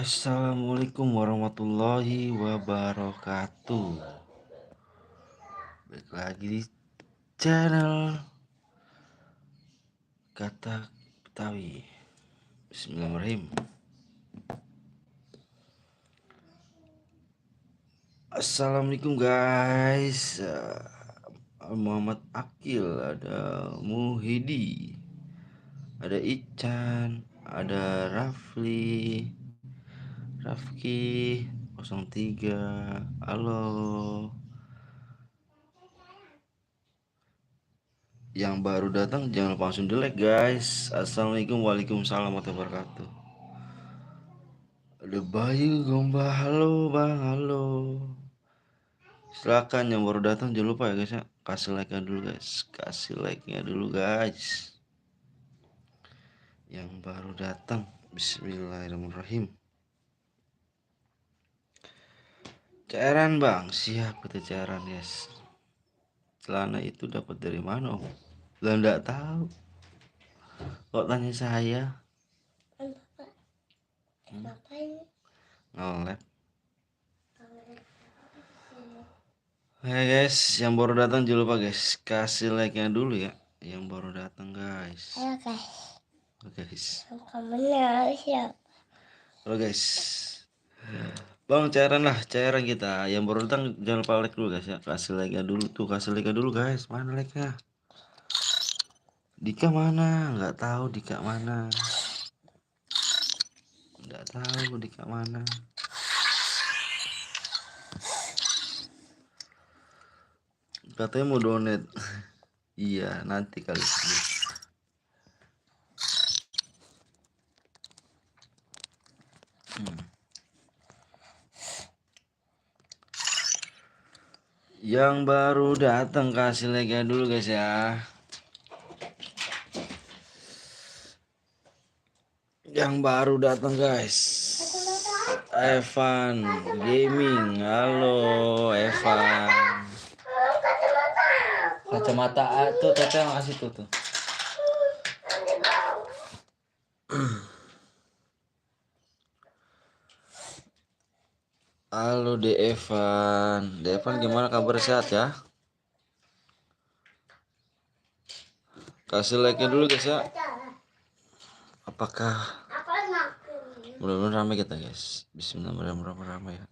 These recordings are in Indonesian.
Assalamualaikum warahmatullahi wabarakatuh. Balik lagi di channel Kata Betawi. Bismillahirrahmanirrahim. Assalamualaikum guys. Muhammad Akil, ada Muhidi, ada Ican, ada Rafki 03. Halo. Yang baru datang jangan lupa langsung di like guys. Assalamualaikum, waalaikumsalam warahmatullahi wabarakatuh. Ada Bayu Gomba, halo bang, halo. Silakan yang baru datang jangan lupa ya guys ya, kasih like nya dulu guys, kasih like nya dulu guys. Yang baru datang, Bismillahirrahmanirrahim. Cairan bang, siap kita cairan guys. Celana itu dapat dari mana om? Lah enggak tahu. Kok tanya saya? Ngelap. Hai guys, yang baru datang jangan lupa guys, kasih like nya dulu ya. Yang baru datang guys. Halo guys. Oke guys. Halo guys. Bang, cairan kita. Yang baru datang jangan lupa like dulu guys ya. Kasih like nya dulu tuh, kasih like nya dulu guys. Mana like nya? Dika mana? Nggak tahu Dika mana. Nggak tahu Dika mana. Katanya mau donate. Iya, nanti kali ini. Yang baru datang kasih like nya dulu guys ya. Yang baru datang guys, Evan Gaming, halo Evan. Kacamata tuh Tete makasih tuh. Halo Evan gimana kabar, sehat ya? Kasih like nya dulu guys ya. Apakah mudah-mudahan ramai kita guys. Bismillahirrahmanirrahim, ramai ya.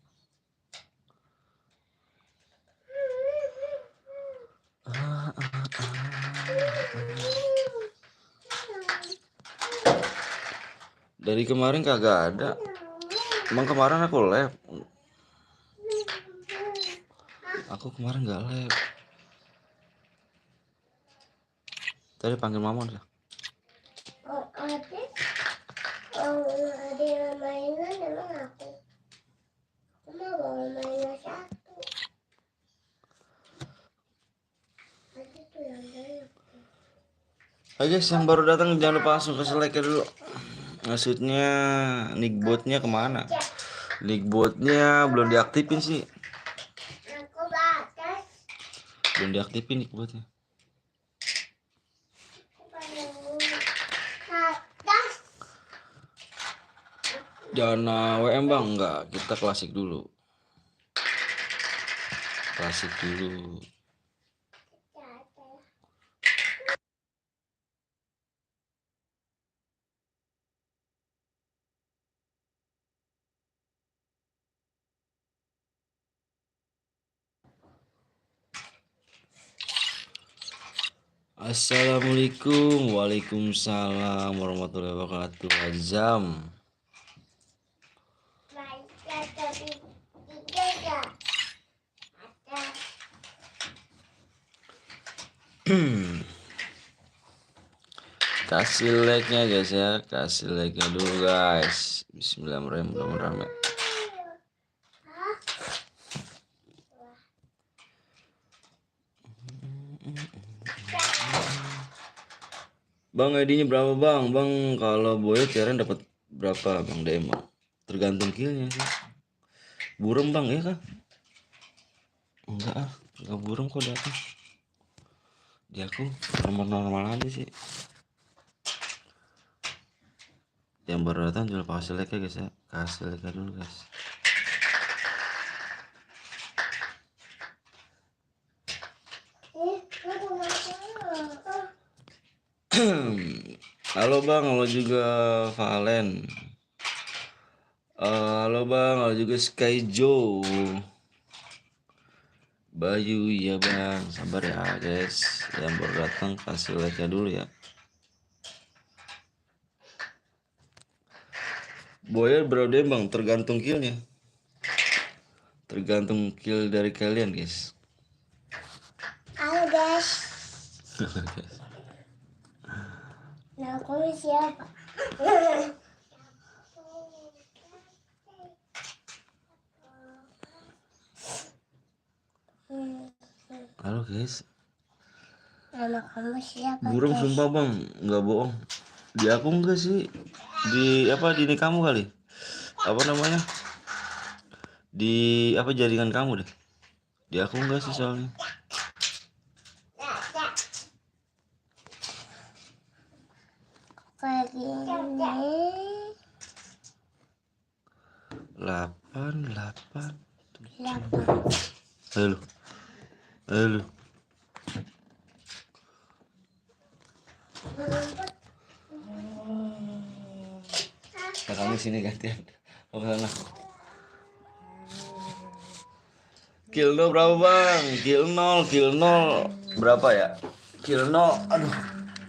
Dari kemarin kagak ada. Emang kemarin aku live. Aku kemarin gak live. Tadi panggil Mamon ya. Ada yang mainan emang aku mau bawa mainan satu. Ada tuh yang lain. Hai guys, yang baru datang jangan lupa langsung kasih like dulu. Maksudnya nickbotnya kemana? Nickbotnya belum diaktifin sih. Aku batas. Belum diaktifin nickbotnya. Jangan WM bang, enggak, kita klasik dulu. Klasik dulu. Assalamualaikum, waalaikumsalam warahmatullahi wabarakatuh. Azam. Kasih like nya guys ya, kasih like nya dulu guys. Bismillahirrahmanirrahim. Bang, ID-nya berapa bang? Bang, kalau boya cairan dapat berapa bang DM? Tergantung killnya sih. Burem bang ya kan? Enggak burem kok datang. Di aku normal-normal aja sih. Yang baru datang jual pasir like ya guys ya. Kasih like dulu guys. Halo bang, halo juga Valen. Halo bang, halo juga Sky Joe. Bayu, iya bang, sabar ya guys. Yang baru datang kasih like dulu ya. Boya berapa DM bang? Tergantung killnya. Tergantung kill dari kalian guys. Halo guys. Nah, aku siapa? Halo guys. Nama kamu siapa? Burung guys? sumpah bang, nggak bohong. Di aku enggak sih. Di apa di ini kamu kali? Apa namanya? Di apa jaringan kamu deh. Di aku enggak sih soalnya. Kayak gini. 8. Siapa? Halo. Halo. Nah, kamu sini gantian. Oh sana. Kill 0 berapa bang? Kill 0 berapa ya? Kill 0, aduh.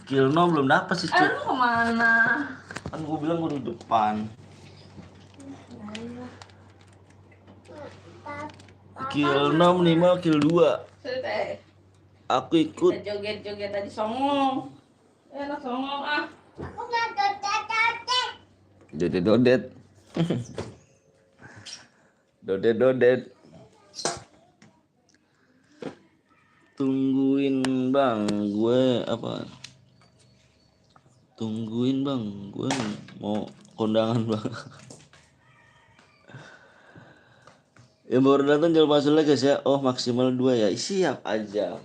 Kill 0 belum dapat sih cuy. Aduh kemana? Kan gue bilang gue di depan. Kill 0 minimal kill 2. Teh, Aku ikut. kita joget-joget tadi songong. Enak songong ah. Aku nggak dodet. Dodet. Dodet. Tungguin bang, gue apa? Tungguin bang, gue mau kondangan bang. Yang baru datang jangan masuk lagi guys ya. Oh maksimal 2 ya. Siap aja.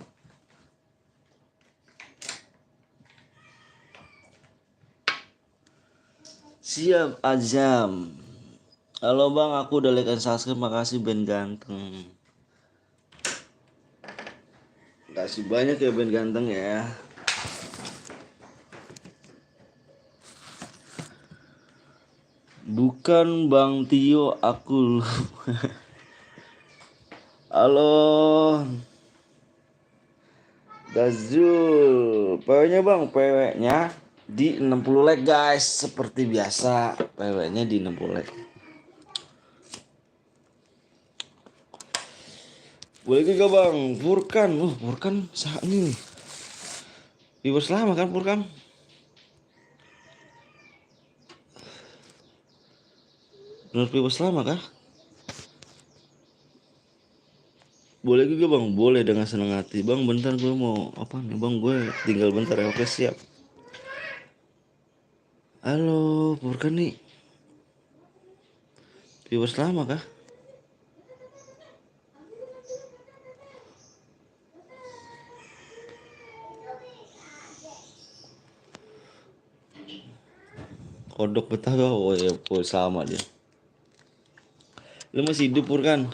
Siap Azam. Halo bang, aku udah like and subscribe. Makasih Ben Ganteng. Kasih banyak ya Ben Ganteng ya. Bukan Bang Tio, aku lu. Halo Gazul. PW-nya bang, PW-nya di 60 like guys. Seperti biasa PW-nya di 60 like. Boleh juga bang, Furkan. Furkan saat ini nih. Viewers lama kan Furkan? Menurut viewers lama kah? Boleh juga bang, boleh dengan senang hati. Bang bentar gue mau apa nih bang, gue tinggal bentar ya. Oke siap. Halo Furkan nih. Viewers lama kah? Kodok Betawi, oh ya sama dia. Lu masih hidup Furkan?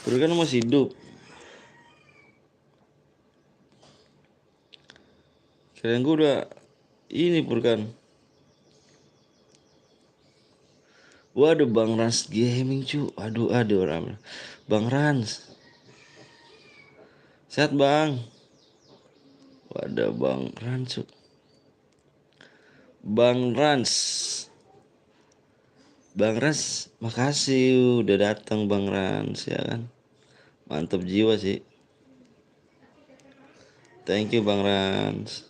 Furkan lu masih hidup? Kirain gue udah ini Furkan. Waduh Bang Rans Gaming cu. Aduh orang. Bang Rans. Sehat bang. Waduh Bang Rans cu. Bang Rans, makasih udah datang Bang Rans ya kan. Mantap jiwa sih. Thank you Bang Rans.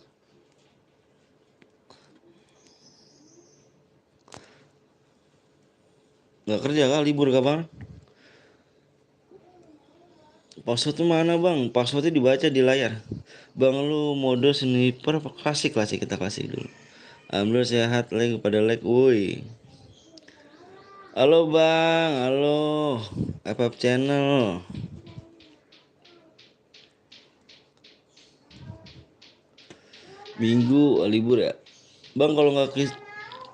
Nggak kerja kah? Libur kah bang? Passwordnya mana bang? Passwordnya dibaca di layar. Bang lu mode sniper apa klasik kita klasik dulu. Alhamdulillah sehat like pada like. Woi. Halo bang, halo. FF channel. Minggu libur ya. Bang kalau nggak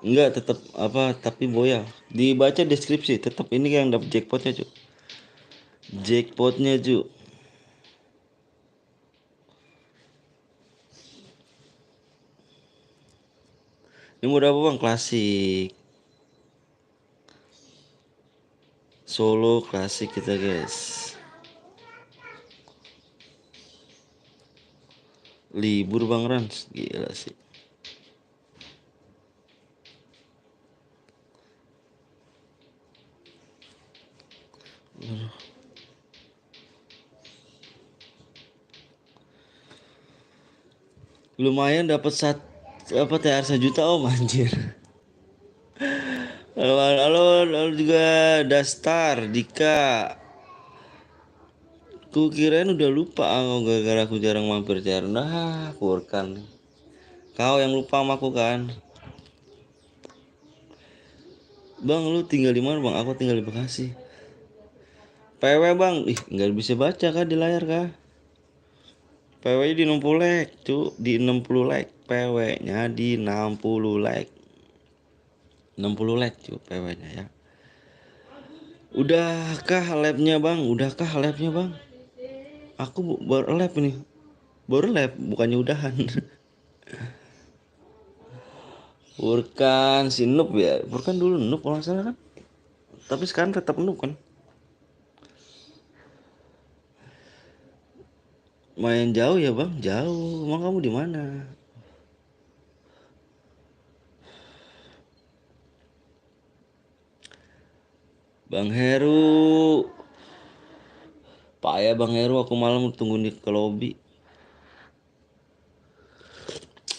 Enggak, tetap apa, tapi boya. Dibaca deskripsi, tetap ini yang dapat jackpotnya, Cuk. Jackpotnya, Cuk. Ini mau apa, Bang? Klasik. Solo klasik kita, guys. Libur Bang Rans, gila sih. Lumayan dapat apa TR 1 juta om anjir. Halo, halo, halo juga Dastar, Dika. Ku kirain udah lupa gara-gara aku jarang mampir TR. Nah, kurkan. Kau yang lupa sama aku kan? Bang, lu tinggal di mana, Bang? Aku tinggal di Bekasi. PW, Bang. Ih, nggak bisa baca kah di layar kah? PW di 60 like, cu, di 60 like. PW-nya di 60 like. 60 like, cu, PW-nya ya. Udahkah labnya, Bang? Udahkah labnya, Bang? Aku baru lab nih. Baru lab, bukannya udahan. Burkan si Noob ya. Burkan dulu Noob kalau nggak salah kan. Tapi sekarang tetap Noob kan. Main jauh ya, Bang? Jauh. Emang kamu di mana? Bang Heru. Pak ya Bang Heru, aku malam tunggu di ke lobby.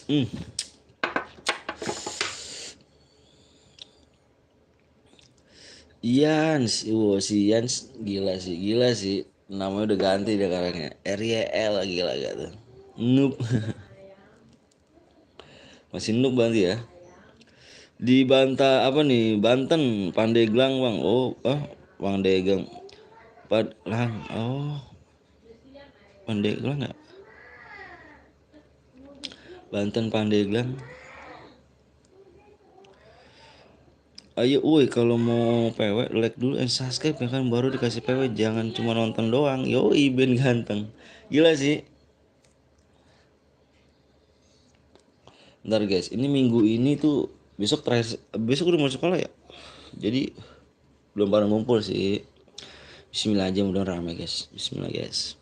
Hmm. Ian, si Ian gila sih. Namanya udah ganti dia sekarangnya. RYL gila gak tuh. Noob. Masih noob berarti ya. Di Banta apa nih? Banten, Pandeglang, Bang. Oh, Pandeglang. Padlang. Oh, Pandeglang enggak? Banten Pandeglang. Ayo, woi, kalau mau PW like dulu subscribe ya kan, baru dikasih PW, jangan cuma nonton doang. Yoi, Ben ganteng. Gila sih. Ntar guys, ini minggu ini tuh besok terakhir, besok udah masuk sekolah ya. Jadi belum pada ngumpul sih. Bismillah aja, mudah rame guys. Bismillah guys.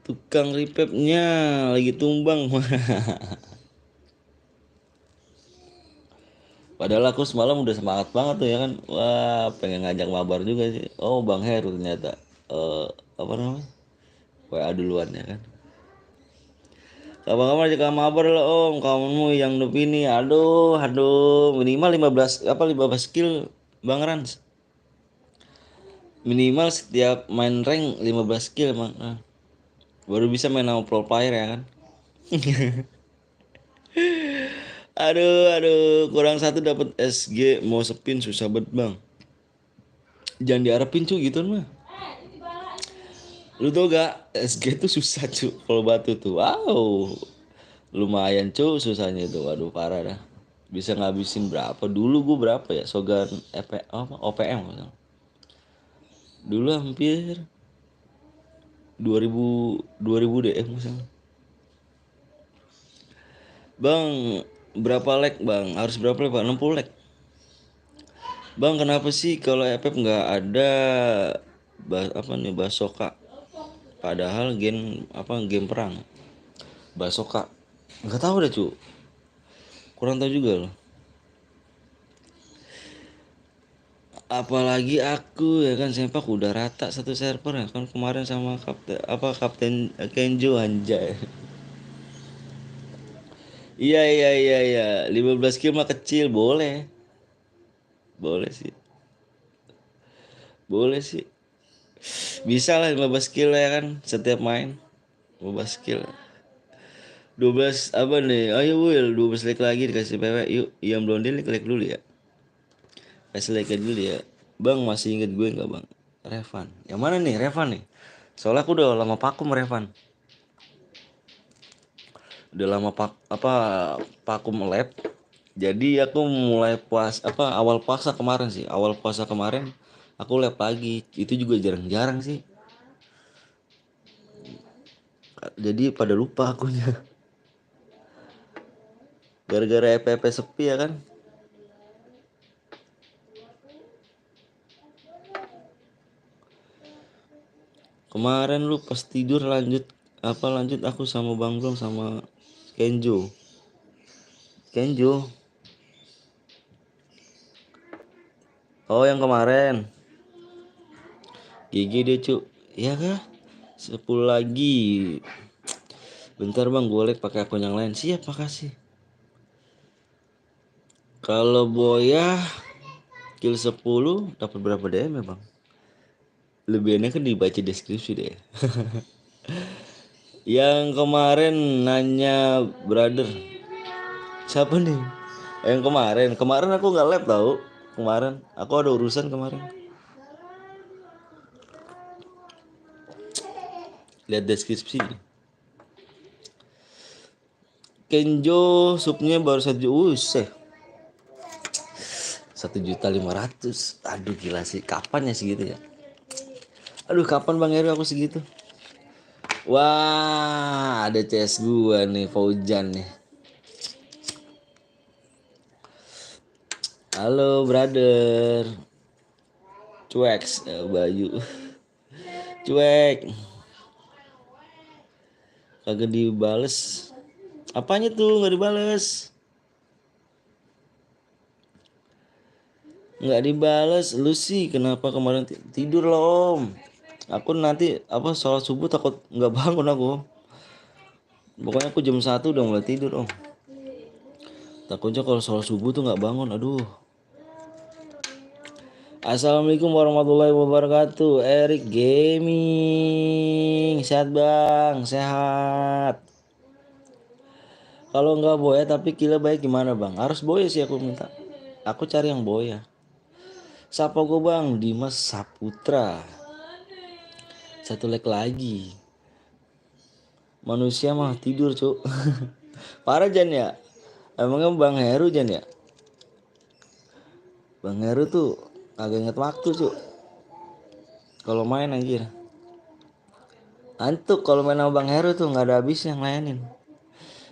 Tukang repapnya lagi tumbang. Padahal aku semalam udah semangat banget tuh ya kan. Wah, pengen ngajak mabar juga sih. Oh, Bang Heru ternyata. Apa namanya? WA duluan ya kan. Kapan-kapan aja mabar lah om. Kamu yang noob ini. Aduh, aduh. Minimal 15 skill Bang Rans. Minimal setiap main rank 15 skill emang. Baru bisa main sama pro player ya kan. Aduh, aduh, kurang satu dapat SG, mau spin susah banget bang. Jangan diharapin cu gitu mah. Lu tau gak SG tuh susah cu, kalau batu tuh. Wow, lumayan cu susahnya itu. Waduh parah dah. Bisa ngabisin berapa? Dulu gua berapa ya? Sogan OPM kan. Dulu hampir 2000 deh misalnya. Bang, berapa leg bang? Harus berapa leg bang? 60 leg. Bang, kenapa sih kalau FF nggak ada apa nih Basoka? Padahal game perang. Basoka. Nggak tahu deh, cu. Kurang tahu juga loh. Apalagi aku ya kan sempak udah rata satu server ya kan kemarin sama kapten Kenjo anjay. Iya iya iya iya, 15 kill mah kecil, boleh. Boleh sih. Boleh sih. Bisa lah 15 skill ya kan setiap main. 15 skill. 12 apa nih? Ayo Will, 12 like lagi dikasih PW. Yuk, yang belum di like dulu ya. Kasih like dulu ya. Bang, masih inget gue nggak bang? Revan. Yang mana nih Revan nih? Soalnya aku udah lama vakum Revan. Udah lama vakum lab. Jadi aku mulai awal puasa kemarin sih. Awal puasa kemarin aku lab lagi. Itu juga jarang-jarang sih. Jadi pada lupa akunya. Gara-gara FPP sepi ya kan. Kemarin lu pas tidur lanjut aku sama Bang Blong sama Kenjo. Oh yang kemarin. GG dia cu. Iya kah? 10 lagi. Bentar bang, gue like pakai akun yang lain. Siap, makasih. Kalau Boya kill 10 dapat berapa DM ya bang? Lebih enak kan dibaca deskripsi deh. Yang kemarin nanya brother. Siapa nih? Yang kemarin aku nggak lab tau. Kemarin aku ada urusan kemarin. Lihat deskripsi. Kenjo supnya baru 1.500.000. Aduh gila sih. Kapan ya segitu ya? Aduh kapan Bang Heru aku segitu? Wah ada CS gua nih Faujan nih. Halo brother. Cuek Bayu. Cuek. Kagak dibales. Apanya tuh nggak dibales? Nggak dibales. Lu sih kenapa kemarin tidur loh om? Aku nanti sholat subuh takut nggak bangun aku. Pokoknya aku jam 1 udah mulai tidur om. Takutnya kalau sholat subuh tuh nggak bangun. Aduh. Assalamualaikum warahmatullahi wabarakatuh. Eric Gaming. Sehat bang, sehat. Kalau nggak Boya tapi kila baik gimana bang? Harus Boya sih aku minta. Aku cari yang Boya. Sapa gue bang, Dimas Saputra. 1 like lagi. Manusia mah tidur cuk. Parah Jan ya. Emangnya Bang Heru Jan ya? Bang Heru tuh agak inget waktu cuk. Kalau main anjir. Antuk kalau main sama Bang Heru tuh nggak ada habisnya ngelayanin.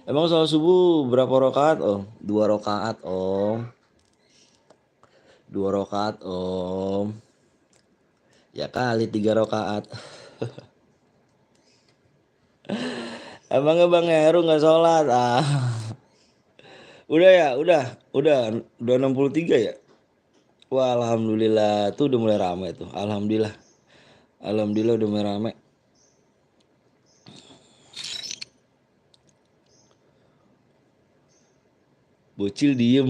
Emang sholat subuh berapa rakaat om? 2 rakaat om. 2 rakaat om. Ya kali 3 rakaat. Emangnya Bang Heru nggak sholat? Udah ya, udah 63 ya. Wah alhamdulillah tuh udah mulai ramai tuh. Alhamdulillah udah mulai ramai. Bocil diem.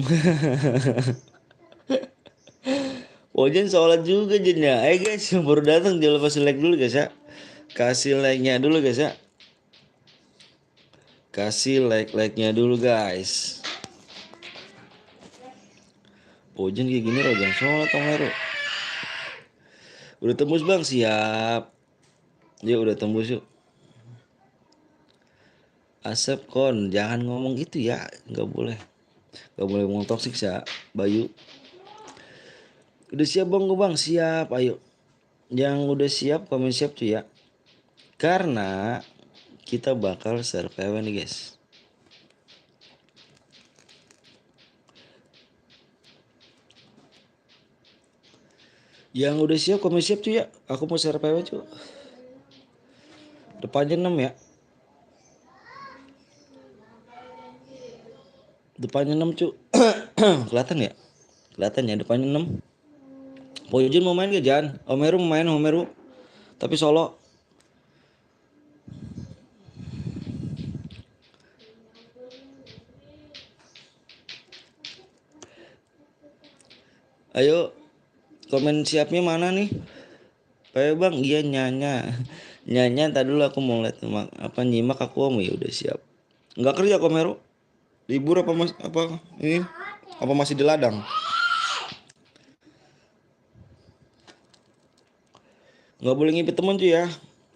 Jen sholat juga Jen ya. Guys yang baru datang jangan lupa like dulu guys ya. Kasih like-nya dulu guys ya. Kasih like-nya dulu guys. Jen kayak gini jangan sholat Om Heru. Udah tembus bang, siap. Yuk udah tembus yuk. Asep kon, jangan ngomong gitu ya. Nggak boleh ngomong toksik ya Bayu. Udah siap bang, siap ayo. Yang udah siap komen siap tuh ya. Karena kita bakal survival nih guys. Yang udah siap komen siap tuh ya. Aku mau survival cuy. Depannya 6 ya. Depannya 6 cuy. Kelihatan ya? Kelihatan ya depannya 6. Pojun mau main gak Jan? Omeru mau main Omeru. Tapi solo. Ayo komen siapnya mana nih? Bang, iya Nyanya tadi dulu aku mau lihat nyimak aku om ya udah siap. Enggak kerja Komero? Libur apa ini? Apa masih di ladang? Nggak boleh ngipit temen cuy ya.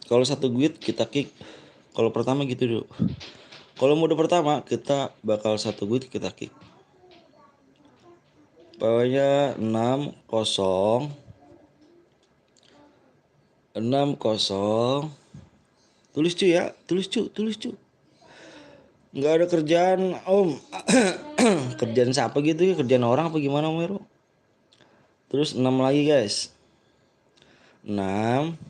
Kalau 1 guit kita kick. Kalau pertama gitu dulu. Kalau mode pertama kita bakal satu bit kita kick. Pokoknya 60 60. Tulis cu ya, tulis cu. Nggak ada kerjaan om. Kerjaan siapa gitu ya, kerjaan orang apa gimana om Heru? Terus 6 lagi guys. 6.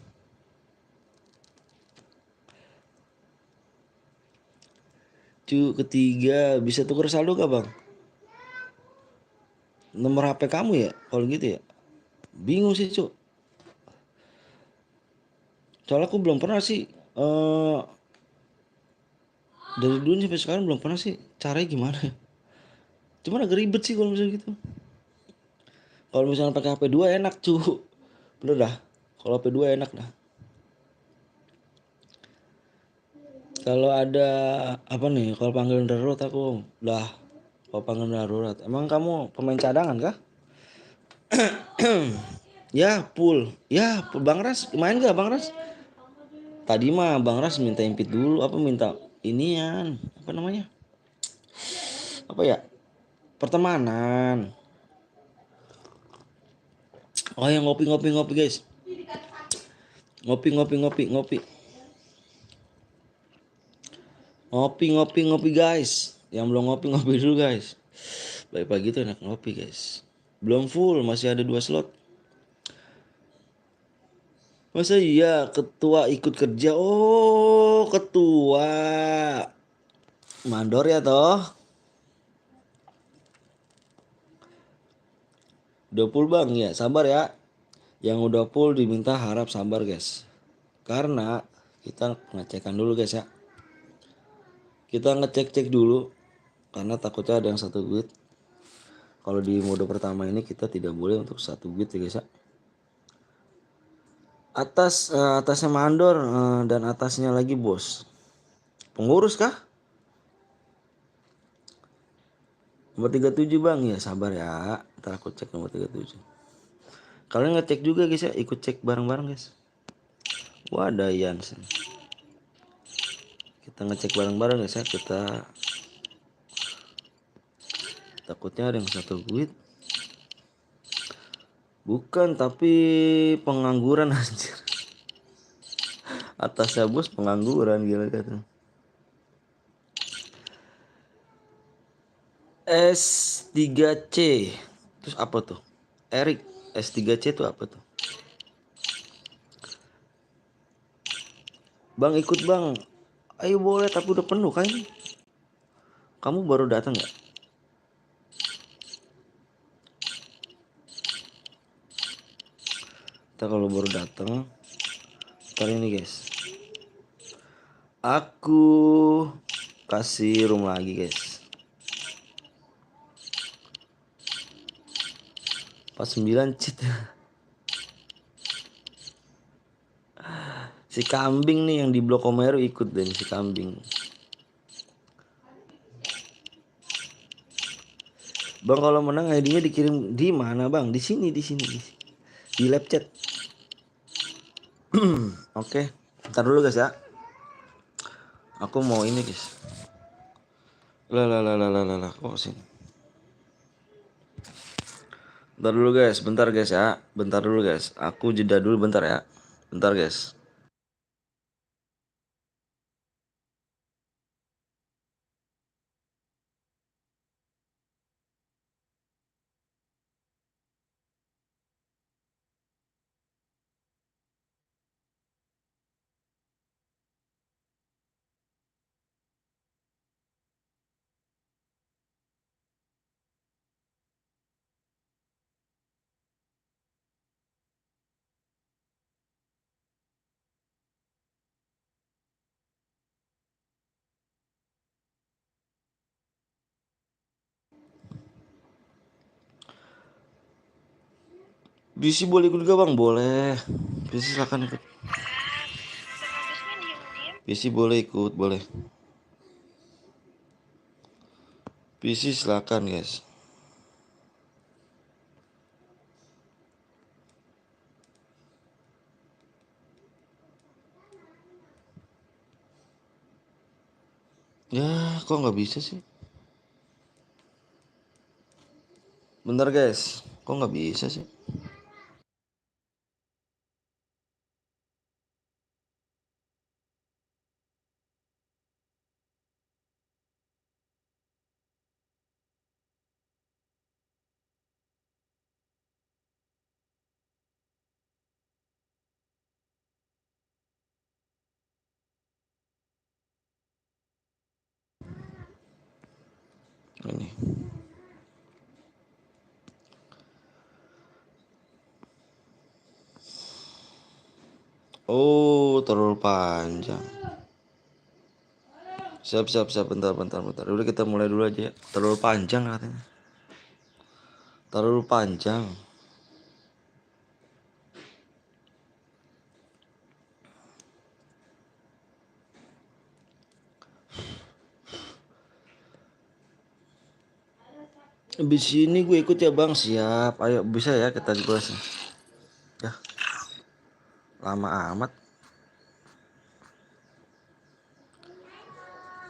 Cu ketiga, bisa tuker saldo gak bang? Nomor HP kamu ya kalau gitu ya? Bingung sih cu. Soalnya aku belum pernah sih. Dari dulu sampai sekarang belum pernah sih. Caranya gimana ya? Cuman agak ribet sih kalau misalnya gitu. Kalau misalnya pakai HP 2 enak cu. Bener dah. Kalau HP 2 enak dah. Kalau ada apa nih? Kalau panggilan darurat aku dah. Kalau panggilan darurat. Emang kamu pemain cadangan kah? Ya, full. Ya, Bang Ras, main gak Bang Ras? Tadi mah Bang Ras minta impit dulu, apa minta inian, apa namanya? Apa ya? Pertemanan. Oh ya ngopi guys. Ngopi. Ngopi guys. Yang belum ngopi dulu guys. Pagi-pagi tuh enak ngopi guys. Belum full, masih ada 2 slot. Masa iya ketua ikut kerja? Oh, ketua. Mandor ya toh? Udah full bang ya, sabar ya. Yang udah full diminta harap sabar guys. Karena kita ngecekkan dulu guys ya. Kita ngecek-cek dulu. Karena takutnya ada yang 1 bit. Kalau di mode pertama ini kita tidak boleh untuk 1 bit ya guys ya. Atasnya mandor dan atasnya lagi bos. Pengurus kah? Nomor 37 bang ya, sabar ya. Ntar aku cek nomor 37. Kalian ngecek juga guys ya, ikut cek bareng-bareng guys. Wah ada Yansen. Kita ngecek bareng-bareng guys ya. Kita takutnya ada yang 1 bit. Bukan, tapi pengangguran anjir. Atasnya bos pengangguran gila kata. S3C. Terus apa tuh? Erik. S3C itu apa tuh? Bang ikut bang. Ayo boleh tapi udah penuh kan ini. Kamu baru datang nggak? Kita kalau baru datang. Ntar ini guys. Aku kasih room lagi guys. 49 cheat. Si kambing nih yang di blok Omero ikut dan si kambing. Bang kalau menang ID-nya dikirim di mana bang? Di sini. Di live chat. Oke. Ntar dulu guys ya. Aku mau ini guys. Lah. Kok sini? Bentar guys ya. Bentar dulu guys. Aku jeda dulu bentar ya. Bentar guys. Bisi boleh ikut gak bang? Boleh. Bisi silakan ikut. Bisi boleh ikut, boleh. Bisi silakan guys. Ya, kok nggak bisa sih? Bentar guys, kok nggak bisa sih? Ini. Oh, terlalu panjang. Siap, siap, siap. Bentar, bentar, bentar. Udah kita mulai dulu aja ya. Terlalu panjang katanya. Terlalu panjang. Abis ini gue ikut ya bang. Siap. Ayo bisa ya kita gas. Ya, lama amat.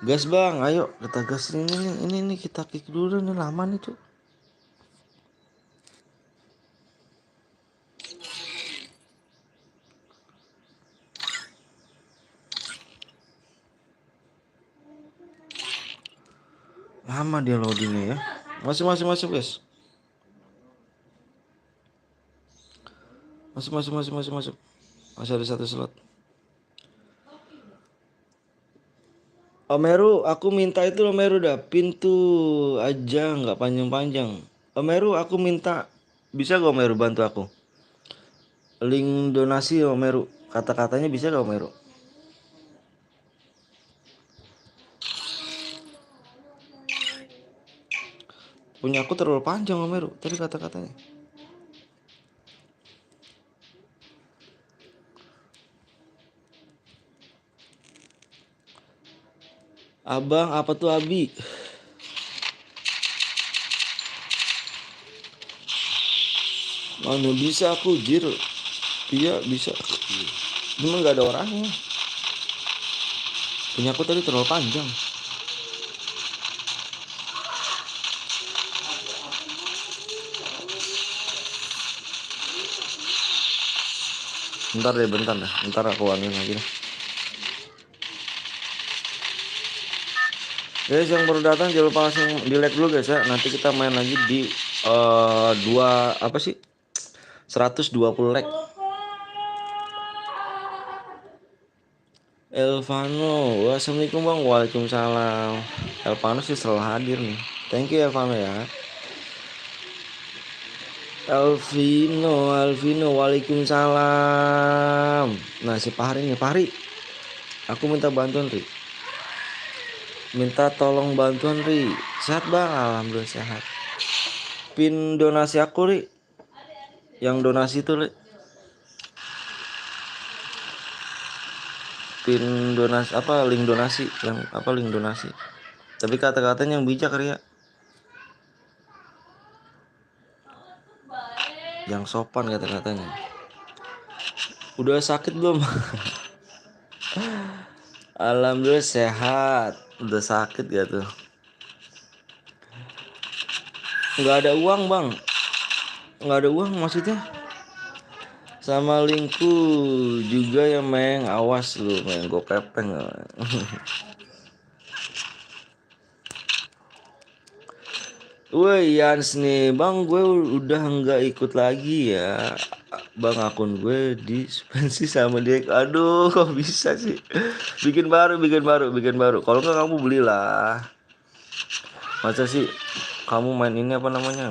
Gas bang, ayo kita gas ini kita kick dulu nih, lama nih tuh. Lama dia loadingnya ya. Masuk guys. Masuk. Masih ada satu slot. Omeru, aku minta itu Omeru dah pintu aja nggak panjang-panjang. Omeru, aku minta bisa gak Omeru bantu aku? Link donasi Omeru. Kata-katanya bisa gak Omeru? Punya aku terlalu panjang Omeru. Tadi kata-katanya. Abang, apa tuh Abi? Mana bisa aku jir. Iya bisa. Cuma nggak ada orangnya. Punya aku tadi terlalu panjang. Bentar deh, bentar dah. Bentar aku angin lagi deh. Guys yang baru datang jangan lupa langsung di like dulu guys ya. Nanti kita main lagi di dua apa sih? 120 like. Elvano, wassalamualaikum bang. Waalaikumsalam. Elvano sih selalu hadir nih. Thank you Elvano ya. Alvino, waalaikumsalam. Nah si Fahri nih, Fahri. Aku minta bantuan Ri. Minta tolong bantuan Ri. Sehat bang, alhamdulillah sehat. Pin donasi aku Ri. Yang donasi tuh Ri. Pin donasi apa link donasi yang apa link donasi. Tapi kata-katanya yang bijak Ri ya. Yang sopan kata-katanya. Udah sakit belum? Alhamdulillah sehat. Udah sakit gak tuh? Nggak ada uang bang. Nggak ada uang maksudnya. Sama linku juga ya Meng. Awas lu Meng, gue pepeng. Woi Yans nih bang, gue udah nggak ikut lagi ya bang, akun gue disuspensi sama dia. Aduh kok bisa sih? Bikin baru. Kalau nggak kamu belilah. Masa sih kamu main ini apa namanya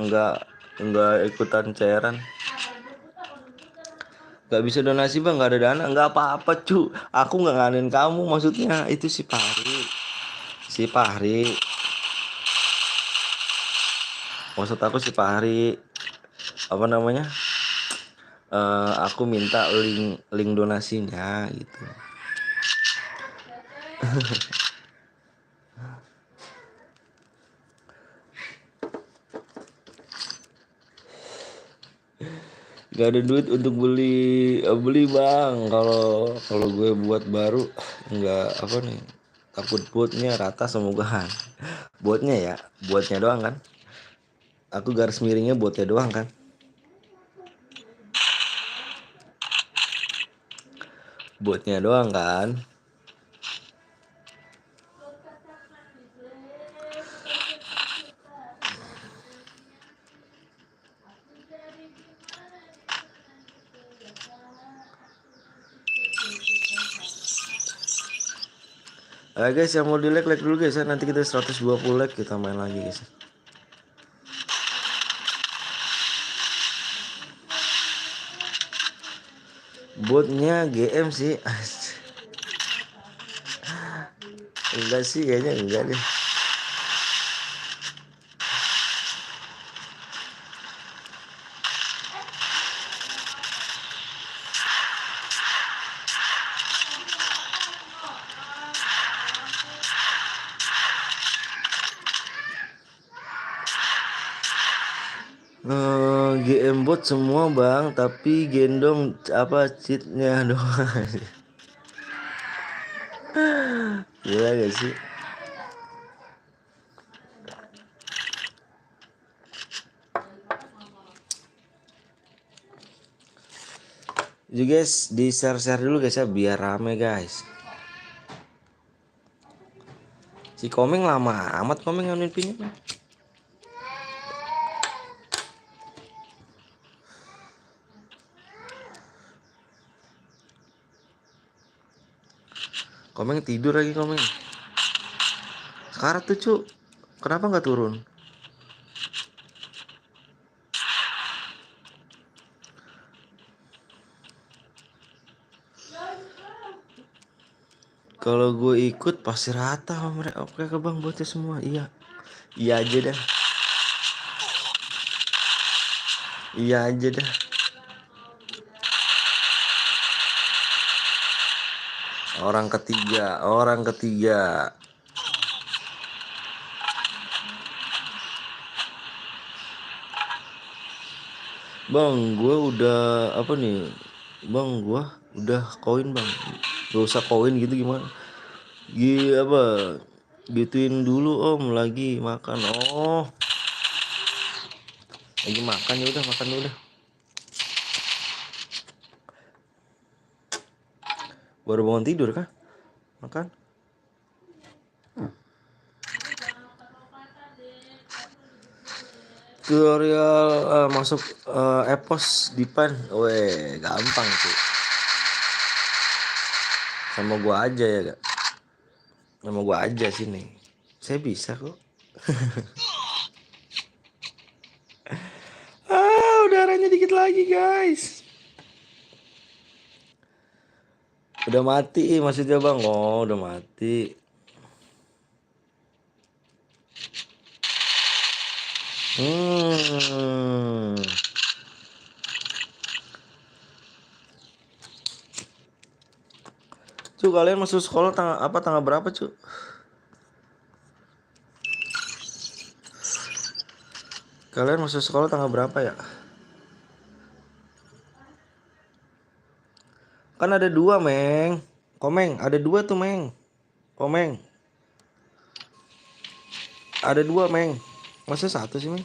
nggak ikutan cairan? Nggak bisa donasi bang, nggak ada dana. Nggak apa-apa cu, aku nggak nganin kamu, maksudnya itu si Fahri. Maksud aku si Fahri apa namanya, aku minta link donasinya gitu. Gak ada duit untuk beli bang. Kalau gue buat baru nggak apa nih, Takut botnya rata semoga. Botnya ya, botnya doang kan. Aku garis miringnya botnya doang kan. Botnya doang kan. Ayo guys, yang mau di like dulu guys ya. Nanti kita 120 like kita main lagi guys. Botnya GM sih. Enggak sih, kayaknya enggak deh. GM bot semua bang, tapi gendong apa cheatnya doang. Gila gak sih? Jadi guys, di share dulu guys ya biar rame guys. Si Komeng lama amat Komeng nganuin pinnya. Komeng tidur lagi Komeng. Sekarang tuh cu, kenapa nggak turun? Kalau gue ikut pasti rata sama mereka. Oke ke bang botnya semua. Iya, iya aja dah. Iya aja dah. Orang ketiga. Bang, gue udah apa nih? Bang, gue udah koin bang. Gak usah koin gitu gimana? Apa? Gituin dulu om lagi makan. Oh, lagi makan ya udah makan dulu dah. Baru bangun tidur kah? Makan. Tutorial masuk e-pos di pan. Weh, gampang tuh. Sama gua aja ya gak? Sama gua aja sini. Saya bisa kok. Udaranya dikit lagi guys. Udah mati maksudnya bang. Oh, udah mati. Cu, kalian masuk sekolah tanggal berapa, cu? Kalian masuk sekolah tanggal berapa ya? Kan ada dua, Meng. Komeng, ada dua tuh, Meng. Komeng. Ada dua, Meng. Masa satu sih, Meng?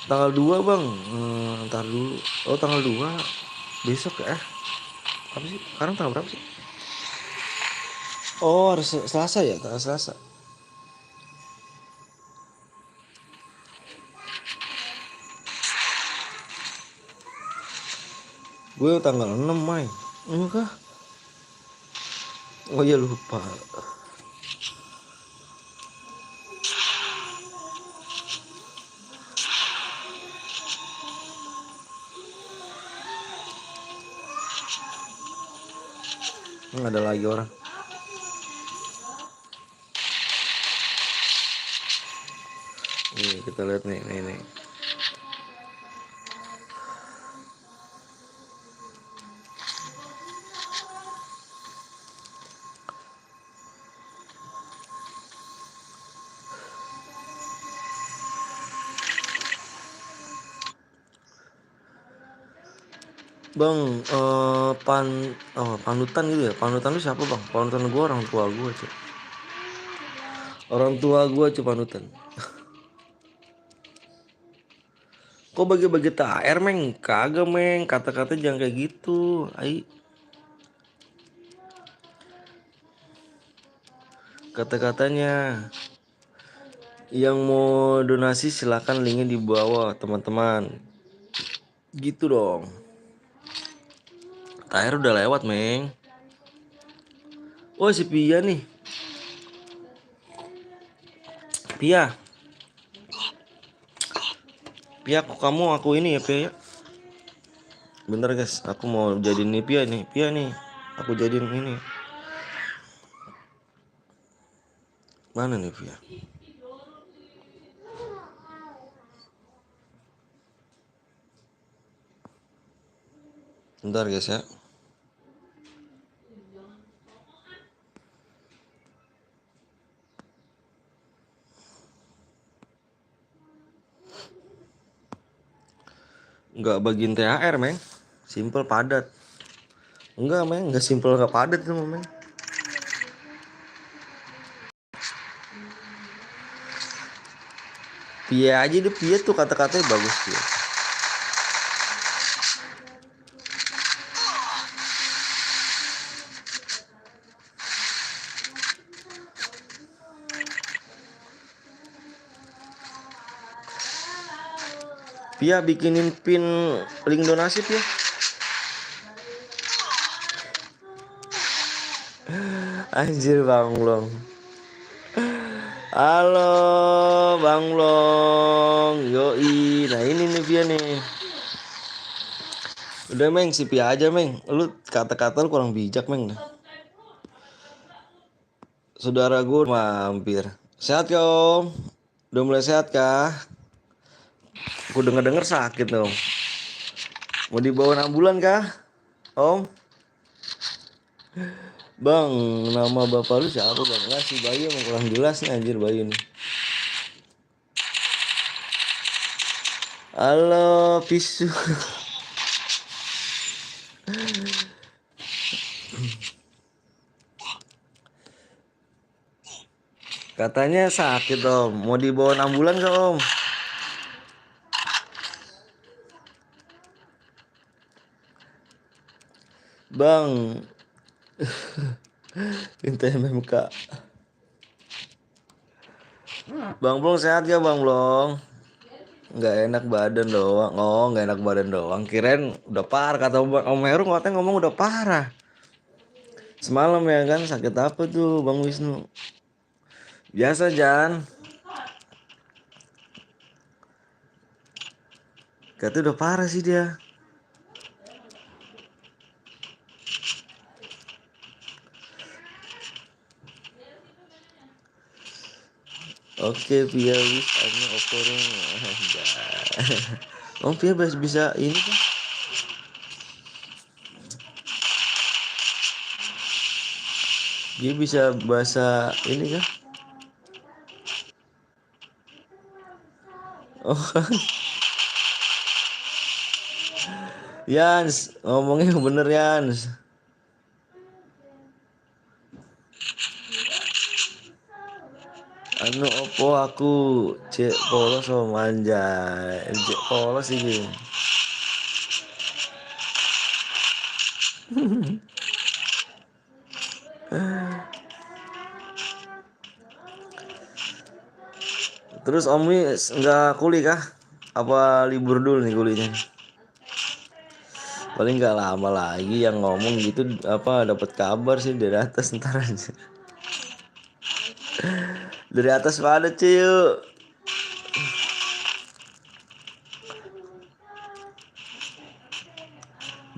Tanggal 2 bang. Ntar dulu. Oh, tanggal 2 besok ya? Apa sih? Sekarang tanggal berapa sih? Oh, harus Selasa ya? Tanggal Selasa. Gue tanggal 6, Mai. Enggak. Oh iya lupa. Ada lagi orang. Nih, kita lihat nih. Bang, panutan gitu ya. Panutan lu siapa bang? Panutan gua orang tua gua cuy. Orang tua gua cuy panutan. Kok bagi-bagi THR meng? Kagak meng. Kata-kata jangan kayak gitu. Ai. Kata-katanya. Yang mau donasi silahkan linknya di bawah teman-teman. Gitu dong. THR udah lewat meng. Oh si Pia nih. Pia. Pia kok kamu aku ini ya Pia ya. Bentar guys, aku mau jadiin nih Pia nih. Pia nih. Aku jadiin ini. Mana nih Pia? Bentar guys ya. Nggak bagiin THR meng. Simple padat. Enggak meng, nggak simple nggak padat tuh meng. Pia aja deh, Pia tuh kata-katanya bagus Pia. Pia bikinin pin link donasi Pia. Anjir Bang Long. Halo Bang Long. Yoi. Nah ini nih Pia nih. Udah meng, si Pia aja meng. Lu kata-kata lu kurang bijak meng. Saudara gue mampir. Sehat ya om? Udah mulai sehat kah? Aku denger-denger sakit dong. Mau dibawa ambulan kah? Om? Bang, nama bapak lu siapa bang? Nggak si Bayu emang kurang jelas nih anjir Bayu nih. Halo Pisu. Katanya sakit om. Mau dibawa ambulan kah om? Bang. Minta MMK. Bang Blong sehat ya Bang Blong? Nggak enak badan doang. Oh nggak enak badan doang. Kirain udah parah. Kata Om Heru katanya ngomong udah parah. Semalam ya kan sakit apa tuh Bang Wisnu? Biasa Jan. Katanya udah parah sih dia. Oke Pia wis hanya oporong. Om Pia bisa ini kan? Dia bisa bahasa ini kan? Oh Yans, ngomongnya yang bener Yans. Anu opo aku cek polos sama manja. Cek polos sih. Terus Om Wis nggak kuli kah? Apa libur dulu nih kulinya? Paling nggak lama lagi yang ngomong gitu apa dapat kabar sih dari atas ntar aja. Dari atas pada cuy.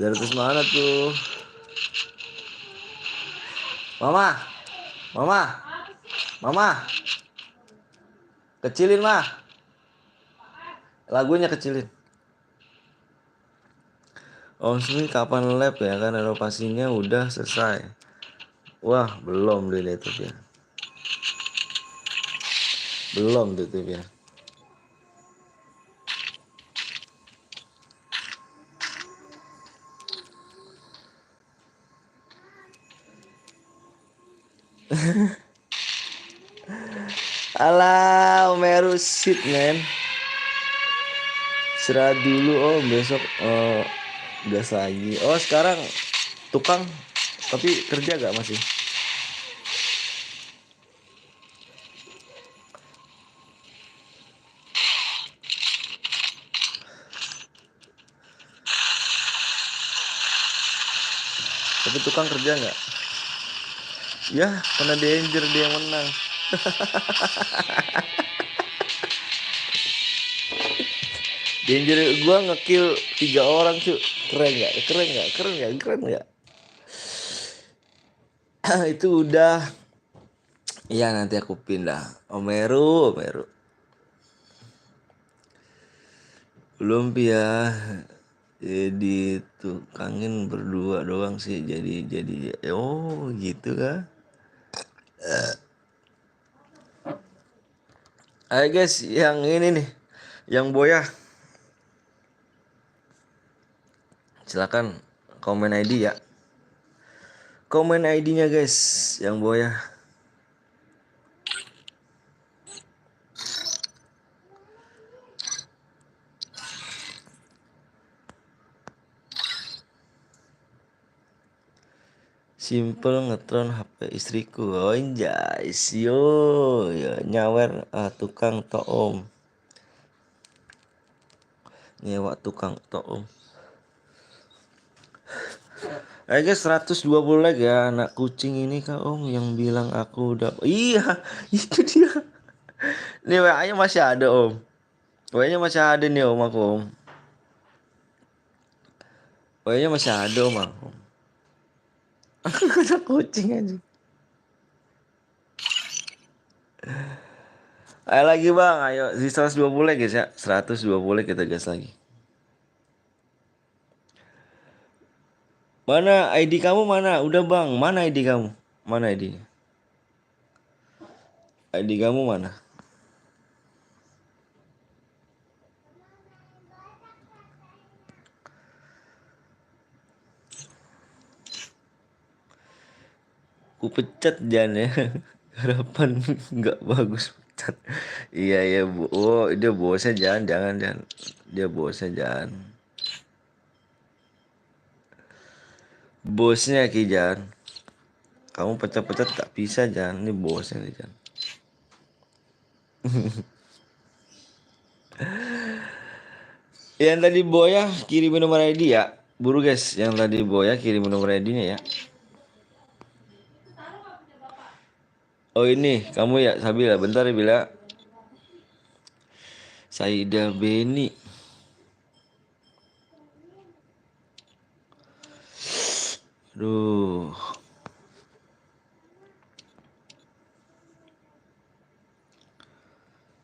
Dari atas mana tuh? Mama, mama, mama, kecilin mah. Lagunya kecilin. Om Smi kapan lab ya kan renovasinya udah selesai. Wah belum dilihat itu ya. Belum tuh ya. Alah, Meru shit man. Istirahat dulu om, besok gas lagi. Oh sekarang tukang, tapi kerja gak masih? Tapi tukang kerja nggak? Ya, kena danger dia yang menang. Danger gua ngekill 3 orang cu. Keren nggak? Keren nggak? Keren nggak? Keren nggak? Itu udah. Iya nanti aku pindah. Omeru, Omeru. Belum ya. Jadi tukangin berdua doang sih. Jadi. Oh gitu kah? Ayo guys, yang ini nih, yang boya. Silakan komen ID ya. Komen ID-nya guys, yang boya. Simple ngetron HP istriku. Oh anjay, yo, ya nyawer tukang toom. Nyewa tukang toom. Ayo guys 120 like ya anak kucing ini kak om yang bilang aku udah. Iya, itu dia. Nih WA-nya masih ada om. WA-nya masih ada nih om aku om. WA-nya masih ada om aku. Anak kucing aja. Ayo lagi bang, ayo di 120 guys ya. 120 kita gas lagi. Mana ID kamu mana? Udah bang, mana ID kamu? Mana ID-nya? ID kamu mana? Ku pecat jangan ya. Harapan nggak bagus pecat. Iya ya bu. Oh dia bosnya jangan. Dia bosnya jangan. Bosnya Ki jangan. Kamu pecat-pecat tak bisa jangan. Ini bosnya nih jangan. Yang tadi Boya kirim nomor ID ya. Buru guys, yang tadi Boya kirim nomor ID-nya ya. Oh ini kamu ya Sabila, bentar ya Bila. Saida Beni. Aduh.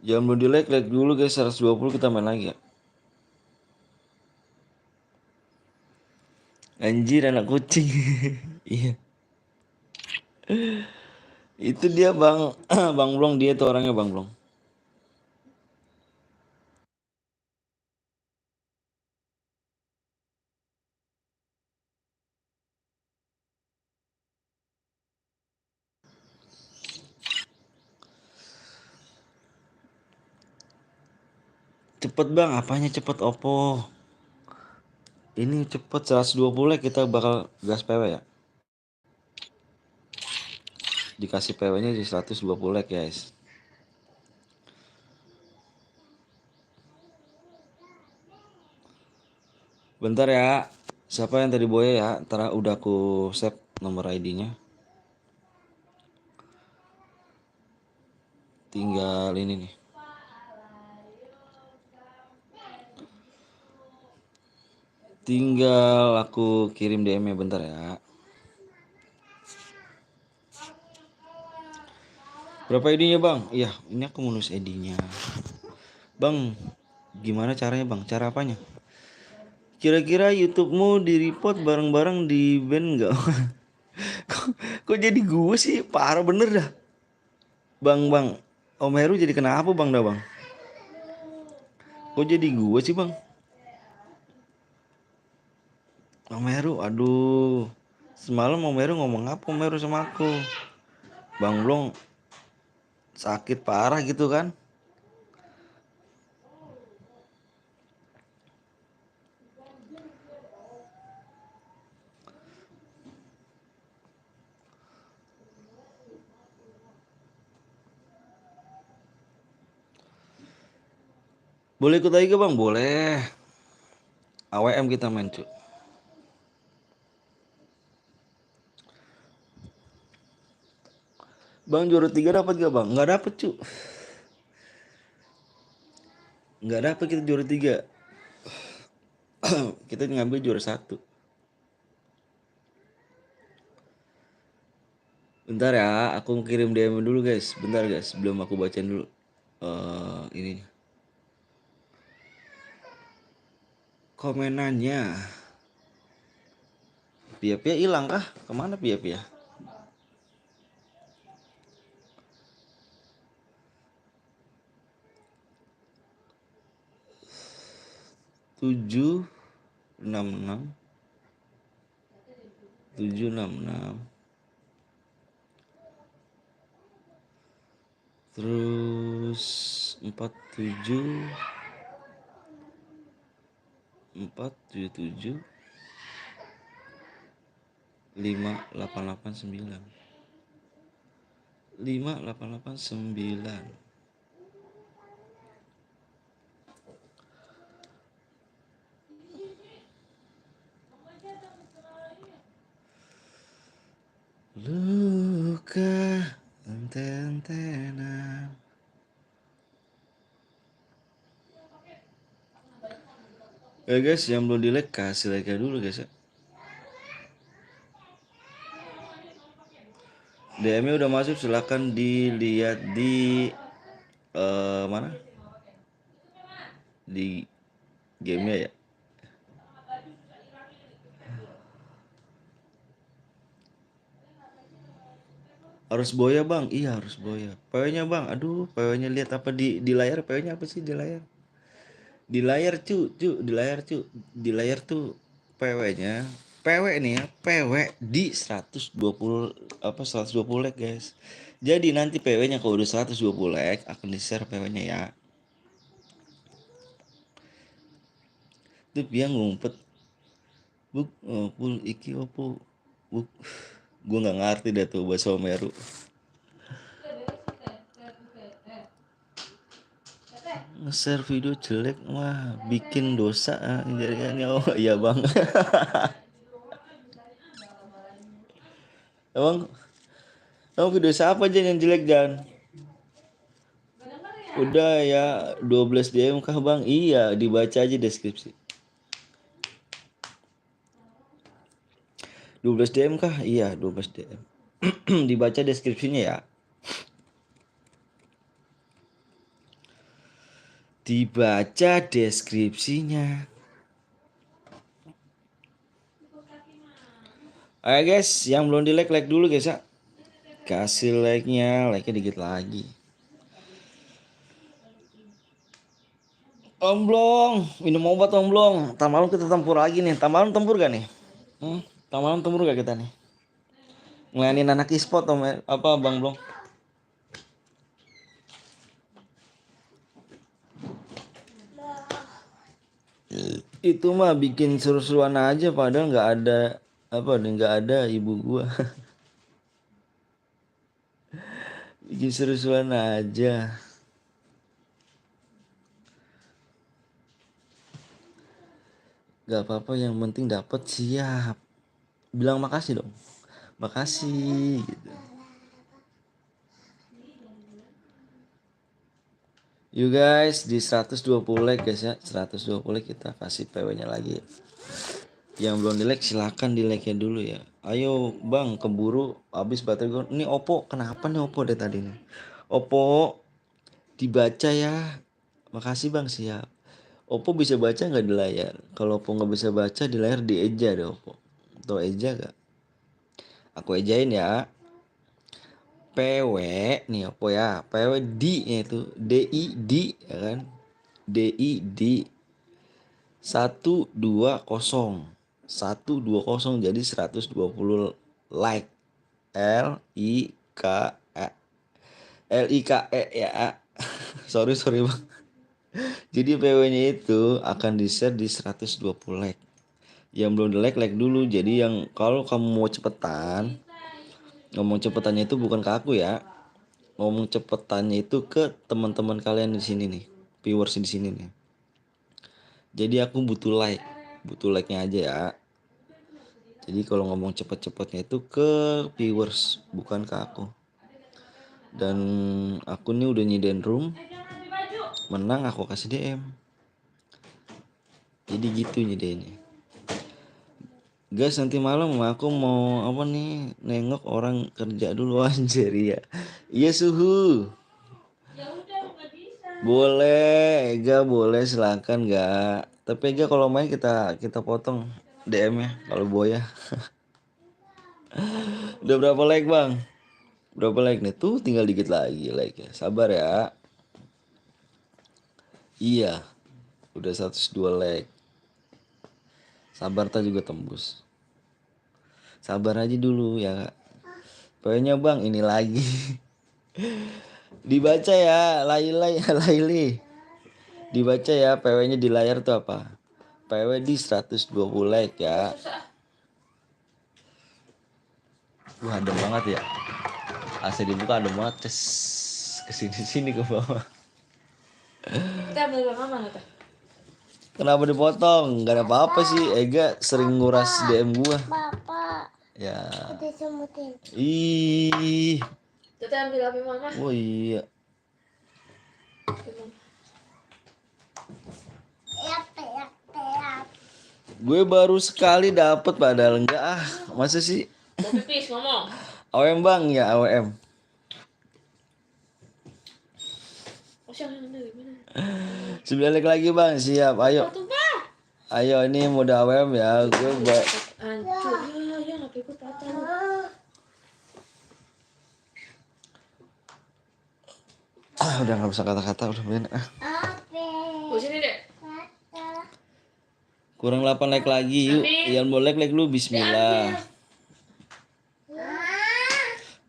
Jangan belum di like dulu guys 120 kita main lagi ya. Anjir anak kucing. Iya. Itu dia Bang Bang Blong dia tuh orangnya Bang Blong. Cepet Bang, apanya cepet Oppo? Ini cepet 120 kita bakal gas PW ya. Dikasih PW-nya di 120 guys. Bentar ya. Siapa yang tadi Boya ya? Ntar udah aku save nomor ID-nya. Tinggal ini nih. Tinggal aku kirim DM-nya bentar ya. Berapa ID-nya bang? Iya, ini aku mau nulis ID-nya. Bang, gimana caranya bang? Cara apanya? Kira-kira YouTube-mu di-report bareng-bareng di ban nggak? kok jadi gue sih? Parah bener dah. Bang, Om Heru jadi kenapa bang dah bang? Kok jadi gue sih bang? Om Heru, aduh. Semalam Om Heru ngomong apa Om Heru sama aku? Bang Blong sakit parah gitu kan. Boleh ikut lagi ke Bang? Boleh. AWM kita main cu. Bang juara 3 dapat gak Bang? Nggak dapet cu. Nggak dapet kita juara 3. Kita ngambil juara 1. Bentar ya, aku kirim DM dulu guys. Bentar guys, sebelum aku bacain dulu. Ini komenannya. Pia-pia hilang kah? Kemana pia-pia? Tujuh 766 terus 47 5889 5889. Luka enten-entenan. Ya guys, yang belum di like kasih like dulu guys ya. DM-nya udah masuk, silahkan dilihat di mana? Di gamenya ya. Harus boya Bang, iya harus boya. PW-nya Bang, aduh PW-nya lihat apa di layar, PW-nya apa sih di layar? Di layar di layar tuh PW-nya. PW nih ya, PW di 120 like guys. Jadi nanti PW-nya kalau udah 120 like akan di-share PW-nya ya. Tuh dia ngumpet. Buk, pul iki opo. Buk. Gue nggak ngerti dah tuh bahasa Meru. Nge-share video jelek mah bikin dosa jadinya. Oh iya Bang. Emang video siapa aja yang jelek Jan? Udah ya 12 DM kah Bang? Iya, dibaca aja deskripsi. 12 DM kah? Iya, 12 DM. Dibaca deskripsinya ya. Dibaca deskripsinya. Ayo guys, yang belum di like dulu guys ya. Kasih like-nya dikit lagi. Om Blong, minum obat Om Blong. Ntar malam kita tempur lagi nih. Ntar malam tempur gak nih? Ntar malam tempur gak kita nih? Ngelayanin anak e-sport Om, apa Bang Blong? Itu mah bikin seru-seruan aja padahal nggak ada nggak ada ibu gua. Bikin seru-seruan aja. Gak apa-apa yang penting dapat siap. Bilang makasih dong. Makasih gitu. You guys di 120 like guys ya. 120 like kita kasih PW-nya lagi. Yang belum di like silahkan di like-nya dulu ya. Ayo Bang keburu habis baterai gue. Ini Oppo kenapa nih Oppo dari tadi nih? Oppo dibaca ya. Makasih Bang siap. Oppo bisa baca nggak di layar? Kalau Oppo nggak bisa baca di layar dieja deh Oppo. Tuh eja gak? Aku ejain ya. PW nih Oppo ya. PW di nya itu DID ya kan? DID 120 120 jadi 120 like. LIK LIKE ya. Sorry bang. Jadi PW-nya itu akan di-share di 120 like. Yang belum di like dulu. Jadi yang kalau kamu mau cepetan, ngomong cepetannya itu bukan ke aku ya. Ngomong cepetannya itu ke teman-teman kalian di sini nih, viewers di sini nih. Jadi aku butuh like-nya aja ya. Jadi kalau ngomong cepet-cepetnya itu ke viewers, bukan ke aku. Dan aku nih udah nyediain room, menang aku kasih DM. Jadi gitu nyediainnya. Guys, nanti malam aku mau apa nih, nengok orang kerja dulu anjir ya. Iya suhu. Boleh, Ega boleh silakan gak. Tapi Ega kalau main kita potong DM-nya kalau Boya. Udah berapa like bang? Berapa like nih? Tuh tinggal dikit lagi like ya. Sabar ya. Iya, udah 102 like. Sabar tak juga tembus. Sabar aja dulu ya. Pokoknya bang ini lagi. Dibaca ya, Laili. Dibaca ya, PW-nya di layar tuh apa? PW di 120 like ya. Wah adem banget ya. AC dibuka adem banget. Ces. Kesini-sini ke bawah. Kita ambil yang mana teh? Kenapa dipotong? Gak ada apa-apa sih. Ega sering nguras DM gua. Bapak, Ya. ada semutin. Ih. Kita ambil apa mama? Oh iya. Peak. Gue baru sekali dapet padahal enggak ah. Masa sih? Mau pipis ngomong. AWM bang ya AWM. Oh siapa yang dari mana? 9 like lagi bang. Siap. Ayo. Tumpah. Ayo ini mode AWM ya. Gue Hancur. Ya HP ku patah. udah nggak bisa kata-kata udah bener. Oh sini deh. Kurang 8 like lagi yuk. Yang mau like dulu bismillah.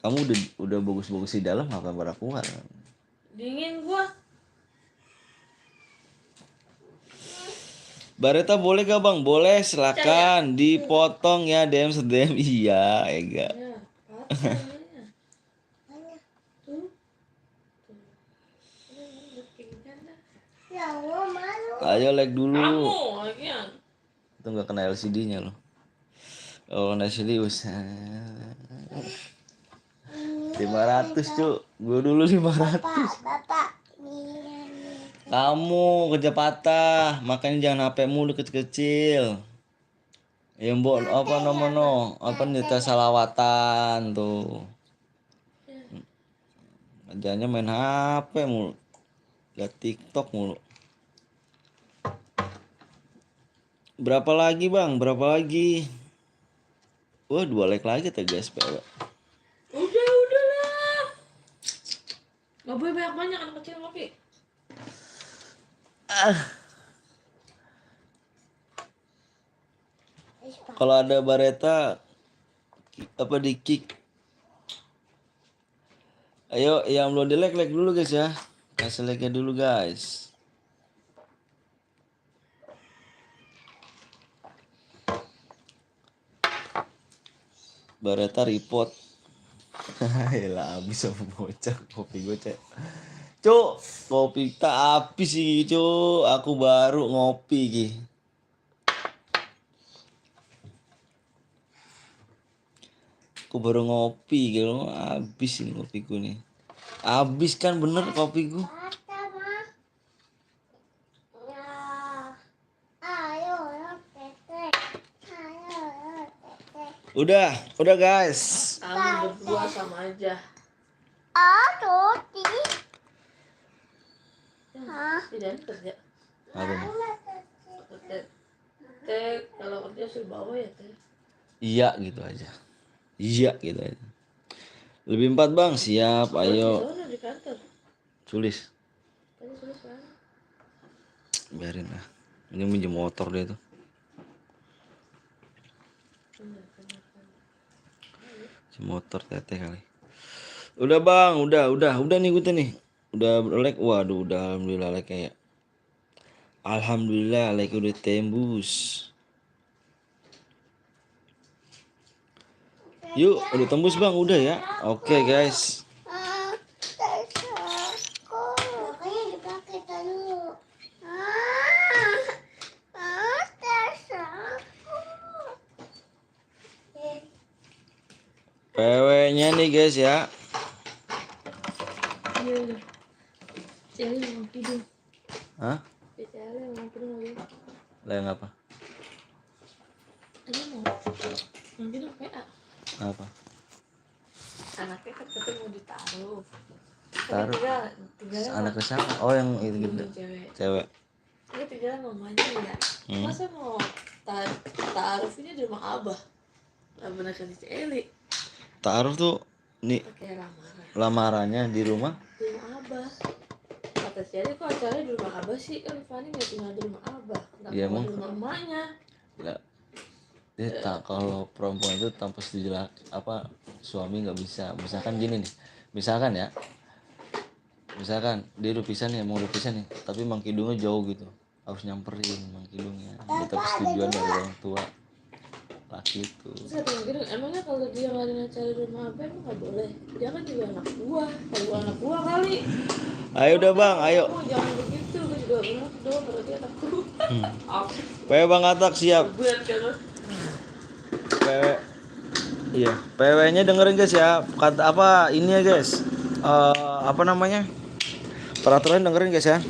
Kamu udah bagus-bagus di dalam ngapain pada keluar? Dingin gua. Bareta boleh gak bang? Boleh silakan dipotong ya DM sedem. Iya Ega. Ya, patah ya. Tuh. Ya Allah, malu. Ayo like dulu. Kamu lagi yang. Itu nggak kena LCD-nya loh. Kalau kena LCD usah. 500 cuk. Gue dulu 500. Bapak. Nih. Kamu kerja patah, makanya jangan HP mulu kecil-kecil. Ya mbok apa nomono, apa nita salawatan tuh. Kerjanya main HP mulu. Lihat TikTok mulu. Berapa lagi bang? Berapa lagi? Wah 2 like lagi tuh guys PW. Udah lah. Gak boleh banyak anak kecil ngopi. Kalau ada Bareta apa di kick. Ayo yang belum di like dulu guys ya. Kasih like dulu guys. Bareta report. Yalah habis sama bocah kopi gue cek. Cuk, kopi tak habis sih cuk. Aku baru ngopi ki. Aku baru ngopi gitu habis ini kopiku nih. Habis kan bener kopiku. Bapak, mah. Ya. Ayo, tete. Ayo, tete. Udah guys. Kamu berdua sama aja. Roti. Tidak kerja. Apa nih? Teh kalau kerja suruh bawa ya teh. Iya gitu aja. Iya gitu aja. Lebih 4 bang, siap, ayo. Di sana di kantor. Tulis. Tadi suruh sana. Biarin lah. Ini minjem motor dia tuh. Si motor teteh kali. Udah bang, udah nih gue nih. Udah like, waduh, udah alhamdulillah like ya. Alhamdulillah like udah tembus. Yuk, udah tembus bang, udah ya. Oke guys. Tersangku. Makanya dipakai dulu. Tersangku. PW-nya nih guys ya. Iya. Celi mau tidur. Hah? Celi mau tidur lagi. Lah yang apa? Ini mau tidur PA. Apa? Anaknya kan katanya mau ditaruh. Taruh. Tinggalnya Anak siapa? Oh yang itu gitu. cewek. Cewek. Ini tinggalnya mamanya ya. Masa mau taruh ini di rumah abah? Lah bener kan si Eli. Taruh tuh nih Pakai lamaran. lamarannya di rumah. Di rumah abah. Kata si Eli kok acaranya di rumah abah sih? Kan Fani nggak tinggal di rumah abah. Kenapa Iya, mau emang. di rumah emaknya? Lah, dia tak kalau perempuan itu tanpa setuju apa suami nggak bisa. Misalkan gini nih. Misalkan ya. Misalkan dia udah pisah nih, mau udah pisah nih, tapi Mang Kidungnya jauh gitu. Harus nyamperin Mang Kidungnya. Minta persetujuan dari orang tua laki itu. Terus kata gitu, emangnya kalau dia nggak ada acara di rumah abah emang nggak boleh? Dia kan juga anak buah. Kalau gua anak buah kali. Ayo udah bang, ayo. Oh jangan begitu, gue juga bilang dong berarti anakku. Aku PW Bang Atak siap. buat kan. PW. Iya, PW-nya dengerin guys ya. Kata apa ini ya guys? Apa namanya? Peraturan dengerin guys ya.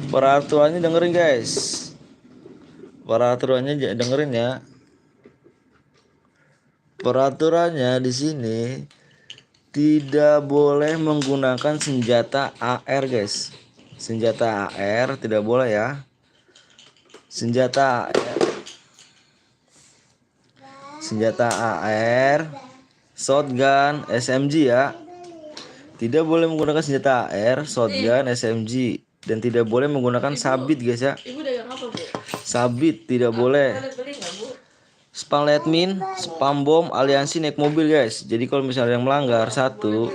Peraturannya dengerin guys. Peraturannya dengerin ya. Peraturannya di sini tidak boleh menggunakan senjata AR guys. Senjata AR tidak boleh ya. Senjata AR. Senjata AR, shotgun, SMG ya. Tidak boleh menggunakan senjata AR, shotgun, SMG, dan tidak boleh menggunakan sabit guys ya. Ibu dagang apa bu? Sabit tidak boleh. Boleh beli nggak bu? Spam admin, spam bom, aliansi naik mobil guys. Jadi kalau misalnya yang melanggar satu,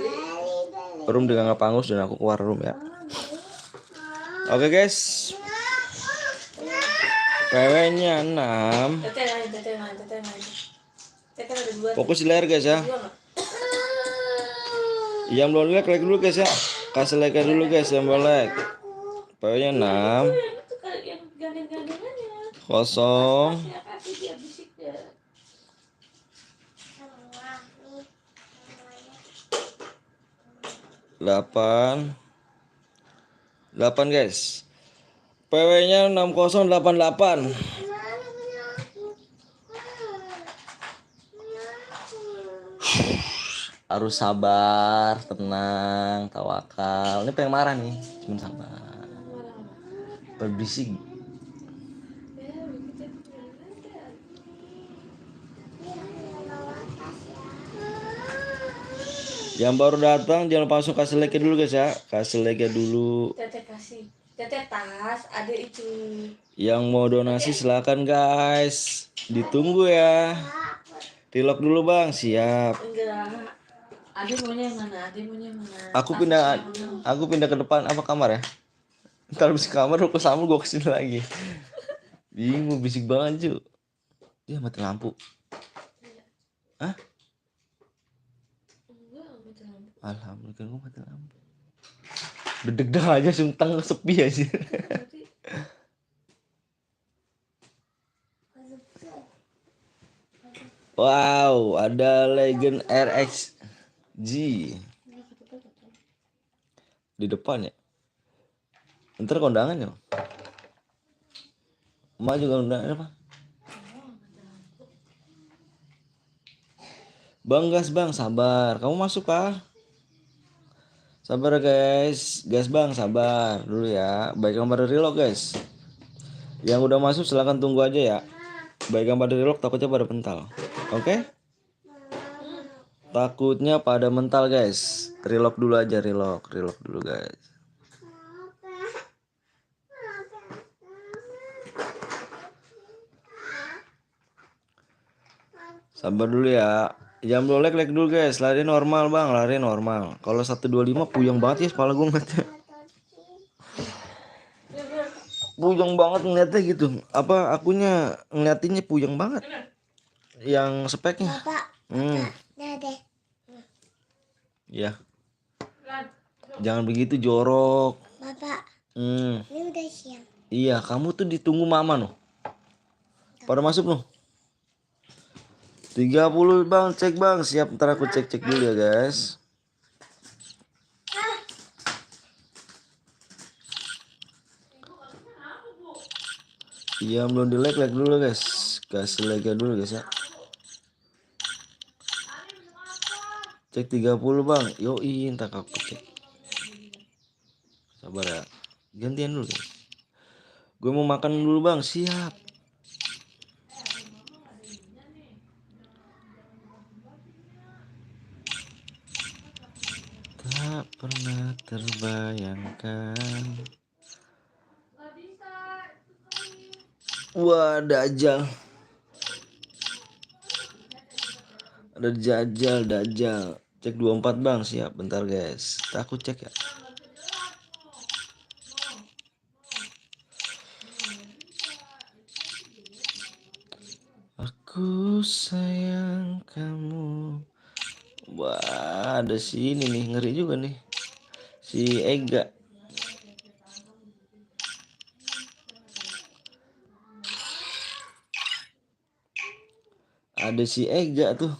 room dengan ngapangus dan aku keluar room ya. Oke guys. PW-nya 6. Teteh lain. Teteh ada dua. Fokus di layar guys ya. Dua nggak? Yang belum like dulu guys ya. Kasih like dulu guys yang belum like. PW-nya 6. Itu kan yang gandeng-gandengannya. Kosong. Ya kasih dia bisik dia. 8 guys. PW-nya 6088. Harus sabar, tenang, tawakal. Ini pengen marah nih, cuman sabar. Berbisik. Yang baru datang jangan langsung kasih like dulu guys ya. Kasih like dulu. Teteh kasih. Teteh tas ada itu. Yang mau donasi silakan guys. Ditunggu ya. Tilok dulu bang, siap. Enggak. Ade maunya yang mana? Aku pindah ke depan apa kamar ya? Ntar habis ke kamar lu ke sama gue kesini lagi. Bingung bisik banget cu. Dia mati lampu. Hah? Enggak, mati lampu. Alhamdulillah gue mati lampu. Deg-deg aja suntang sepi aja. Wow, ada Legend RXG di depan ya. Ntar kondangan ya. Emak juga undangan apa? Bang gas bang, sabar. Kamu masuk kah? Sabar guys, gas bang, sabar dulu ya. Baik gambar dari reload guys. Yang udah masuk silahkan tunggu aja ya. Baik gambar dari reload takutnya pada mental. Oke? Takutnya pada mental guys. Reload dulu aja, reload dulu guys. Sabar dulu ya. Jam like dulu guys. Lari normal bang, lari normal. Kalau 125 puyeng banget ya kepala gue ngeliatnya. Puyeng banget ngeliatnya gitu. Apa akunya ngeliatinnya puyeng banget. Yang speknya. Bapak, deh. Ya. Jangan begitu jorok. Bapak, Hmm. ini udah siang. Iya, kamu tuh ditunggu mama noh. Pada masuk noh. 30 bang, cek bang. Siap, ntar aku cek dulu ya guys. Iya belum di like dulu guys. Kasih like dulu guys ya. Cek 30 bang. Yoi, ntar aku cek. Sabar ya. Gantian dulu guys. Gue mau makan dulu bang. Siap. Tak pernah terbayangkan. Wah, Dajjal. Ada Dajjal. Cek 24 bang, siap. Bentar guys. Aku cek ya. Aku sayang kamu. Wah, ada sini nih, ngeri juga nih. Si Ega. Ada si Ega tuh.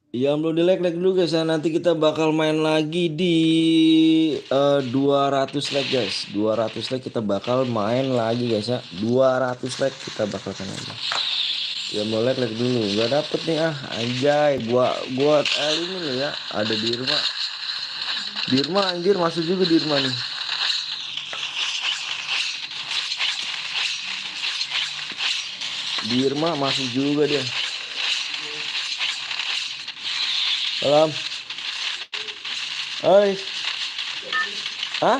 Ya belum di like dulu guys ya. Nanti kita bakal main lagi di 200 like guys. 200 like kita bakal main lagi guys ya. 200 like kita bakal main lagi. Ya mau like dulu. Gak dapet nih anjay. Gua ini nih ya. Ada Dirma. Dirma anjir masuk juga Dirma nih. Dirma masuk juga dia. Salam. Hai. Hah?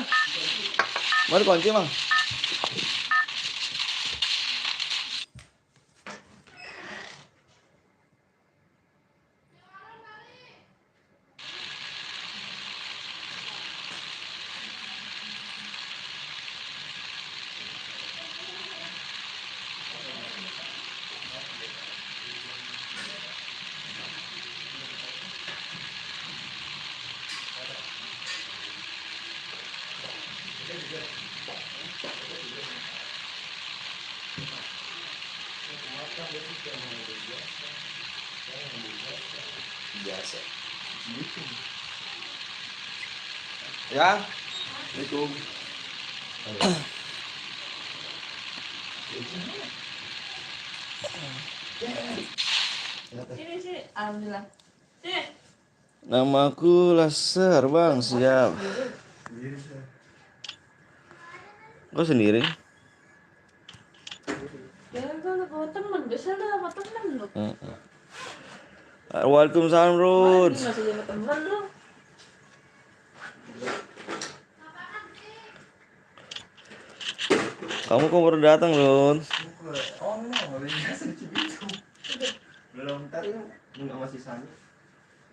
Mana kunci bang? Biasa. Ya. Assalamualaikum. Sini, alhamdulillah. Sini. Namaku Laser bang, siap. Kau sendiri? Jangan kalau bawa temen, biasa lah sama temen lu. Waalaikumsalam Rud. Masih sama temen lu. Kamu kok baru datang Rud? Oh, biasa gitu. Belum tadi nggak masih Sani.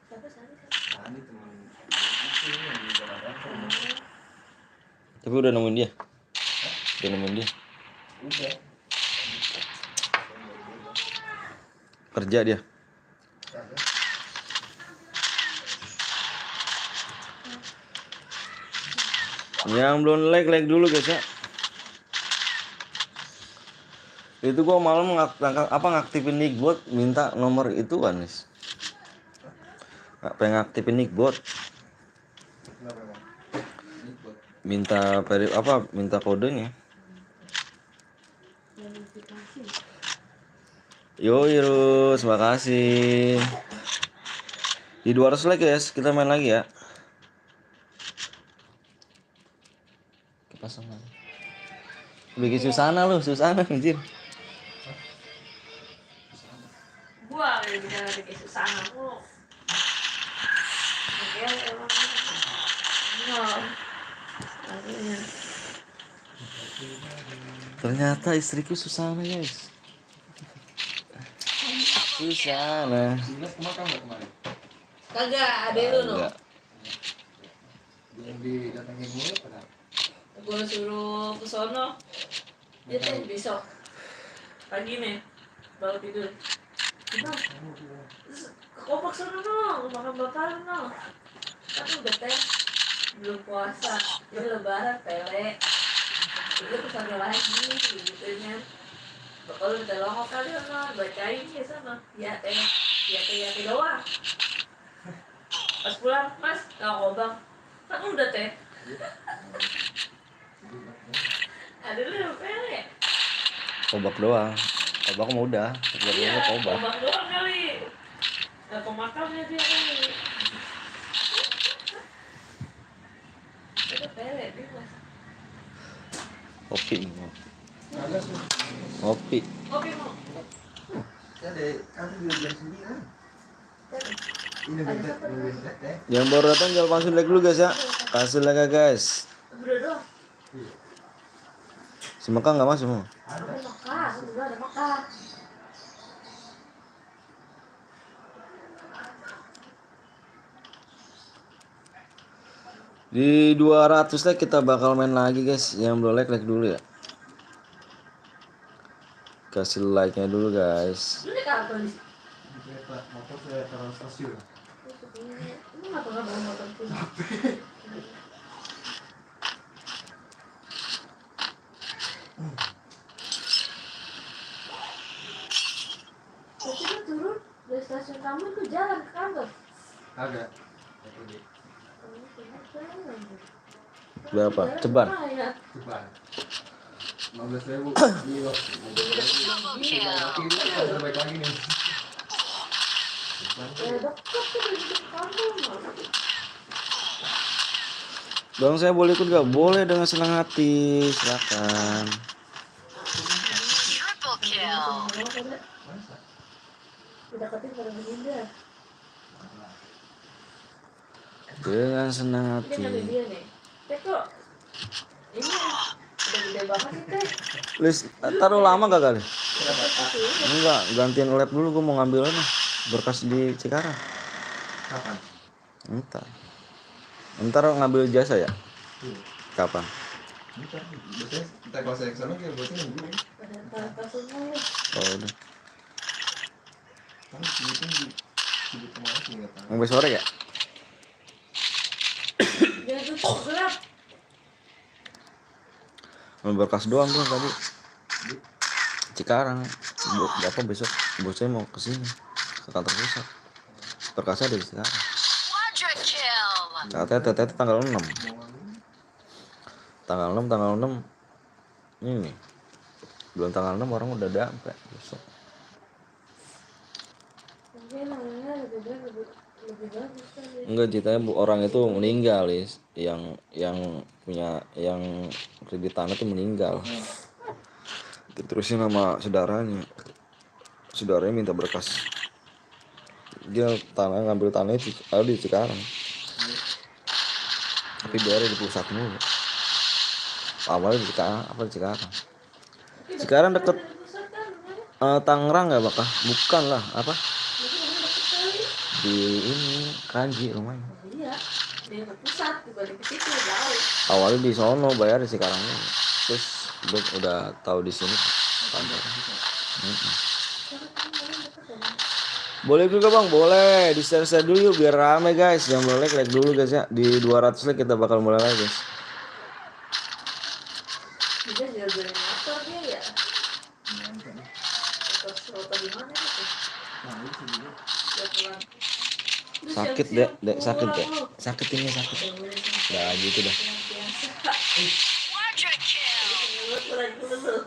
Siapa Sani? Sani teman itu yang di Jakarta. Tapi udah nemuin dia. Udah nemuin dia. Udah. Kerja dia. Yang belum like dulu guys ya. Itu gua malam ngaktifin nickbot, minta nomor itu kan nih. Pengen ngaktifin nickbot. Minta minta kodenya. Yo Irus, makasih. Di 200 like guys, kita main lagi ya. Pasang lagi. Bikin Susana anjir. Gua yang bisa bikin Susana lu. Oke, emang. No. Akhirnya. Ternyata istriku Susana guys. Susana. Dinas kemakan nggak kemarin? Kagak, ada lu no. Enggak. Yang didatengin mulu pada. Gue suruh ke sono. Dia teh besok pagi nih baru tidur. Bang, ke kompak sono no, makan bakaran no. Kan udah teh belum puasa, ini lebaran pele. Itu kesana lagi gitu kan. Kalau udah longok kali no, bacain ya sana. Ya teh doang. Pas pulang, mas, nggak kobang. Kan udah teh. Ada lu pele. Kobak doang. Kobak mah udah. Kobak Iya, doang kobak. kobak doang kali. Nggak pemakamnya dia kali. Itu pele dia mas. Kopi. Ada sih. Kopi. Kopi mau. Ya deh, kan juga jam 9. Ini nungguin teh. Yang baru datang jangan langsung like dulu guys ya. Kasih like ya guys. Bro doang. Si Mekah nggak masuk mau. Ada makan, udah ada makan. Di 200 like kita bakal main lagi guys. Yang belum like dulu ya. Kasih like-nya dulu guys. Lu nih kapan sih? Di kereta motor saya taruh stasiun. Lu ngapa nggak bawa motor sih? Tapi lu turun dari stasiun kamu tuh jalan ke kantor. Agak. Berapa? Ceban. Ceban. 15.000. Iya. Udah baik lagi nih. Ya deket tuh dari kantor. Bang saya boleh ikut gak? Boleh dengan senang hati. Silakan. Masa? Udah ketik pada menghindar. Dengan senang Ini hati. kan dia nih. Teh kok ini udah gede banget sih teh. Lis, taruh lama gak kali? Tapi Enggak, gantiin lab dulu, gue mau ngambil ini berkas di Cikarang. Kapan? Ntar ngambil jasa ya? Iya. Kapan? Bentar. Biasanya kita kalau saya kesana kayak biasanya nunggu nih. pada tas semua. Oh udah. Kan sibuknya sibuk kemana sih nggak tahu. Sampai sore ya? Dia tuh gelap. Ngambil berkas doang gue tadi. Cikarang. Bapak besok bosnya mau kesini ke kantor pusat. Berkasnya ada di Cikarang. Katanya TT tanggal 6. Tanggal 6 ini belum tanggal 6 orang udah dampe besok. Mungkin namanya lebih bagus kan ya. Enggak, ceritanya orang itu meninggal, Lis. Yang punya yang kredit tanah itu meninggal. Diterusin sama saudaranya. Saudaranya minta berkas. Dia ngambil tanah itu di Cikarang. Tapi biar di pusat mulu. Awalnya di Cikarang. Cikarang deket Tangerang nggak bakal? Bukan lah, apa? Di ini Kranji rumahnya. Iya, dia ke pusat dibalik ke situ jauh. Awalnya di sono, bayar di Cikarang. Terus udah tahu di sini kantor. Boleh juga bang, boleh di share dulu yuk biar rame guys. Yang boleh like dulu guys ya. Di 200 like kita bakal mulai lagi guys. Dia jalan-jalan motor dia ya. Motor di mana itu? Dia pulang. Lu Sakit siap-siap dek sakit pulang dek. lu. Sakit ini sakit. Yang boleh Udah gitu dah. Lu pulang dulu.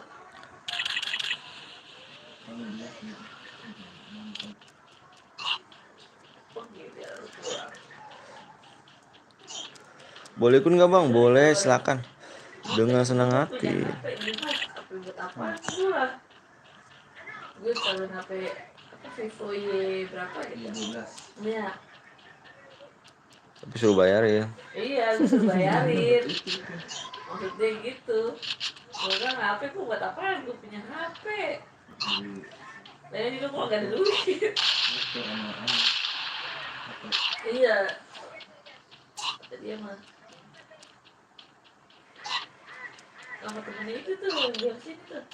Boleh ikut nggak bang? Boleh, silakan. Dengan senang hati. HP buat apa pula? Gue kalau HP Vivo Y berapa gitu? 12. Iya. Tapi suruh bayar ya. Iya, lu suruh bayarin. Maksudnya gitu. Gue bilang HP gue buat apa? Gue punya HP. Beli Dan ini gue gak ada duit. motor sama anak. Apa? Iya. Kata dia mah. Sama temennya itu tuh, yang di sini tuh.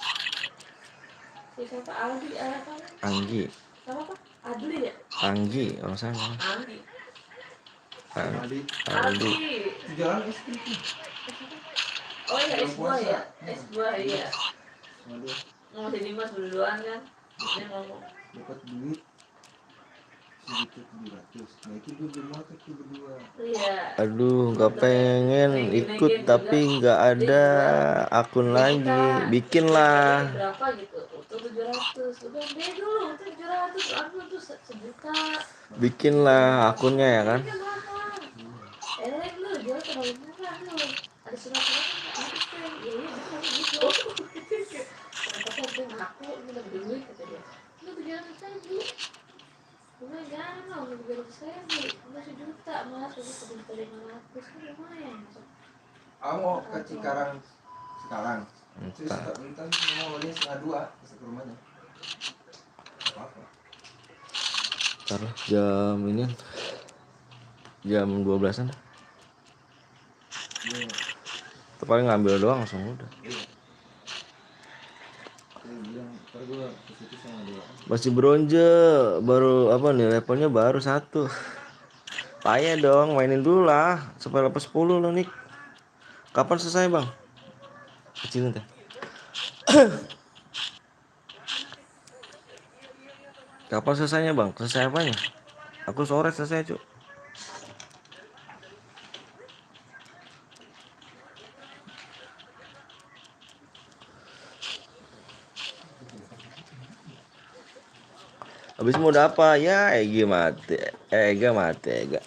Si siapa? Aldi, apa? Anggi, Sama apa? Adli ya? Anggi, kalau sana. Andi. Tadi Anggi. jalan SD tuh. Oh iya, es buah ya? Es buah, iya. Waduh, Masih Dimas berduaan kan? Dia ngomong. dapat duit segitu 700. Nah itu gue beli motor tuh berdua. Iya. Aduh, nggak pengen ikut tapi nggak ada akun lagi. Bikin lah. Berapa gitu? Untuk 700. Udah deh dulu, untuk 700. Aku tuh sejuta. Bikin lah akunnya ya kan. Ini mahal. Elek lu, jual terlalu murah lu. Ada surat-suratnya nggak ada kan? Ya iya, betul gitu. Kata gue ngaku, ini udah duit kata dia. Lu 700.000. Gue jangan lah, udah 700.000. Udah sejuta, mas. Udah 1.500 kan lumayan. Aku mau ke Cikarang sekarang. Terus Entah. entar mau dia 1:30 ke rumahnya. Apa? Taruh jam ini jam 12-an. Dia Paling ngambil doang langsung udah. bilang ntar gue ke situ sama dia. Masih bronze, baru apa nih levelnya baru 1. Payah dong, mainin dulu lah supaya level 10 lo nih. Kapan selesai bang? Kecilin teh. Kapan selesainya bang? Selesai apanya? Aku sore selesai cuk. Habis mau apa? Ya Egi mati. Ega mati Ega.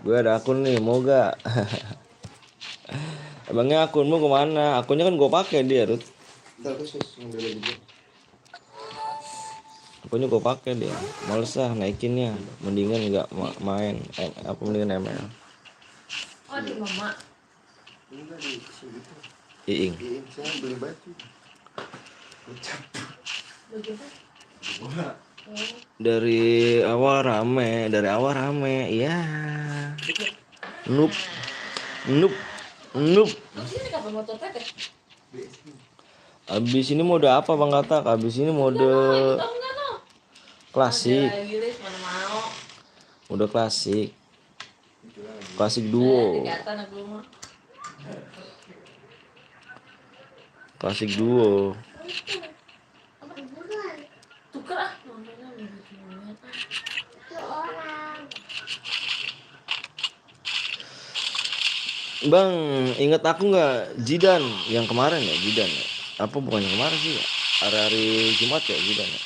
Gue ada akun nih, mau gak? Emangnya akunmu kemana? Akunnya kan gue pakai dia, Rut. Ntar khusus ngambil lagi dia. Akunnya gue pakai dia. Males lah naikinnya. Mendingan nggak main. Apa mendingan ML? Oh di mama. Enggak di sini gitu. Iing. Iya, saya beli baju. Ucap. Begitu. Gua Dari awal rame. Ya. Noob. Lu sini kapan motor teteh? BSD. Abis ini mode apa bang Katak? Abis ini mode Ikut dong enggak no? klasik. Gilis mana mau? Mode klasik. Itu lagi. Klasik duo. Dikata anak lu mah. Klasik duo. Bukan. Tuker ah. Nontonnya begitu banget. Itu orang. Bang, inget aku nggak Jidan yang kemarin ya Jidan ya? Apa bukan yang kemarin sih ya? Hari Jumat ya Jidan ya?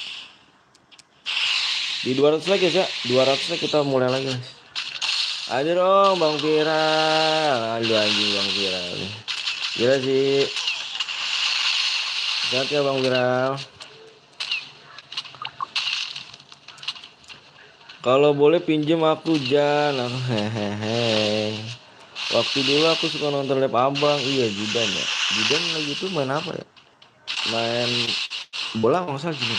Di 200 like ya, 200 like kita mulai lagi guys. Ayo dong Bang Viral. Aduh anjing Bang Viral. Gila sih. Sehat ya Bang Viral. Kalau boleh pinjem aku Jan. Hehehe. Waktu dulu aku suka nonton live abang. Iya Jidan ya. Jidan lagi tuh main apa ya? Main bola nggak salah gini.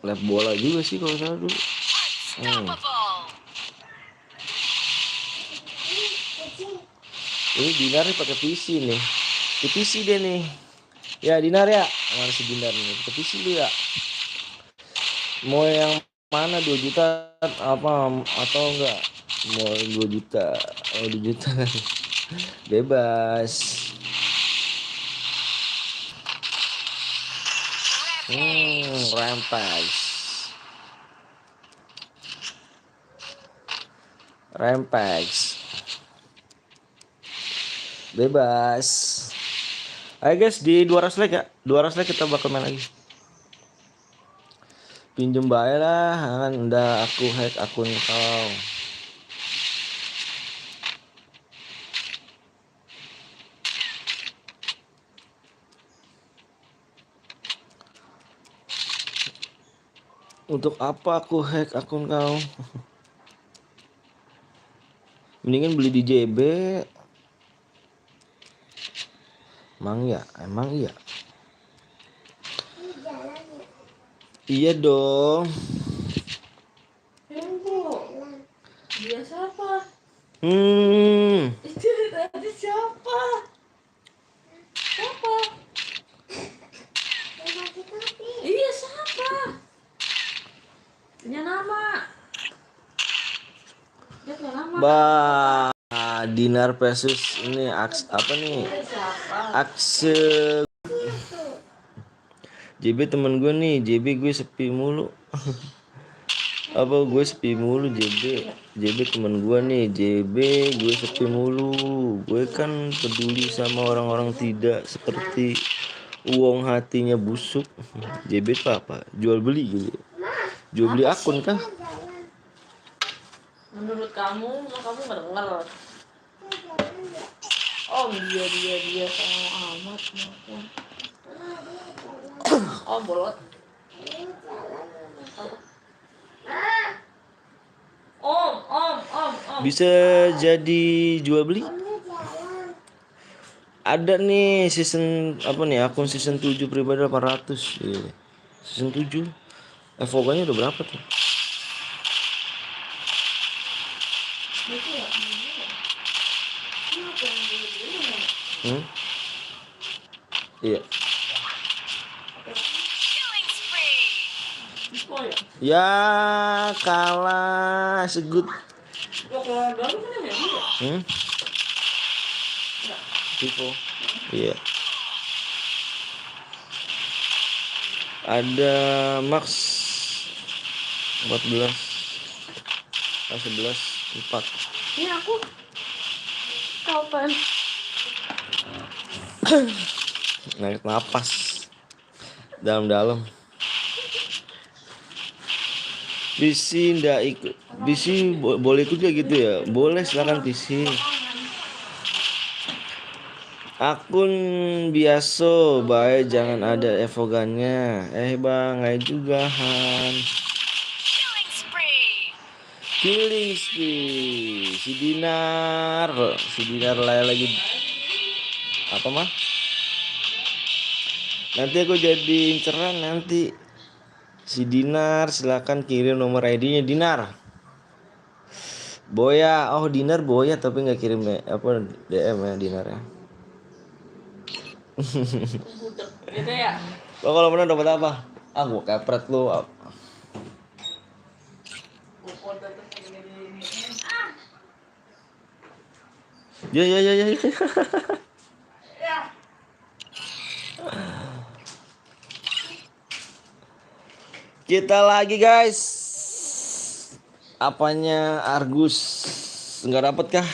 Live bola juga sih kalau salah dulu. Ini Dinar nih pakai PC nih. Di PC dia nih. Ya Dinar ya. Mana si Dinar nih? Pakai PC lu ya. Mau yang mana 2 juta apa atau enggak? Mau 2 juta. Oh 2 juta. Bebas. Rampage. Rampage. Bebas. Ayo guys di 200 like ya. 200 like kita bakal main lagi. Pinjem bae lah, kan udah aku hack akun kau. Untuk apa aku hack akun kau? Mendingan beli di JB. Emang iya. Ini jalan ya. Iya dong. Jalan. Dia siapa? Itu tadi siapa? Siapa? Yang mati kopi. Iya siapa? Punya nama. Dia punya nama. Dinar versus ini apa nih? Dia siapa? Akse. JB temen gue nih, JB gue sepi mulu. Apa gue sepi mulu JB temen gue nih, JB gue sepi mulu. Gue kan peduli sama orang-orang tidak seperti uang hatinya busuk. JB itu apa? Jual beli gitu. Jual beli akun kah? Jalan. Menurut kamu nggak dengar. Oh dia sama amat. Oh bolot. Om. Bisa jadi jual beli? Jalan. Ada nih season apa nih, akun season 7 pribadi 800. Iya. Season 7 Evoga-nya udah berapa tuh? Iya. Oh ya. Ya kalah segut. Lo keluar baru kan ya dia? Vivo. Iya. Ada Max 14. 11 4. Ini aku kapan? Narik napas dalam-dalam. PC ndak ikut. PC boleh ikut gak gitu ya? Boleh, silakan PC. Akun biasa, baik jangan ada evogannya. Bang, ayo juga Han. Killing spree. Si Dinar lagi apa mah? Nanti aku jadi inceran nanti. Si Dinar silakan kirim nomor ID-nya Dinar. Boya, oh Dinar Boya tapi nggak kirim apa DM ya Dinar ya. Budek gitu ya. Lo kalau menang dapat apa? Gua kepret lu. Ya. Kita lagi guys. Apanya Argus? Nggak dapet kah?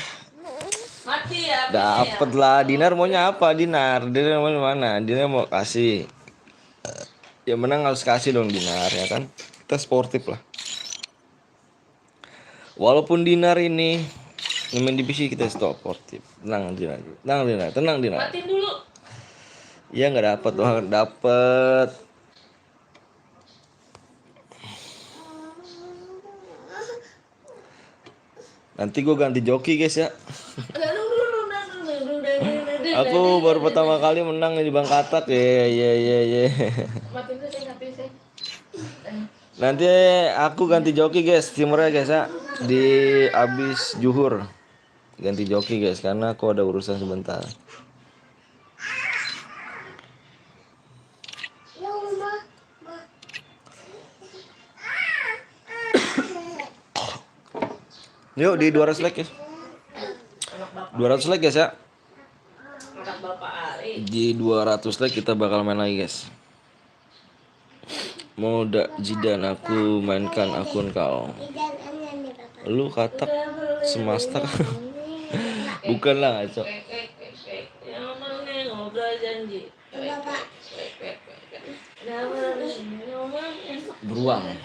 Mati ya. Dapet lah. Dinar maunya apa? Dinar mau mana? Dinar mau kasih. Ya menang harus kasih dong Dinar ya kan. Kita sportif lah. Walaupun Dinar ini main divisi kita sportif. Tenang Dinar. Matiin dulu. Ya nggak dapet tuh, dapet. Nanti gue ganti joki guys ya. Aku baru pertama kali menang di Bang Katak ya. Matiin dulu saya. Nanti aku ganti joki guys, timurnya guys ya. Di abis juhur ganti joki guys karena aku ada urusan sebentar. Yuk di 200 like ya. 200 like guys ya. Anak Bapak Ari. Di 200 like kita bakal main lagi guys. Mau Jidan aku mainkan akun kau. Lu Katak semasta. Bukan lah ngaco. Yang mana ngobrol janji. Beruang.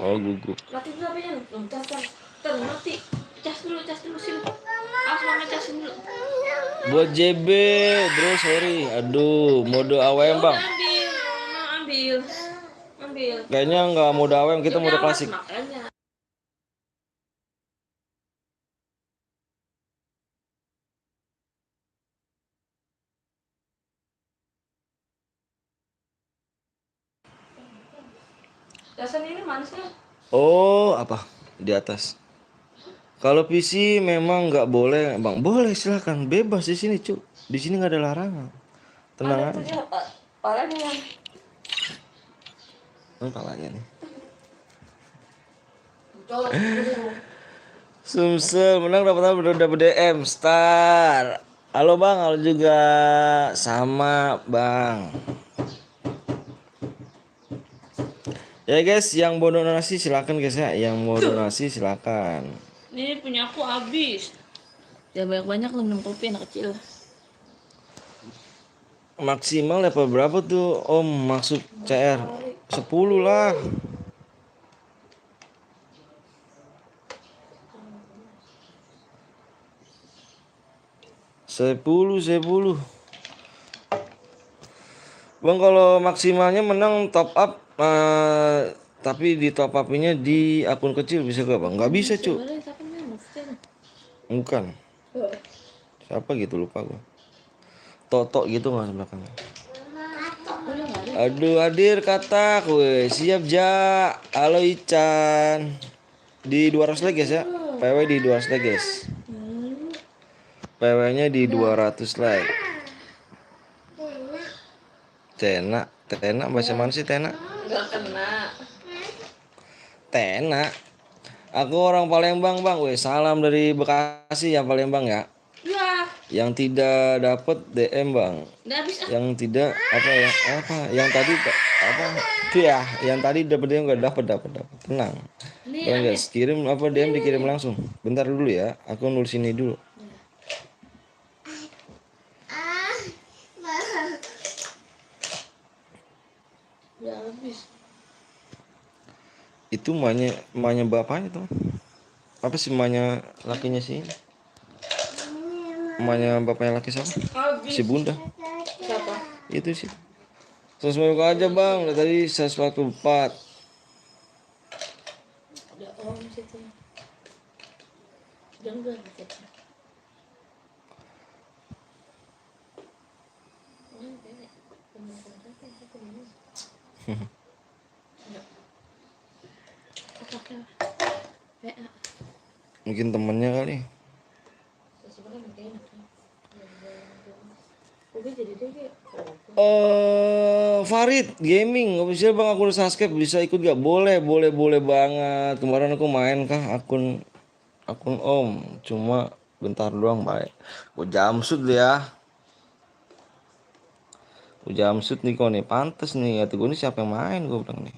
Oh gugup. Mati dulu apa ya? Mati. Cas dulu sini. Mama casin dulu. Buat JB, bro sorry. Aduh, mode AWM bang. Ambil. ambil. Kayaknya nggak mode AWM, kita Ini mode awas, klasik. makanya. Dasan ini mana sih? Oh, apa? Di atas. Kalau PC memang nggak boleh, Bang. Boleh, silahkan. Bebas di sini, Cuk. Di sini nggak ada larangan. Tenang Ada aja. tuh dia, palanya yang Ini palanya nih. colok dulu. Sumsel menang dapat apa? Dapat DM Star. Halo Bang, halo juga. Sama Bang. Ya guys, yang mau donasi silakan guys ya. Yang mau donasi silakan. Ini punya aku habis. Ya banyak-banyak lu minum kopi anak kecil. Maksimal level berapa tuh Om maksud CR? 10 lah. 10. Bang kalau maksimalnya menang top up tapi di top up-nya di akun kecil bisa gak Bang? Gak bisa cu. Boleh tapi minum Bukan. Siapa gitu lupa gua. Toto gitu nggak belakangnya. Aduh hadir katak, weh siap ja. Halo Ican. Di 200 like guys ya. PW di 200 like guys. PW-nya di 200 like. Tena, Tena bahasa mana sih Tena? Enggak kena. Tena. Aku orang Palembang bang, weh salam dari Bekasi ya Palembang ya. Ya, Yang tidak dapat DM bang. udah habis ah. Yang tidak apa ya apa? Yang tadi apa? Tuh ya, yang tadi dapat DM nggak dapat. Tenang. Ini Bang guys, kirim apa DM dikirim langsung. Bentar dulu ya, aku nulis ini dulu. udah habis. Itu emaknya bapaknya tuh. Apa sih emaknya lakinya sih? Emaknya bapaknya laki siapa? Habis. Si Bunda. Siapa? Itu sih. 100 aja bang, dari tadi 144. Ada om situ. Udah enggak gitu. Mungkin temennya kali. Farid Gaming official bang, aku udah subscribe, bisa ikut gak? Boleh banget. Kemarin aku main kah akun Om, cuma bentar doang baik. Gue jamsut ya. Gue jamsut nih kok nih, pantes nih. Kata gue nih siapa yang main gue bilang nih.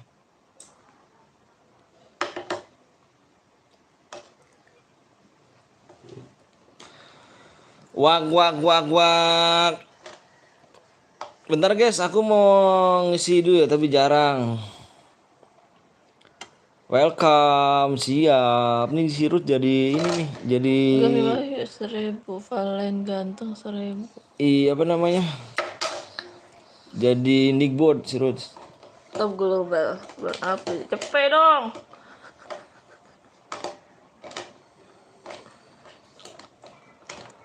Wak. Bentar guys, aku mau ngisi dulu ya, tapi jarang. Welcome, siap. Nih si Ruth jadi ini nih, jadi Enggak 1000 Valen ganteng 1000. apa namanya? Jadi nickboard si Ruth. Top global. Buat apa? Cepet dong.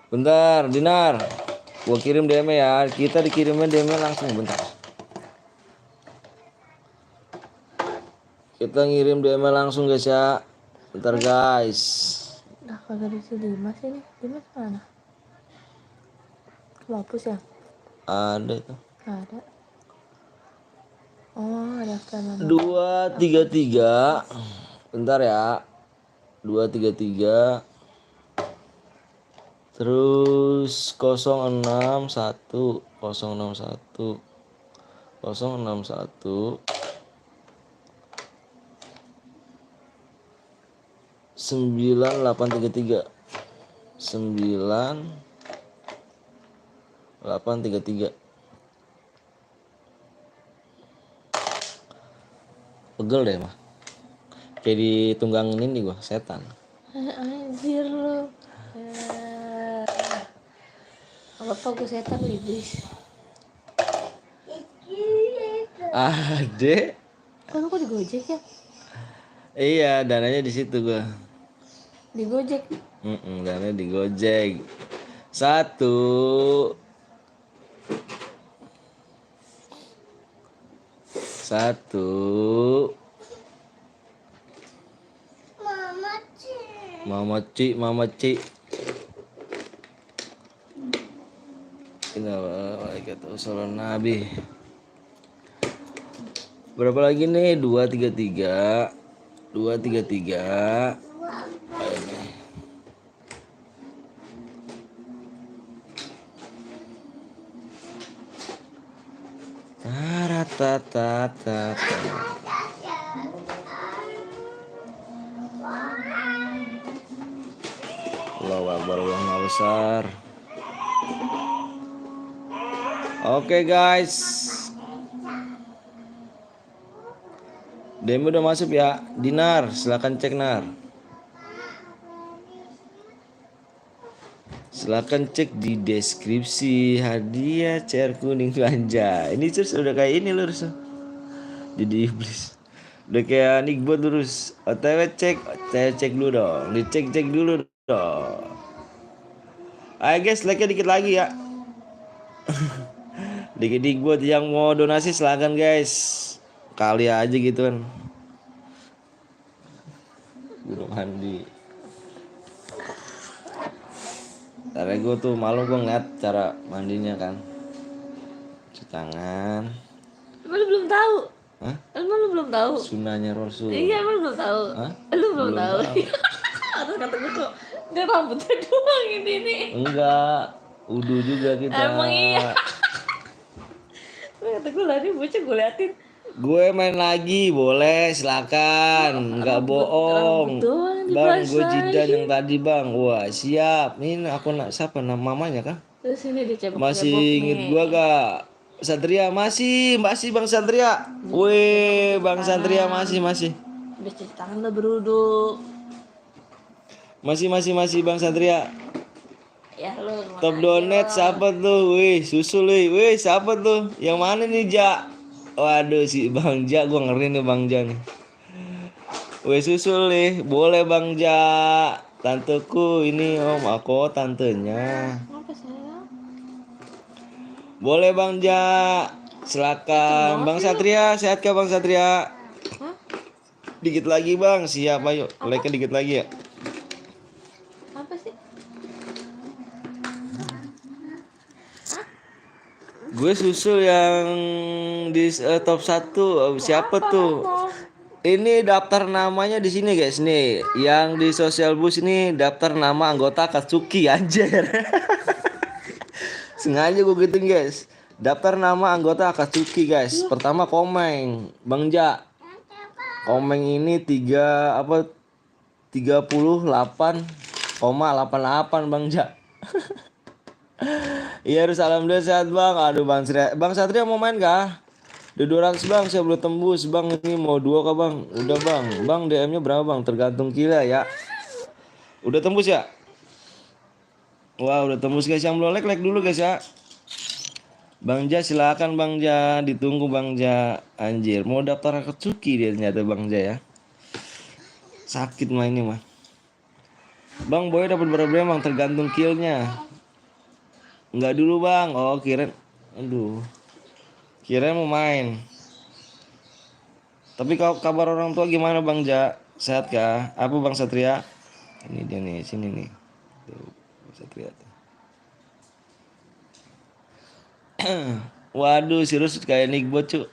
Bentar, Dinar. Gua kirim DM ya. Kita dikirimnya DM langsung bentar. Kita ngirim DM langsung guys ya. Bentar guys. Nah, kagak bisa Dimas ini. Dimas mana? Hapus ya? Ada itu. Ada. Oh, ada nama. 233. Bentar ya. 233. Terus 061 061 061 9833 9833. Pegel deh mah. Kayak ditunggangin ini gua setan. Anjir lu. Apa gue setan iblis. Ade Kan kok di Gojek ya? Iya, dananya di situ gua. Di Gojek. Dananya di Gojek. Satu. Mama cik. Mama Ci. Innalillahi Nabi. Berapa lagi nih? 233. 233. Ayo nih. Taratatata. Allahu Akbar, Allahu Maha besar. Oke guys. Demo udah masuk ya. Dinar, silakan cek Nar. Silakan cek di deskripsi hadiah CR kuning belanja. Ini terus udah kayak ini lurus. Jadi iblis. Udah kayak Nickbot lurus. OTW cek dulu dong. Dicek dulu dong. Ayo guys, like-nya dikit lagi ya. Dikit buat yang mau donasi silakan guys. Kali aja gitu kan. Udah mandi. Karena gue tuh malu gue ngeliat cara mandinya kan. Cuci tangan. Emang lu belum tahu? Hah? Emang lu belum tahu? Sunahnya Rasul. Iya, emang lu belum tahu? Hah? Lu belum tahu? tahu. Atau kata gue kok dia rambutnya doang ini nih. Enggak. Udu juga kita. Emang iya. Kata gue lari bocah gue liatin. Gue main lagi boleh silakan. Enggak bohong. rambut doang Bang, gue dibasahin. Jidan yang tadi bang. Wah siap. Ini aku siapa nama mamanya kan? Terus ini dicebok-cebok Masih nih. inget gua gak? Satria masih Bang Satria. Weh, Bang Satria masih. Udah cuci tangan udah beruduk. Masih Bang Satria. Ya lu Top donate siapa tuh? Wih, susul wih. Siapa tuh? Yang mana nih, Ja? Waduh, si Bang Ja, gua ngeri nih Bang Ja nih. Wih, susul nih. Boleh Bang Ja. Tanteku ini Om, aku tantenya. Apa sayang? Boleh Bang Ja. Silakan. Bang Satria, sehat kah Bang Satria? Hah? Dikit lagi Bang, siap ayo. Like-nya dikit lagi ya. Apa sih? Gue susul yang di top 1 siapa tuh? Ini daftar namanya di sini guys nih. Yang di sosial bus ini daftar nama anggota Katsuki anjir. Sengaja gue gituin guys. Daftar nama anggota Akatsuki guys. Pertama Komeng, Bang Ja. Komeng ini 38,88 Bang Ja. Iya harus alhamdulillah sehat Bang. Aduh Bang Satria mau main kah? Udah 200 Bang, saya belum tembus Bang. Ini mau 2 kah Bang? Udah Bang. Bang DM-nya berapa Bang? Tergantung kila ya. Udah tembus ya? Wah udah tembus guys. Yang belum like dulu guys ya. Bang Ja silakan Bang Ja. Ditunggu Bang Ja. Anjir mau daftar Akatsuki dia ternyata Bang Ja ya. Sakit mah ini mah. Bang Boy dapat berapa Bang? Tergantung killnya. Enggak dulu Bang. Oh kirain. Aduh. Kirain mau main. Tapi kalau kabar orang tua gimana Bang Ja? Sehat kah? Apa Bang Satria? Ini dia nih, sini nih. Tuh, Bang Satria tuh. Waduh, serius kayak Nickbot cu.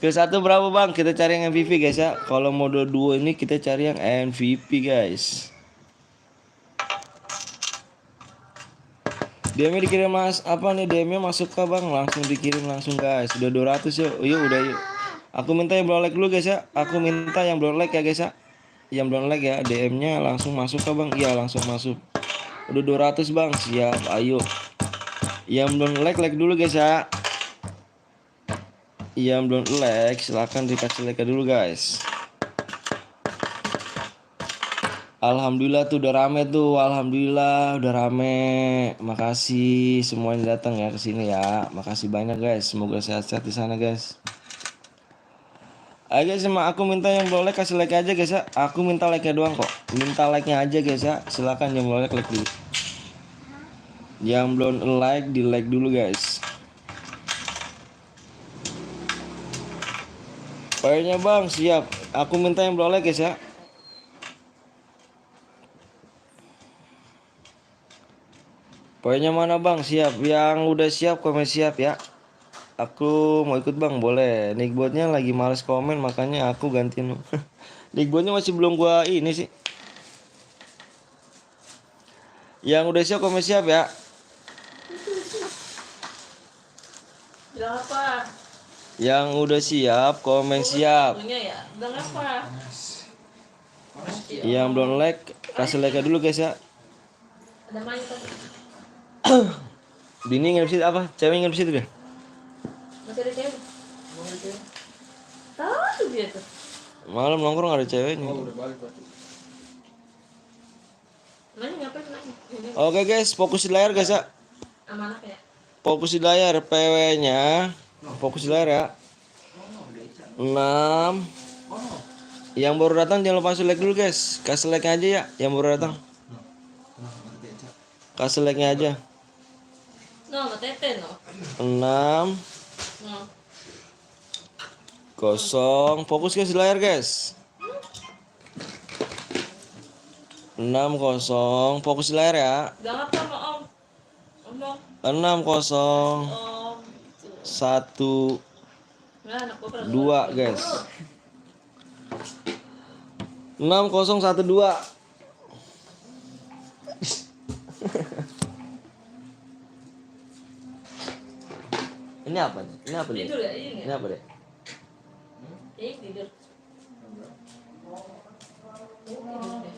Ke satu berapa Bang? Kita cari yang MVP guys ya. Kalau mode 2 ini kita cari yang MVP guys. DM-nya dikirim Mas. Apa nih DM-nya masuk kah Bang? Langsung dikirim langsung guys. Udah 200 yuk. Yuk udah yuk. Aku minta yang belum like dulu guys ya. Aku minta yang belum like ya guys ya. Yang belum like ya DM-nya langsung masuk kah Bang? Iya langsung masuk. Udah 200 Bang. Siap. Ayo. Yang belum like dulu guys ya. Yang belum like silahkan dikasih like dulu guys. Alhamdulillah tuh udah rame tuh. Alhamdulillah udah rame. Makasih semuanya datang ya ke sini ya. Makasih banyak guys. Semoga sehat-sehat di sana guys. Ayo guys, sama aku minta yang belum like kasih like aja guys ya. Aku minta like-nya doang kok. Minta like-nya aja guys ya. Silakan yang belum like dulu. Yang belum like di like dulu guys. Pokoknya bang siap. Aku minta yang belum like guys ya. Pokoknya mana bang siap. Yang udah siap komen siap ya. Aku mau ikut bang boleh. Nickbotnya lagi males komen makanya aku gantiin. Nickbotnya masih belum gua ini sih. Yang udah siap komen siap ya. Bilang apa? Yang udah siap komen siap. Punya ya? Bilang apa? Yang belum like kasih like dulu guys ya. Ada main tadi. Bini nginep situ apa? Cewek nginep situ deh. Masih ada cewek? Tahu dia tuh. Malam nongkrong ada ceweknya. Oh, udah balik berarti. Nanya ngapain nanya? Ini Oke guys, fokus di layar guys ya. sama anaknya. Fokus di layar PW-nya. Fokus di layar ya. 6. Yang baru datang jangan lupa kasih like dulu guys. Kasih like aja ya yang baru datang. Kasih like-nya aja. No, matete no. 6 No. 0. Fokus guys di layar guys. 6-0. Fokus di layar ya. Bilang apa sama Om? Omong. 6-0. Om. 1 Nah, anak gua pernah 2 guys. 6012. Ini apa nih? Ini apa nih? tidur ya? Ini Ini ya? apa deh? Ini tidur. Tidur deh.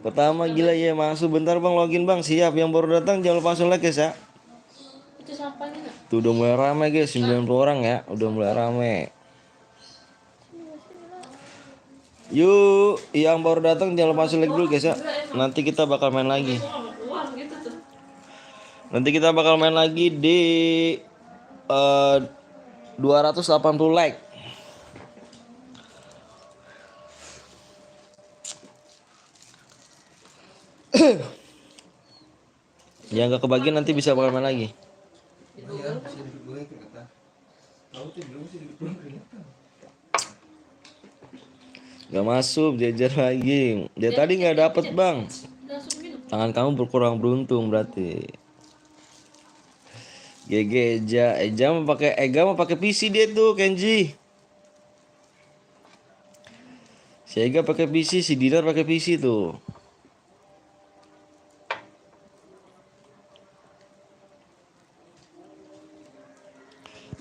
Pertama gila ya masuk bentar bang login bang siap yang baru datang jangan lupa langsung like guys ya. Itu sampahnya nggak? Tuh udah mulai ramai guys 90 orang ya udah mulai ramai. Yuk yang baru datang jangan lupa langsung like dulu guys ya. Nanti kita bakal main lagi. Gua nggak mau keluar gitu tuh. Nanti kita bakal main lagi di 280 like. Yang gak kebagian nanti bisa bakal main lagi. Iya, masih dikit gue keringetan. Tahu tuh belum sih dikit gue keringetan. Gak masuk jajar lagi. Dia tadi nggak dapet bang. Udah langsung minum. Tangan kamu berkurang beruntung berarti. GG Eja mau pakai PC dia tuh Kenji. Si Ega pakai PC, si Dinar pakai PC tuh.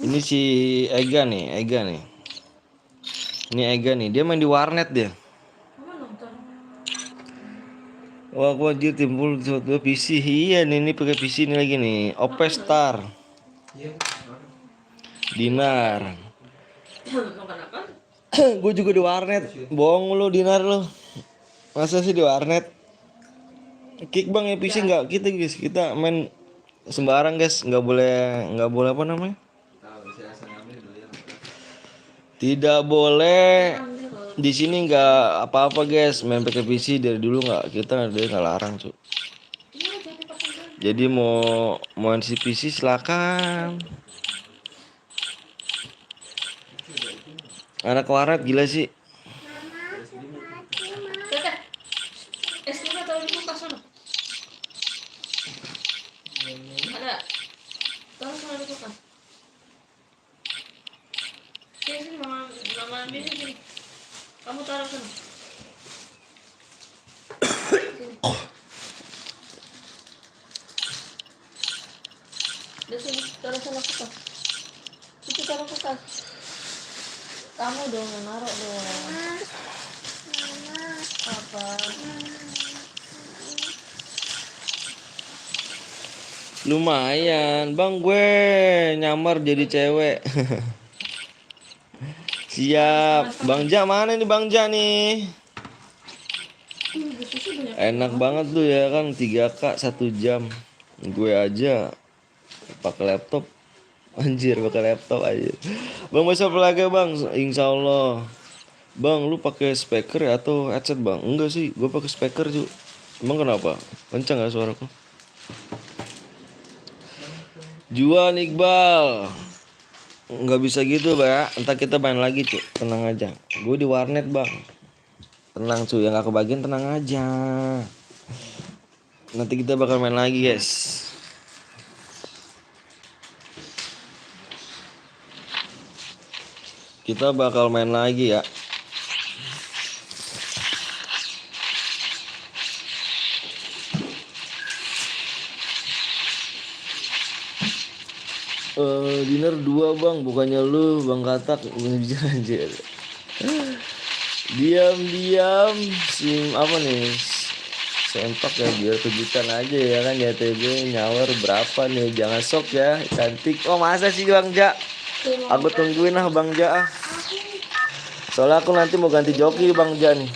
Ini si Ega nih. Ini Ega nih, dia main di warnet dia. Kamu nonton? Wah, gua anjir timbul dua PC. Iya nih, ini pakai PC ini lagi nih. Opestar, Iya. Dinar. Makan apa? Gue juga di warnet. Bohong lu Dinar lu. Masa sih di warnet? Kick bang ya PC nggak kita guys. Kita main sembarang guys. Nggak boleh apa namanya? Tahu saya asal ngambil dulu ya. Tidak boleh. Ambil kalau Di sini nggak apa-apa guys. Main pakai PC dari dulu kita nggak larang cuy. iya jadi pakai kan. Jadi mau main si PC silakan. Anak warnet gila sih. Tete. Es krimnya taruh di kulkas sana. Ada. Taruh sana di kulkas. Sini mama ambil sini. Kamu taruh sana. Di sini taruh sana kulkas. Itu taruh kulkas. Kamu dong yang naruh dong. Apa? Lumayan bang gue nyamar jadi cewek. Siap. Bang Ja mana nih Bang Ja nih? Susu banyak. Enak banget tuh ya kan 3K 1 jam. Gue aja pakai laptop. Anjir, pakai laptop aja. Bang, besok lagi bang, insya Allah. Bang, lu pakai speaker ya atau headset bang? Enggak sih, gue pakai speaker cuy. Emang kenapa? Kencang gak suaraku? Juan Iqbal. Nggak bisa gitu bang. Entar kita main lagi cuy. Tenang aja. Gue di warnet bang. Tenang cuy, yang gak kebagian tenang aja. Nanti kita bakal main lagi guys. Kita bakal main lagi ya. Dinner 2 bang, bukannya lu bang Katak. Anjir. Diam sim apa nih? Sempak ya biar kejutan aja ya kan ya TB nyawer berapa nih, jangan sok ya cantik. Oh masa sih Bang Ja? Aku tungguin lah Bang Ja ah. Soalnya aku nanti mau ganti joki Bang Ja nih.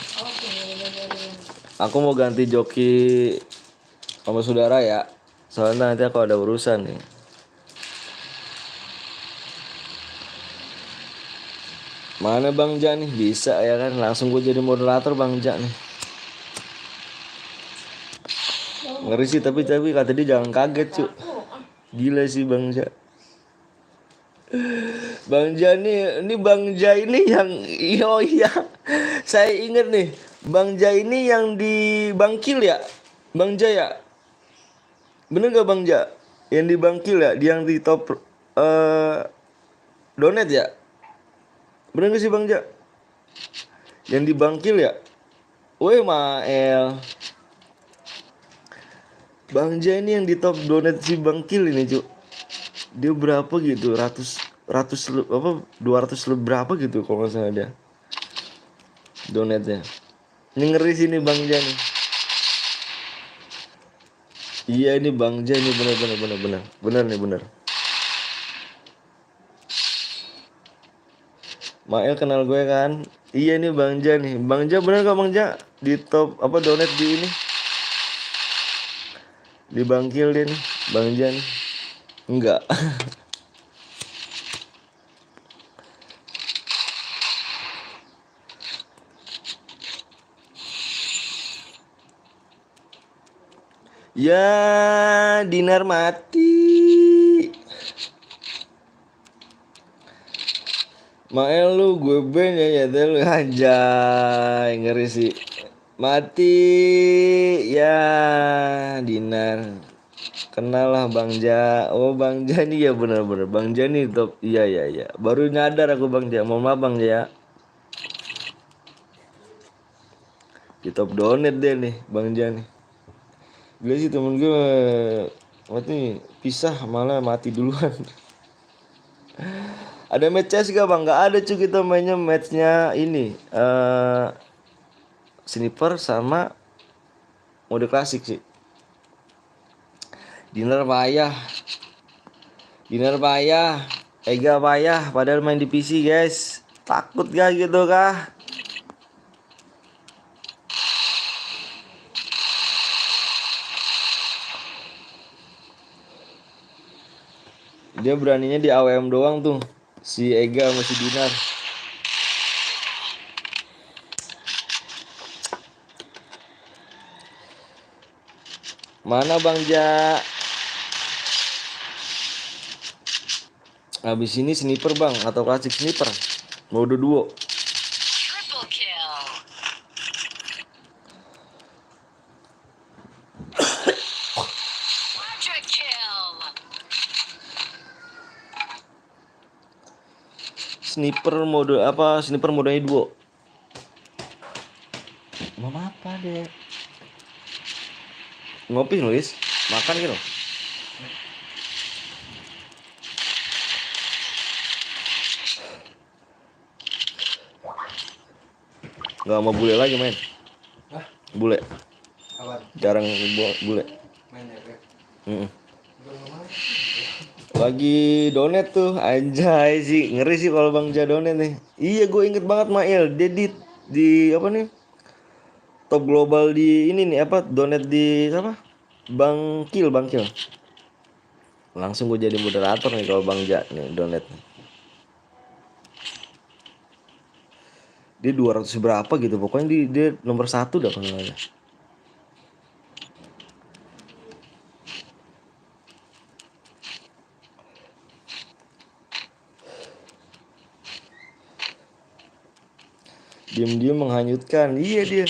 Aku mau ganti joki sama saudara ya. Soalnya nanti aku ada urusan nih. Mana Bang Ja nih? Bisa ya kan? Langsung gue jadi moderator Bang Ja nih. Ngeri sih tapi kata dia jangan kaget cu. Gila sih Bang Ja. Bang Ja nih, ini Bang Ja ini yang oh iya. Saya inget nih, Bang Ja ini yang di Bangkil ya? Bang Ja ya? Bener gak Bang Ja? Yang di Bangkil ya? Yang di top donet ya? Bener gak sih Bang Ja? Yang di Bangkil ya? Woi Mael. Bang Ja ini yang di top donet si Bangkil ini cu. Dia berapa gitu? Apa 200 lebih berapa gitu kalau nggak salah dia. Donetnya. Ini ngeri sini Bang Ja nih. Iya ini Bang Ja ini bener nih. Mael kenal gue kan? Iya nih Bang Ja nih. Bang Ja bener gak Bang Ja? Di top apa donet di ini? Di Bangkil dia nih, Bang Ja nih. Enggak. Ya, Dinar mati. Mael lu gue ban ya lu anjay ngeri sih. Mati ya Dinar. Kenal lah Bang Ja. Oh Bang Ja nih ya bener Bang Ja nih top. Iya. Baru nyadar aku Bang Ja. Mohon maaf Bang Ja ya. Di top donet deh nih Bang Ja nih. Gila sih temen gue mati pisah malah mati duluan. Ada match chess gak bang? Gak ada cuy, kita mainnya matchnya ini sniper sama mode klasik sih. Dinner payah, Ega payah, padahal main di PC guys. Takut gak gitu kah? Dia beraninya di AWM doang tuh, si Ega sama si Dinar. Mana Bang Ja? Habis ini sniper bang atau klasik sniper mode duo. Triple kill. Quadra kill. Sniper mode apa? Sniper modenya duo. Mau apa deh? Ngopi nulis, makan gitu. Gak mau bule lagi main. Hah? Bule. Awan. Jarang bule. Main ya. Lagi donet tuh, anjay sih ngeri sih kalau Bang Ja donet nih. Iya gue inget banget Mail, dia di apa nih? Top global di ini nih apa donet di apa? Bangkil, Bangkil. Langsung gue jadi moderator nih kalau Bang Ja nih donate. Dia 200 berapa gitu. Pokoknya dia nomor 1 dah kalau nggak ada. Diam-diam menghanyutkan. Iya dia.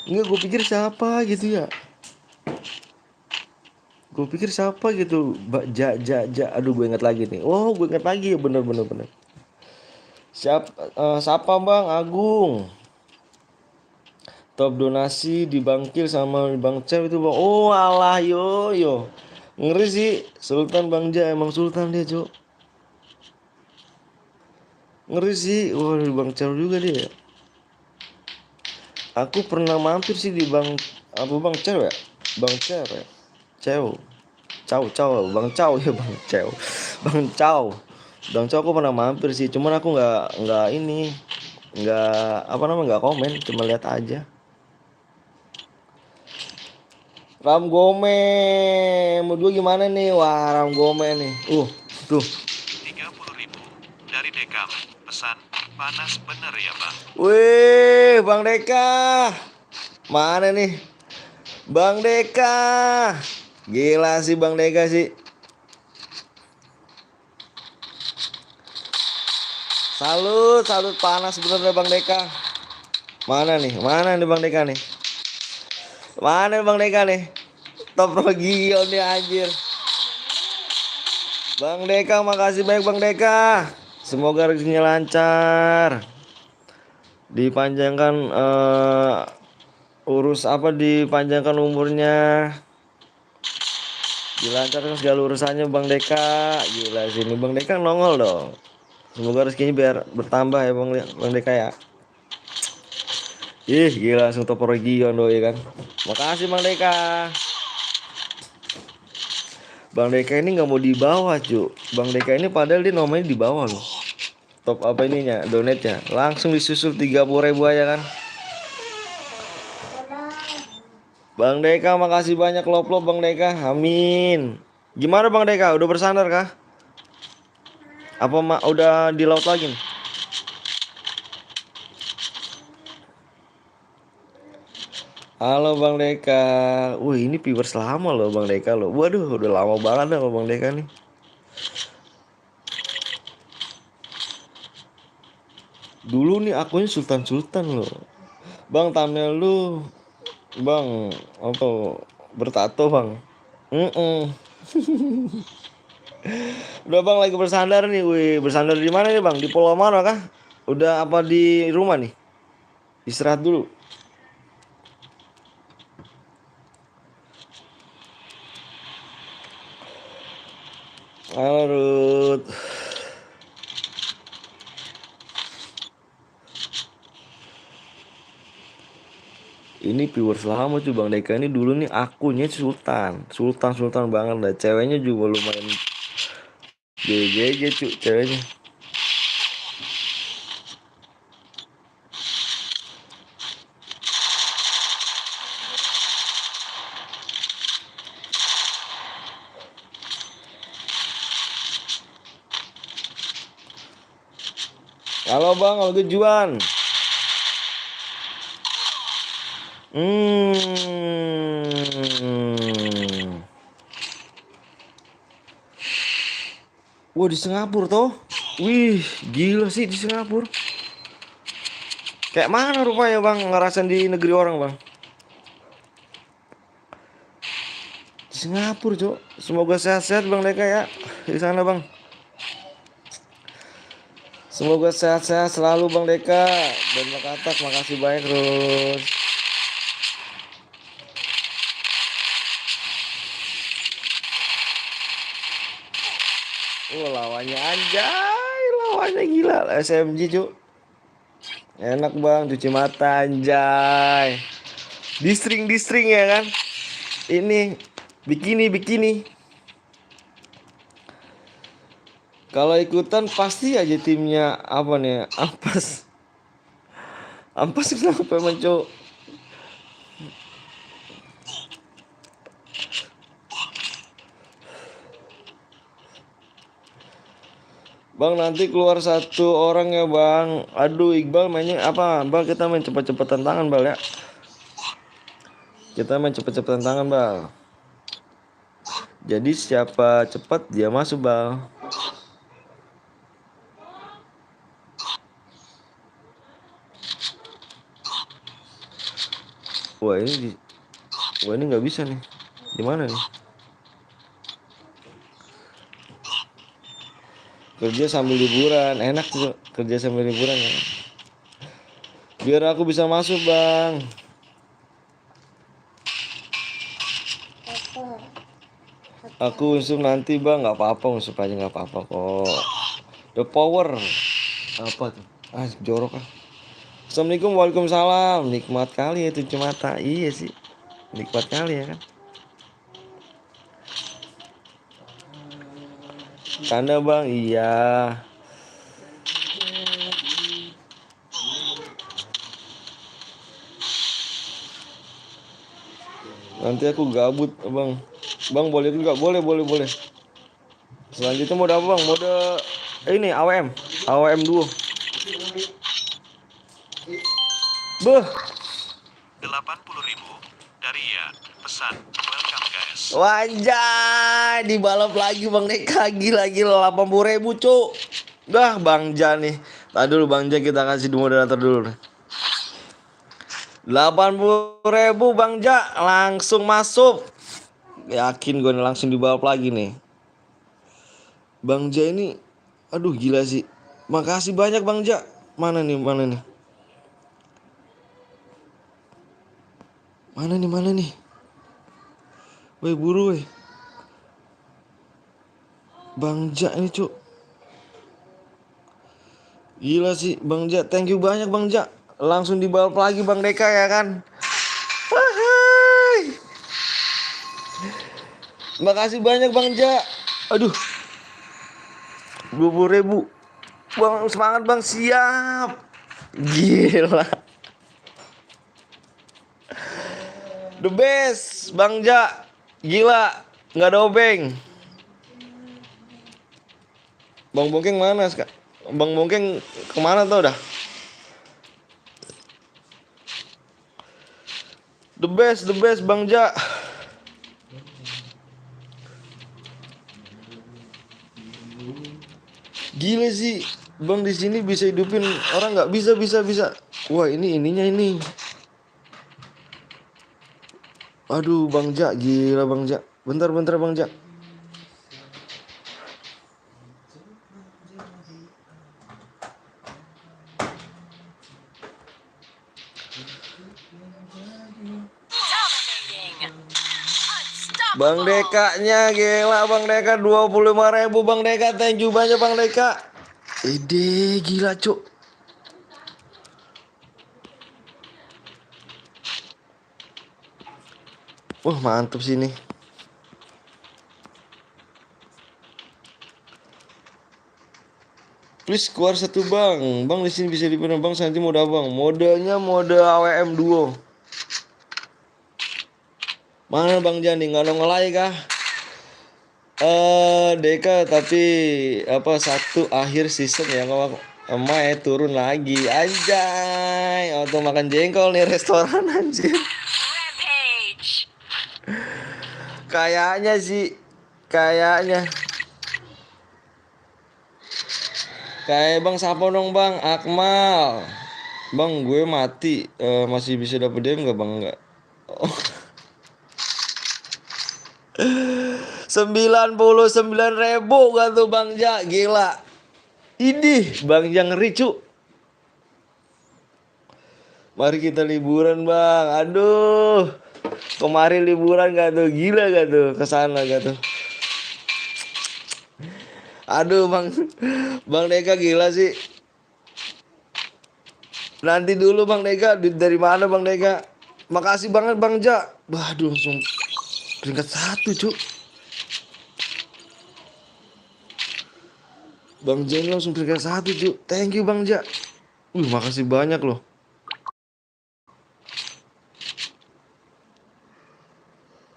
Enggak, gue pikir siapa gitu ya. Gue pikir siapa gitu. Ja. Aduh, gue ingat lagi nih. Oh, gue ingat lagi. Bener. Siapa Bang? Agung. Top donasi di Bangkil sama Bang Cew itu Bang. Oh alah yo. Ngeri sih. Sultan Bang Ja. Emang Sultan dia Cok. Ngeri sih. Wah, Bang Cew juga dia. Aku pernah mampir sih di Bang Cew ya. Bang Cew ya. Cew. Caw, Bang Caw ya Bang Cew. Bang Caw. Bang Caw aku pernah mampir sih, cuman aku nggak ini, nggak apa namanya nggak komen, cuma lihat aja. Ram Gome, menurut gue gimana nih? Wah, Ram Gome nih. Tuh. 30.000 dari Dekam. Pesan, panas bener ya bang? Wih, Bang Deka. Mana nih? Bang Deka. Gila sih Bang Deka sih. Salut panas bener deh Bang Deka. Mana nih Bang Deka nih? Mana Bang Deka nih? Top Rogio nih anjir. Bang Deka, makasih banyak Bang Deka. Semoga rezekinya lancar. Dipanjangkan dipanjangkan umurnya. Dilancarkan segala urusannya Bang Deka. Gila sini Bang Deka nongol dong. Semoga rezekinya biar bertambah ya Bang Deka ya. Ih gila langsung top region doi kan. Makasih Bang Deka. Bang Deka ini nggak mau di bawah cu. Bang Deka ini padahal dia nomornya di bawah loh. Top apa ininya donate-nya. Langsung disusul 30.000 aja kan. Bang Deka makasih banyak lop-lop Bang Deka. Amin. Gimana Bang Deka udah bersandar kah? Apa udah di laut lagi nih? Halo Bang Deka. Wih ini viewers lama loh Bang Deka loh. Waduh udah lama banget dah Bang Deka nih. Dulu nih akunnya Sultan loh. Bang thumbnail lu Bang apa bertato Bang. Udah Bang lagi bersandar nih. Wih bersandar di mana nih Bang? Di Pulau mana kah? Udah apa di rumah nih? Istirahat dulu. Halo Ruth. Ini viewers lama tuh Bang Deka ini dulu nih akunnya Sultan banget lah. Ceweknya juga lumayan GG cu ceweknya. Halo Bang, Olga Juan. Wah di Singapura toh. Wih gila sih di Singapura. Kayak mana rupanya Bang ngerasain di negeri orang Bang? Di Singapura Cok. Semoga sehat-sehat Bang Deka ya di sana Bang. Semoga sehat-sehat selalu Bang Deka. Dan Makatak makasih banyak terus. Lawannya anjay, lawannya gila SMG Cuk. Enak Bang cuci mata anjay. Distring ya kan. Ini bikini. Kalau ikutan pasti aja timnya apa nih? Ampas kenapa emang Cuk? Bang, nanti keluar satu orang ya bang. Aduh, Iqbal mainnya apa? Bang, kita main cepet-cepetan tangan bal ya. Kita main cepet-cepetan tangan bal. Jadi siapa cepat dia masuk bal. Wah ini wah ini nggak bisa nih. Di mana nih? Kerja sambil liburan, enak tuh kerja sambil liburan ya. Biar aku bisa masuk bang. Aku usup nanti bang, nggak apa-apa, usup aja nggak apa-apa kok. The power apa tuh? Ah jorok ah. Assalamualaikum, waalaikumsalam. Nikmat kali ya tujuh mata. Iya sih, nikmat kali ya kan. Tanda bang, iya. Nanti aku gabut bang. Bang boleh juga, boleh. Selanjutnya mode apa bang? Mode ini AWM, AWM duo. Beh, 80.000 dari ya. Pesan, welcome guys. wajah dibalap lagi bang Deka, gila 80.000 cuk. Dah bang Ja nih. Tadi dulu bang Ja kita kasih di moderator dulu. 80.000 bang Ja langsung masuk. Yakin gue nih langsung dibalap lagi nih. Bang Ja ini, aduh gila sih. Makasih banyak bang Ja. Mana nih? Mana nih? Woi buru woi. Bang Ja ini cuk. Gila sih Bang Ja. Thank you banyak Bang Ja. Langsung dibalap lagi Bang Deka ya kan. Hai. Makasih banyak Bang Ja. Aduh. 20.000. Bang semangat Bang, siap. Gila. The best Bang Ja. Gila. Nggak ada obeng. Bang Bongkeng mana sekarang? Bang Bongkeng kemana tuh dah? The best Bang Ja. Gila sih, Bang di sini bisa hidupin orang nggak bisa. Wah ininya ini. Aduh Bang Ja, gila Bang Ja. Bentar Bang Ja. Dominating. Bang Unstoppable. Dekanya gila Bang Deka 25.000 Bang Deka, thank you banyak Bang Deka. Ide gila cuk. Wah mantep sini. Please keluar satu bang. Bang di sini bisa dipindah bang. Nanti mode abang. Modenya mode AWM duo. Mana bang Jani nggak nongol kah? Deka tapi apa satu akhir season ya kalau Mae turun lagi. Anjay, auto makan jengkol nih restoran anjir. Rampage. Kayaknya sih, kayaknya. Kayak bang siapa dong bang? Akmal. Bang gue mati. Masih bisa dapet DM nggak bang? Nggak. Oh. 99.000 kan tuh Bang Ja, gila. Idih, Bang Ja ngeri cu. Mari kita liburan bang. Aduh, kemarin liburan gak tuh, gila gak tuh, kesana gak tuh. Aduh bang, Bang Deka gila sih. Nanti dulu Bang Deka, dari mana Bang Deka? Makasih banget Bang Ja. Waduh langsung peringkat 1 cu. Bang Ja ini langsung peringkat 1 cu. Thank you Bang Ja. Makasih banyak loh.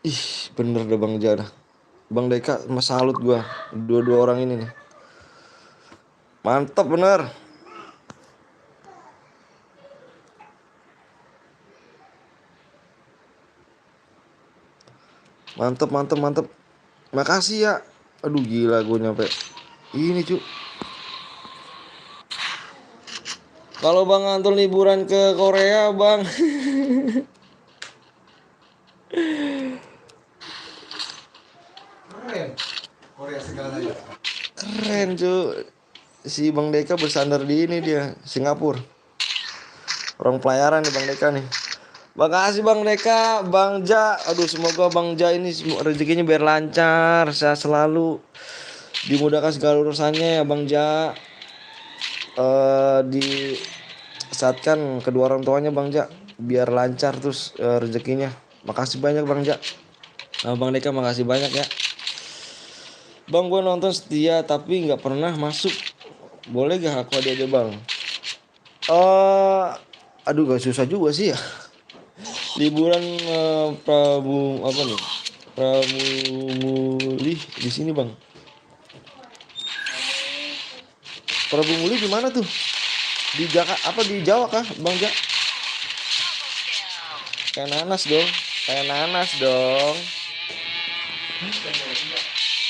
Ih bener deh Bang Ja dah. Bang Deka mas salut gua. Dua-dua orang ini nih. Mantap bener. Mantap, mantap, mantap. Makasih ya. Aduh gila gue nyampe ini cu. Kalau Bang Antul liburan ke Korea Bang. Keren. Korea segalanya. Keren cu. Si Bang Deka bersandar di ini dia, Singapura. Orang pelayaran nih Bang Deka nih. Makasih Bang Deka, Bang Ja. Aduh semoga Bang Ja ini rezekinya biar lancar, sehat selalu. Dimudahkan segala urusannya ya Bang Ja. Di saatkan kedua orang tuanya Bang Ja biar lancar terus rezekinya. Makasih banyak Bang Ja. Nah, Bang Deka makasih banyak ya. Bang gue nonton setia tapi nggak pernah masuk. Boleh gak aku ada Bang? Aduh gak susah juga sih ya. Liburan Prabu apa nih? Prabu Muli di sini Bang. Prabu Muli di mana tuh? Di Jakarta apa di Jawa kah Bang Ja? Kayak nanas dong. Kayak nanas dong.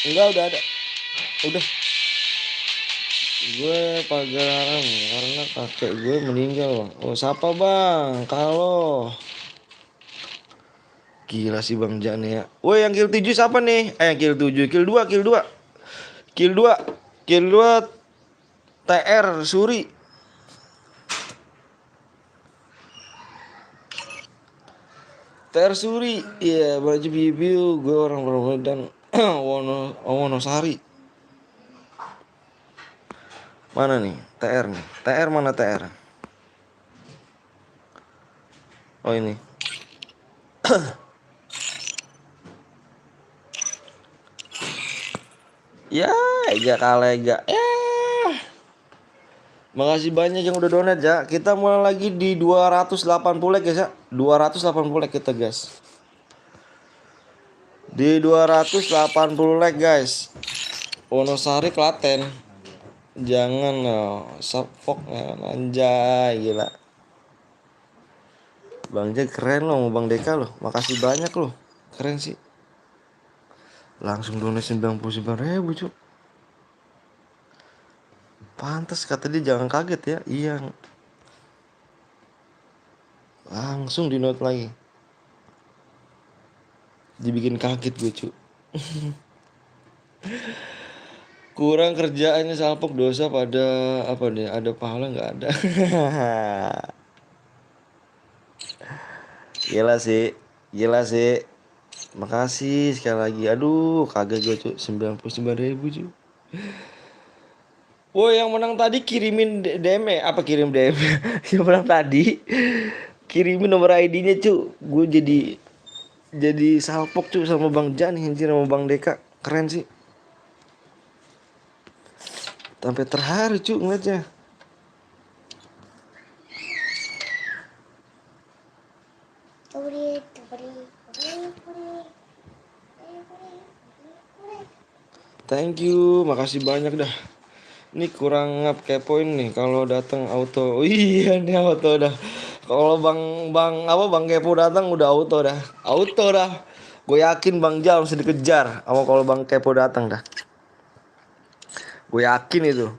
Enggak udah ada. Udah. Gue Pagaran karena kakek gue meninggal Bang. Oh siapa Bang? Kalau gila sih Bang Ja nih ya. Woi yang kill 7 siapa nih? Yang kill 7, kill 2, kill 2. Kill 2. Kill 2 TR Suri. TR Suri. Iya, baju bibiu gue orang Medan. Wonosari. Mana nih? TR nih. TR mana TR? Oh ini. Ya, ya kalega. Makasih banyak yang udah donate ya. Kita mulai lagi di 280 like guys ya. 280 like kita guys. Di 280 like guys. Wonosari Klaten. Jangan Sapok anjay gila. Bang Ja keren loh mau Bang Deka loh. Makasih banyak loh. Keren sih. Langsung donate 99.000 cuk. Pantas kata dia jangan kaget ya. Iya. Langsung di note lagi. Dibikin kaget gue cu. Kurang kerjaannya salpok dosa pada apa nih? Ada pahala nggak ada? Gila sih. Gila sih. Makasih sekali lagi. Aduh kaget gue cu. 99.000 cu. Woi yang menang tadi kirimin DM ya? Apa kirim DM? Yang menang tadi kirimin nomor ID-nya cu. Gue jadi salpok cu sama Bang Jan anjir sama Bang Deka. Keren sih. Sampai terharu cu ngeliatnya. Thank you, makasih banyak dah. Ini kurang kepoin nih kalau datang auto. Oh, iya nih auto dah. Kalau Bang Kepo datang udah auto dah. Auto dah. Gue yakin Bang Jal mesti dikejar. Kalau Bang Kepo datang dah. Gue yakin itu.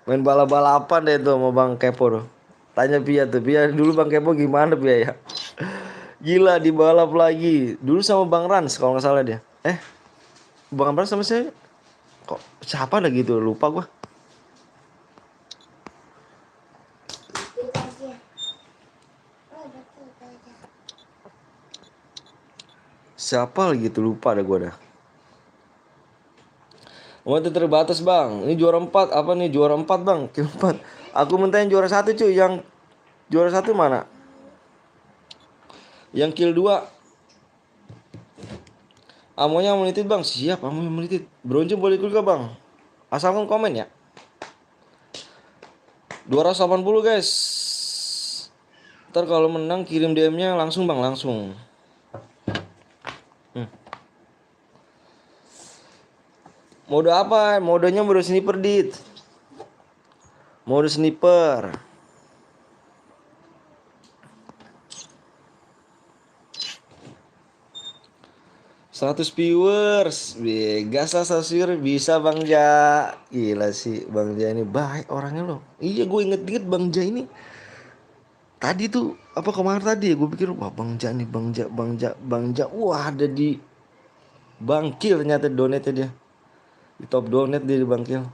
Main balap-balapan deh tuh sama Bang Kepo tuh. Tanya Pia tuh. Pia dulu Bang Kepo gimana Pia ya? Gila dibalap lagi. Dulu sama Bang Rans kalau nggak salah dia. Bang Rans sama saya. Kok siapa dah gitu lupa gua. Siapa lagi tuh lupa dah gua dah. Waktu terbatas bang. Ini juara 4 apa nih juara 4 bang? Kill 4. Aku minta yang juara 1 cuy. Yang juara 1 mana? Yang kill 2. Amonya menitit bang. Siap amonya menitit. Bronze boleh ikut gak bang? Asalkan komen ya. 280 guys. Ntar kalau menang kirim DM-nya langsung bang langsung. Mode apa? Modenya mode sniper dit. Mode sniper. 100 viewers. Gas lah 100 viewers. Bisa Bang Ja. Gila sih Bang Ja ini baik orangnya loh. Iya gue inget-inget Bang Ja ini. Tadi tuh apa kemarin tadi ya gue pikir wah Bang Ja nih Bang Ja. Wah ada di Bangkil ternyata donate dia. Di top donate dia di Bangkil.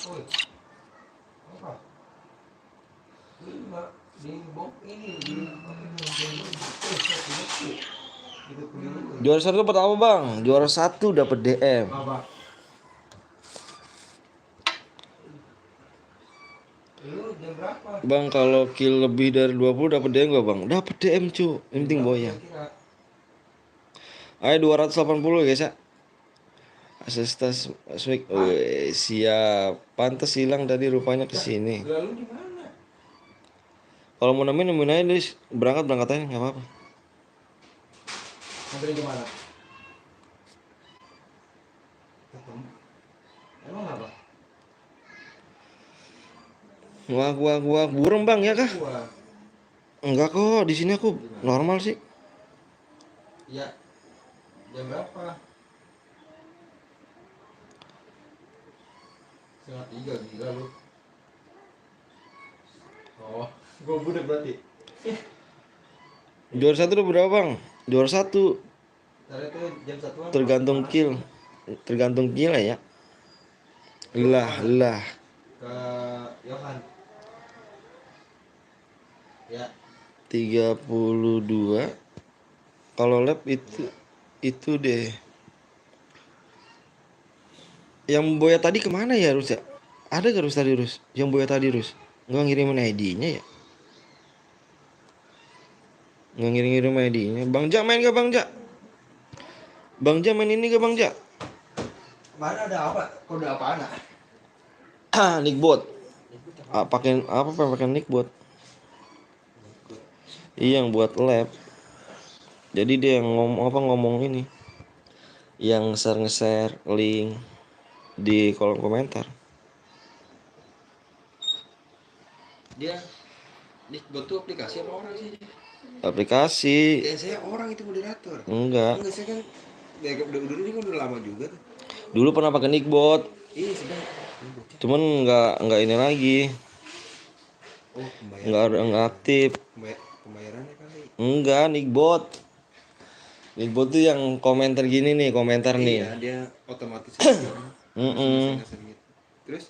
Woi, apa? Di bom ini Juara 1 dapat apa Bang? Juara 1 dapat DM. apa? Lu jam berapa? Bang kalau kill lebih dari 20 dapat DM gak Bang? Dapat DM cu. Yang penting boya. Kira Ayo 280 guys ya. Asestas Swig. Siap. Pantes hilang tadi rupanya ke sini. lalu di mana? Kalau mau nemuin aja deh. Berangkat aja enggak apa-apa. Sampai di mana? Ketemu. Emang apa? Wah, burung Bang ya kah? Wah, Enggak kok, di sini aku normal sih. ya. Jam berapa? 2:30 gila lu. Oh, gua budak berarti. Juara 1 udah berapa Bang? Juara 1 Tadi itu jam 1-an. tergantung kill. Tergantung kill ya. Lah. Ke Yohan. Ya, 32. Kalau lab itu deh. Yang Boya tadi kemana ya Rus ya? Ada gak Rus tadi Rus? Yang Boya tadi Rus? Nggak ngirimin ID-nya ya? Nggak ngirim ID-nya. Bang Ja main gak Bang Ja? Bang Ja main ini gak Bang Ja? mana ada apa? Kode apaan? Nickbot. Pakai Nickbot. Iya yang buat lab. Jadi dia yang ngomong ini. Yang nge-share link di kolom komentar. Dia Nickbot tuh aplikasi apa orang sih? Aplikasi. Ya saya orang itu moderator. Enggak. Enggak, saya kan dulu ini kan udah lama juga tuh. Dulu pernah pakai Nickbot. Iya, sedang. Cuman enggak ini lagi. Oh, pembayaran. Enggak aktif. Pembayarannya kali. Enggak, Nickbot. Nickbot tuh yang komentar gini nih, komentar nih. Iya, dia otomatis. Terus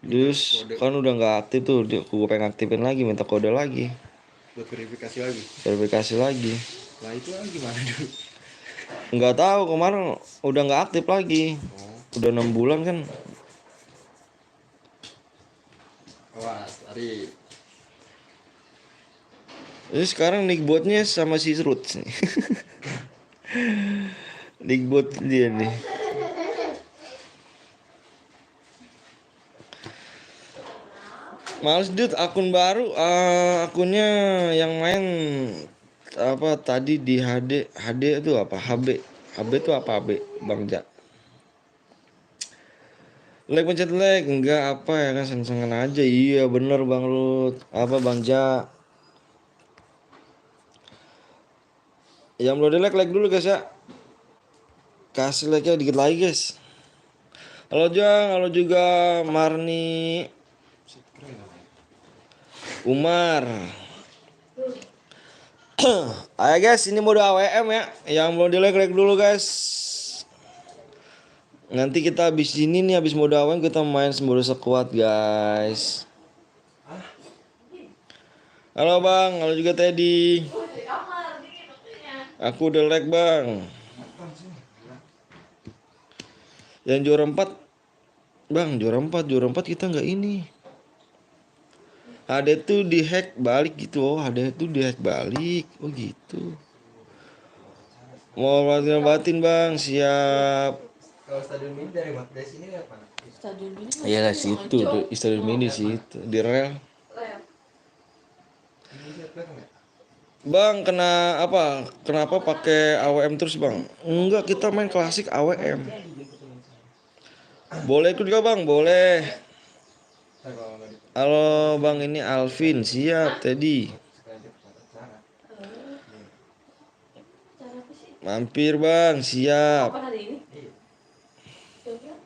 Terus kan udah nggak aktif tuh, gue pengen aktifin lagi, minta kode lagi, buat verifikasi lagi. verifikasi lagi. Lah itu lagi gimana dulu? Nggak tahu kemarin udah nggak aktif lagi, udah 6 bulan kan. Awas, lari. Jadi sekarang Nickbotnya sama si Roots nih. Nickbot dia nih. Males dude, akun baru, akunnya yang main apa tadi di HD itu apa HB itu apa HB Bang Ja. Like pencet like enggak apa ya kan seneng aja. Iya bener Bang Lut. Apa Bang Ja. Yang belum di like dulu guys ya. Kasih like-nya dikit lagi guys. Halo Jang, halo juga Marni, Umar. Ayo guys, ini mode AWM ya. Yang belum di like dulu guys. Nanti kita habis ini nih, habis mode AWM kita main mode sekuat guys. Halo Bang, halo juga Teddy. Aku udah like Bang. Yang juara 4 Bang, juara 4 kita nggak ini. Ada tuh di hack balik gitu. Oh, ada tuh di hack balik. Oh gitu. Mau batin Bang, siap. Kalau stadion mini dari sini apa? Stadion ini masih Iyalah di situ, Mangcok. Stadion Mini situ di rel. Lem. Ini lihat belakang ya? Bang, kenapa pakai AWM terus, Bang? Enggak, kita main klasik AWM. Boleh ikut gak, Bang? Boleh. Ntar kalau nggak di Halo, Bang, ini Alvin. Siap, Teddy. sekali acara. Cara apa sih? Mampir, Bang. Siap. Kapan hari ini? Iya. Kira-kira?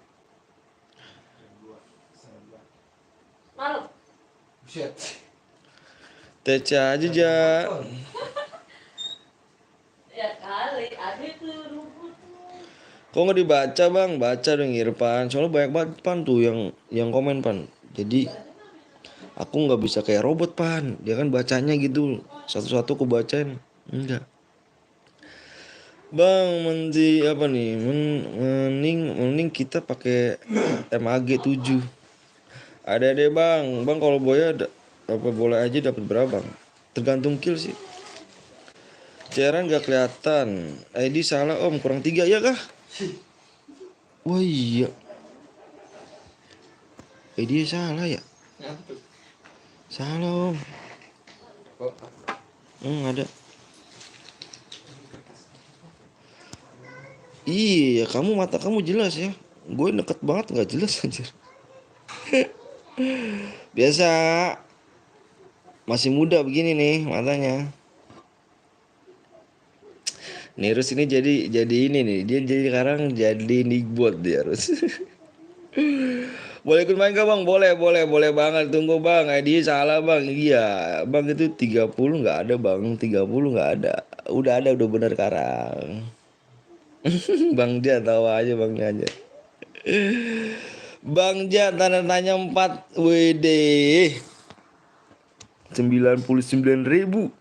Jam 2, setengah 2. Malam. Buset. TC aja, Ja. Ya kali, ada tuh rumput tuh. Kok nggak dibaca, Bang? Baca dong, Irfan. Soalnya banyak banget, Pan, tuh yang komen, Pan. Jadi aku nggak bisa kayak robot, Pan. Dia kan bacanya gitu. Satu-satu aku bacain. Enggak. Bang, apa nih? Mending kita pakai MAG 7. Ada deh, Bang. Bang kalau boya apa bola aja dapat berapa, Bang? Tergantung kill sih. Cairan gak kelihatan. ID salah, Om. Kurang 3 ya kah? Wah iya. ID salah ya? Nyapa tuh? Salah, Om. Kok? Ada. Iya, mata kamu jelas ya. Gue deket banget nggak jelas anjir. Biasa. Masih muda begini nih matanya. Nirus ini jadi ini nih. Dia jadi sekarang jadi nickbot dia harus. Boleh ikut main gak, Bang? Boleh banget. Tunggu, Bang. ID salah, Bang. Iya, Bang, itu 30 nggak ada, Bang. 30 nggak ada. Udah ada, udah bener sekarang. Bang Ja tahu aja, Bang aja. Bang Ja tanda tanya 4 WD 99.000.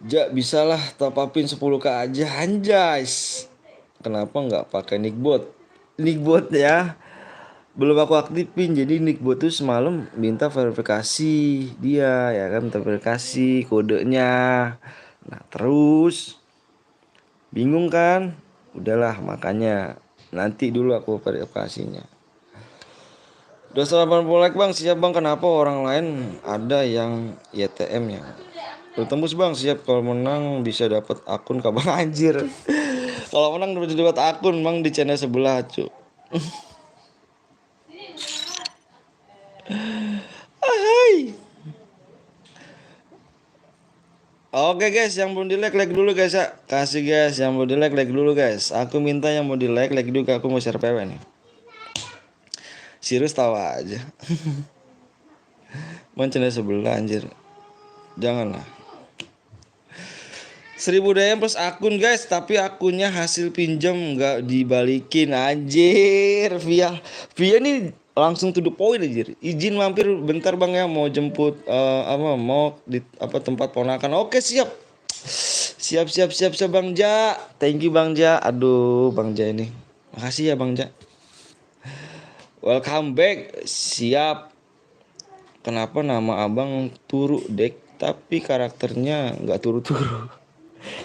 Ja bisalah top upin 10k aja anjas. Kenapa nggak pakai nickbot? Nickbot ya. Belum aku aktifin, jadi nickbot tuh semalam minta verifikasi dia ya kan, verifikasi kodenya. Nah terus bingung kan, udahlah makanya nanti dulu aku verifikasinya. 280 like, Bang. Siap, Bang. Kenapa orang lain ada yang YTM ya? Bertembus, Bang. Siap. Kalau menang bisa dapat akun Kak, Bang. Anjir. Kalau menang bisa dapat akun, Bang, di channel sebelah, cu. Hai. Oke guys, yang belum di like dulu guys ya. Kasih guys, yang belum di like dulu guys. Aku minta yang mau di like dulu, aku mau share PW nih. Sirus tawa aja. Channel sebelah anjir. Janganlah. 1000 DM plus akun guys, tapi akunnya hasil pinjam nggak dibalikin anjir. Via nih langsung to the point anjir. Izin mampir bentar, Bang ya, mau jemput mau di tempat ponakan. Oke, siap. Siap Bang Ja. Thank you, Bang Ja. Aduh, Bang Ja ini. Makasih ya, Bang Ja. Welcome back. Siap. Kenapa nama Abang Turu Dek tapi karakternya nggak turu-turu?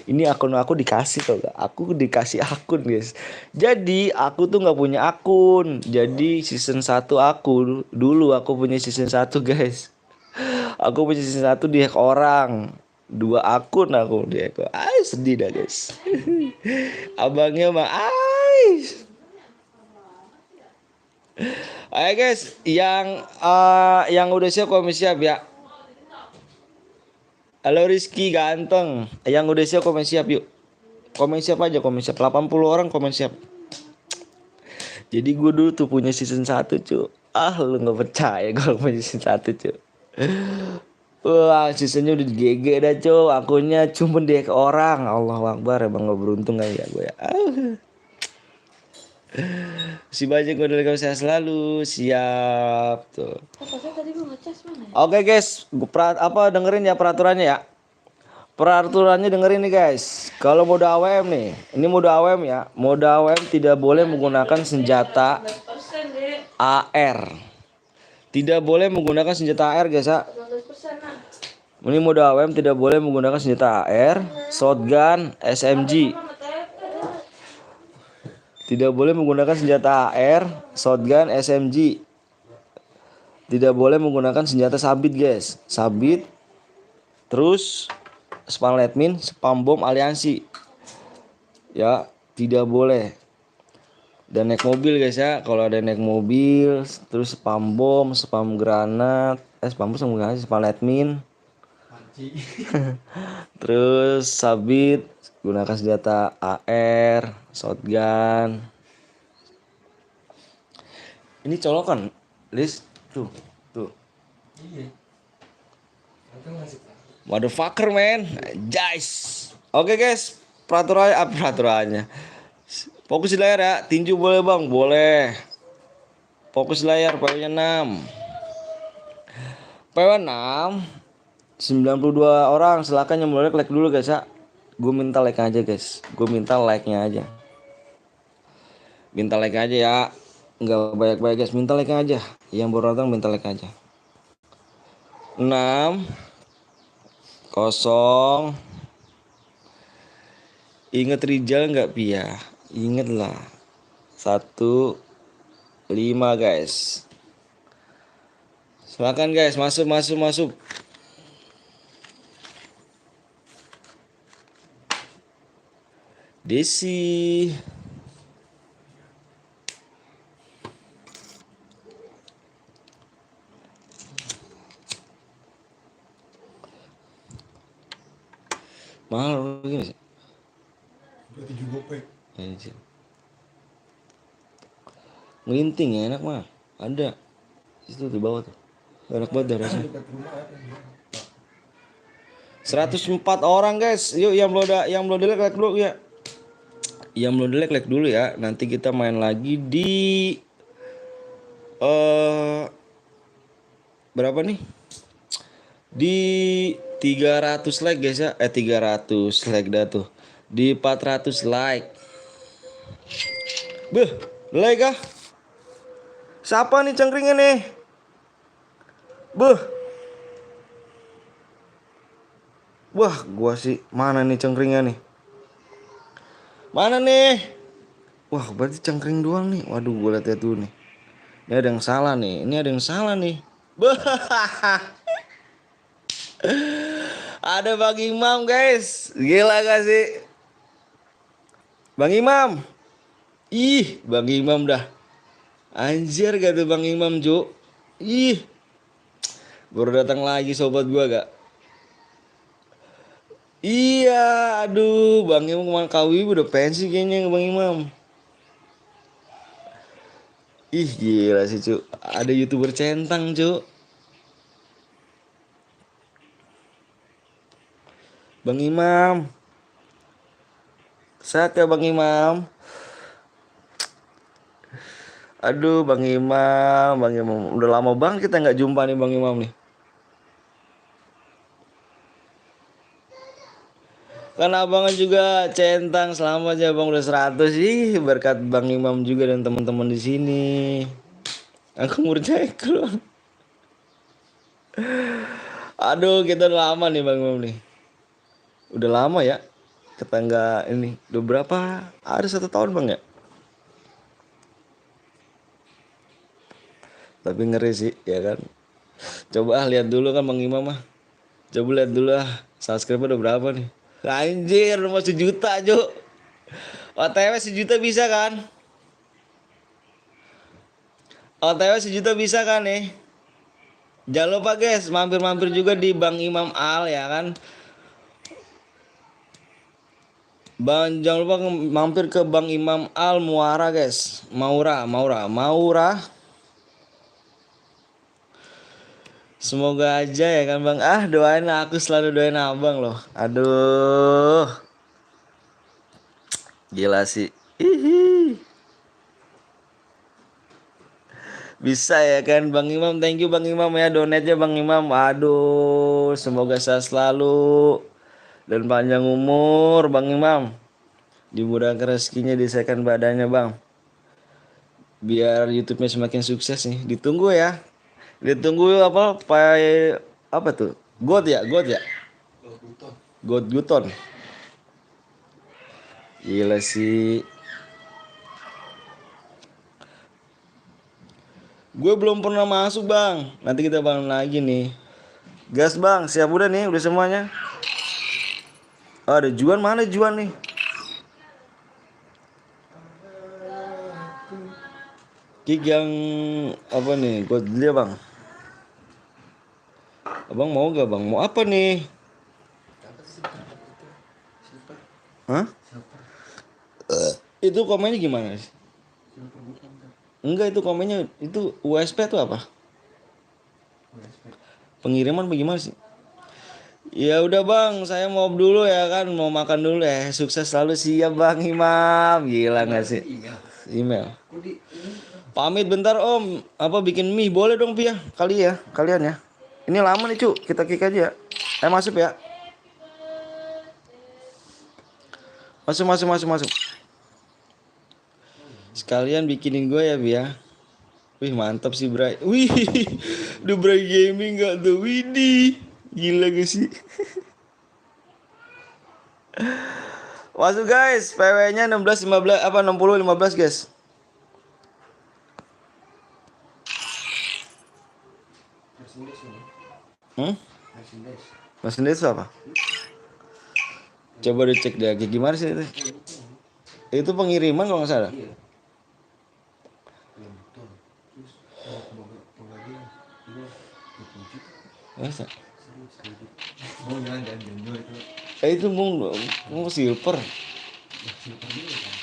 Ini akun aku dikasih tau gak? Aku dikasih akun guys. Jadi aku tuh nggak punya akun. Jadi season 1 aku dulu aku punya season 1 guys. Aku punya season 1 dihack orang. 2 akun aku dihack. Sedih dah guys. Abangnya mah ayo guys, yang udah siap komen siap ya. Halo Rizky ganteng. Yang udah siap komen siap yuk. Komen siap aja, komen siap. 80 orang komen siap. Jadi gue dulu tuh punya season 1 cu. Lu gak percaya kalau punya season 1 cu. Wah seasonnya udah GG dah cu. Akunnya cuma dia ke orang. Allahu Akbar, emang gak beruntung ya gue ya. Si Bajeng gue dari sehat selalu. Siap tuh. Tadi gue ngecas mana ya? Oke guys, dengerin ya peraturannya ya. Peraturannya dengerin nih guys. Kalau mode AWM nih, ini mode AWM ya. Mode AWM tidak boleh menggunakan senjata 19% deh. AR. Tidak boleh menggunakan senjata AR guys ya. 19% nah. Ini mode AWM tidak boleh menggunakan senjata AR, shotgun, SMG. Tidak boleh menggunakan senjata AR, shotgun, SMG. Tidak boleh menggunakan senjata sabit, guys. Sabit. Terus spam admin, spam bom aliansi. Ya, tidak boleh. Dan naik mobil, guys ya. Kalau ada naik mobil, terus spam bom, spam granat, spam bom sama granat, spam admin. Terus sabit, gunakan senjata AR, shotgun. Ini colokan, list tuh, tuh. Iya. Atau masih Motherfucker man, guys. Oke guys, peraturannya. Fokus di layar ya, tinju boleh bang, boleh. Fokus di layar, PW-nya 6. PW 6. 92 orang, silakan yang mau like dulu guys ya. Gue minta like aja guys. Gue minta like-nya aja. Minta like aja ya. Enggak banyak-banyak guys, minta like aja. Yang baru datang minta like aja. 6 0. Ingat Rijal nggak Pia? Ingat lah. 1 5 guys. Silakan guys, masuk. Desi. Mahal begini sih. 27 gopek. Anjir. Ngelinting ya enak mah. Ada. Situ di bawah tuh. Enak banget dah rasanya. Dekat rumah ada. 104 orang guys. Yuk yang belum like dulu ya. Yang belum like dulu ya. Nanti kita main lagi di berapa nih? Di 300 like guys ya. 300 like dah tuh. Di 400 like. Beuh, like ah. Siapa nih cengkringnya nih? Beuh. Wah, gua sih mana nih cengkringnya nih? Mana nih? Wah, berarti cengkring doang nih. Waduh, gua lihat tuh nih. Ini ada yang salah nih. Beuh. Ada Bang Imam, guys. Gila gak sih? Bang Imam. Ih, Bang Imam dah. Anjir gak tuh Bang Imam, Ju. Ih. Baru datang lagi sobat gua gak? Iya, aduh, Bang Imam kemana kawi udah pensi kayaknya Bang Imam. Ih, gila sih, Cu. Ada YouTuber centang, Cu. Bang Imam. Sehat ya Bang Imam? Aduh, Bang Imam. Udah lama banget kita nggak jumpa nih Bang Imam nih. Kan abangnya juga centang, selamat ya bang udah 100 sih berkat Bang Imam juga dan teman-teman di sini. Aku murcek loh. Aduh kita udah lama nih Bang Imam nih. Udah lama ya kita nggak ini. Udah berapa? Ada 1 tahun bang ya. Tapi ngeri sih ya kan. Coba lihat dulu kan Bang Imam mah. Coba lihat dulu subscriber udah berapa nih. Anjir, udah mau 1 juta, Cuk. OTW 1 juta bisa kan? OTW 1 juta bisa kan nih? Jangan lupa guys, mampir-mampir juga di Bang Imam Al ya kan? Jangan lupa mampir ke Bang Imam Al Muara guys. Maura. Semoga aja ya kan bang. Doain aku selalu doain abang loh. Aduh. Gila sih. Hihi. Bisa ya kan Bang Imam. Thank you Bang Imam ya. Donate-nya Bang Imam. Aduh. Semoga sehat selalu. Dan panjang umur Bang Imam. Dimudahkan rezekinya, disehatkan badannya bang. Biar YouTube-nya semakin sukses nih. Ditunggu ya. Ditunggu apa tuh God ya, God ya. Oh, buton. God Guton. Gila sih. Gue belum pernah masuk bang. Nanti kita bangun lagi nih. Gas bang, siap udah nih, udah semuanya. Oh, ada Juan, mana Juan nih? Kick yang apa nih? Gue dia bang. Abang mau gak bang? Mau apa nih? Apa sih? Itu silver. Hah? Silver. Itu komennya gimana sih? Silver bukan kan? Enggak, itu komennya itu USP tuh apa? USP. Pengiriman bagaimana sih? Ya udah bang, saya mau dulu ya kan, mau makan dulu ya. Sukses selalu, siap bang Imam. Gila nggak sih? Email. Email. Kok di ini? Pamit bentar om, apa bikin mie boleh dong Pia? Kali ya, kalian ya. Ini lama nih cu, kita kick aja. Masuk ya. Masuk. Sekalian bikinin gue ya Bia. Wih mantap sih Bray. Wih, udah Bray Gaming gak tuh? Widih, gila gak sih? Masuk guys, PW-nya 16 15 apa 60 15 guys. Merchandise ini. Hmm? Merchandise. Merchandise itu apa? Coba dicek deh, kayak gimana sih itu? Itu pengiriman kalau nggak salah. Iya. Betul. Terus pembagian dua 20 juta. Masa? Serius 20. Mau jalan janjo itu. Itu mau silver. Ya, silver dulu kan.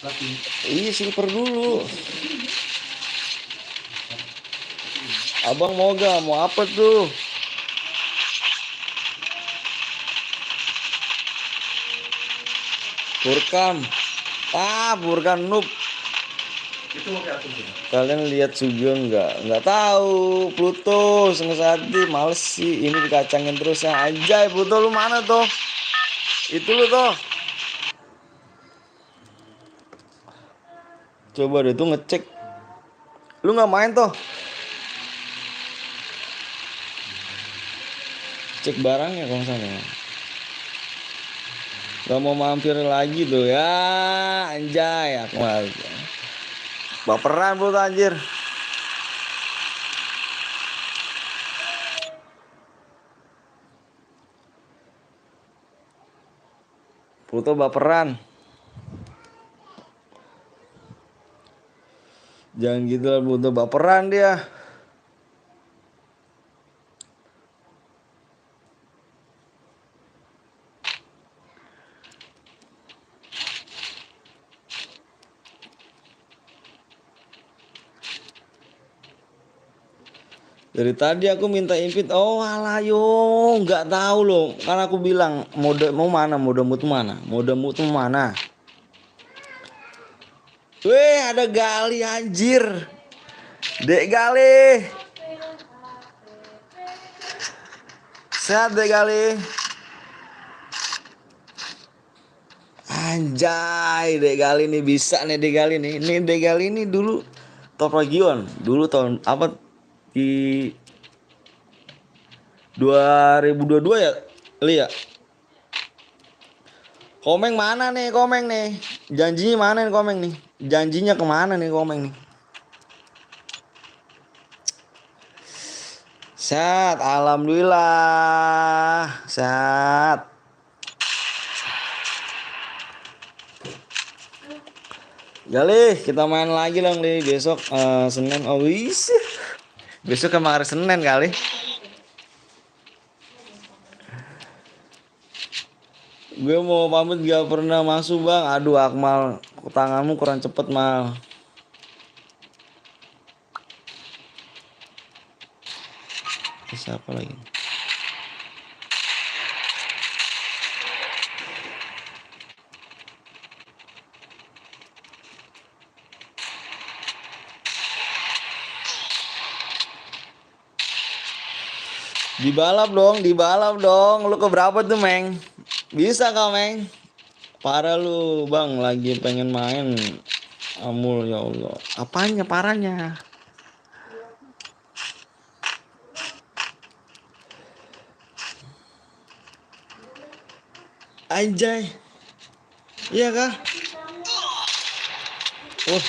Tapi Iya silver dulu. Abang mau gak? Mau apa tuh? Burkan. Burkan noob. itu mau kayak apa sih? Kalian lihat Sugeng nggak? Nggak tahu. Pluto sengesati males sih. Ini dikacangin terus ya. Anjay Pluto lu mana tuh? Itu lu tuh. Coba deh tuh ngecek. Lu nggak main tuh? Cek barangnya kalau misalnya. Gak mau mampir lagi tuh ya. Anjay aku malu. Baperan bro anjir. Pluto baperan. Jangan gitu lah Pluto baperan dia. Dari tadi aku minta invite. Oh alah yo, nggak tahu loh. Karena aku bilang mode mau mana, modemu tuh mana, modemu tuh mana. Weh ada Gali anjir. Dek Gali. Sehat Dek Gali. Anjay Dek Gali nih bisa nih Dek Gali nih. Ini Dek Gali ini dulu top region. Dulu tahun apa di 2022 ya Li ya. Komeng mana nih Komeng nih? Janjinya mana nih Komeng nih? Janjinya kemana nih Komeng nih? Sehat, alhamdulillah sehat. Gali, kita main lagi dong Li besok Senin. Oh wis. Besok emang hari Senin kali. Gue mau pamit gak pernah masuk bang. Aduh Akmal, tanganmu kurang cepet mal. Siapa lagi? Dibalap dong. Lu keberapa tuh, Meng? Bisa kau, Meng? Parah lu, Bang. Lagi pengen main. Amul, ya Allah. Apanya parahnya? anjay. Iya kah? Oh,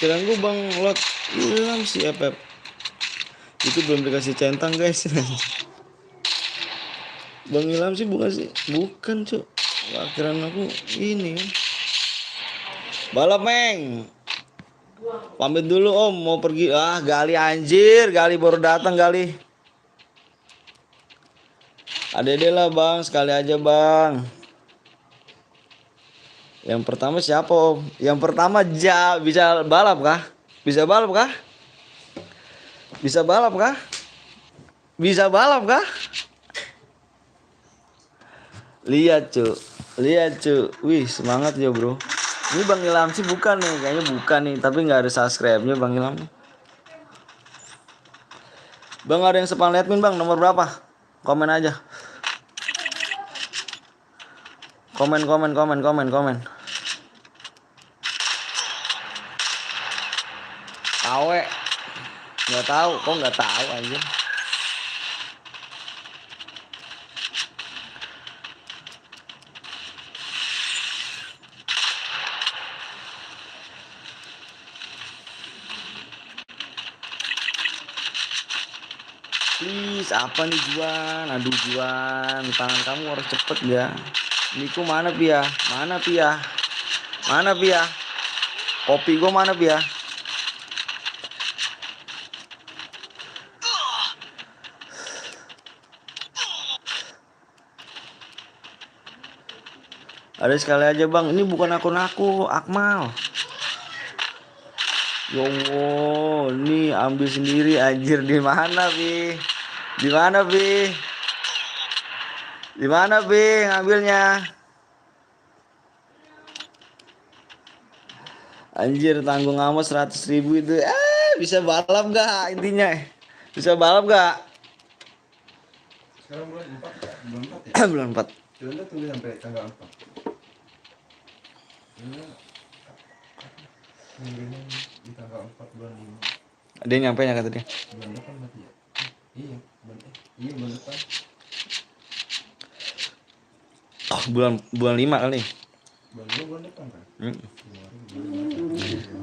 kirain gua Bang Lot hilang si Epep. Itu belum dikasih centang guys. Bang Ilham sih bukan sih, bukan cuk. Akhiran aku ini kan. Balap Meng. Pamit dulu Om, mau pergi. Ah, Gali anjir, Gali baru datang Gali. Ade lah Bang, sekali aja Bang. Yang pertama siapa Om? Yang pertama bisa balap kah? Bisa balap kah? Bisa balap kah? Bisa balap kah? Lihat cu, wih semangat ya bro. Ini Bang Ilham sih bukan nih, kayaknya bukan nih, tapi nggak ada subscribe-nya Bang Ilham. Bang ada yang sepang admin Bang, nomor berapa? Komen aja. Komen. Tawe, nggak tahu, kok nggak tahu aja. Please, apa nih Juan? Aduh Juan, tangan kamu harus cepet ya. Niku mana Pia? Mana Pia? Mana Pia? Kopi gua mana Pia? Ada sekali aja Bang, ini bukan akun aku, Akmal. Yo, nih ambil sendiri anjir. Di mana Pi? Di mana Pi? Di mana Pi ngambilnya? Anjir tanggung amat 100.000 itu. Bisa balap gak intinya? Bisa balap gak? Sekarang bulan 4 ya? Bulan 4 ya? Bulan 4. Coba tunggu sampai tanggal 4. Ini minggunya di tanggal 4 bulan 5. Dia nyampe nya kata dia. Bulan depan berarti ya? Iya, bulan depan. Oh, bulan 5 kali. Bulan depan kan?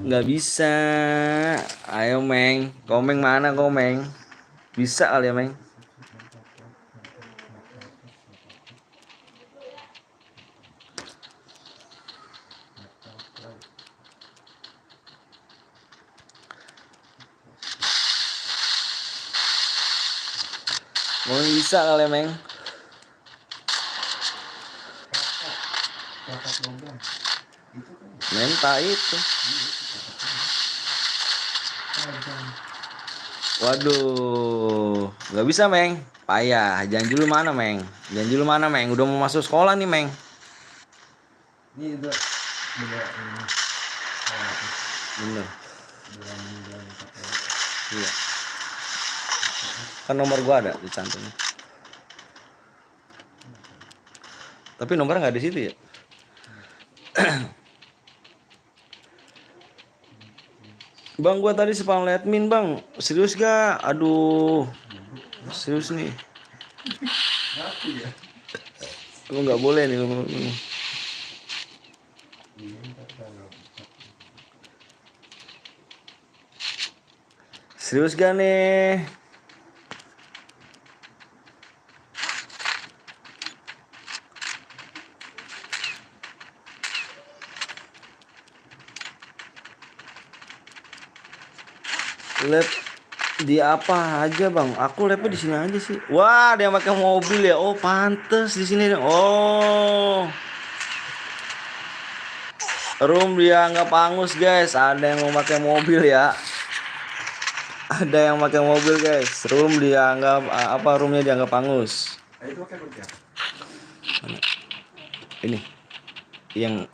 Nggak bisa. Ayo Meng, Komeng mana Komeng? Bisa kali ya Meng. Komeng bisa kali ya Meng. Kakak logam. Itu kan Menta itu. Waduh, nggak bisa Meng. Payah. Janji lu mana Meng? Janji lu mana Meng? Udah mau masuk sekolah nih Meng. ini udah ini. Bener. Bulan Iya. Kan nomor gua ada di cantumnya. Tapi nomornya nggak di situ ya. Bang gua tadi spam admin Bang. Serius gak? Aduh. Serius nih. Ngaku ya? Lu nggak boleh nih. Serius gak nih? Lab di apa aja Bang? Aku labnya di sini aja sih. Wah, dia pakai mobil ya. Oh, pantes di sini. Oh. Room dia nggak pangus guys. Ada yang mau pakai mobil ya. Ada yang pakai mobil guys. Room dia nggak roomnya dia nggak pangus. Itu pakai apa? Mana? Ini. Yang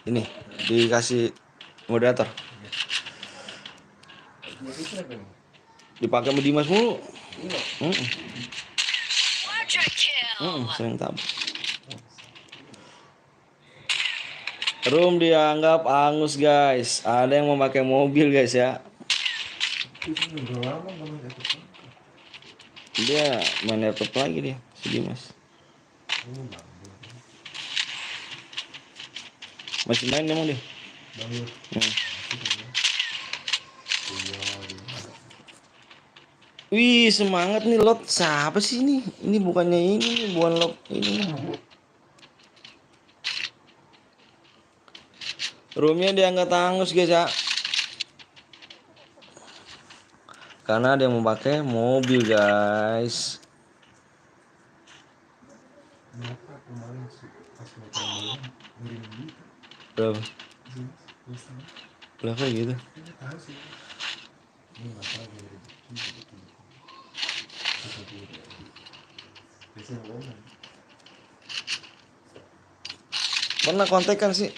ini dikasih moderator. Dipakai sama Dimas mulu. Quadra kill. Sering tabrak. Room dianggap angus guys. Ada yang mau pakai mobil guys ya. Dia main laptop lagi dia, si Dimas. Masih main emang dia. Hmm. Wih, semangat nih Lot. Siapa sih ini? Ini bukannya ini nih, bukan Lot ini. Roomnya dia nggak tanggus guys ya. Karena dia mau pakai mobil guys. Berapa? Berapa gitu? Pernah kontekan sih.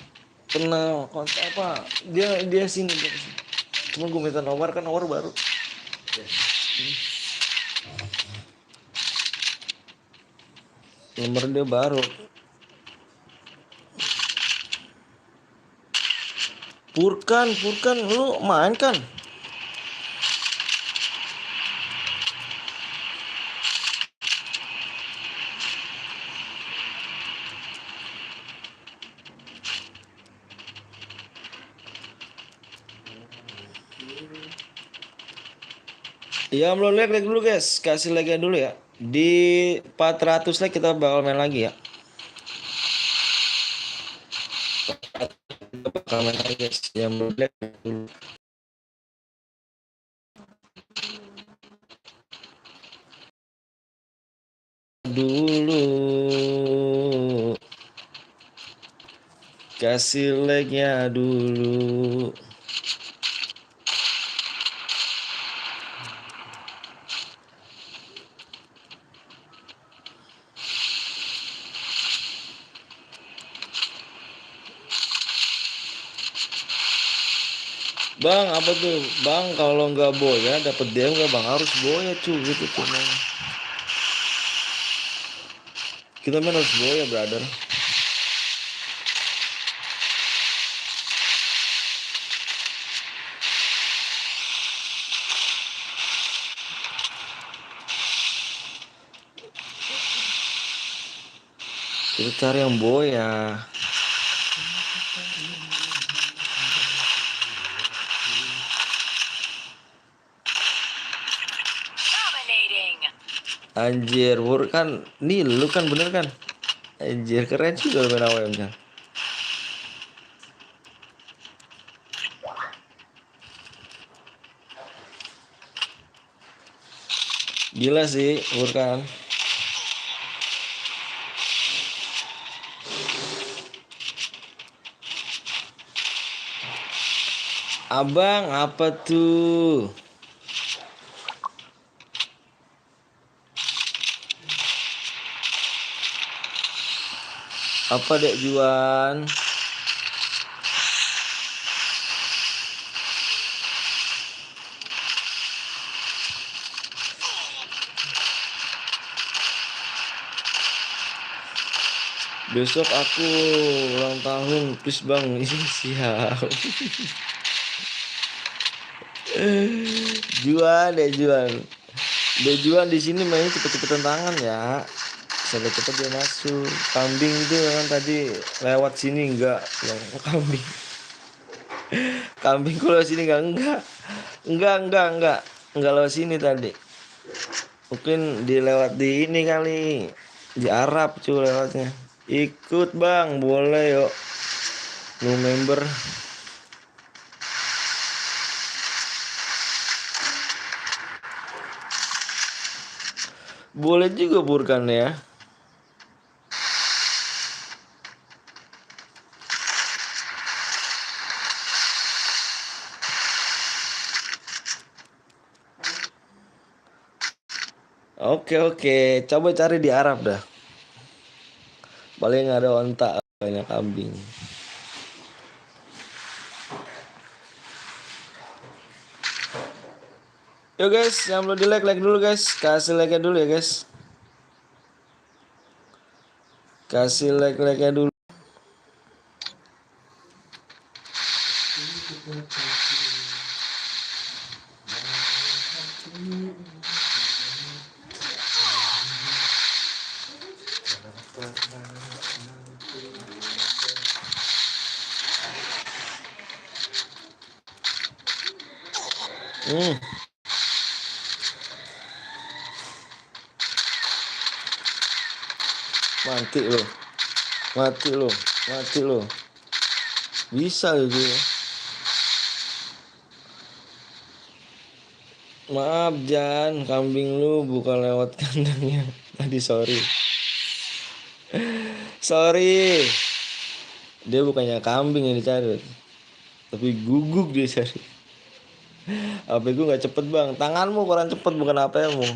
Pernah kontak apa? Dia sini dia sini. Cuma gue minta nomor kan nomor baru. Nomor dia baru. Furkan, lu main kan? Ya belum like dulu guys, kasih like dulu ya. Di 400 like kita bakal main lagi ya. Kita bakal main lagi guys. Yang belum like dulu. Dulu kasih like-nya dulu. Bang, apa tuh? Bang, kalau nggak boya dapat DM nggak bang? Harus boya cuy gitu cuy. Kita main harus boya brother. Kita cari yang boya. Dominating. Anjir, Wur kan, nih lu kan bener kan? Anjir, keren juga lu main AWM kan? Gila sih, Wur kan? Abang, apa tuh? Apa dek Juan? Besok aku ulang tahun, please bang. Siap. Juan deh Juan. Dek Juan di sini mainnya cepet-cepetan tangan ya. Sampai cepet dia masuk. Kambing itu kan tadi lewat sini enggak yang kambing. Kambing kalau sini enggak. Enggak lewat sini tadi. Mungkin dilewat di ini kali. Di Arab cuy lewatnya. Ikut bang, boleh yuk. New member. Boleh juga Burkan ya. Oke. Coba cari di Arab dah. Paling ada onta banyak kambing. Yo guys, yang belum di like dulu guys. Kasih like dulu ya guys. Kasih like dulu. Hmm, mati lo. Mati lo. Mati lo. Bisa gitu ya. Maaf Jan, kambing lu bukan lewat kandangnya. Tadi sorry. Sorry. Dia bukannya kambing yang dicari, tapi guguk dia cari. HP gue nggak cepet bang. Tanganmu kurang cepet bukan HP-mu.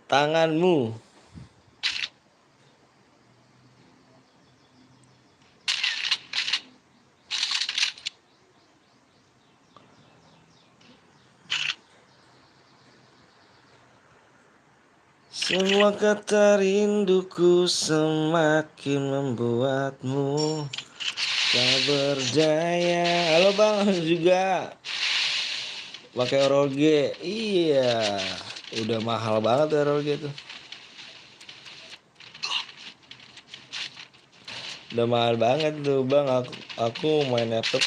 Tanganmu. Semua kata rinduku semakin membuatmu tak berdaya. Halo bang juga pakai ROG. Iya, udah mahal banget ya ROG tuh. Udah mahal banget tuh bang. Aku main laptop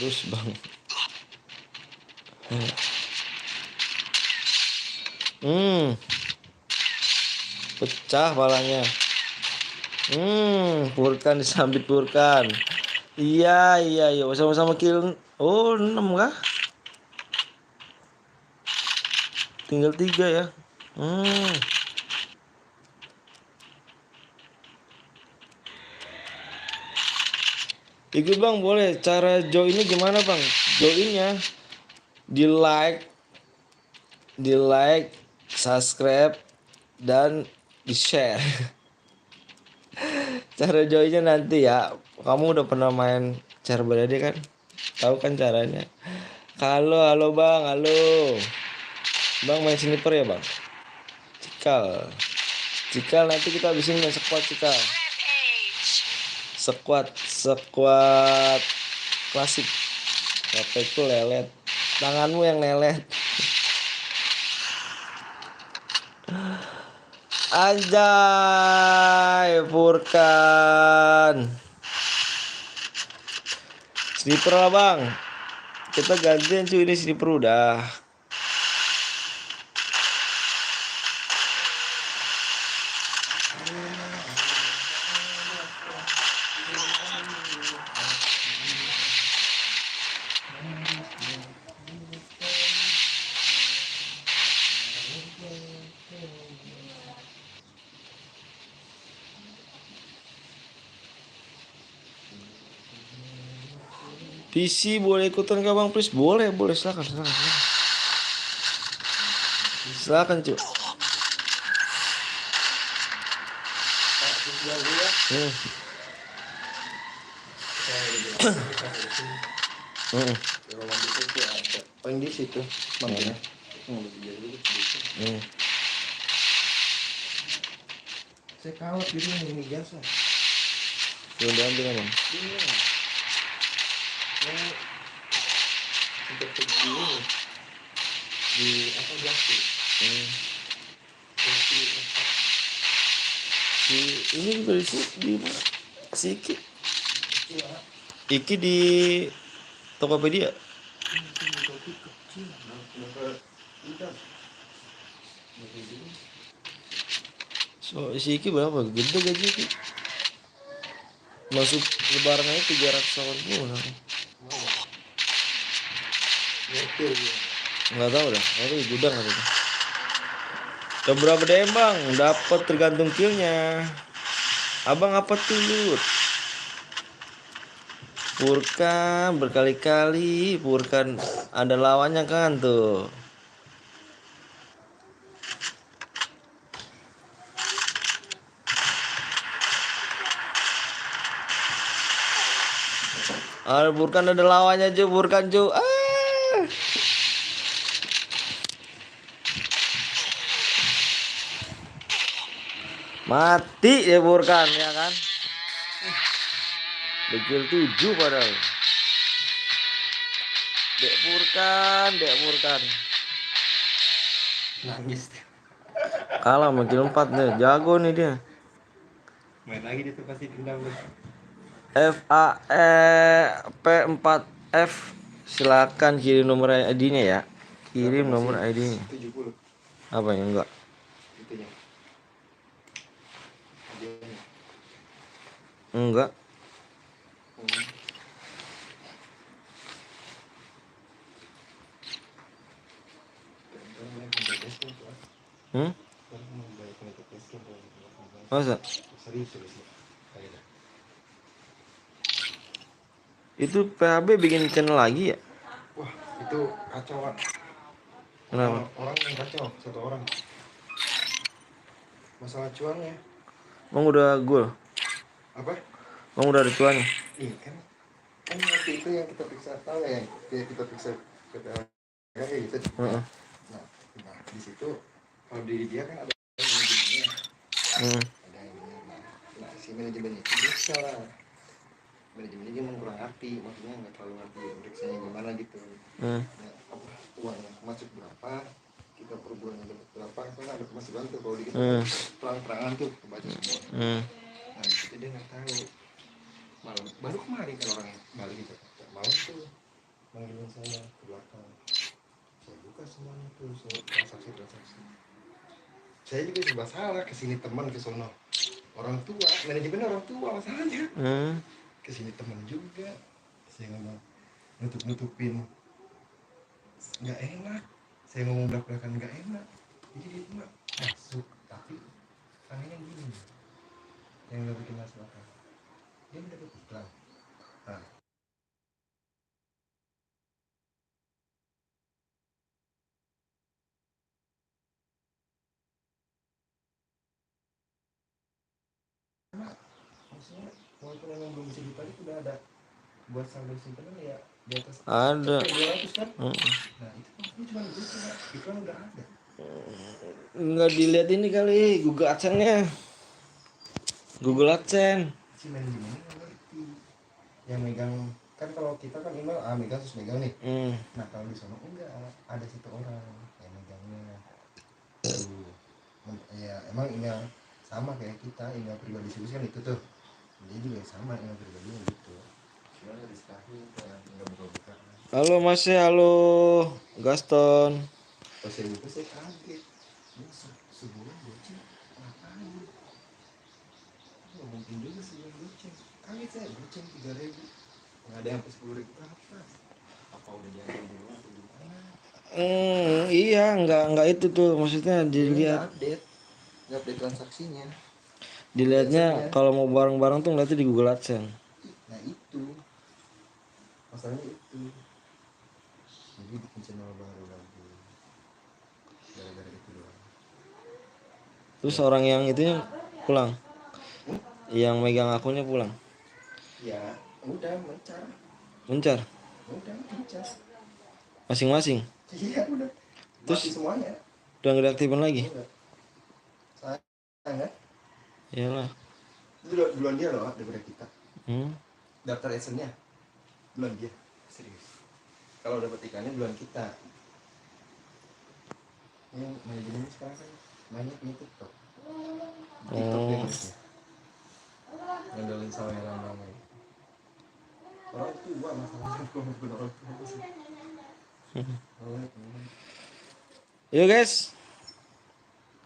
urus bang. Pecah palanya. Purkan disambit Purkan. Iya, iya, iya. Sama-sama kill. Oh, 6 kah? Tinggal 3 ya. Ikut bang boleh. Cara joinnya gimana bang? Joinnya di like, subscribe, dan di share. Cara joinnya nanti ya. Kamu udah pernah main Share Berade kan? Tahu kan caranya? Halo bang, halo. Bang main sniper ya bang? Cikal. Cikal nanti kita habisin main squad cikal. Rampage. Squad klasik. HP ku lelet. Tanganmu yang lelet. Anjay, Furkan. Sniper lah bang. Kita gantian cuy, ini sniper udah. PC boleh ikutan gak bang please? Boleh silakan. Silakan cuy. Paling di situ makanya. Saya kawat gitu ini gas lah. Udah ambil bang. Untuk begini di apa gas sih? Ini juga di mana? Iki di Tokopedia. So si Iki berapa? Gede gaji Iki. Masuk lebaran aja 380. Nggak tahu dah. Itu gudang apa itu. Udah berapa DM bang? Dapat tergantung killnya. Abang apa tuh? Purkan berkali-kali. Purkan ada lawannya kan tuh. Purkan ada lawannya cu. Purkan cu. Mati ya Purkan ya kan. Bekil 7 padahal. Dek Purkan. Nangis. Kalah sama kill 4 nih. Jago nih dia. Main lagi dia tuh pasti dendam. FAEP4F, silakan kirim nomor ID-nya ya. Kirim nomor ID-nya. 70 Apa yang enggak? itunya. Videonya. Enggak. Hmm? Masa? Serius. Itu PHB bikin channel lagi ya? Wah, itu kacau, Pak. Kenapa? Orang yang kacau, satu orang. Masalah cuannya. Emang udah goal? Apa? Emang udah ada cuannya? Ih, kan waktu itu yang kita periksa, tahu ya, yang kita periksa PPLK kayak gitu. Heeh. Nah, di situ kalau di dia kan ada manajemennya, ada yang benar. Nah, si manajemen itu dia salah. Manajemennya dia emang kurang ngerti, maksudnya nggak terlalu ngerti periksanya gimana gitu. Nah, apa uangnya masuk berapa, kita per bulannya dapat berapa, kan ada pemasukan tuh kalau di kita terang-terangan tuh kebaca semua. Nah, di situ dia nggak tahu. Malam baru kemarin kan orang balik gitu, malam tuh manggilin saya ke belakang. Saya buka semuanya tuh, saya transaksi. Saya juga serba salah, kesini teman, ke sono orang tua, manajemen orang tua masalahnya. Kesini teman juga, saya ngomong nutupin nggak enak, saya ngomong belak-belakan nggak enak, jadi dia cuma masuk, tapi anehnya gini yang nggak bikin masuk akal, dia udah dapat iklan. Nah, maksudnya walaupun emang belum bisa ditarik, udah ada buat saldo simpanan ya di atas Ada. 200 kan. Nah itu maksudnya cuma gitu, iklan udah ada. Nggak dilihat ini kali Google AdSense-nya. Google AdSense. Si manajemennya nggak ngerti yang megang, kan kalau kita kan email megang terus megang nih. Nah kalau di sana enggak, ada satu orang yang megangnya tuh. Ya emang email sama kayak kita, email pribadi sih kan itu tuh, dia juga sama email pribadinya gitu, cuma nggak diserahin kan, nggak buka-buka. Halo Mas, halo Gaston. Pas saya buka saya kaget, ini sebulan goceng ngapain? Nggak mungkin juga sebulan goceng, kaget saya, goceng 3.000, nggak ada yang sampai 10.000 ke atas. Apa udah diambil dulu atau gimana? Iya, nggak itu tuh maksudnya dilihat. Nggak update transaksinya. Dilihatnya kalau mau bareng-bareng tuh ngeliatnya di Google AdSense. Nah itu masalahnya itu, jadi bikin channel baru lagi gara-gara itu doang. Terus orang yang itunya pulang, yang megang akunnya pulang. Ya udah Mencar mencas. masing-masing. Iya udah. Terus mati semuanya. udah nggak diaktifin lagi. Udah. Saya kan Iyalah. duluan dia loh daripada kita. Daftar adsense-nya duluan dia, serius. Kalau dapat ikannya duluan kita. Yang manajemennya sekarang kan banyak di TikTok. TikTok dia harusnya ngandelin sama yang ramai. Orang tua masalahnya, bukan orang tua sih. Yuk guys,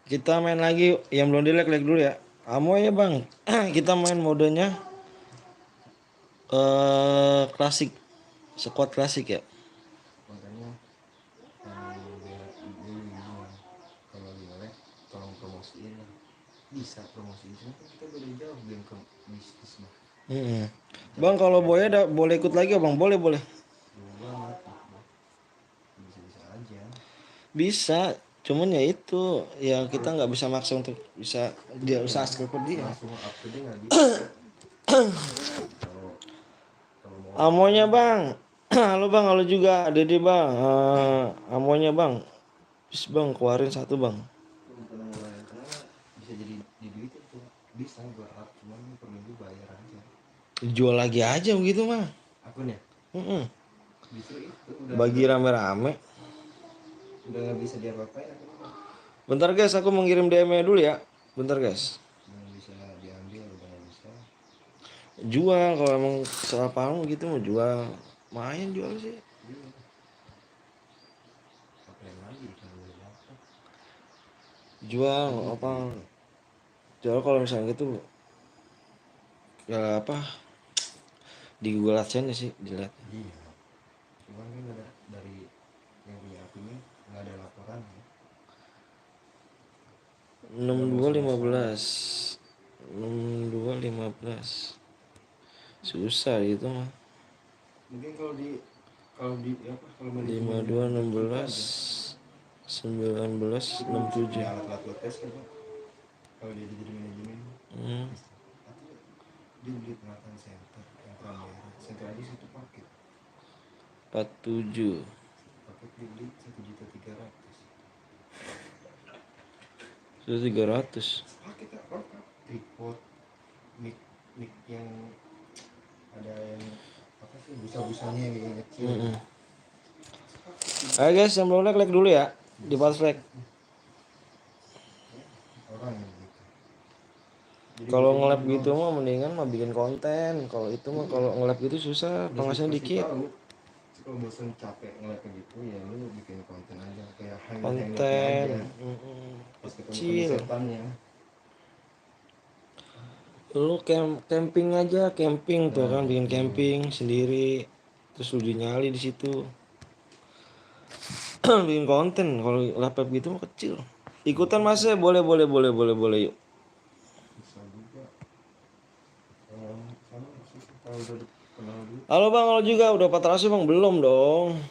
kita main lagi. Yang belum di like dulu ya. Amoy ya bang. Kita main modenya klasik, squad klasik ya. Makanya dia kalau boleh tolong promosiin lah. Bisa promosiin, cuma kan kita beda jauh belum ke bisnis mah. Bang kalau boleh ikut lagi ya bang, boleh. Banget, bisa aja. Bisa, cuman ya itu ya kita nggak bisa maksa untuk bisa dia usaha seperti dia. Langsung up to date nggak bisa. Kalau mau Amonya bang, halo bang, halo juga Dede bang. Amonya bang, bis bang keluarin satu bang. bukan mulai karena bisa jadi di duit itu bisa buat up, cuman per minggu bayar aja. Jual lagi aja begitu mah. Akunnya justru itu udah Bagi rame-rame. udah nggak bisa diapa-apain akunnya. Bentar guys, aku mengirim DM-nya dulu ya. Bentar guys. Nggak bisa diambil, udah nggak bisa. Jual kalau emang salah paham gitu mau jual. Main jual sih. Apa yang lagi kalau udah dapat? Jual apa? Jual kalau misalnya gitu ya apa? Di Google AdSense sih dilihat. Iya. Cuman kan ada dari yang punya apinya nggak ada laporan ya. 6215. 6215. Susah itu mah. Mungkin kalau di apa kalau manajemen 5216 1967. punya alat-alat buat tes kan Pak. Kalau dia jadi manajemen Hmm. atau dia beli penataan center yang Pramera center aja satu paket 47. dia beli 1.300.000 Sudah 300. paket tak lengkap tripod mic yang ada yang apa sih busa-busanya yang kecil. Mm-mm. Ayo guys, yang belum like dulu ya. Di pas like. Orang yang gitu. Jadi Kalau bikin nge-lab doang. gitu mah mendingan mah bikin konten. Kalau itu mah kalau nge-lab gitu susah, Udah penghasilan dikasih dikit. tahu, kalau bosan capek ngeliat kayak gitu ya lu bikin konten aja kayak Konten. aja Mm-mm. pas ketemu Kecil. setannya. Lu camping aja, camping tuh kan bikin Iya. camping sendiri. Terus lu dinyali di situ. Bikin konten kalau laptop gitu mah kecil. Ikutan Mas, boleh yuk. Bisa juga sama sih kalau udah kenal dulu Halo Bang, halo juga udah 400 Bang, belum dong.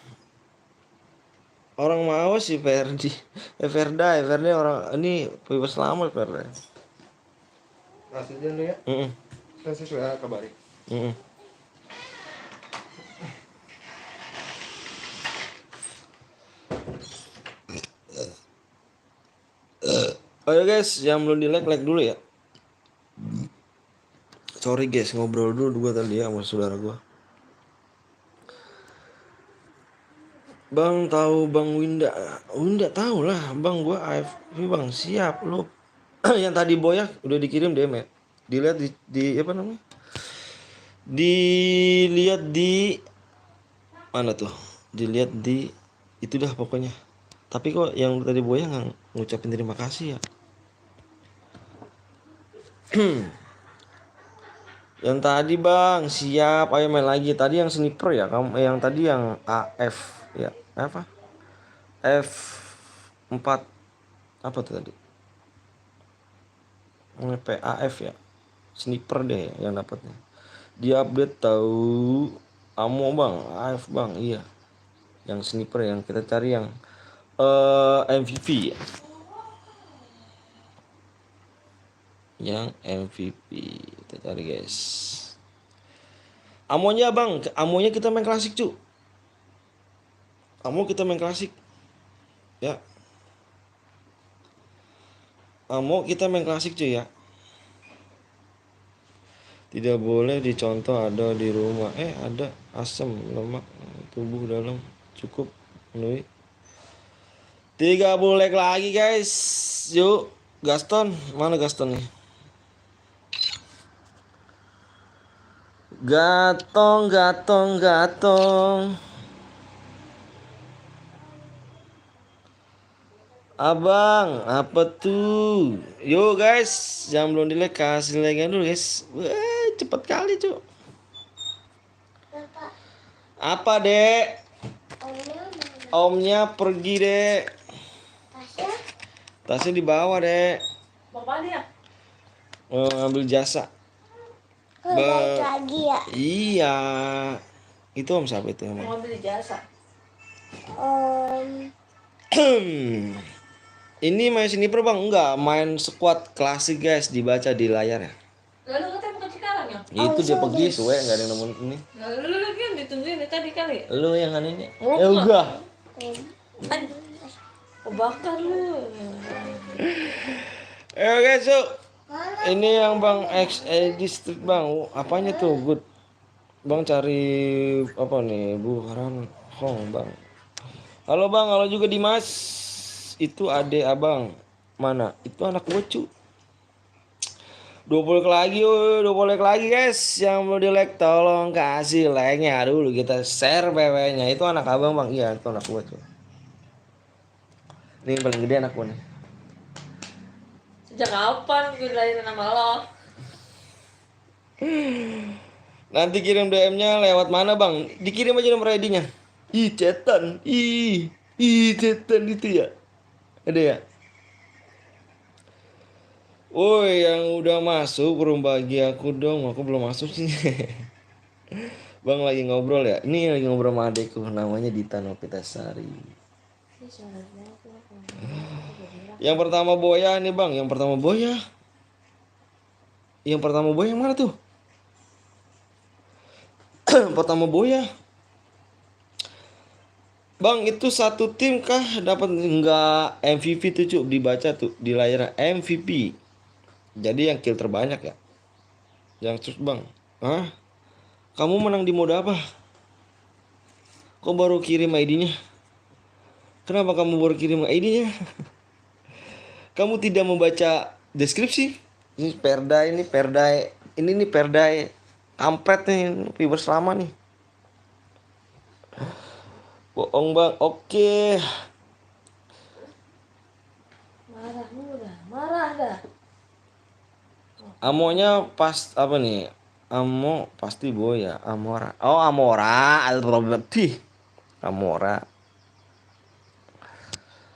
Orang mau sih Ferdi. Ferda orang ini bebas selamat Ferda. kasih aja lu ya Heeh. kan sesuai kabarin. Heeh. Ayo guys, yang belum di like dulu ya. Sorry guys, ngobrol dulu gua tadi ya sama saudara gua. Bang tahu Bang Winda? Winda tahu lah, Bang gua AFV Bang, siap lu. Yang tadi boyak udah dikirim DM ya. Dilihat di apa namanya? Dilihat di mana tuh? Dilihat di itu dah pokoknya. Tapi kok yang tadi boyak nggak ngucapin terima kasih ya? Yang tadi Bang, siap, ayo main lagi. Tadi yang sniper ya, kamu yang tadi yang AF ya. Apa? F4 apa tuh tadi? PAF ya. Sniper deh yang dapatnya. Dia update tahu ammo Bang, AF Bang, iya. Yang sniper yang kita cari yang MVP ya. Yang MVP kita cari guys. Amonya Bang, amonya kita main klasik cu. Amo kita main klasik. Ya. Amo kita main klasik cuy ya. Tidak boleh dicontoh ada di rumah. Ada asam lemak tubuh dalam cukup memenuhi 30 like lagi guys. Yuk Gaston, mana Gaston nih? Gatong. Abang, apa tuh? Yo guys, jangan belum di like, kasih like dulu guys. Wah, cepet kali cu. Bapak, Apa dek? omnya mana? Omnya pergi dek. Tasnya? Tasnya di bawah dek. Bapak dia. Mau ngambil jasa. Kok balik lagi ya? Iya. Itu om siapa itu emang? Mau ambil jasa. Om, Ini main sniper bang? Enggak, main squad klasik guys, dibaca di layar ya. Lalu katanya bukan Cikarang ya? Itu dia pergi, suwe nggak ada yang nemuin ini. Lalu lagi yang ditungguin dari tadi kali. Lu yang kan ini? Oh, Ya enggak. Oh, bakar lu. Guys, so ini yang bang X District bang, apanya tuh good? Bang cari apa nih? Bukan Hong bang. Halo bang, halo juga Dimas. Itu adek abang. Mana? Itu anak gue cu. 20 like lagi, 20 like lagi guys. Yang belum di like tolong kasih like-nya dulu. Kita share PW-nya. Itu anak abang bang. Iya itu anak gua tuh. Ini yang paling gede anak gua nih. Sejak kapan gue dilahirin sama lo? Nanti kirim DM-nya lewat mana bang? Dikirim aja nomor ID-nya. Ih cetan. Ih cetan itu ya. Ada ya? Woi yang udah masuk belum bagi aku dong. Aku belum masuk sih. Bang lagi ngobrol ya. Ini lagi ngobrol sama adekku. Namanya Dita Novitasari. Yang pertama Boya nih bang. Yang pertama Boya. Yang pertama Boya yang mana tuh? Pertama Boya. Bang itu satu tim kah dapat enggak MVP tuh cuk, dibaca tuh di layar MVP. Jadi yang kill terbanyak ya. Yang terus bang. Hah? Kamu menang di mode apa? Kok baru kirim ID-nya? Kenapa kamu baru kirim ID-nya? Kamu tidak membaca deskripsi? Ini Perdai, ini Perdai. Ini nih Perdai. Kampret nih, viewers lama nih. Bohong bang, oke. Marah udah, marah dah. Amonya pas apa nih? Amo pasti Boya, Amora. Oh Amora, Alberti. Amora.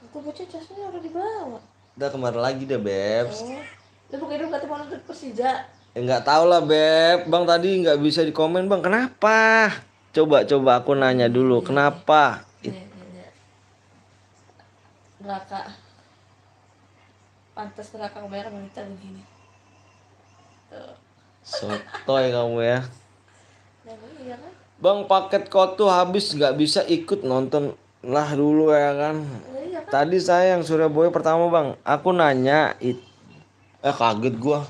Itu bocah jasnya udah dibawa. Udah kemarin lagi deh Bebs. Oh, lu bukan kata mau nonton Persija. Nggak tahu lah Beb. Bang tadi nggak bisa di komen bang. Kenapa? Coba aku nanya dulu. Kenapa? Neraka. Pantas neraka kebanyakan wanita begini. Tuh. Sotoy kamu ya. Nah, iya kan? Bang paket kotu habis nggak bisa ikut nonton lah dulu ya kan. Iya kan? Tadi saya yang Surabaya pertama bang. Aku nanya kaget gua.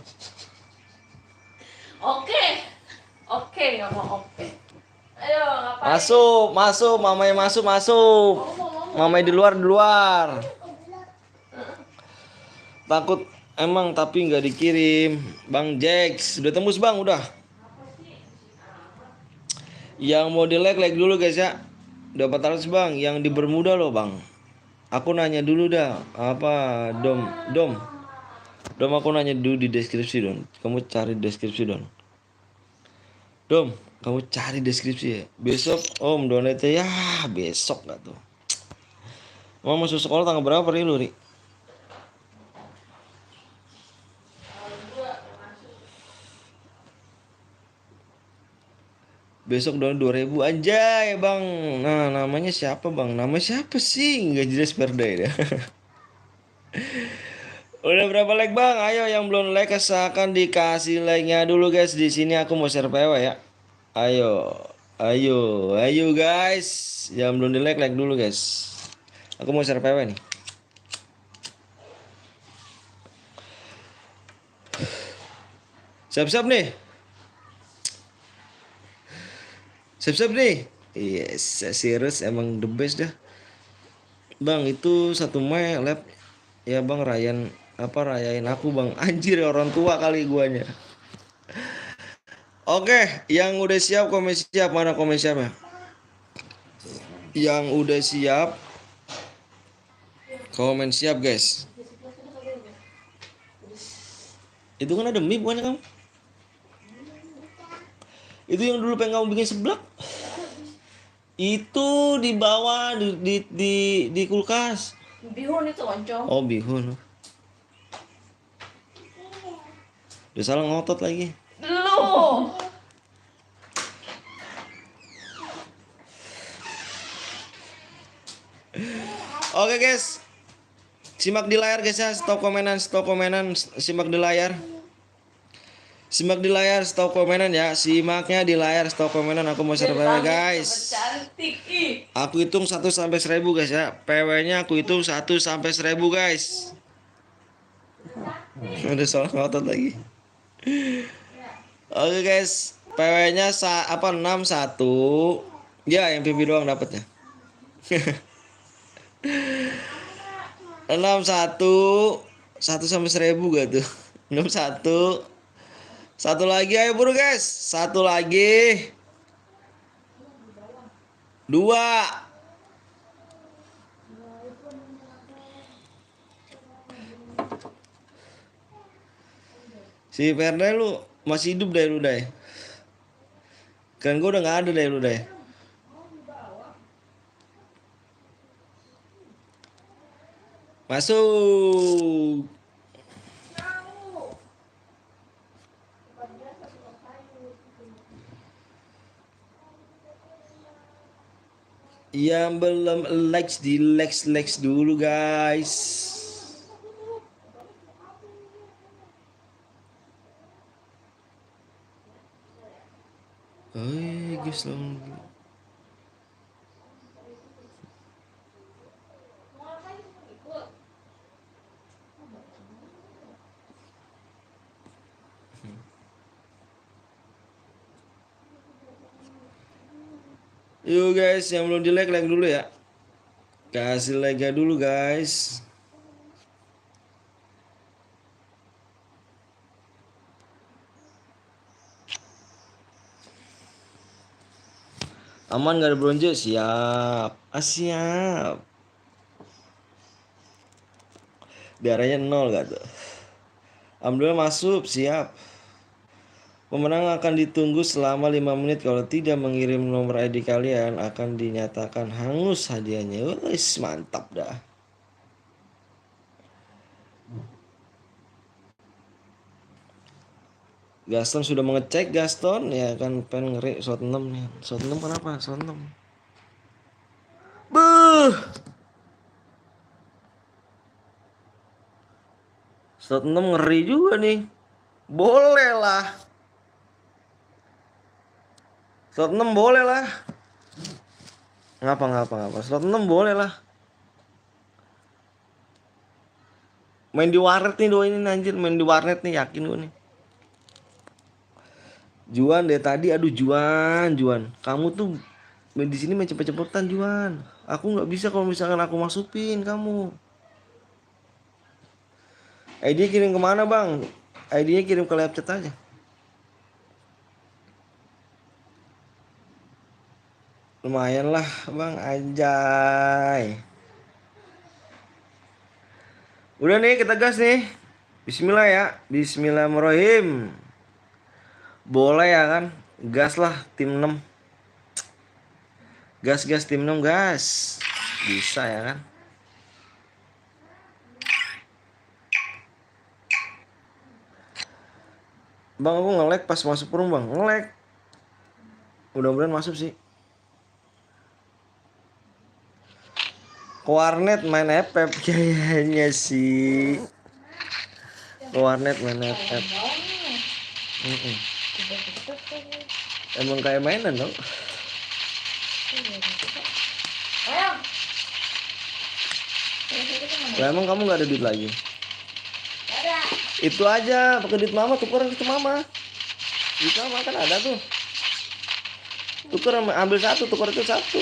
Oke, ngomong oke. Ayo, ngapain? Masuk, mamanya masuk. Mamanya di luar. Takut emang tapi nggak dikirim. Bang Jax, udah tembus bang, udah. Yang mau di like dulu guys ya. Udah 400 bang, yang di Bermuda loh bang. Aku nanya dulu dah, apa Dom aku nanya dulu di deskripsi Don. Kamu cari deskripsi Don. Dom, kamu cari deskripsi ya. Besok Om donate ya, besok gak tuh. Mau masuk sekolah tanggal berapa nih lu, Ri? Besok doang 2000 anjay bang. Nah namanya siapa bang? Nama siapa sih? Nggak jelas Perdai dah. Udah berapa like bang? Ayo yang belum like asalkan dikasih like-nya dulu guys. Di sini aku mau share PW ya. Ayo guys. Yang belum di like dulu guys. Aku mau share PW nih. Siap-siap nih. Siap-siap nih. Yes, serius emang the best dah. Bang itu 1 Mei lab. Ya bang rayain aku bang. Anjir orang tua kali guanya. Oke, yang udah siap komen siap. Mana komen siapnya? Yang udah siap komen siap guys. Itu kan ada mie bukannya kamu? Itu yang dulu pengen kamu bikin seblak. Itu di bawah di kulkas. Bihun itu oncom. Oh bihun. Udah salah ngotot lagi. Lu. Oke guys. Simak di layar guys ya. Stop komenan. Simak di layar. Stop komenan ya. Simaknya di layar, stop komenan. Aku mau share PW guys. Cantik ih. Aku hitung 1 sampai 1000 guys ya. PW-nya aku hitung 1 sampai 1000 guys. Udah salah ngotot lagi. Oke guys, PW-nya 61. Ya, yang MVP doang dapatnya. 61 1 sampai 1000 gak tuh? 61 Satu lagi ayo buru guys. Satu lagi. Dua. Si Perda lu masih hidup deh lu deh. Kan gue udah nggak ada deh lu deh. Masuk. Yang belum likes di likes dulu guys. Guys dong. Yuk guys, yang belum di like dulu ya. Kasih like dulu guys. Aman gak ada bronze? Siap. Siap. Biaranya 0 gak tuh? Alhamdulillah masuk. Siap. Pemenang akan ditunggu selama 5 menit. Kalau tidak mengirim nomor ID kalian akan dinyatakan hangus hadiahnya. Wih, mantap dah. Gaston sudah mengecek Gaston ya kan pengen ngeri shot 6 nih. Shot 6 kenapa? Shot 6. Buh. Shot 6 ngeri juga nih. Boleh lah. Slot 6 boleh lah. Ngapa. Slot 6 boleh lah. Main di warnet nih doa ini anjir, main di warnet nih yakin gue nih. Juan deh tadi, aduh Juan. Kamu tuh main di sini main cepet-cepetan Juan. Aku nggak bisa kalau misalkan aku masukin kamu. ID kirim kemana bang? ID-nya kirim ke live chat aja. Lumayan lah bang, anjay. Udah nih kita gas nih. Bismillah ya. Bismillahirrahmanirrahim. Boleh ya kan? Gas lah tim 6. Gas tim 6 gas. Bisa ya kan? Bang aku nge-lag pas masuk room bang. Nge-lag. Mudah-mudahan masuk sih. Ke warnet main FF kayaknya sih. Ke warnet main FF. Emang kayak mainan dong. Lah emang kamu gak ada duit lagi? Itu aja pakai duit mama, tuker ke mama. Duit mama kan ada tuh. Tuker ambil satu, tuker itu satu.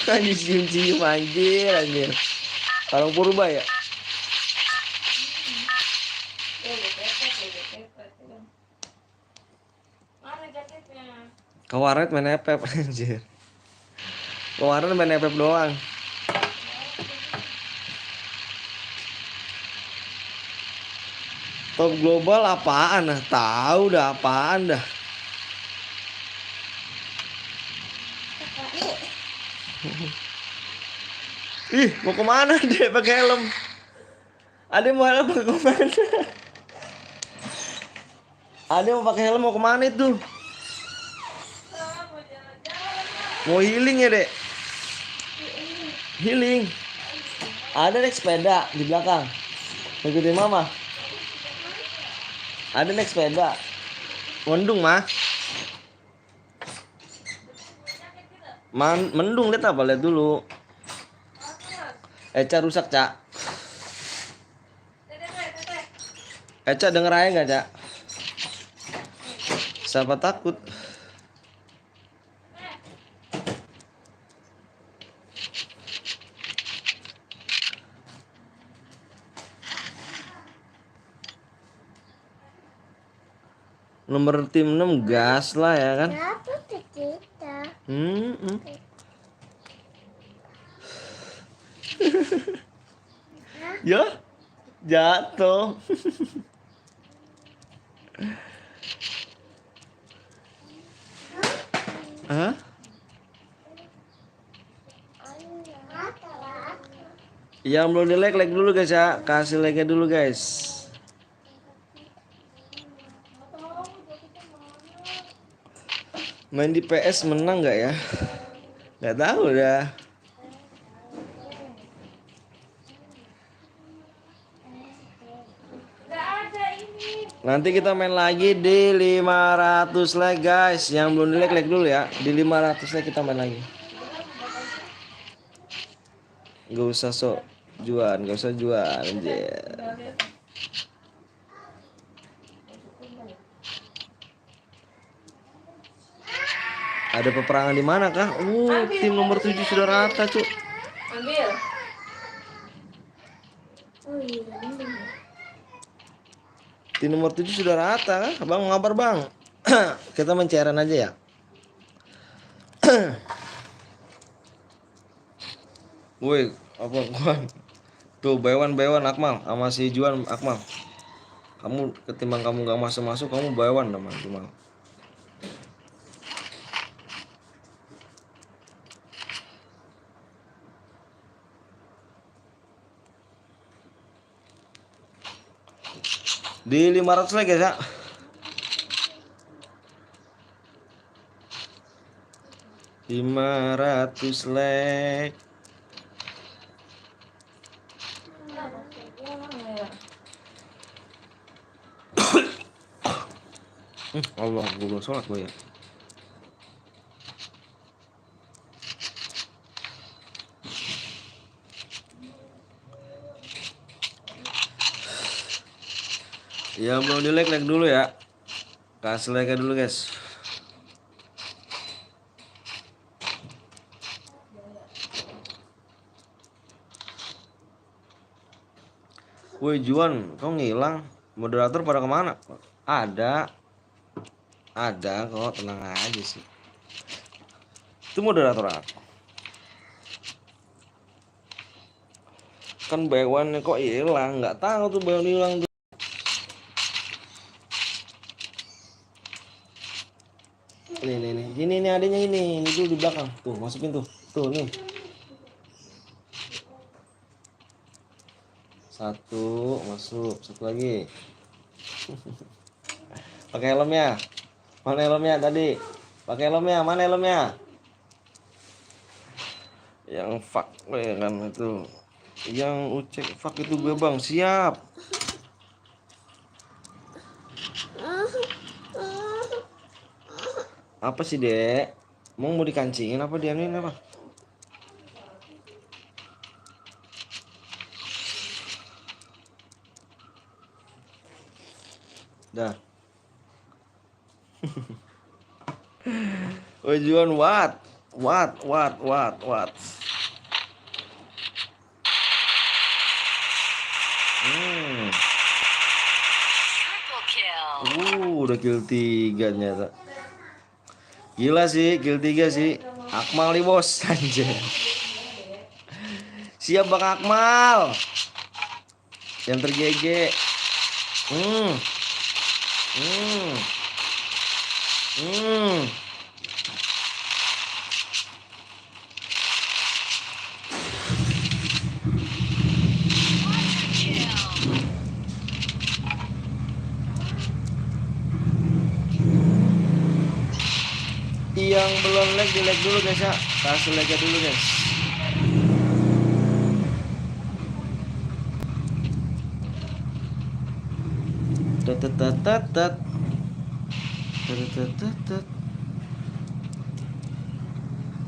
Kan dicium-cium anjir. Orang purba ya? Ke warnet main FF anjir. Ke warnet main FF doang. Top global apaan dah? Tahu dah apaan dah. Ih, mau kemana deh pakai helm? Ada mau helm mau kemana? Ada mau pakai helm mau kemana itu? Mau healing ya dek? Healing. Ada naik sepeda di belakang. Ngikutin mama. Ada naik sepeda. Mendung mah. Mendung lihat apa lihat dulu. Eca rusak cak. Eca denger aja nggak cak? Siapa takut? Nomor tim 6 gas lah ya kan. Kenapa tuh kita? Hmm. Ya, jatuh. Hah? Yang belum di like dulu guys ya. Kasih like dulu guys. Main di PS menang nggak ya? Nggak tahu dah. Nanti kita main lagi di 500 like guys. Yang belum di like dulu ya. Di 500 like kita main lagi. Gak usah sok juan, gak usah juan anjir. Ada peperangan di mana kah? Tim nomor 7 sudah rata, Cuk. Ambil. Oh iya. Tim nomor 7 sudah rata, kah? Bang, ngabar, Bang. Kita mencairan aja ya. Woi, apa gua? Tuh, Baywan Akmal sama si Juan Akmal. Kamu ketimbang kamu gak masuk, kamu Baywan nama Akmal. Di 500 lagi ya. Ratus like. Allah, gue belum sholat gue ya. Yang belum di like dulu ya. Kasih like dulu guys. Woi Juan, kau ngilang. Moderator pada kemana? Ada kok, tenang aja sih. Itu moderator apa? Kan Baywan kok hilang, nggak tahu tuh Baywan hilang tuh. Ini adanya ini dulu di belakang. Tuh, masukin tuh. Tuh nih. Satu masuk, satu lagi. Pakai helmnya. Mana helmnya tadi? Pakai helmnya, mana helmnya? Yang fuck ya kan itu. Yang ucek fuck itu gue bang, siap. Apa sih dek? Mau dikancingin apa dianuin apa? Dah. Juan what? Triple kill. Udah kill 3 ternyata. Gila sih, kill 3 sih. Akmal nih bos, anjir. Siap Bang Akmal. Yang tergege. Yang belum like di like dulu guys ya. Kasih like dulu guys. Tat.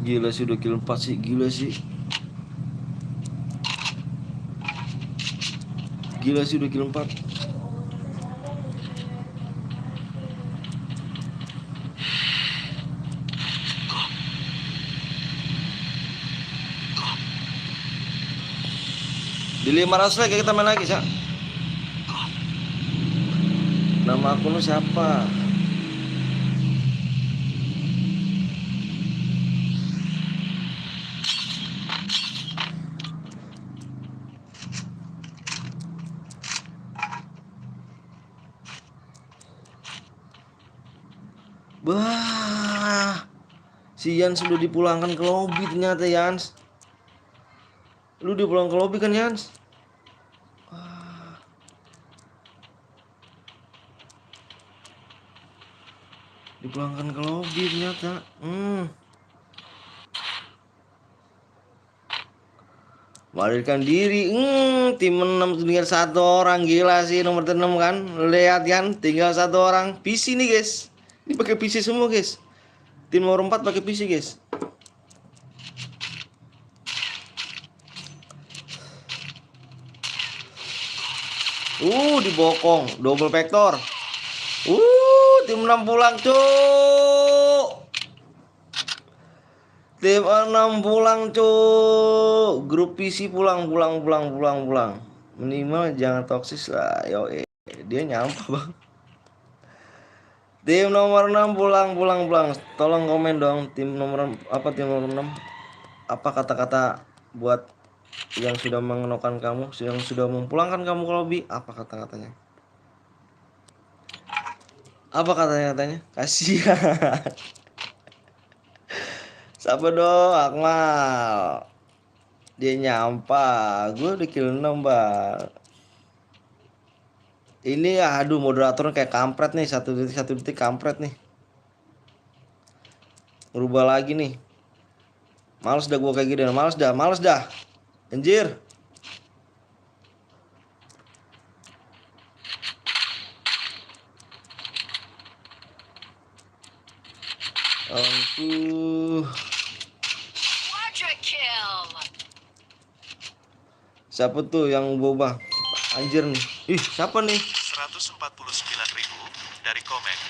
Gila sih udah kill 4 sih, gila sih. Gila sih udah kill 4. Di 500 lagi kita main lagi, Sa. Nama akun lu siapa? Bah, si Yans sudah dipulangkan ke lobi ternyata Yans. Lu dipulang ke lobi kan Yans? Dipulangkan ke lobi ternyata. Melarikan diri. Tim 6 tinggal satu orang, gila sih nomor 6 kan. Lihat kan, tinggal satu orang. PC nih guys. Ini pakai PC semua guys. Tim nomor 4 pakai PC guys. Dibokong, double vector. Tim 6 pulang, cuk. Tim 6 pulang, cuk. Grup PC pulang. Minimal jangan toksis lah, yo. Dia nyampah, Bang. Tim nomor 6 pulang. Tolong komen dong tim nomor 6. Apa kata-kata buat yang sudah mengenokan kamu, yang sudah memulangkan kamu ke lobby, apa kata-katanya? Apa katanya? Kasihan. Siapa dong, Akmal? Dia nyampah. Gue udah kill 6, Bang. Ini aduh moderatornya kayak kampret nih, satu detik kampret nih. Berubah lagi nih. Males dah gua kayak gini, males dah. Anjir. Quadra kill. Siapa tuh yang boba? Anjir nih. Siapa nih? 149.000 dari Komeng.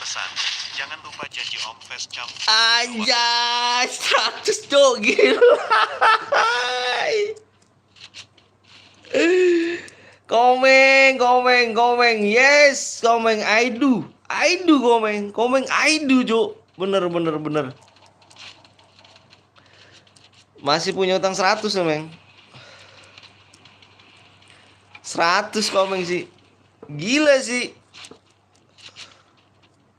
Pesan, jangan lupa janji Om Fest Jam. Anjay, 100 cok, gila. Komeng. Yes, Komeng I do Komeng I do, cok. Bener. Masih punya utang 100 ya, Meng. 100 Komeng sih. Gila sih.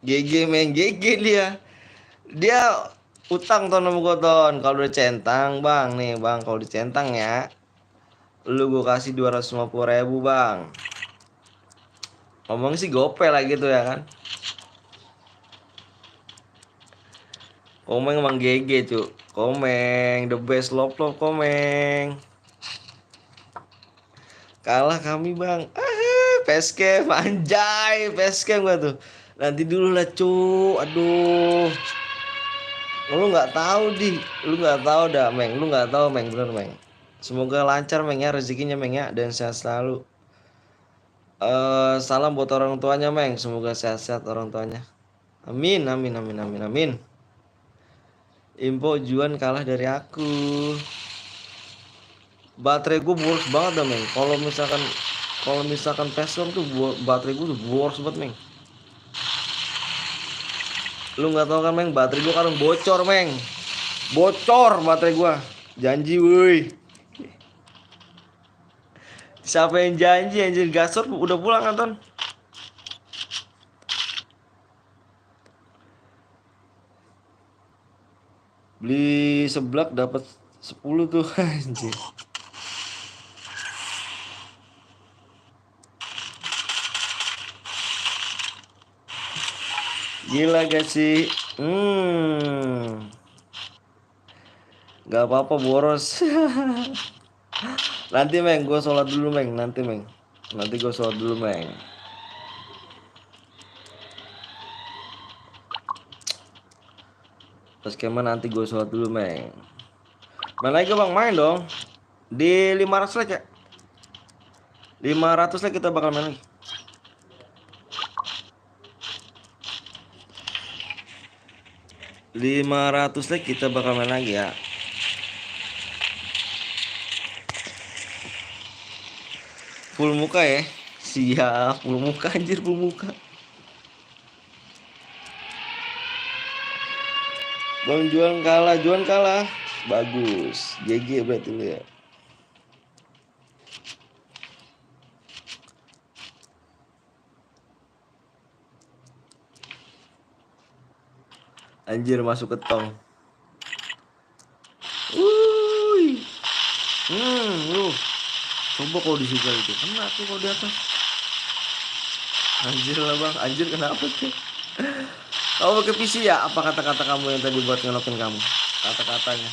GG Meng, GG dia utang ton sama gua ton. Kalau udah centang bang, nih bang, kalau dicentang ya, lu gua kasih 250.000 bang. Ngomong sih gope lah gitu ya kan. Komeng emang GG cu. Komeng the best, love Komeng. Kalah kami bang. Facecam anjay, facecam gua tuh. Nanti dulu lah cu. Aduh. Lu nggak tahu lu nggak tahu dah Meng, lu nggak tahu Meng, bener Meng. Semoga lancar Meng ya, rezekinya Meng ya, dan sehat selalu. Salam buat orang tuanya Meng, semoga sehat-sehat orang tuanya. Amin. Info Juan kalah dari aku. Baterai gue boros banget dah Meng. Kalau misalkan PS4 tuh baterai gue tuh boros banget Meng. Lu nggak tahu kan Meng, baterai gue kadang bocor Meng. Bocor baterai gua. Janji woi. Siapa yang janji anjir, Gasor udah pulang Anton. Beli seblak dapat 10 tuh anjir. Gila gak sih? Gak apa-apa boros. Nanti Meng, gue sholat dulu Meng. Nanti gue sholat dulu Meng. Terus kemana nanti gue sholat dulu Meng. Main lagi bang, main dong. Di 500 like ya. 500 like kita bakal main lagi. Ratus like kita bakal main lagi ya. Full muka ya. Siap, full muka anjir, full muka. Bang Juan kalah. Bagus. GG berarti lu ya. Anjir masuk ke tong. Wuih. Lu. Coba kalau di situ itu. Kena tuh kalau di atas. Anjir lah bang. Anjir kenapa tuh? Kamu pakai PC ya? Apa kata-kata kamu yang tadi buat ngelokin kamu? Kata-katanya.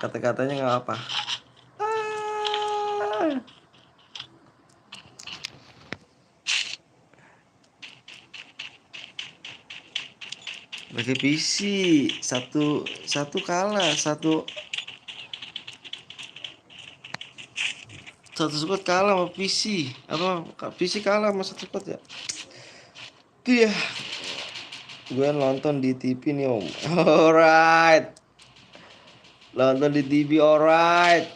Kata-katanya nggak apa. Ah. Pakai PC satu kalah satu squad kalah sama PC apa PC kalah sama satu squad ya. Itu ya. Gue nonton di TV nih om. Alright. Nonton di TV alright.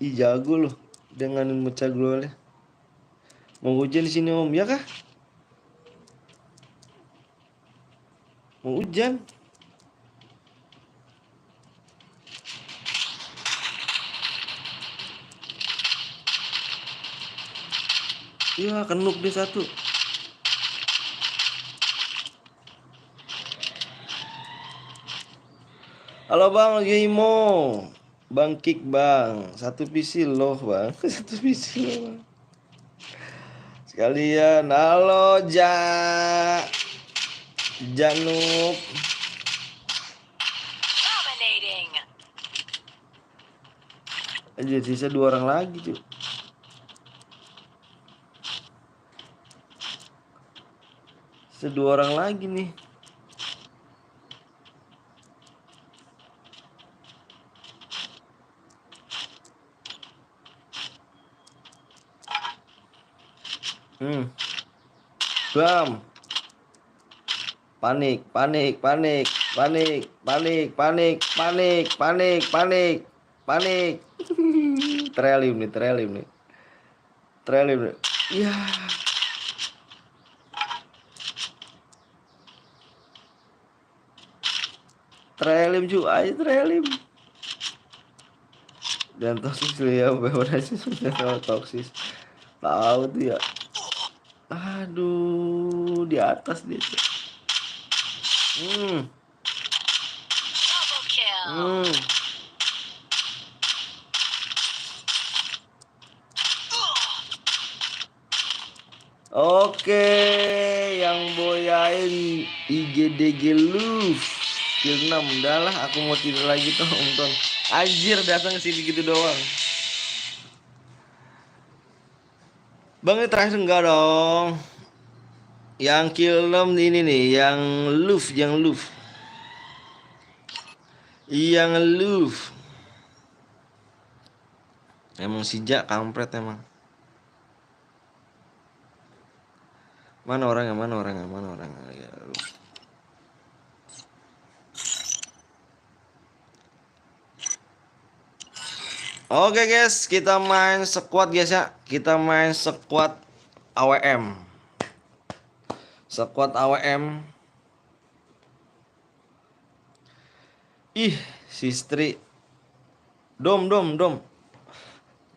Ih jago loh dengan mecah golnya. Mau hujan di sini om ya kah? Mau hujan. Iya kenuk deh satu. Halo bang lagi Imo. Bang kick bang. Satu PC loh bang. Satu PC loh bang. Sekalian halo Januk. Dominating. Anjir sisa 2 orang lagi cuy. Sisa 2 orang lagi nih. Bam. Panik. Trelim nih. Iya. Trelim. Dan toksis ya, beberapa toksis. Tahu tuh ya. Aduh, di atas dia. Double kill. Oke, yang boyain IGDG lu. Kill 6 udah lah, aku mau tidur lagi tuh Om Ton. Anjir datang ke sini gitu doang. Bang ini terakhir enggak dong. Yang kill 6 ini nih, yang Luf. Emang si Jak kampret emang. Mana orangnya? Ya, oke guys, kita main squad guys ya. Kita main squad AWM. Ih, si Stri. Dom.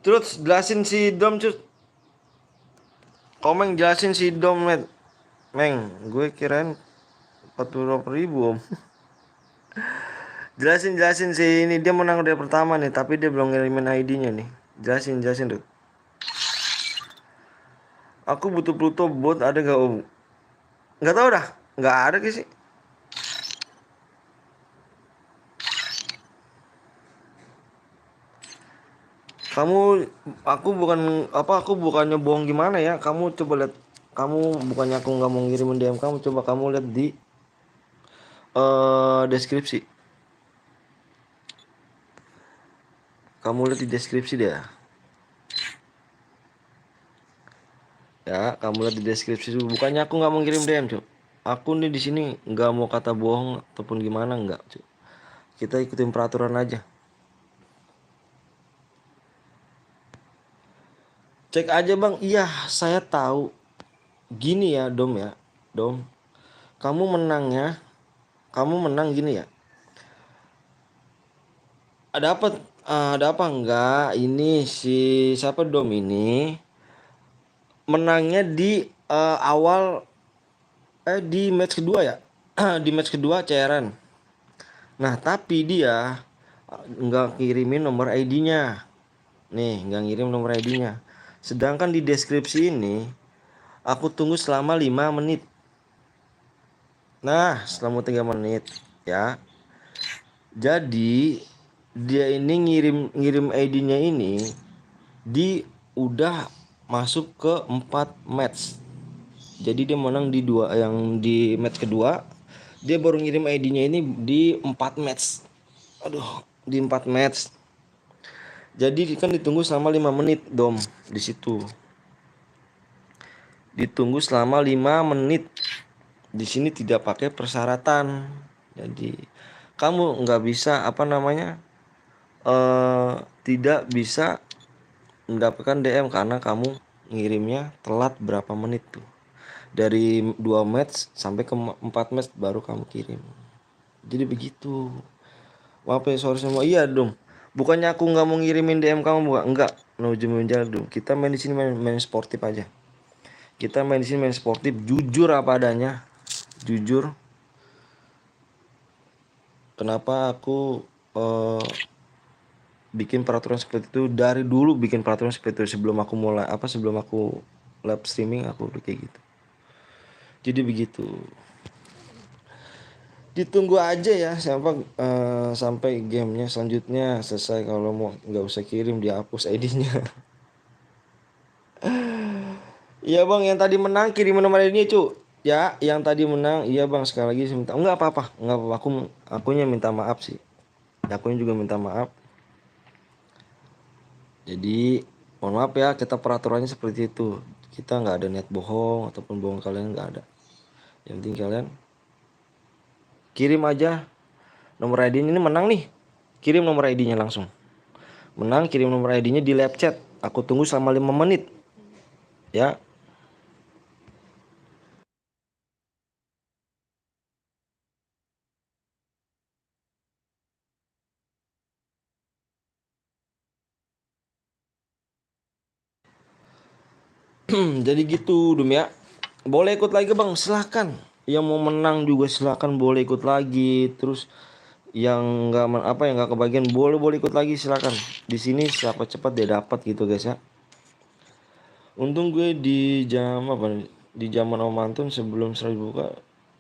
Terus jelasin si Dom cut. Komeng jelasin si Dom met. Meng, gue kirain 40.000 om. Jelasin si ini dia menang dari pertama nih, tapi dia belum ngirimin ID-nya nih. Jelasin tuh. Aku butuh Pluto bot ada gak om? Nggak tahu dah, nggak ada sih. Aku bukannya bohong gimana ya? Kamu coba lihat, bukannya aku nggak mau ngirimin DM kamu, coba kamu lihat di deskripsi. Kamu lihat di deskripsi deh. Ya, kamu lihat di deskripsi dulu. Bukannya aku nggak mau ngirim DM, cuy. Aku nih di sini nggak mau kata bohong ataupun gimana nggak, cuy. Kita ikutin peraturan aja. Cek aja bang. Iya, saya tahu. Gini ya, Dom ya. Dom, kamu menang gini ya. Ada apa enggak? Ini si siapa Dom ini? menangnya di awal di match kedua ya. Di match kedua CRN. Nah, tapi dia nggak kirimin nomor ID-nya. Nih, nggak ngirim nomor ID-nya. Sedangkan di deskripsi ini aku tunggu selama 5 menit. Nah, selama 3 menit ya. Jadi dia ini ngirim ID-nya ini di udah masuk ke 4 match. Jadi dia menang di yang di match kedua. Dia baru ngirim ID-nya ini di 4 match. Aduh, di 4 match. Jadi kan ditunggu selama 5 menit, Dom, di situ. Ditunggu selama 5 menit. Di sini tidak pakai persyaratan. Jadi kamu nggak bisa tidak bisa mendapatkan DM karena kamu ngirimnya telat berapa menit tuh. Dari 2 match sampai ke 4 match baru kamu kirim. Jadi begitu. Maaf ya, sorry semua. Iya dong. Bukannya aku nggak mau ngirimin DM kamu, bukan? Enggak. No menjal dong. Kita main di sini main sportif aja. Kita main di sini main sportif, jujur apa adanya. Jujur. Kenapa aku bikin peraturan seperti itu dari dulu, bikin peraturan seperti itu sebelum aku mulai sebelum aku live streaming aku udah kayak gitu. Jadi begitu. Ditunggu aja ya sampai gamenya selanjutnya selesai. Kalau mau nggak usah kirim, dihapus ID-nya. Iya bang, yang tadi menang kirim nomor ID-nya cu. Ya, yang tadi menang, iya bang, sekali lagi saya minta. Enggak apa-apa, enggak apa-apa. Akunya minta maaf sih. Akunya juga minta maaf. Jadi mohon maaf ya, kita peraturannya seperti itu. Kita nggak ada niat bohong ataupun bohong kalian, nggak ada. Yang penting kalian kirim aja nomor ID ini menang nih. Kirim nomor ID-nya langsung. Menang, kirim nomor ID-nya di live chat. Aku tunggu selama 5 menit. Ya. Jadi gitu Dum ya. Boleh ikut lagi bang, silahkan. Yang mau menang juga silahkan boleh ikut lagi. Terus yang nggak kebagian boleh ikut lagi silahkan. Di sini siapa cepat dia dapat gitu guys ya. Untung gue di di zaman Om Antun sebelum serai buka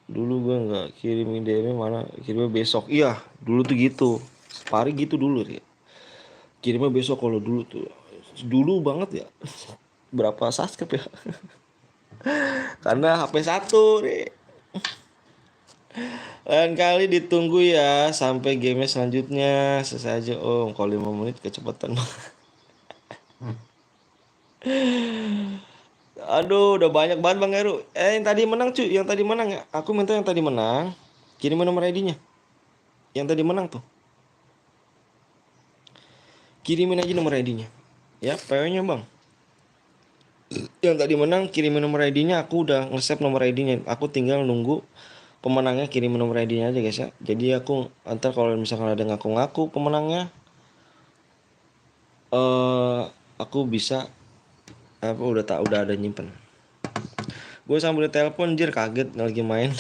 dulu gue nggak kirimin DM, mana kirimnya besok. Iya dulu tuh gitu, separi gitu dulu ya. Kirimnya besok kalau dulu tuh, dulu banget ya. Berapa subscribe ya? Karena HP satu nih. Lain kali ditunggu ya sampai game selanjutnya selesai aja om. Kalau 5 menit kecepatan. Aduh, udah banyak banget Bang Heru. Yang tadi menang cuy, yang tadi menang ya. Aku minta yang tadi menang, kirimin nomor ID-nya. Yang tadi menang tuh. Kirimin aja nomor ID-nya. Ya, PO-nya Bang. Yang tadi menang kirimin nomor ID-nya, aku udah nge-save nomor ID-nya. Aku tinggal nunggu pemenangnya kirimin nomor ID-nya aja guys ya. Jadi aku antar kalau misalkan ada ngaku-ngaku pemenangnya aku bisa udah ada nyimpen. Gue sambil telepon jir kaget lagi main.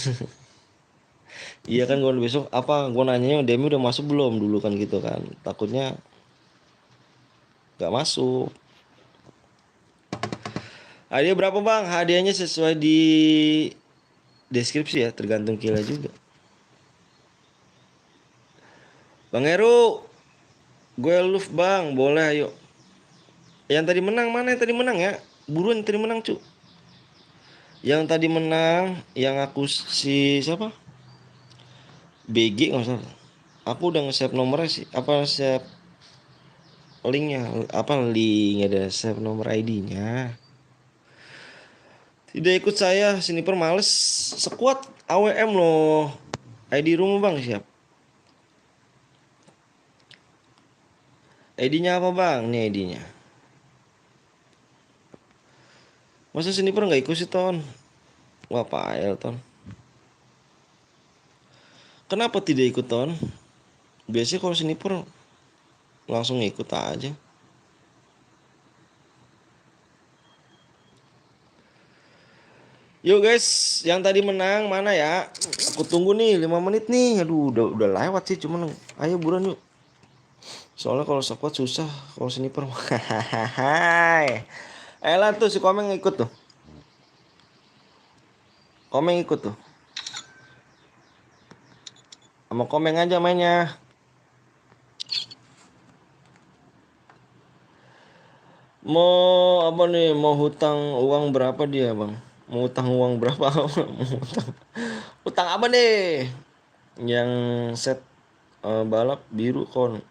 Iya kan gue besok gue nanyanya Demi udah masuk belum dulu kan gitu kan. Takutnya gak masuk. Hadiah berapa bang? Hadiahnya sesuai di deskripsi ya, tergantung kila juga. Bang Heru, gue love bang, boleh ayo. Yang tadi menang mana yang tadi menang ya? Buruan yang tadi menang cu. Yang tadi menang, yang aku siapa? BG nggak salah. Aku udah nge-save nomornya sih. Save linknya? Link ada save nomor ID-nya. Tidak ikut saya, sniper males. Sekuat AWM loh. ID rumah bang siap. ID-nya apa bang? Nih ID-nya. Masa sniper nggak ikut sih Ton? Wah payah Ton. Kenapa tidak ikut Ton? Biasanya kalau sniper langsung ikut aja. Yuk guys, yang tadi menang mana ya? Aku tunggu nih 5 menit nih. Aduh, udah lewat sih, cuman ayo buruan yuk. Soalnya kalau squad susah, kalau sniper mah. Hai. Elah tuh si Komeng ikut tuh. Komeng ikut tuh. Sama Komeng aja mainnya. Mau apa nih? Mau hutang uang berapa dia, Bang? Mau hutang uang berapa? Mau hutang. Hutang apa nih? Yang set balap biru kon.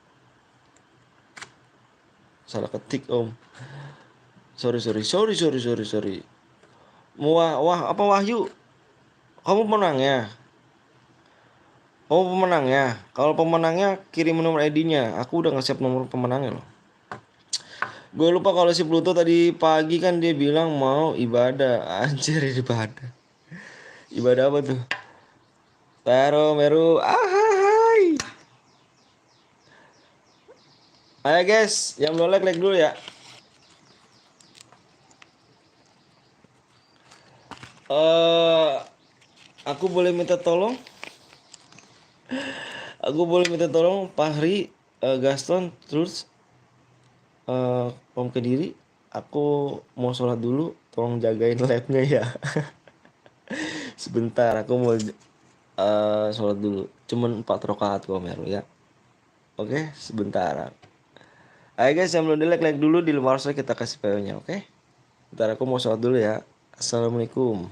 Salah ketik, Om. Sorry. Wah, apa Wahyu? Kamu pemenangnya? Oh, pemenangnya. Kalau pemenangnya kirim nomor ID-nya. Aku udah nge-save nomor pemenangnya loh. Gue lupa kalau si Pluto tadi pagi kan dia bilang mau ibadah. Anjir, ibadah. Ibadah apa tuh? Taro Meru. Ahai. Ayo guys, yang belum like dulu ya. Eh, aku boleh minta tolong? Aku boleh minta tolong Fahri, Gaston, terus Om Kediri. Aku mau sholat dulu, tolong jagain labnya ya. Sebentar, aku mau sholat dulu. Cuman 4 rakaat kok Meru ya. Oke, sebentar. Ayo guys, yang belum di like dulu, di luar sana kita kasih PO-nya, oke? Bentar aku mau sholat dulu ya. Assalamualaikum.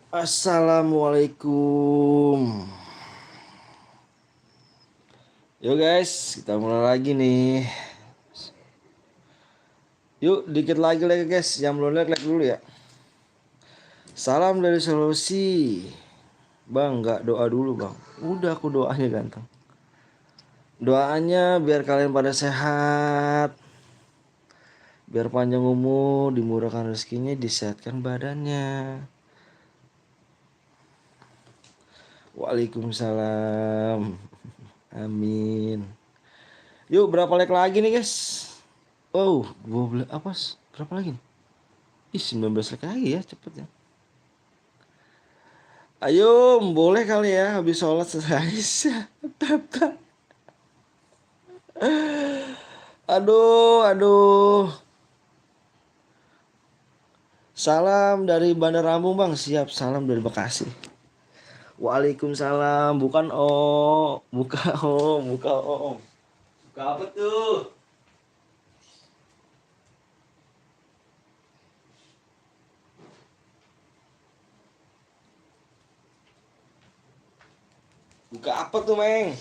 Assalamualaikum. Yo guys, kita mulai lagi nih. Yuk, dikit lagi guys. Yang belum like dulu ya. Salam dari Sulawesi. Bang, nggak doa dulu bang. Udah aku doanya ganteng. Doanya biar kalian pada sehat. Biar panjang umur, dimurahkan rezekinya, disehatkan badannya. Waalaikumsalam. Amin. Yuk, berapa like lagi nih guys? Oh, 12 apa? Berapa lagi nih? Ih, 19 like lagi ya, cepet ya. Ayo, boleh kali ya habis sholat selesai. Aduh, aduh. Salam dari Bandar Lampung bang, siap. Salam dari Bekasi. Waalaikumsalam, bukan oh, buka oh, buka oh. Buka apa tuh? Buka apa tuh, Meng?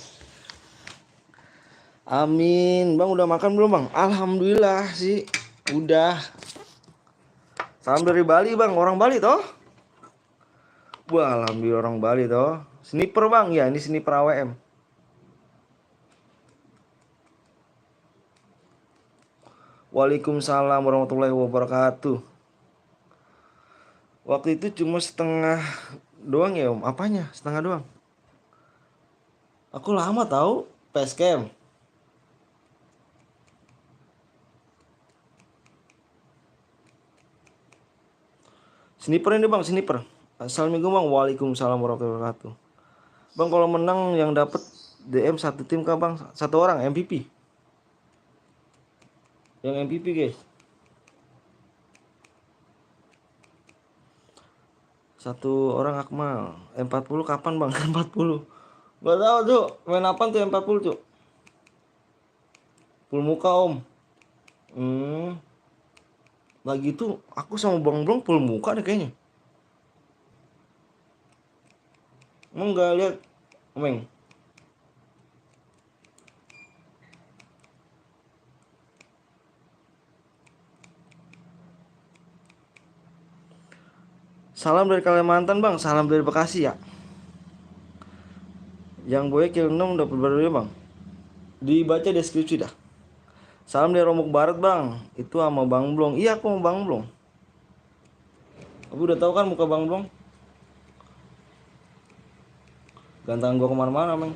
Amin. Bang udah makan belum, Bang? Alhamdulillah sih. Udah. Salam dari Bali, Bang. Orang Bali toh? Wah, alhamdulillah orang Bali toh. Sniper, Bang. Ya, ini sniper AWM. Waalaikumsalam warahmatullahi wabarakatuh. Waktu itu cuma setengah doang ya, Om. Apanya? Setengah doang. Aku lama tahu Facecam. Sniper ini bang, sniper. Assalamualaikum bang, waalaikumsalam warahmatullahi wabarakatuh. Bang kalau menang yang dapat DM satu tim kah bang? Satu orang MVP. Yang MVP guys. Satu orang Akmal. M40 kapan bang? M40. Gak tahu tuh. Main apa tuh M40 tuh? Full muka om. Lagi tuh aku sama Bang Blong full muka deh kayaknya. Emang gak lihat, Meng? Salam dari Kalimantan bang, salam dari Bekasi ya. Yang boy kill 6 dapat baru bang. Dibaca deskripsi dah. Salam dari Lombok Barat bang. Itu sama Bang Blong. Iya aku sama Bang Blong. Aku udah tahu kan muka Bang Blong. Ganteng gua kemana-mana Meng.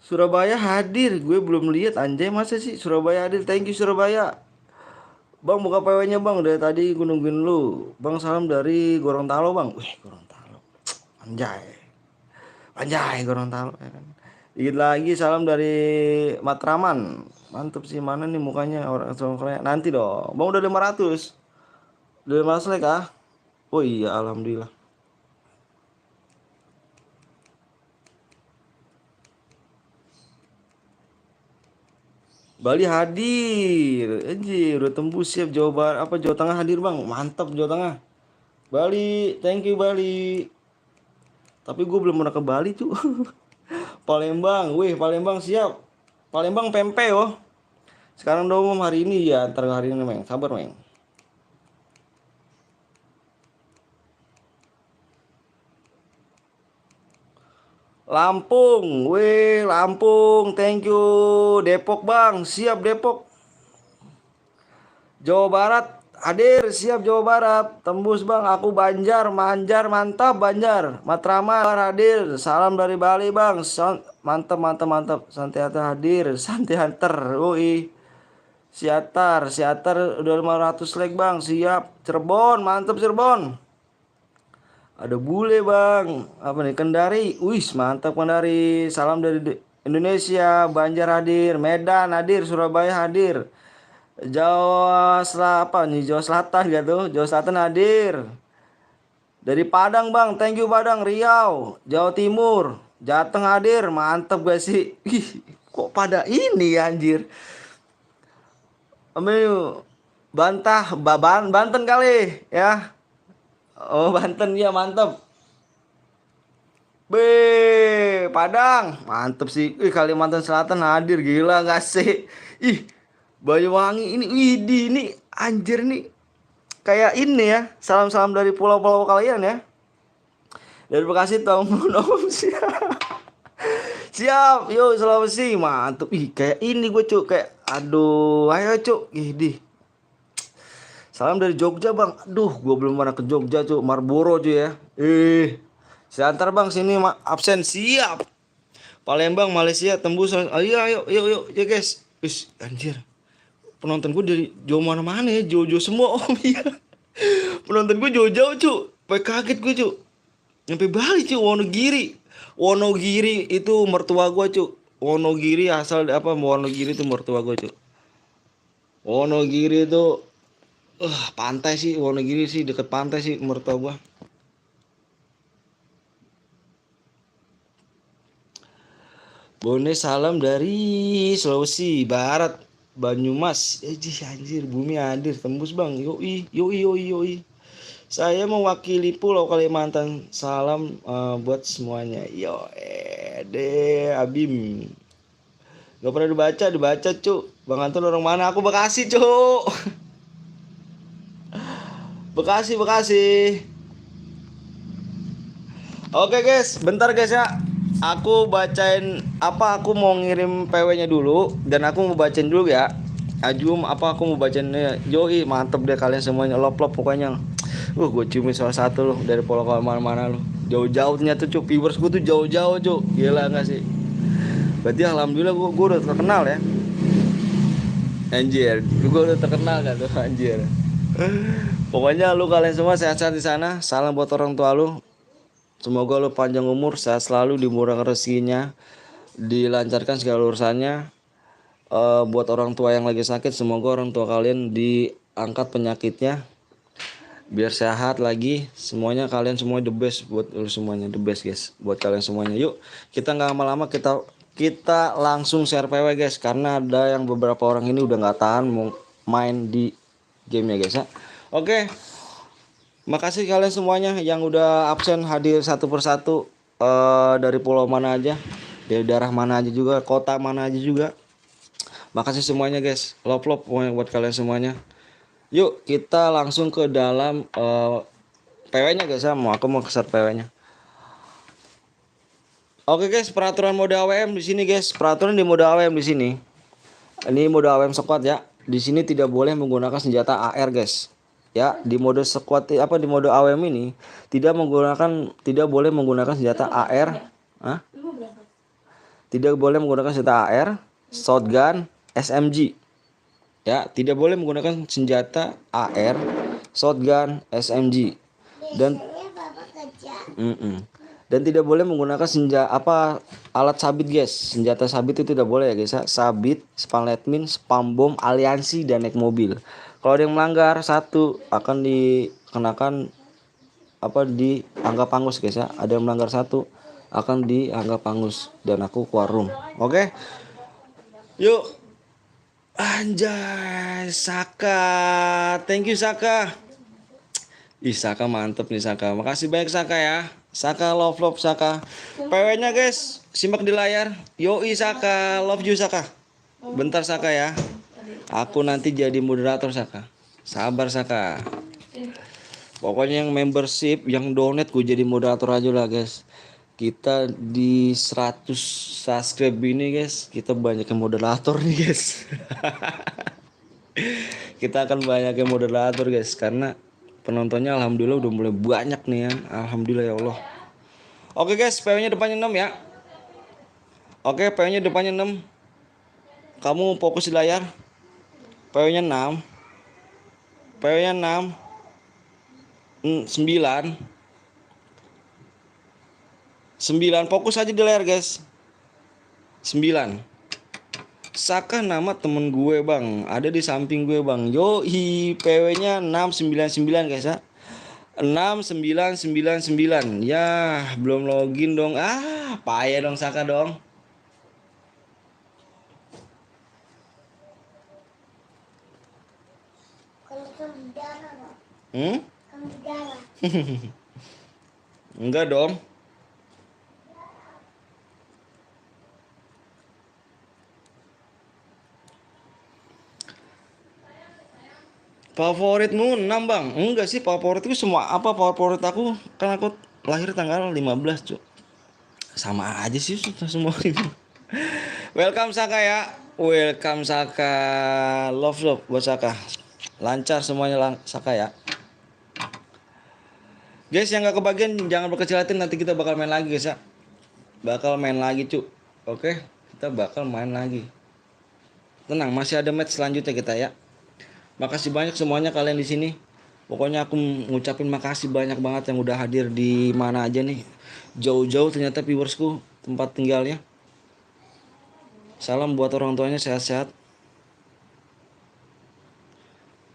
Surabaya hadir, gue belum lihat anjay masa sih Surabaya hadir. Thank you Surabaya. Bang buka PW-nya bang, dari tadi gue nungguin lu. Bang salam dari Gorontalo bang. Wih Gorontalo, anjay, anjay Gorontalo. Ya kan? Dikit lagi salam dari Matraman. Mantep sih, mana nih mukanya orang Korea. Nanti dong, bang udah 500. Udah 500 like ah. Oh iya alhamdulillah. Bali hadir, anjir udah tembus siap. Jawa Barat apa Jawa Tengah hadir bang, mantap Jawa Tengah. Bali, thank you Bali. Tapi gue belum pernah ke Bali tuh. Palembang, wih Palembang siap. Palembang pempek oh. Sekarang udah umum hari ini ya, ntar hari ini Meng, sabar Meng. Lampung, wih Lampung, thank you. Depok bang, siap Depok. Jawa Barat hadir, siap Jawa Barat. Tembus bang, aku Banjar, Manjar, mantap Banjar. Matraman hadir, salam dari Bali bang. Mantap, mantap, mantap. Santiater hadir, Santiater, woi. Siatar udah 500 like bang, siap. Cirebon, mantap Cirebon. Ada bule bang, apa nih Kendari, wis mantap Kendari. Salam dari Indonesia, Banjar hadir, Medan hadir, Surabaya hadir. Jawa Selatan nih, Jawa Selatan gitu. Jawa Selatan hadir. Dari Padang bang, thank you Padang. Riau, Jawa Timur, Jateng hadir, mantep gak sih? Ih, kok pada ini ya, anjir. Amin, Banten kali ya. Oh Banten ya mantep. Padang, mantep sih. Ih, Kalimantan Selatan hadir, gila gak sih? Ih, Banyuwangi ini, widih, ini anjir nih. Kayak ini ya, salam-salam dari pulau-pulau kalian ya. Dari Bekasi tahun siap. Siap, yuk Sulawesi, mantep. Ih, kayak ini gue cuk, kayak aduh, ayo cuk. Ih, di. Salam dari Jogja bang. Aduh, gue belum pernah ke Jogja cuk, Marlboro cuy ya. Saya antar bang sini absen siap. Palembang Malaysia tembus. Ayo ayo yuk yuk ya guys. Wis anjir. Penonton gue dari jauh mana-mana ya, jauh-jauh semua om ya. Penonton gue jauh-jauh cuk. Sampai kaget gue cuk. Sampai Bali cuk, Wonogiri. Wonogiri itu mertua gue cuk. Wonogiri asal apa? Wonogiri itu mertua gue cuk. Wonogiri itu pantai sih, Wonogiri sih deket pantai sih mertua gue. Bone salam dari Sulawesi Barat, Banyumas. Anjir, bumi hadir tembus bang. Yoi, yoi, yoi, yoi. Saya mewakili Pulau Kalimantan. Salam buat semuanya. Yo, Abim. Gak pernah dibaca cuk. Bang Anton orang mana? Aku Bekasi cuk. Bekasi. Oke guys, bentar guys ya. Aku bacain aku mau ngirim PW-nya dulu dan aku mau bacain dulu ya. Ajum aku mau bacainnya. Yoi, mantep deh kalian semuanya. Lop pokoknya. Gue ciumin salah satu loh dari Pulau mana-mana loh. Jauh-jauh ternyata cuk, viewers gue tuh jauh-jauh cuk. Gila enggak sih? Berarti alhamdulillah gue udah terkenal ya. Anjir, gue udah terkenal kan tuh anjir. Pokoknya lu kalian semua sehat-sehat di sana. Salam buat orang tua lu. Semoga lu panjang umur, sehat selalu, dimurahkan rezekinya, dilancarkan segala urusannya. Buat orang tua yang lagi sakit, semoga orang tua kalian diangkat penyakitnya, biar sehat lagi. Semuanya kalian semua the best buat lu semuanya, the best guys, buat kalian semuanya. Yuk, kita nggak lama-lama, kita langsung share PW guys, karena ada yang beberapa orang ini udah nggak tahan mau main di gamenya guys ya. Oke. Makasih kalian semuanya yang udah absen hadir satu persatu, dari pulau mana aja, dari daerah mana aja juga, kota mana aja juga. Makasih semuanya guys, love buat kalian semuanya. Yuk kita langsung ke dalam PW-nya guys ya. Aku mau keser PW-nya. Oke guys, peraturan mode AWM di sini guys. Peraturan di mode AWM di sini. Ini mode AWM squad ya. Di sini tidak boleh menggunakan senjata AR guys. Ya, di mode squad di mode AWM ini tidak boleh menggunakan senjata AR. Tidak boleh menggunakan senjata AR, shotgun, SMG. Ya, tidak boleh menggunakan senjata AR, shotgun, SMG. Dan dan tidak boleh menggunakan alat sabit guys. Senjata sabit itu tidak boleh ya guys ya. Sabit, spam letmin, spam bom, aliansi, dan naik mobil. Kalau ada yang melanggar satu akan dikenakan dianggap hangus guys ya. Ada yang melanggar satu akan dianggap hangus dan aku keluar room. Oke. Yuk. Anjay, Saka. Thank you Saka. Ih, Saka mantep nih Saka. Makasih banyak Saka ya. Saka love Saka. PW-nya guys, simak di layar. Yoi Saka, love you Saka. Bentar Saka ya. Aku nanti jadi moderator Saka. Sabar Saka. Pokoknya yang membership, yang donate gue jadi moderator aja lah guys. Kita di 100 subscribe ini guys, kita banyak yang moderator nih guys. Kita akan banyak yang moderator guys, karena penontonnya alhamdulillah udah mulai banyak nih ya. Alhamdulillah ya Allah. Oke guys, PW-nya depannya 6 ya. Oke, PW-nya depannya 6. Kamu fokus di layar. PW-nya 6. PW-nya 6. 9. 9, fokus aja di layar guys. 9. Saka nama temen gue bang, ada di samping gue bang. Yoi, PW-nya 699 guys ya. 6999. Ya, belum login dong. Payah dong Saka dong. Kalau kamu darah, Pak. Hmm? Kamu darah. Enggak dong. Favoritmu 6 bang? Enggak sih, favoritku semua apa favorit aku, kan aku lahir tanggal 15 Cuk. Sama aja sih semua ini. Welcome Saka ya. Welcome Saka. Love love buat Saka. Lancar semuanya Saka ya. Guys yang gak kebagian jangan berkecil hati, nanti kita bakal main lagi guys ya. Bakal main lagi Cuk. Oke, kita bakal main lagi. Tenang, masih ada match selanjutnya kita ya. Makasih banyak semuanya kalian di sini. Pokoknya aku ngucapin makasih banyak banget yang udah hadir di mana aja nih. Jauh-jauh ternyata viewersku tempat tinggalnya. Salam buat orang tuanya sehat-sehat.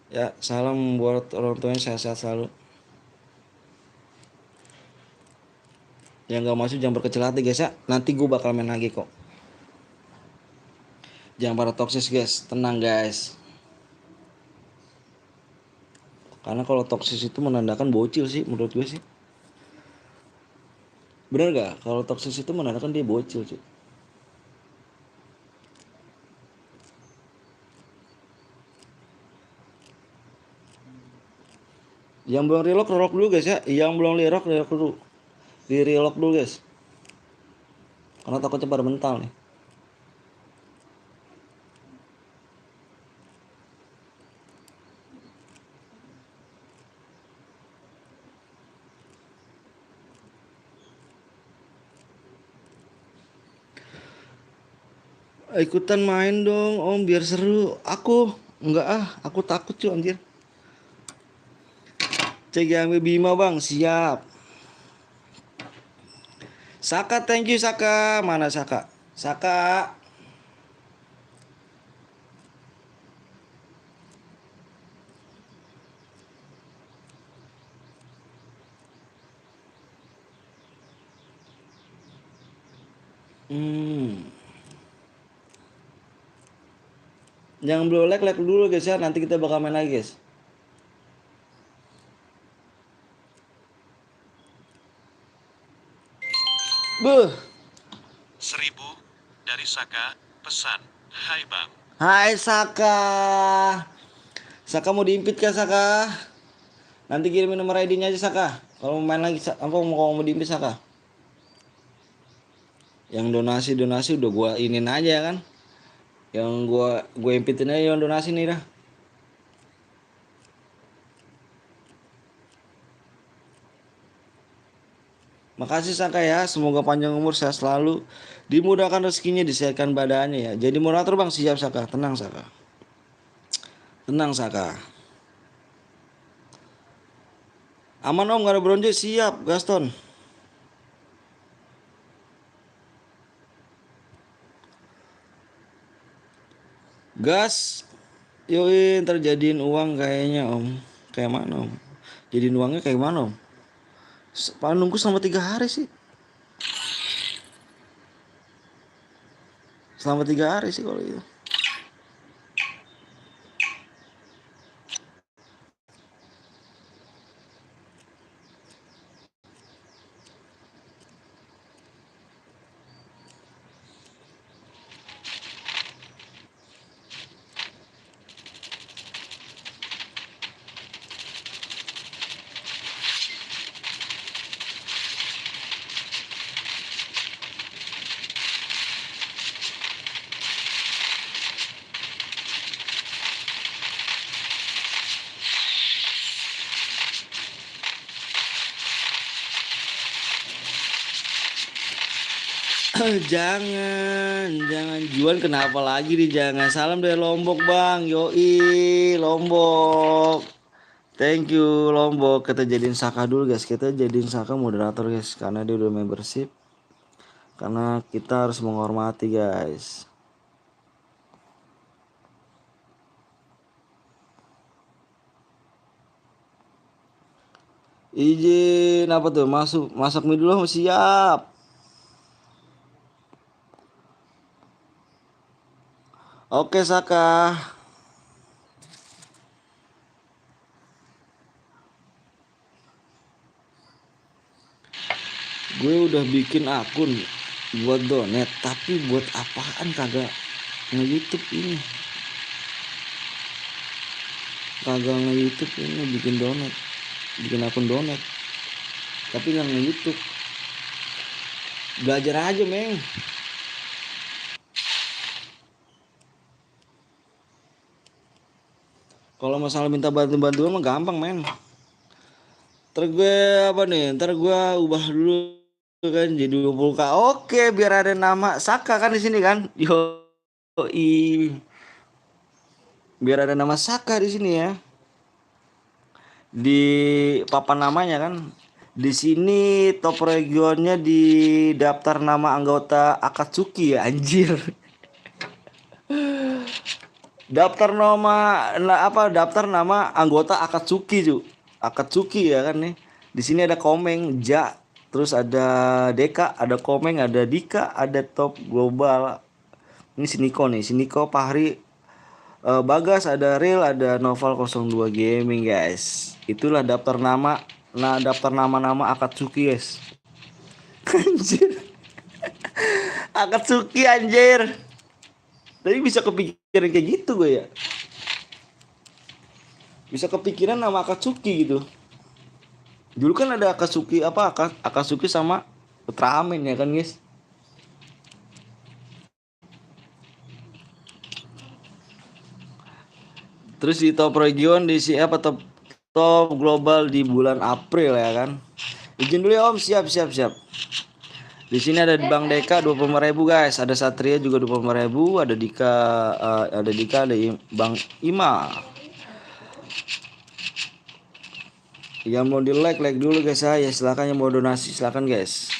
Ya, salam buat orang tuanya sehat-sehat selalu. Yang gak masuk jangan berkecil hati guys ya. Nanti gue bakal main lagi kok. Jangan pada toksis guys. Tenang guys. Karena kalau toksis itu menandakan bocil sih menurut gue sih. Bener gak? Kalau toksis itu menandakan dia bocil cuy. Yang belum relock dulu guys ya. Yang belum relock dulu. Di relock dulu guys. Karena takutnya pada mental nih. Ikutan main dong om biar seru. Aku takut cuy anjir. CGMB Bima bang, siap. Saka, thank you Saka. Mana Saka? Saka. Jangan belum like dulu guys ya. Nanti kita bakal main lagi guys. Buh. 1000 dari Saka, pesan, hai bang. Hai Saka. Saka mau diimpit kah Saka? Nanti kirimin nomor ID-nya aja Saka. Kalau mau main lagi mau diimpit Saka. Yang donasi udah gua inin aja kan. Yang gua impitin aja yang donasi nih dah. Makasih Saka ya, semoga panjang umur sehat selalu, dimudahkan rezekinya, disehatkan badannya ya. Jadi moderator bang, siap Saka, tenang Saka. Tenang Saka. Aman om, gak ada bronze, siap Gaston. Gas, yoi ntar jadiin uang kayaknya om. Kayak mana om? Jadiin uangnya kayak mana om? Paling nunggu selama 3 hari sih. Selama 3 hari sih kalau itu. Jangan Juan kenapa lagi nih, jangan. Salam dari Lombok bang, yoi Lombok. Thank you Lombok. Kita jadiin Saka dulu guys. Kita jadiin Saka moderator guys, karena dia udah membership. Karena kita harus menghormati guys. Izin apa tuh? Masak mie dulu, siap. Oke, Saka. Gue udah bikin akun buat donat, tapi buat apaan kagak nge-YouTube ini. Kagak nge-YouTube ini bikin donat. Bikin akun donat. Tapi nggak nge-YouTube. Belajar aja, Meng. Kalau masalah minta bantuan mah gampang, men. Ntar gue apa nih? Ntar gue ubah dulu kan jadi 20K. Oke, biar ada nama Saka kan di sini kan. Biar ada nama Saka di sini ya. Di papan namanya kan. Di sini top regionnya di daftar nama anggota Akatsuki ya, anjir. Daftar daftar nama anggota Akatsuki, cu. Akatsuki ya kan nih. Di sini ada Komeng, Ja, terus ada Deka, ada Komeng, ada Dika, ada top global. Ini si Niko nih, si Niko, Fahri, Bagas, ada Real, ada Novel 02 Gaming, guys. Itulah daftar nama. Nah, daftar nama-nama Akatsuki, guys. Anjir. Akatsuki anjir. Tapi bisa kepikiran kayak gitu gue ya. Bisa kepikiran nama Akatsuki gitu. Dulu kan ada Akatsuki Akatsuki sama Ultraman ya kan, guys. Terus di top region di top global di bulan April ya kan. Izin dulu ya Om, siap. Di sini ada Bang Deka 25.000 guys, ada Satria juga 25.000, ada Dika, ada Bang Ima. Yang mau di like dulu guys ya, silakan. Yang mau donasi silakan guys.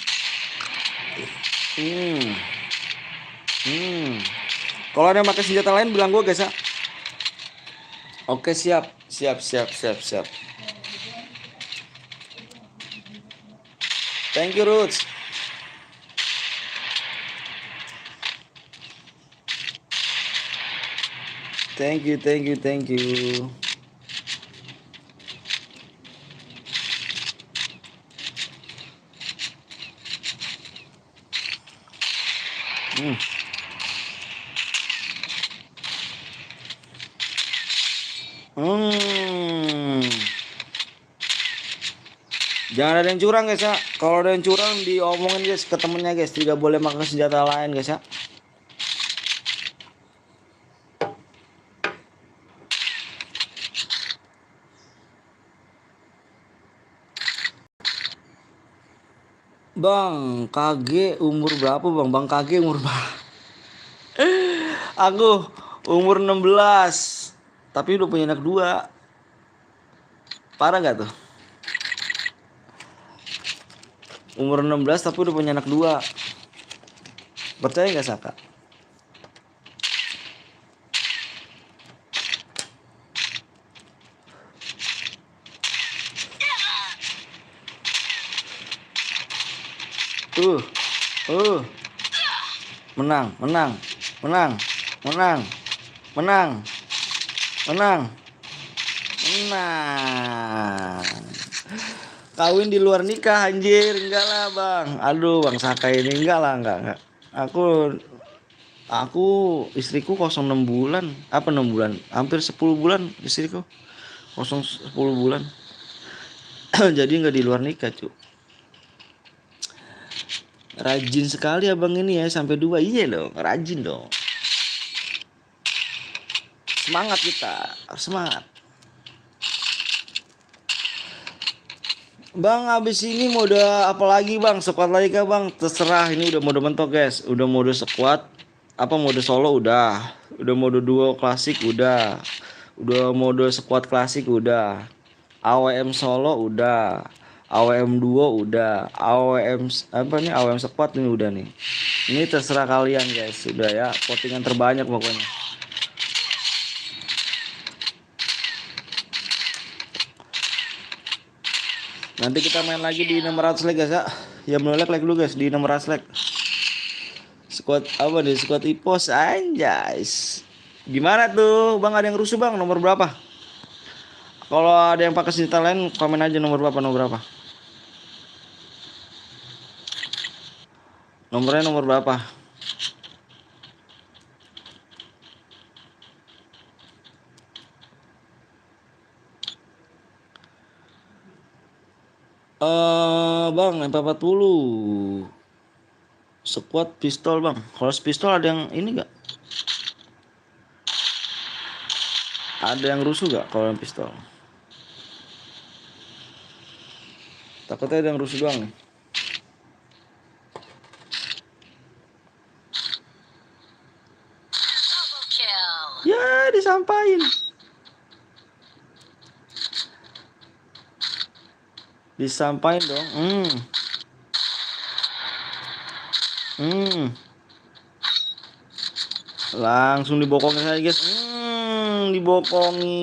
Kalau ada yang pakai senjata lain bilang gue guys ya. Oke, siap. Thank you Roots. Thank you. Jangan ada yang curang guys ya. Kalau ada yang curang diomongin guys ke temennya guys. Tidak boleh makan senjata lain guys ya. Bang KG umur berapa bang? Bang KG umur berapa? Aku umur 16. Tapi udah punya anak 2. Parah gak tuh? Umur 16 tapi udah punya anak 2. Percaya gak Saka? Menang. Kawin di luar nikah anjir. Enggak lah bang. Aduh bang Saka ini enggak. Aku istriku 06 bulan. Apa 6 bulan? Hampir 10 bulan istriku. 10 bulan. Jadi enggak di luar nikah cu. Rajin sekali abang ini ya, sampai 2. Iya dong, rajin dong. Semangat kita, harus semangat. Bang habis ini mode apa lagi bang? Squad lagi kah bang? Terserah, ini udah mode mentok guys. Udah mode squad, mode solo udah mode duo klasik udah mode squad klasik udah, AWM solo udah, AWM duo udah, AWM squad ini udah nih. Ini terserah kalian guys, udah ya, votingan terbanyak pokoknya. Nanti kita main lagi di 600 leg guys ya. Yang belum like dulu guys di 600 leg. Squad apa nih? Squad Ipos anjas. Gimana tuh? Bang ada yang rusuh bang? Nomor berapa? Kalau ada yang pakai senjata lain komen aja nomor berapa, nomor berapa. Nomornya nomor berapa? Bang MP40 squad pistol bang. Kalau pistol ada yang ini gak? Ada yang rusuh gak kalau yang pistol? Takutnya ada yang rusuh doang nih. Double kill. Ya disampain. Disampain dong. Langsung dibokongin saja guys. Dibokongin.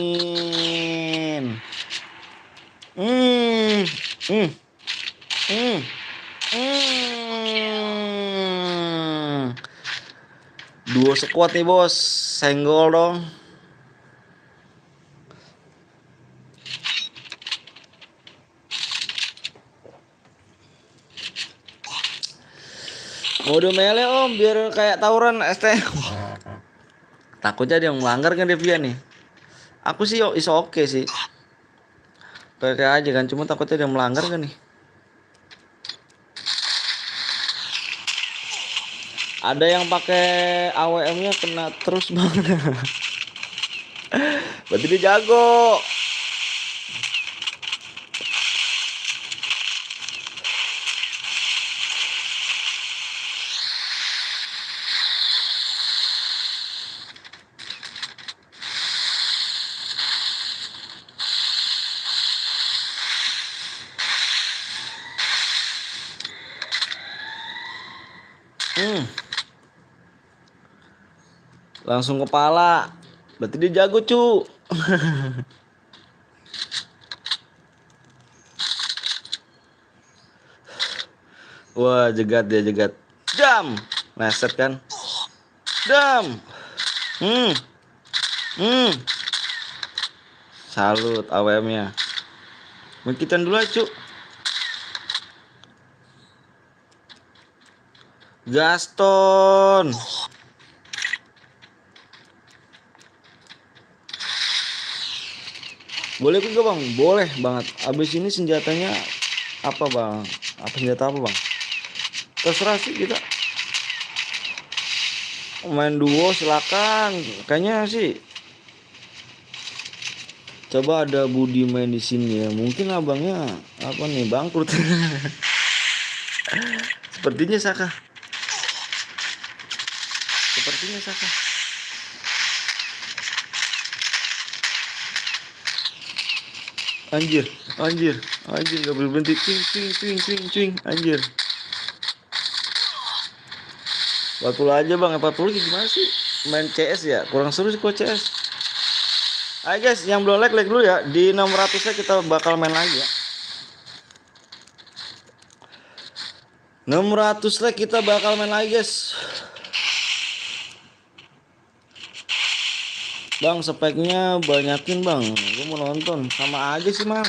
Dua squad nih bos. Senggol dong. Mode mele om biar kayak tawuran ST. Takutnya ada yang melanggar kan Devia nih. Aku sih iso oke sih. Kayak aja kan, cuma takutnya ada yang melanggar kan nih. Ada yang pakai AWM-nya kena terus banget. Berarti dia jago. Langsung kepala. Berarti dia jago cu. Wah jegat dia jegat. Dam. Meset kan. Dam. Salut AWM-nya. Mengkitan dulu aja cu. Gaston. Boleh juga bang, boleh banget. Abis ini senjatanya apa bang? Apa senjata apa bang? Terserah sih kita. Main duo silakan. Kayaknya sih. Coba ada Budi main di sini ya. Mungkin abangnya apa nih bangkrut. Sepertinya Saka. Sepertinya Saka. Anjir gak boleh berhenti. Cing, anjir. 40 aja bang, 40 gimana sih? Main CS ya, kurang seru sih kok CS. Ayo guys, yang belum like dulu ya. Di 600 nya kita bakal main lagi ya. 600 like kita bakal main lagi guys. Bang speknya banyakin bang. Gue mau nonton. Sama aja sih mang.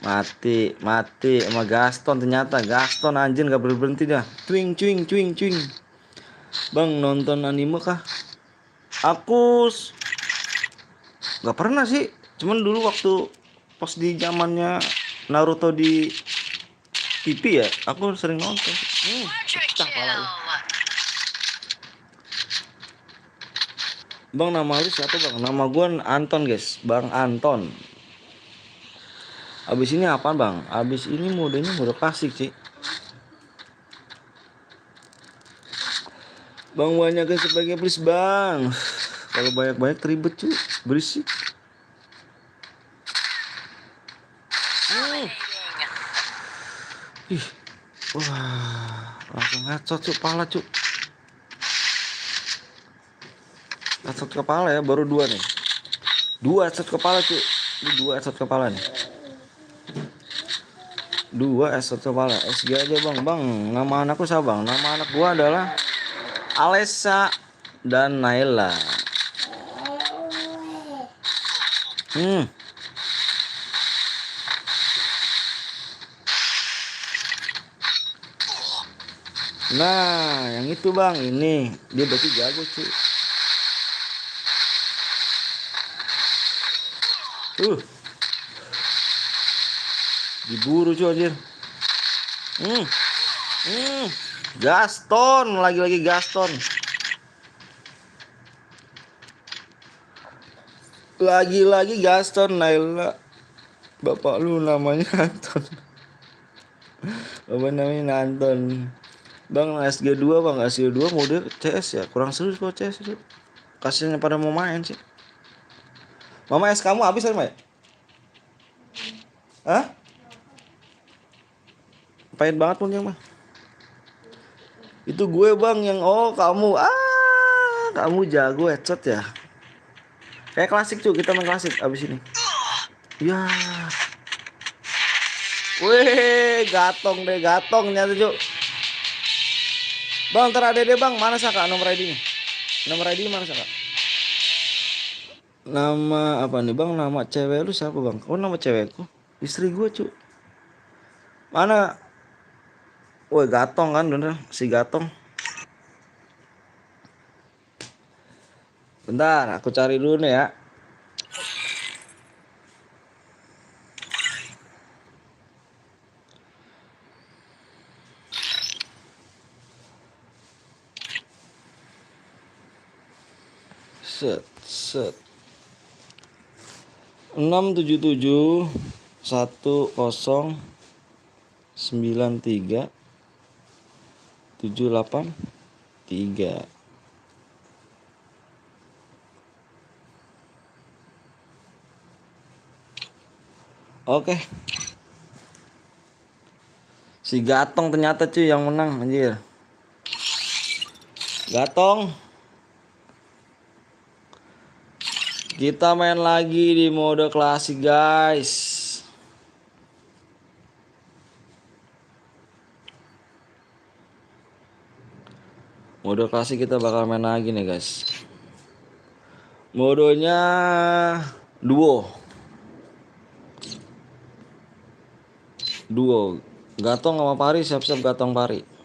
Mati sama Gaston. Ternyata Gaston anjir gak berhenti dah. Cuing. Bang nonton anime kah? Aku gak pernah sih. Cuman dulu waktu pas di zamannya Naruto di TV ya, aku sering nonton. Pecah pala. Bang nama lu siapa bang? Nama gue Anton guys, Bang Anton. Abis ini apa bang? Abis ini modenya mode klasik sih. Bang banyak guys sebagai please bang. Kalau banyak ribet cuy, berisik. Ih, wah, langsung headshot cuy, pala cuy. Headshot kepala ya, baru 2 nih. 2 headshot kepala cuy. Ini 2 headshot kepala nih. 2 headshot kepala. SG aja bang. Bang, nama anakku siapa bang? Nama anak gua adalah Alessa dan Naila. Nah, yang itu bang, ini dia berarti jago cuy. Diburu cuy anjir. Gaston, lagi-lagi Gaston. Lagi-lagi Gaston, Naila. Bapak lu namanya Anton. Bapak namanya Anton. Bang, SG2 bang, SG2 mode CS ya. Kurang seru kalau CS itu. Kasiannya pada mau main sih. Mama es kamu habis kan, Mai? Hah? Pahit banget pun yang mah. Itu gue bang yang kamu kamu jago headshot ya. Kayak klasik cuy, kita main klasik abis ini. Ya. Weh, gatong nyata cuy. Bang, ntar ada deh bang, mana Saka nomor ID-nya? Nomor ID mana Saka? Nama apa nih bang? Nama cewek lu siapa bang? Oh nama cewekku, istri gue cuy. Mana? Woi Gatong kan bener, si Gatong. Bentar, aku cari dulu nih ya. Set 677 10 93 783. Oke. Si Gatong ternyata cuy yang menang anjir. Gatong. Kita main lagi di mode klasik guys. Mode klasik kita bakal main lagi nih guys. Modenya duo. Gatong sama Pari, siap-siap Gatong Pari.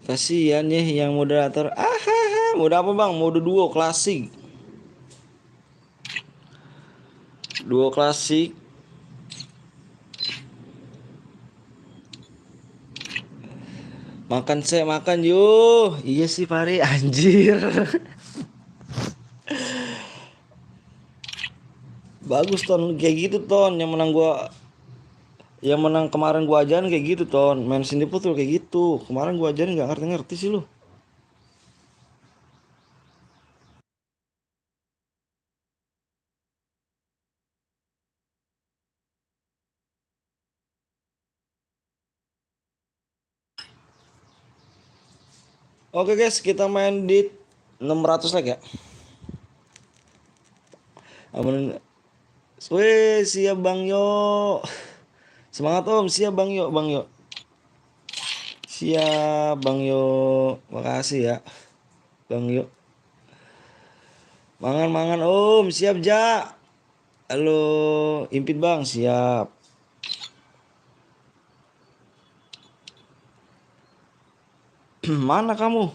Kasihan ya yang moderator. Mode apa bang? Mode duo klasik. Duo klasik. Makan yuk. Iya sih Pari anjir. Bagus Ton kayak gitu Ton, yang menang kemarin gua ajarin kayak gitu Ton. Main sini putul kayak gitu. Kemarin gua ajarin nggak ngerti sih lu. Oke guys, kita main di 600 like ya. Aman. Wih, siap Bang Yo. Semangat Om, siap Bang Yo, Bang Yo. Siap Bang Yo. Makasih ya. Bang Yo. Mangan Om, siap Ja. Halo, Impit Bang, siap. Mana kamu?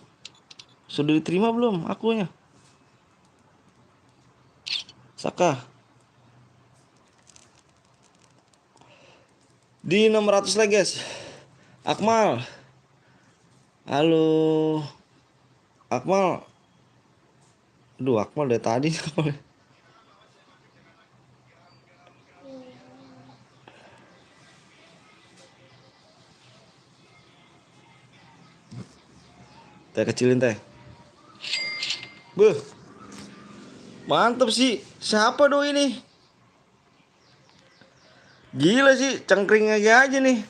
Sudah diterima belum akunya? Saka. Di 600 lagi guys. Akmal. Halo. Akmal. Aduh, Akmal dari tadi. Teh kecilin teh. Beuh. Mantep sih. Siapa doi ini? Gila sih, cengkring aja nih.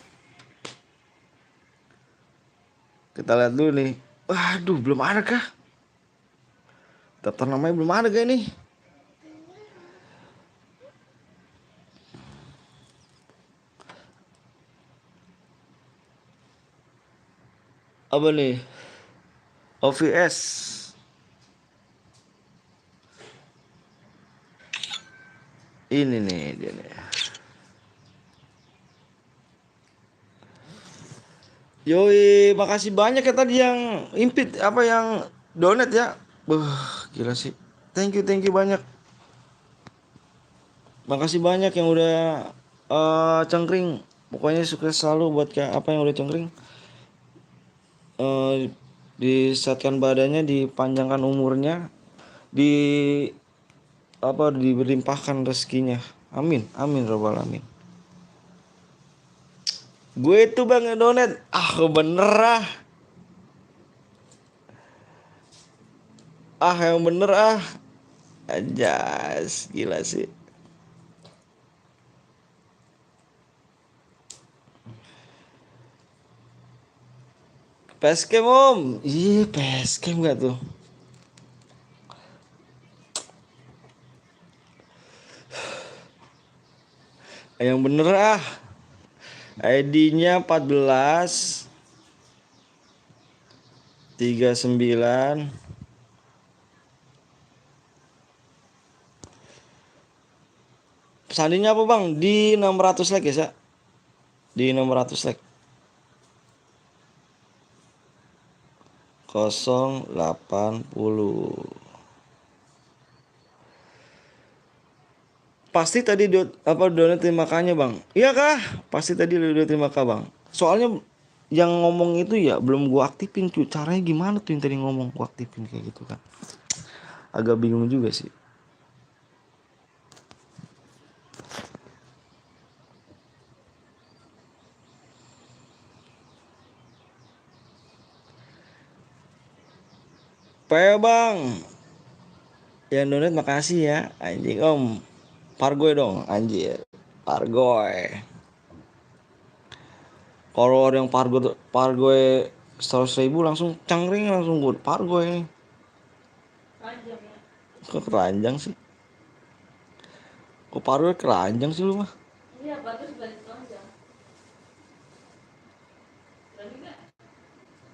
Kita lihat dulu nih. Waduh, belum ada kah? Daftar namanya belum ada kah ini? Apa nih? OVS. Ini nih dia nih. Yoi, makasih banyak ya tadi yang impit apa yang donat ya. Gila sih. Thank you banyak. Makasih banyak yang udah cengkring. Pokoknya sukses selalu buat kayak apa yang udah cengkring. Disehatkan badannya, dipanjangkan umurnya, di apa dilimpahkan rezekinya. Amin, amin robbal alamin. Gue itu bang donat. Bener ah. Yang bener ah. Anjas, gila sih. Facecam om. Iya facecam gak tuh? Yang bener ah. ID-nya 14 39. Sandinya apa bang? Di 600 like ya Sa? Di 600 like 080. Pasti tadi donat terima kasihnya bang. Iya kah? Pasti tadi udah terima kasih bang. Soalnya yang ngomong itu ya belum gua aktifin cuy. Caranya gimana tuh yang tadi ngomong gua aktifin kayak gitu kan? Agak bingung juga sih. Bang. Yang donat makasih ya. Anjing om. Pargoy dong anjir. Pargoy. Kalau ada yang pargoy 100.000 langsung cangring langsung gue pargoy nih. Panjang ya. Kok keranjang sih? Kok pargoy keranjang sih lu mah? Iya, bagus balik panjang. Berani nggak?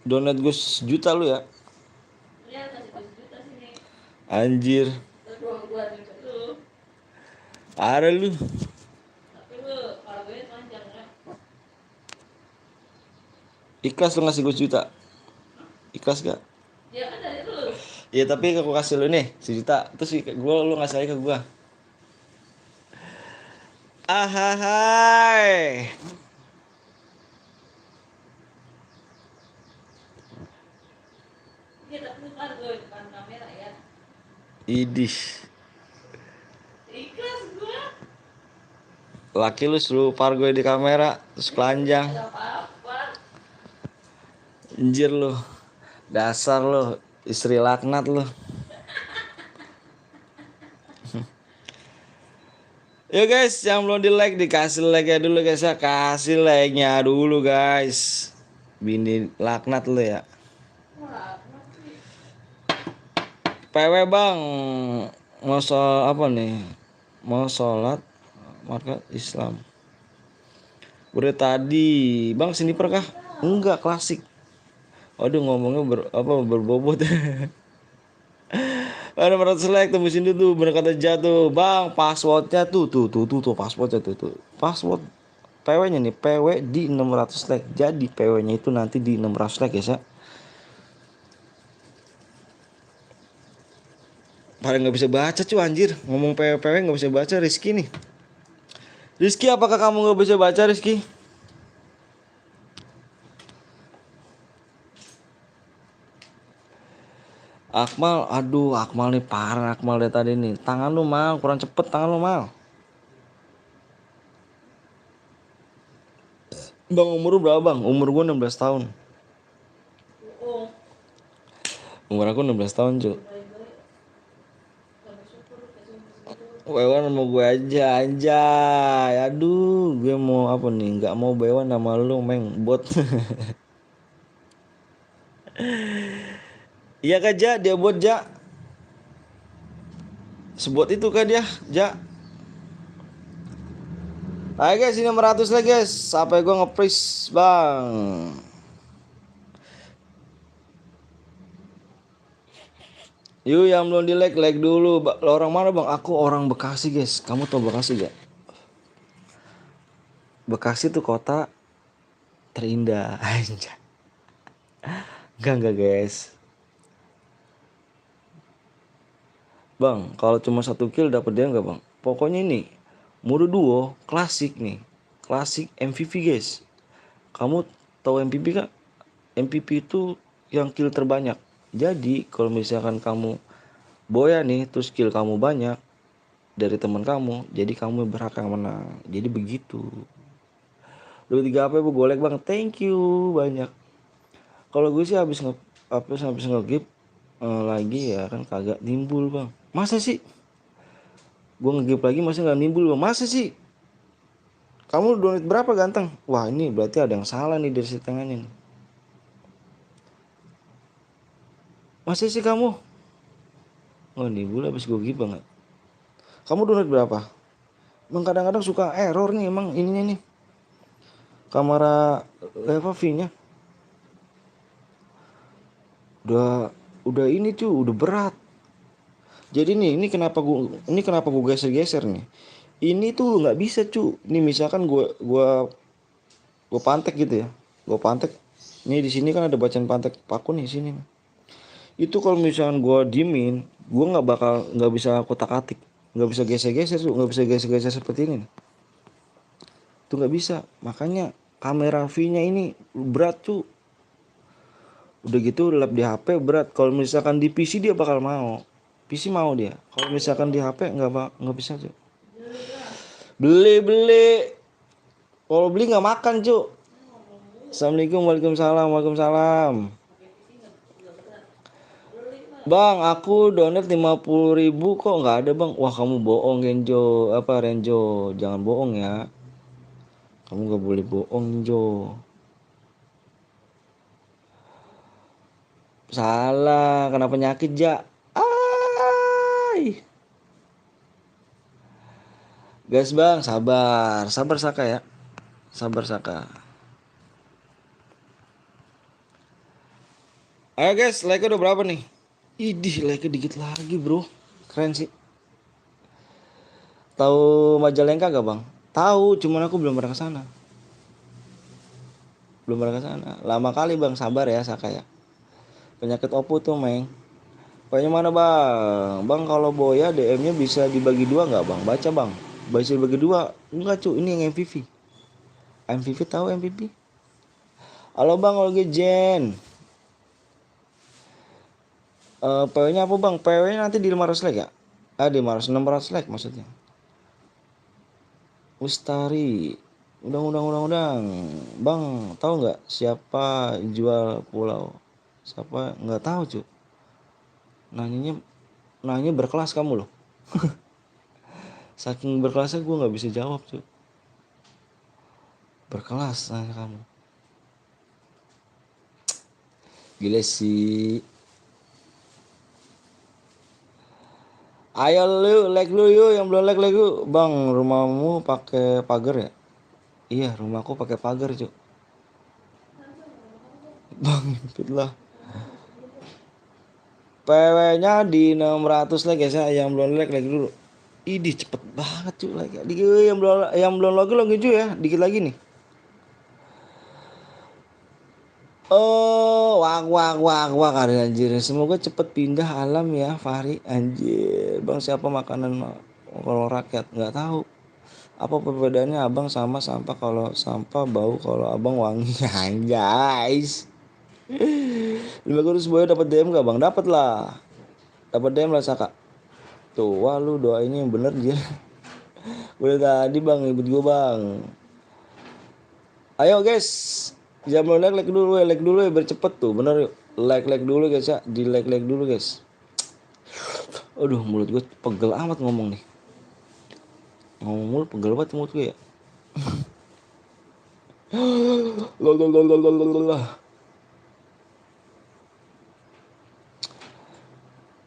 Donat gue 1 juta lu ya? Iya, kasih 2 juta sini. Anjir. Gua juga lu. Ada lu. Tapi lu kalau gue panjang ya. Ikhlas lu ngasih gue 1 juta? Ikhlas gak? Ya kan dari lu. Iya tapi aku kasih lu nih 1 juta. Terus lu ngasih lagi ke gue. Ahai. Iya, tapi lu gue depan kamera ya. Idis. Ikhlas gua. Laki lu suruh pargoy di kamera terus telanjang. Gak apa-apa. Anjir lu. Dasar lu istri laknat lu. Yo guys, yang belum di like dikasih like ya dulu guys ya. Kasih like-nya dulu guys. Bini laknat lu ya. Wah, PW bang. Mau apa nih? Mau sholat market Islam. Udah tadi. Bang sniper kah? Enggak, klasik. Aduh ngomongnya berbobot. Ada 400 like tembusin dulu tuh bener kata jatuh. Bang, passwordnya tuh passwordnya tuh. Password PW-nya nih, PW di 600 like. Jadi PW-nya itu nanti di 600 like ya, Sa. Pada nggak bisa baca cuy anjir. Ngomong PW nggak bisa baca Rizky nih. Rizky, apakah kamu nggak bisa baca Rizky? Akmal, aduh Akmal nih parah Akmal dari tadi nih. Tangan lu mal, kurang cepet tangan lu mal. Bang umur lu berapa bang? Umur gue 16 tahun. oh. Umur aku 16 tahun cuy. Bewan sama gue aja anjay. Aduh gue mau apa nih? Gak mau bewan sama lu meng bot. Iya kah Ja? Dia buat Ja. Sebut itu kah dia? Ja. Ayo guys, ini 500 lagi guys. Sampai gue nge-freeze bang. Yuk yang belum di like dulu. Lo orang mana bang? Aku orang Bekasi guys. Kamu tau Bekasi gak? Bekasi tuh kota terindah. Anjay. Enggak guys. Bang, kalau cuma 1 kill dapat dia enggak bang? Pokoknya ini mode duo klasik nih. Klasik MVP guys. Kamu tahu MVP gak? MVP itu yang kill terbanyak. Jadi kalau misalkan kamu boya nih terus kill kamu banyak dari teman kamu, jadi kamu berhak yang menang. Jadi begitu. 23 HP bu golek bang, thank you banyak. Kalau gue sih habis nge-give lagi ya kan kagak nimbul bang. Masa sih? Gue nge-give lagi masih nggak nimbul bang. Masa sih? Kamu donate berapa ganteng? Wah ini berarti ada yang salah nih dari setengahnya nih. Masa sih kamu? Oh nimbul habis gue give banget. Kamu donate berapa? Emang kadang-kadang suka error nih emang ininya nih. Kamera level V-nya. Udah ini tuh udah berat. Jadi ini kenapa gue geser-geser nih. Ini tuh nggak bisa cu. Ini misalkan gue pantek gitu ya. Gue pantek. Nih di sini kan ada bacaan pantek paku nih sini. Itu kalau misalkan gue diemin, gue nggak bisa kotak-atik, nggak bisa geser-geser tuh, nggak bisa geser-geser seperti ini. Itu nggak bisa. Makanya kamera V-nya ini berat tuh. Udah gitu lap di HP berat. Kalau misalkan di PC dia bakal mau. PC mau dia. Kalau misalkan di HP nggak bisa cuy. Beli. Kalau beli nggak makan cuy. Assalamualaikum, waalaikumsalam. Bang, aku donate 50.000 kok nggak ada bang. Wah kamu bohong Renjo. Jangan bohong ya. Kamu nggak boleh bohong Jo. Salah, kena penyakit ja. Ay. Guys bang, sabar Saka ya. Sabar Saka. Ayo guys, like udah berapa nih? Idih, like dikit lagi bro. Keren sih. Tahu Majalengka gak bang? Tahu, cuman aku belum pernah ke sana. Lama kali bang, sabar ya Saka ya. Penyakit opo tuh meng. Pokoknya mana bang? Bang kalau boya DM-nya bisa dibagi dua nggak bang? Baca bang. Bisa dibagi dua? Enggak cu, ini yang MVP. MVP tahu MVP? Halo bang Olga Jen. PW-nya apa bang? PW-nya nanti di 500 like ya? Di 600 like maksudnya. Ustari. Udang. Bang, tahu nggak siapa jual pulau? Siapa? Nggak tahu cu. Nanya berkelas kamu loh. Saking berkelasnya gue nggak bisa jawab cu. Berkelas nanya kamu. Gila sih. Ayo lu like lu yuk, yang belum like yuk. Bang, rumahmu pakai pagar ya? Iya, rumahku pakai pagar cu. Bang, itulah. PW-nya di 600 like guys ya, yang belum like dulu. Idih cepet banget cuy like. Yang belum lagi cuy ya, dikit lagi nih. Oh, wak anjir. Semoga cepet pindah alam ya, Fahri anjir. Bang siapa makanan kalau rakyat? Nggak tahu. Apa perbedaannya abang sama sampah? Kalau sampah bau, kalau abang wangi. Guys. 500 boy dapat DM gak bang? Dapat lah. Dapat DM lah Saka. Tuh, wah lu doain yang bener dia. Udah tadi bang, ibut gue bang. Ayo guys, jangan like dulu ya biar cepet tuh, bener yuk. Like dulu guys ya, di like dulu guys. Aduh mulut gue pegel amat ngomong nih. Ngomong mulut pegel banget mulut gue ya.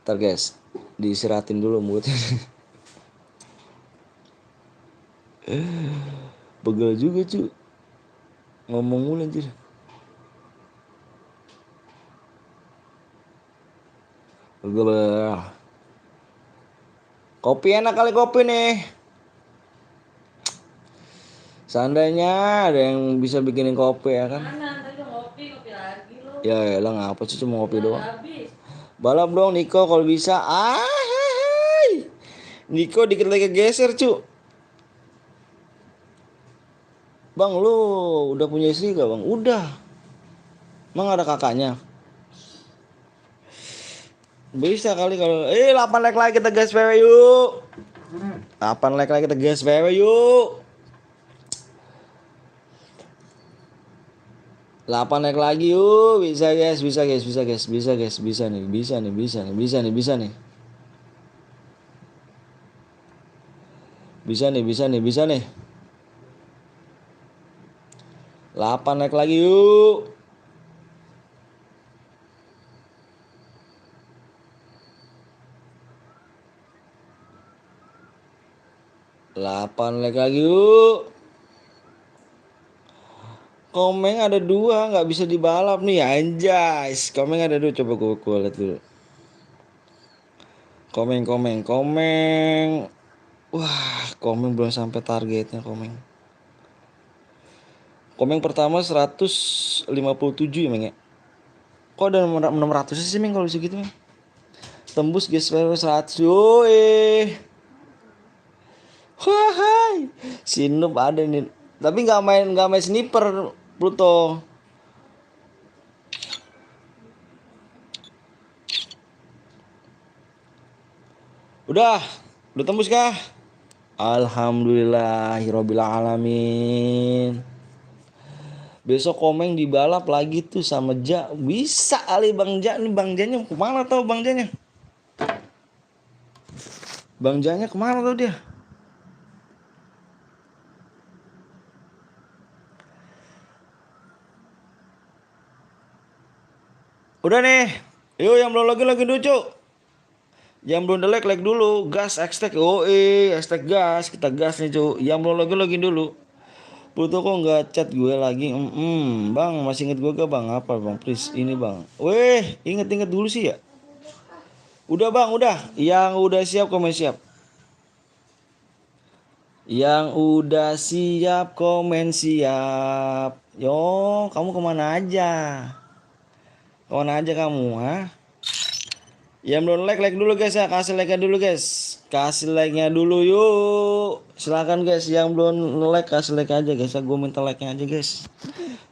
Ntar guys, diistirahatin dulu mulutnya. Pegel juga cu, ngomong mulu anjir. Pegel. Kopi enak kali kopi nih. Seandainya ada yang bisa bikinin kopi ya kan. Mana tadi ngopi lagi lo. Ya lah ngapa sih cuma ngopi doang. Habis. Balap dong Niko kalau bisa. Hai. Niko dikit lagi geser cu. Bang lu udah punya istri gak bang? Udah. Emang ada kakaknya? Bisa kali kalau 8 like lagi kita gas VW yuk. 8 like lagi kita gas VW yuk. 8 like lagi yuk. Bisa guys, bisa guys, bisa guys, bisa guys, bisa nih, bisa nih, bisa nih, bisa nih, bisa nih. Bisa nih, bisa nih, bisa nih. 8 like lagi yuk. Delapan like lagi yuk. Komeng ada 2 nggak bisa dibalap nih anjay. Komeng ada 2 coba gue lihat dulu. Komeng. Wah, Komeng belum sampai targetnya Komeng. Komeng pertama 157 ya Meng ya. Kok ada 600 sih Meng kalau segitu Meng? Tembus guys 100. Yoi. Wahai. Sinub ada nih. Tapi nggak main sniper Pluto. Udah tembus kah? Alhamdulillahirabbil alamin. Besok Komeng dibalap lagi tuh sama Ja. Bisa kali Bang Ja nih, Bang Janya kemana tau Bang Janya? Bang Janya kemana tau dia? Udah nih. Yuk yang belum lagi dulu cuk. Yang belum like dulu. Gas hashtag hashtag gas. Kita gas nih cuk. Yang belum lagi dulu. Pluto kok nggak chat gue lagi. Bang masih inget gue gak bang? Apa bang? Please ini bang. Weh inget dulu sih ya. Udah bang udah. Yang udah siap komen siap. Yang udah siap komen siap. Yo kamu kemana aja? Kemana aja kamu ha? Yang belum like dulu guys ya. Kasih like dulu guys. Kasih like-nya dulu yuk. Silakan guys yang belum like kasih like aja guys. Gue minta like-nya aja guys.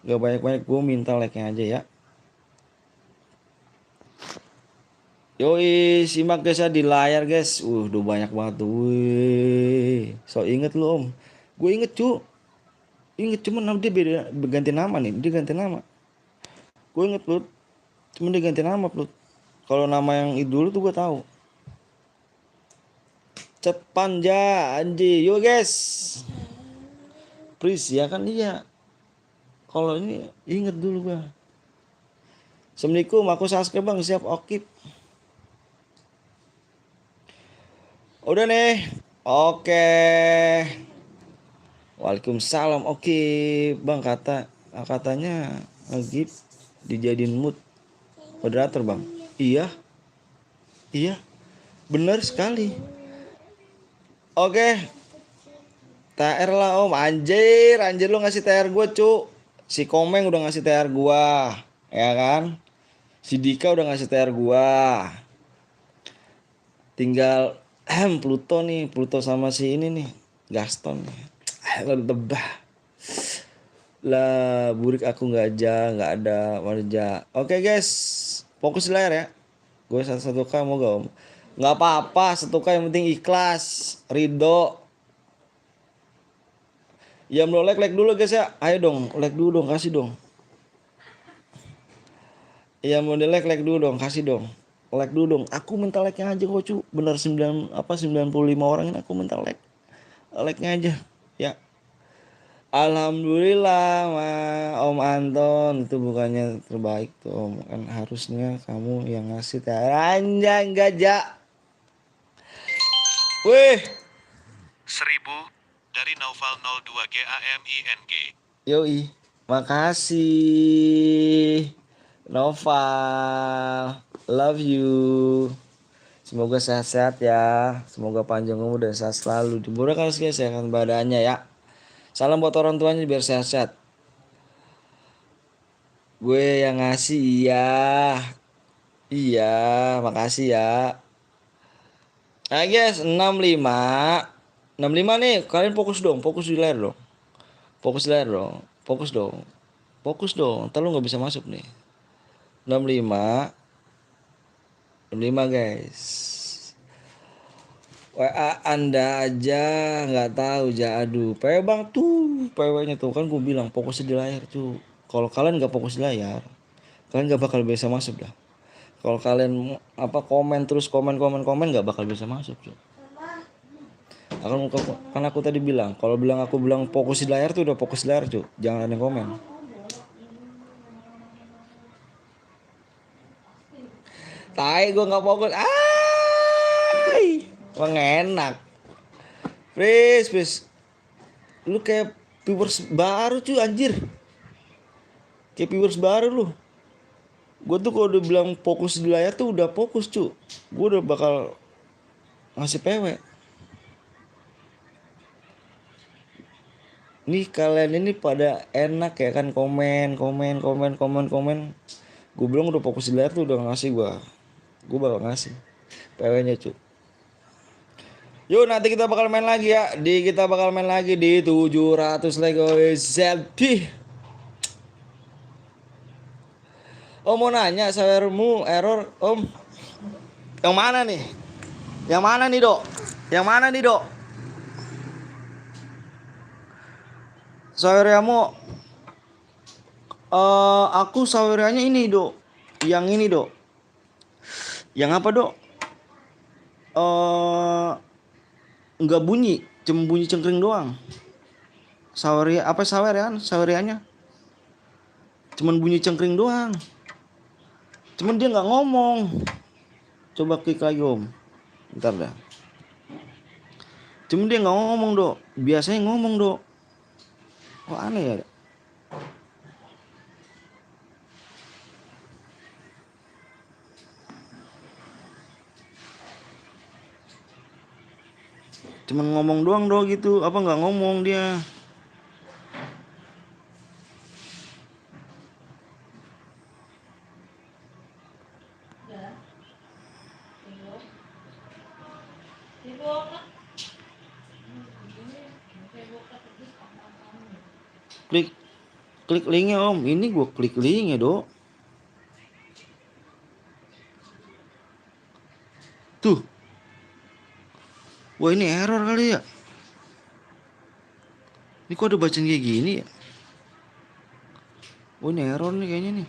Gak banyak-banyak gue minta like-nya aja ya. Yoi simak guys ya di layar guys. Udah banyak banget tuh. Wih. So inget lu om. Gue inget cu. Inget cuman dia beda ganti nama nih. Dia ganti nama. Gue inget Plut. Cuman dia ganti nama Plut. Kalau nama yang itu dulu tuh gue tahu. Cat Panja anji. Yo guys. Please ya kan iya. Kalau ini inget dulu gue. Assalamualaikum aku Saske bang siap okip. Udah nih. Oke. Waalaikumsalam. Oke bang katanya ngegip dijadiin mood moderator bang. Iya bener sekali. Oke TR lah om. Anjir lu ngasih TR gue cu. Si Komeng udah ngasih TR gue ya kan. Si Dika udah ngasih TR gue. Tinggal Pluto nih. Pluto sama si ini nih Gaston nih. Lebah lah burik aku nggak ada warja. Oke guys fokus di layar ya. Gue 1K mau gak om? Nggak apa-apa 1K yang penting ikhlas ridho. Ya belum like dulu guys ya. Ayo dong like dulu dong kasih dong. Ya mau di like dulu dong kasih dong. Like dulu dong. Aku minta like-nya aja kok cu. Bener 95 orang ini aku minta like. Like-nya aja ya. Alhamdulillah Om Anton, itu bukannya terbaik tuh Om, kan harusnya kamu yang ngasih anjay gajah. Wih, 1000 dari Naufal 02 GAMING. yoi, makasih Noval, love you. Semoga sehat-sehat ya, semoga panjang umur dan sehat selalu, dimurahkan segala kesehatan badannya ya. Salam buat orang tuanya biar sehat-sehat. Gue yang ngasih, iya. Iya, makasih ya. Nah guys, 65. 65 nih, kalian fokus dong, fokus di layar dong. Fokus di layar dong. Fokus dong. Fokus dong, ntar lu gak bisa masuk nih. 65. 65 guys. WA Anda aja nggak tahu aduh. PW bang tuh, PW-nya tuh kan gue bilang fokus di layar tuh. Kalau kalian nggak fokus di layar, kalian nggak bakal bisa masuk dah. Kalau kalian komen terus komen nggak bakal bisa masuk tuh. Kan aku tadi bilang, kalau aku bilang fokus di layar tuh udah fokus di layar tuh. Jangan ada yang komen. Tai gue nggak fokus. Bang enak. Please. Lu kayak viewers baru cuy anjir. Kayak viewers baru lu. Gue tuh kalau udah bilang fokus di layar tuh udah fokus cuy. Gue udah bakal ngasih PW. Nih kalian ini pada enak ya kan komen. Gue bilang udah fokus di layar tuh udah ngasih gue. Gue bakal ngasih PW-nya cuy. Yuk nanti kita bakal main lagi ya. Kita bakal main lagi di 700 Lego Zelda. Om mau nanya servermu error Om. Yang mana nih? Yang mana nih dok? Sawereamu aku sawereanya ini dok. Yang ini dok. Yang apa dok? Enggak bunyi, cuma bunyi cengkring doang. Sawereanya? Cuman bunyi cengkring doang. Cuman dia nggak ngomong. Coba klik lagi om. Bentar dah. Cuman dia nggak ngomong dok. Biasanya ngomong dok. Kok aneh ya? Cuman ngomong doang dok gitu. Apa nggak ngomong dia? Klik linknya om. Ini gue klik linknya dok. Tuh. Wah ini error kali ya. Ini kok ada bacaan kayak gini ya. Oh ini error nih kayaknya nih.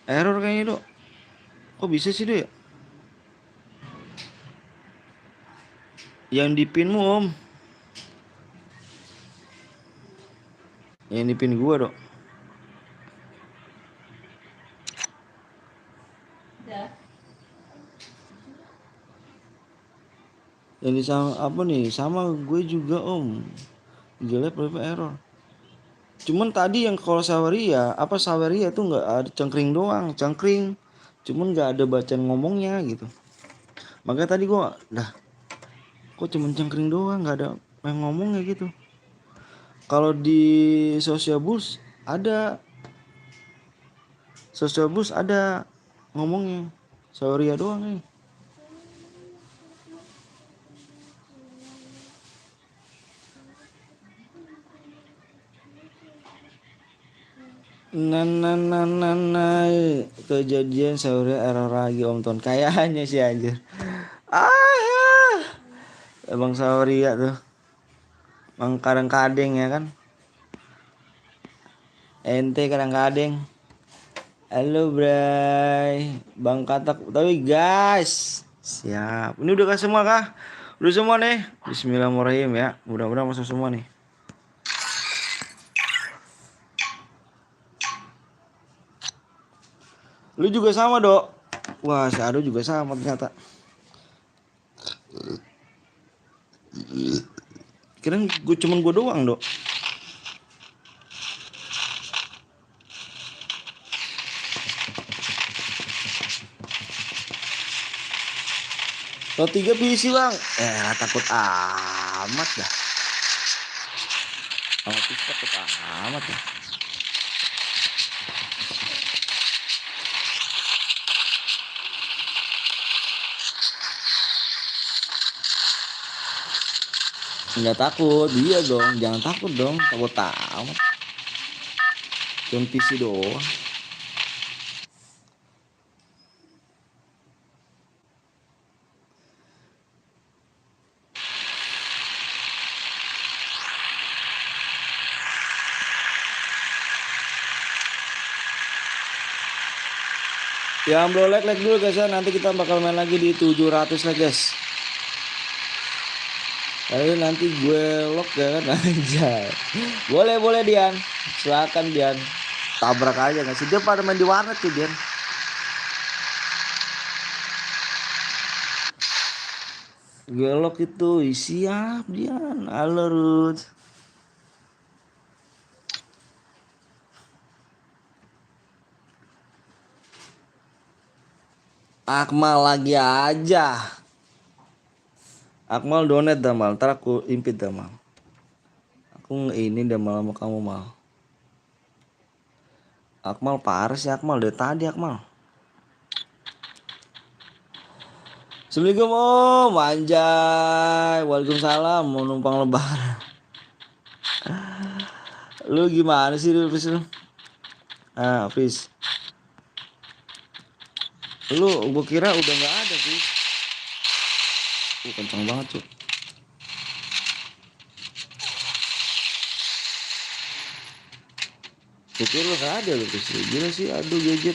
Error kayaknya dok. Kok bisa sih dok ya? Yang di pinmu om. Yang di pin gua dok. Yang di sama apa nih? Sama gue juga om. Jelek berapa error. Cuman tadi yang kalau Saweria tuh nggak ada cengkring doang, cengkring. Cuman nggak ada bacaan ngomongnya gitu. Makanya tadi gua kok cuman cengkring doang, nggak ada yang ngomongnya gitu. Kalau di Sociabus ada ngomongnya. Saweria doang nih. Nah, kejadian Saweria error lagi om Ton. Kayaknya sih anjir. Emang Saweria tuh. Emang kadang-kadang ya kan. Ente kadang-kadang. Halo Bray. Bang Katak. Tapi guys. Siap. Ini udah kasih semua kah? Udah semua nih. Bismillahirrahmanirrahim ya. Mudah-mudahan masuk semua nih. Lu juga sama, Dok. Wah, si Ado juga sama ternyata. Kirain cuman gue doang, Dok. Kalau 3 PC bang, takut amat dah. Sama PC takut amat ya. Nggak takut, dia dong, jangan takut dong, takut amat. Cuma PC doang. Yang belum like dulu guys ya. Nanti kita bakal main lagi di 700 like guys. Tapi nanti gue lock ya kan aja. Boleh Dian. Silakan Dian. Tabrak aja nggak sih? Dia pada main di warnet tuh Dian. Gue lock itu siap Dian. Halo Ruth. Akmal lagi aja. Akmal donate dah mal. Ntar aku impit dah mal. Aku ini dah mal sama kamu mal. Akmal parah sih Akmal dari tadi Akmal. Assalamualaikum Om. Anjay. Waalaikumsalam. Mau numpang lebaran. Lu gimana sih lu Fis? Fis. Lu gua kira udah nggak ada sih. Kencang banget cuy. Gua kira lu nggak ada lu Fis. Gila sih, aduh gadget.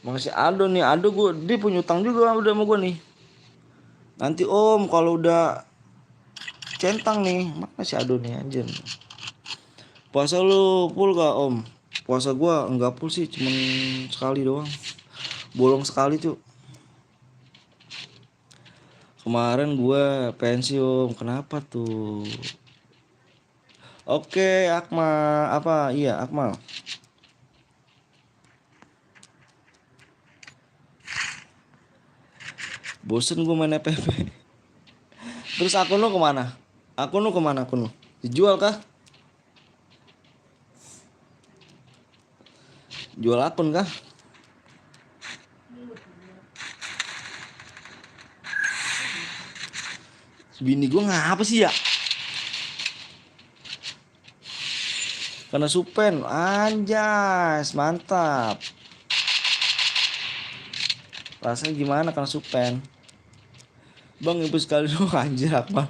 Makasih Ado nih, Ado dia punya utang juga udah sama gua nih. Nanti Om kalau udah centang nih, makasih Ado nih anjir. Puasa lu full gak Om? Puasa gua enggak full sih, cuman sekali doang. Bolong sekali cuy. Kemarin gua pensiun, kenapa tuh? Oke, Akmal, iya Akmal. Bosen gua main FFP. Terus akun lu kemana? Akun lu kemana akun lu? Dijual kah? Jual akun kah? Bini gue ngapa sih ya? Karena Supen, anjas, mantap. Rasanya gimana karena Supen? Bang ibu sekali dong anjir Akmal.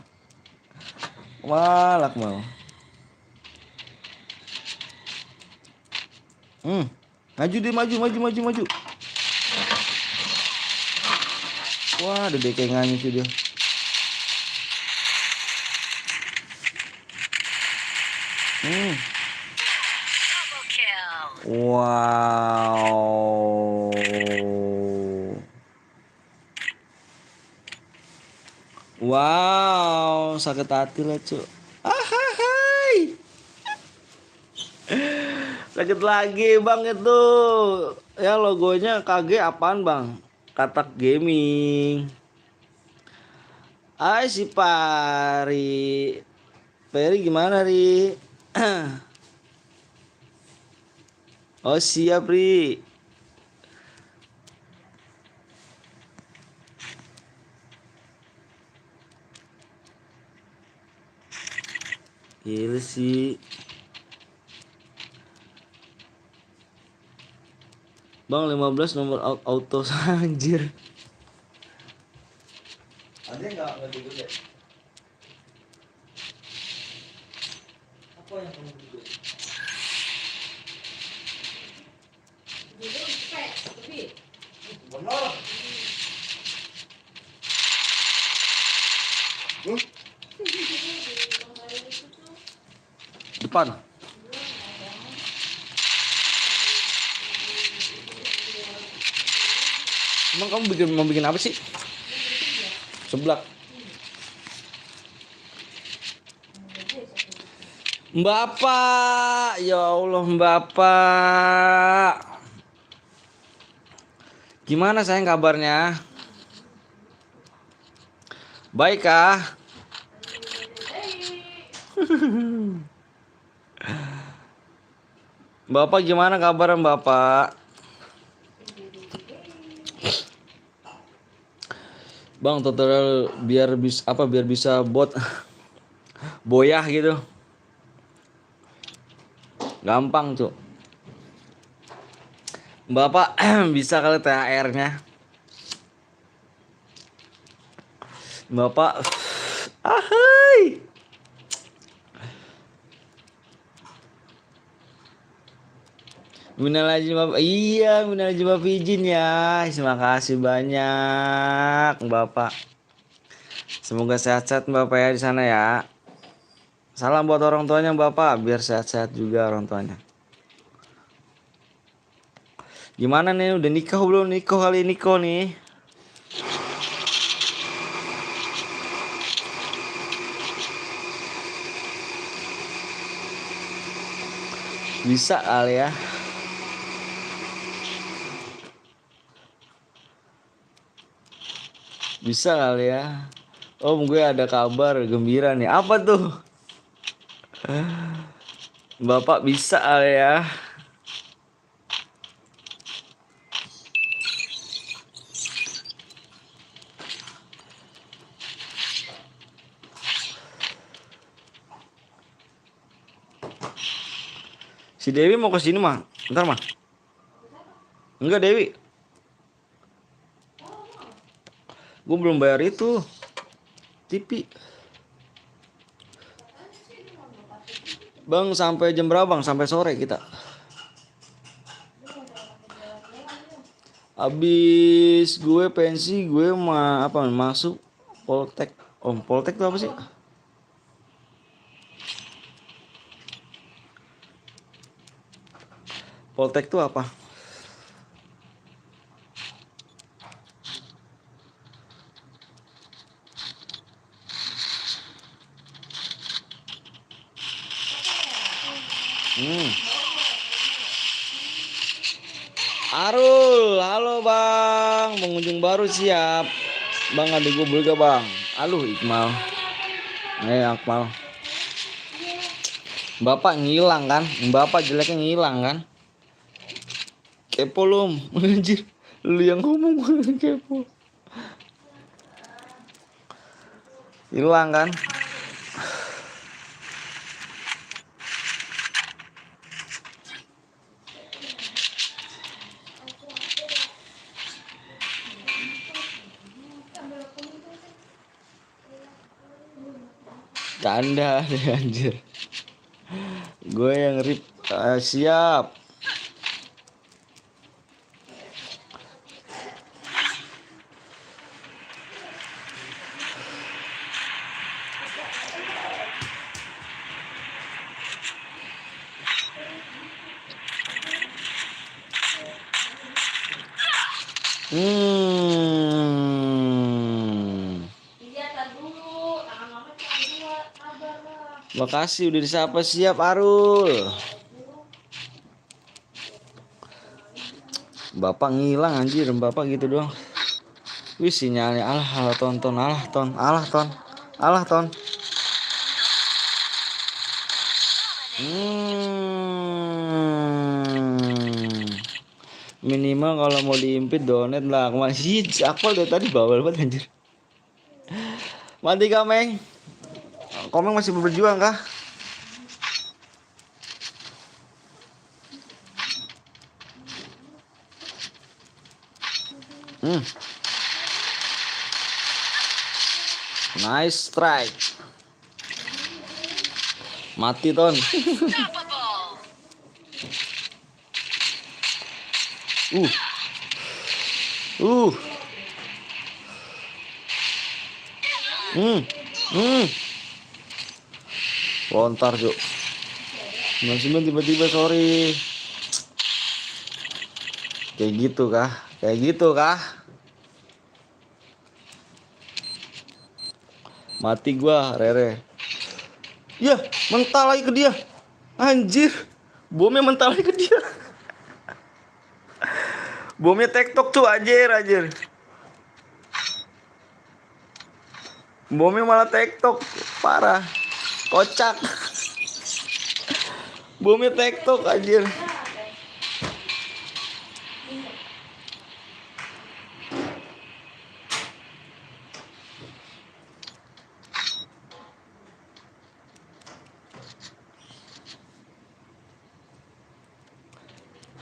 Wah, Akmal. Maju deh, maju. Wah, ada bekengannya tuh dia. Double kill. Wow. Wow, sakit hati lah cu. Hai. Sakit lagi bang itu. Ya logonya KG apaan bang? Katak Gaming. Hai si Pari. Peri gimana Ri? Oh siap Ri. Gila sih. Bang 15 nomor auto anjir. Ada enggak juga? Apa yang kamu juga? Depan. Emang kamu mau bikin apa sih? Seblak. Bapak, ya Allah Bapak. Gimana sayang kabarnya? Baik kah? Bapak gimana kabar Bapak? Bang, tutorial biar bisa bot boyah gitu. Gampang tuh. Bapak bisa kali THR-nya. Bapak ahai. Minal aidin Bapak. Iya, minal aidin Bapak izin ya. Terima kasih banyak, Bapak. Semoga sehat-sehat Bapak ya di sana ya. Salam buat orang tuanya Bapak, biar sehat-sehat juga orang tuanya. Gimana nih, udah nikah belum? Nikah kali nikah nih. Bisa kali ya. Bisa kali ya. Om, gue ada kabar gembira nih. Apa tuh? Bapak bisa kali ya. Si Dewi mau ke sini mah. Bentar mah. Enggak Dewi. Gue belum bayar itu. TV. Bang, sampai jam berapa Bang? Sampai sore kita. Habis gue pensi, gue masuk Poltek. Om, Poltek itu apa sih? Poltek itu apa? Arul, halo Bang, pengunjung baru siap. Bang, ada gue boleh gak Bang? Aduh, Iqmal. Akmal. Bapak ngilang kan? Bapak jeleknya ngilang kan? Kepo lu, anjir. Lu yang ngomong kepo. Hilang kan? Canda deh anjir. Gue yang rip siap. Makasih udah disapa siap Arul. Bapak ngilang anjir, Bapak gitu doang. Wih sinyalnya alah tonton. Minimal kalau mau diimpit donat lah. Masih aku dari tadi bawel banget anjir. Mati Kameng. Komeng masih berjuang kah? Nice strike. Mati Ton. Uh. Hmm. Hmm. Lontar, Cuk. 99 tiba-tiba sorry. Kayak gitu kah? Kayak gitu kah? Mati gua, Rere. Ya, mental lagi ke dia. Anjir. Bomnya mental lagi ke dia. Bomnya tektok tuh, anjir. Bomnya malah tektok. Parah. Kocak. Bomnya tektok, anjir.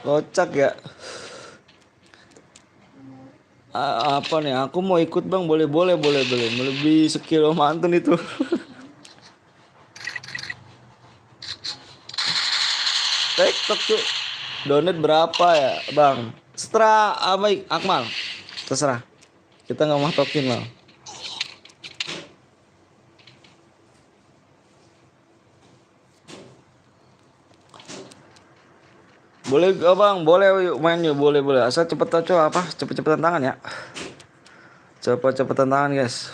Kocak ya. Apa nih? Aku mau ikut bang, boleh. Melebihi skill Om Antun itu. TikTok tuh. Donat berapa ya bang? Setelah apa Akmal? Terserah. Kita nggak matokin lah. Boleh gak bang? Boleh yuk main yuk, boleh. Asal cepet aja apa? Cepet-cepetan tangan ya. Cepet-cepetan tangan guys.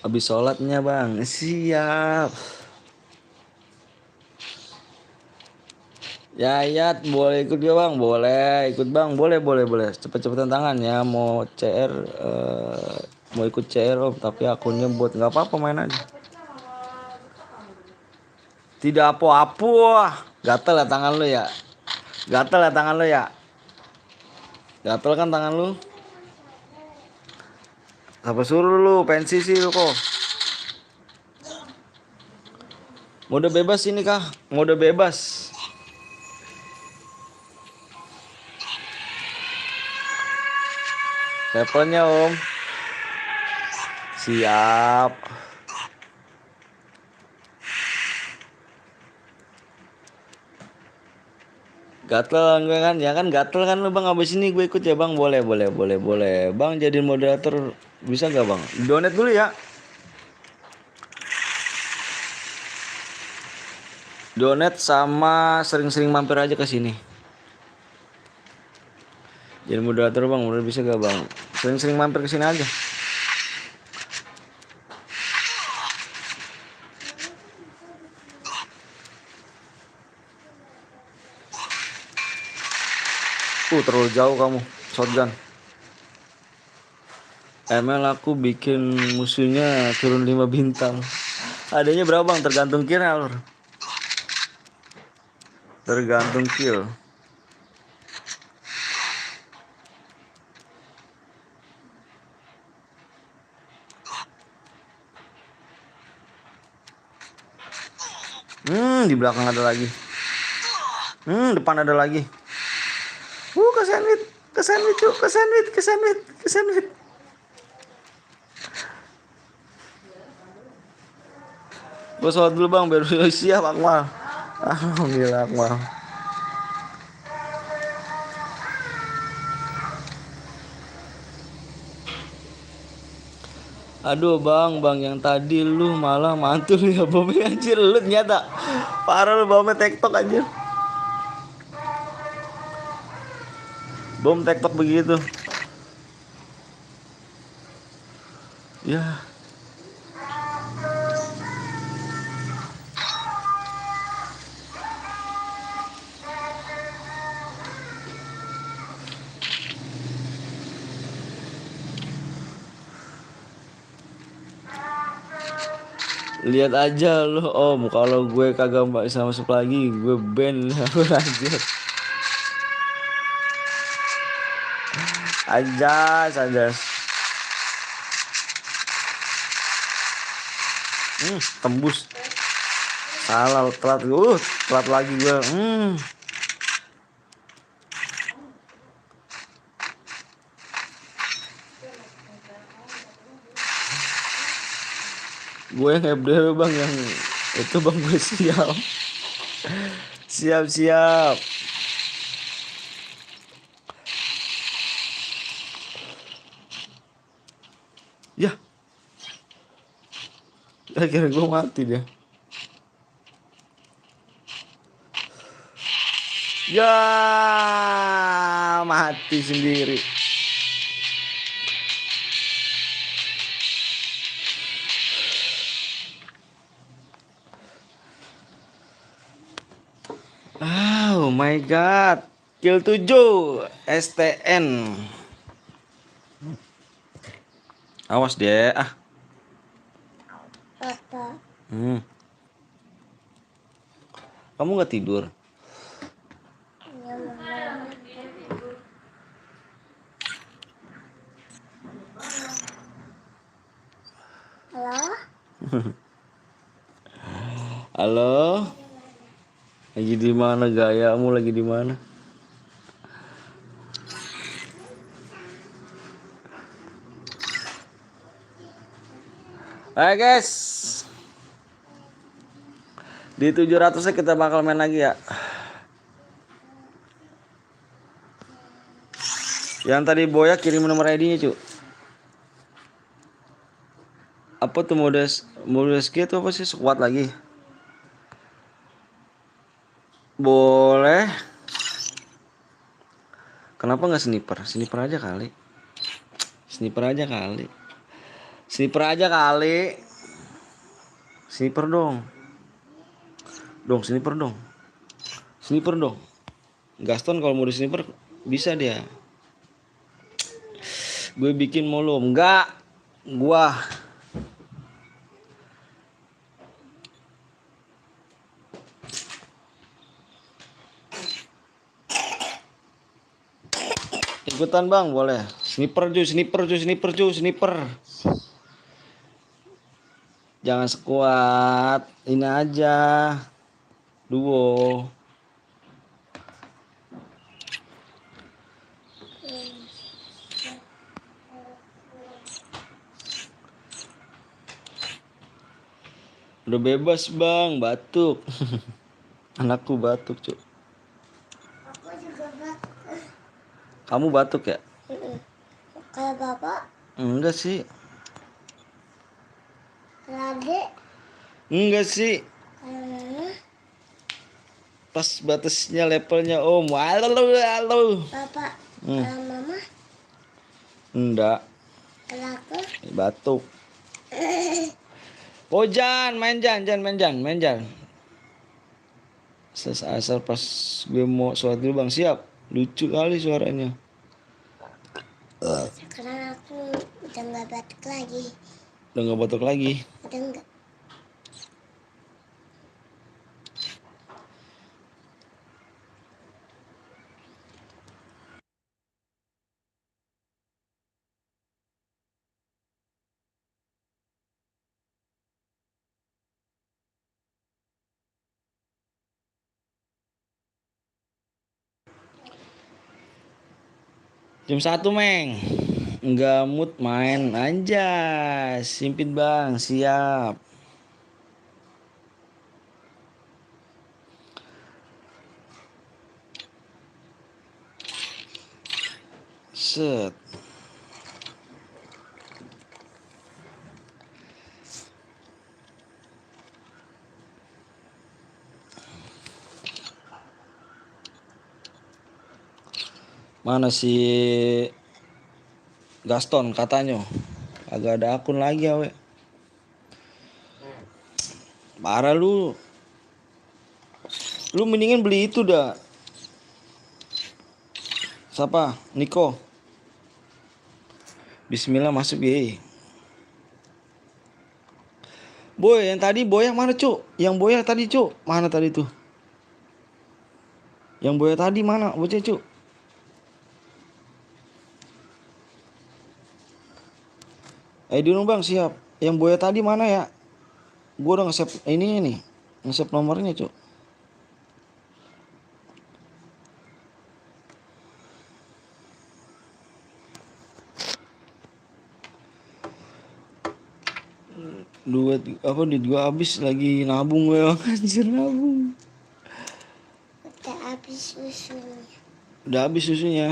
Habis sholatnya bang, siap. Yayat boleh ikut ya bang, boleh ikut bang, boleh. Cepet-cepetan tangan ya. Mau CR, mau ikut CR om, tapi akunnya buat nggak apa-apa main aja. Tidak apa-apa. Gatel ya tangan lu ya. Gatel kan tangan lu. Apa suruh lu pensi sih lu kok. Mode bebas ini kah? Mode bebas. Levelnya om. Siap. Gatel gue kan, ya kan gatel kan lu bang. Abis ini gue ikut ya bang, boleh. Bang jadi moderator bisa gak bang? Donate dulu ya. Donate sama sering-sering mampir aja ke sini. Jadi moderator bang, udah bisa gak bang? Sering-sering mampir ke sini aja. Terlalu jauh kamu, shotgun. ML aku bikin musuhnya turun 5 bintang. Adanya berapa bang? Tergantung kill ya lor. Tergantung kill. Di belakang ada lagi. Depan ada lagi. Ke sandwich. Gue sholat dulu bang, baru siap Akmal. Alhamdulillah Akmal. Aduh bang, yang tadi lu malah mantul ya bomnya anjir. Lu nyata parah lu bomnya TikTok anjir. Bom TikTok begitu. Ya. Lihat aja lu om, kalau gue kagak bisa masuk lagi, gue ban anjir. Anjas. Tembus. Salah telat lagi gue. Gue yang FDW bang, yang Itu Bang gue siap. Siap siap. Ya, akhirnya gue mati dia. Ya, mati sendiri. Oh my god. Kill 7 STN. Awas deh. Apa? Hmm. Kamu nggak tidur? Ya mama. Halo? Halo? Lagi di mana gayamu lagi di mana? Hai guys. Di 700 kita bakal main lagi ya. Yang tadi Boya kirim nomor ID-nya, cu. Apa tuh mode skill itu apa sih? Squad lagi. Boleh. Kenapa nggak sniper? Sniper aja kali. Sniper aja kali. Sniper aja kali. Sniper dong. Dong sniper dong. Sniper dong. Gaston kalau mode sniper bisa dia. Gue bikin mulu. Enggak. Gua. Ikutan bang boleh. Sniper cu, sniper cu, sniper cu, sniper. Jangan sekuat. Ini aja. Duo. Udah bebas bang, batuk. Anakku batuk cu. Aku juga bak. Kamu batuk ya? Kalau bapak, Enggak sih. kalau adik, Enggak sih. kalau mama, Pas batasnya levelnya om. Halo, halo. bapak, Hmm. kalau mama, Enggak. kalau aku, Batuk. Oh Jan, main Jan, main Jan, main Jan. Asal pas gue mau sholat dulu bang, siap. Lucu kali suaranya. sekarang aku udah nggak batuk lagi. Udah nggak batuk lagi. Udah nggak. Jam 1 Meng. Enggak mood main aja. Simpit bang, siap. Set. Mana si Gaston katanya? Agak ada akun lagi ya, we. Parah lu. Lu mendingan beli itu dah. Siapa? Niko. Bismillah masuk ye. Boy, yang tadi boy yang mana, Cuk? Yang boy yang tadi, Cuk. Mana tadi tuh? Yang boy tadi mana? Bocah, Cuk. Dulu bang, siap. Yang boy tadi mana ya? Gua udah nge-save ini nih. Nge-save nomornya, Cuk. Duit gua habis lagi nabung gue. Anjir, nabung. Udah habis susunya. Udah habis susunya.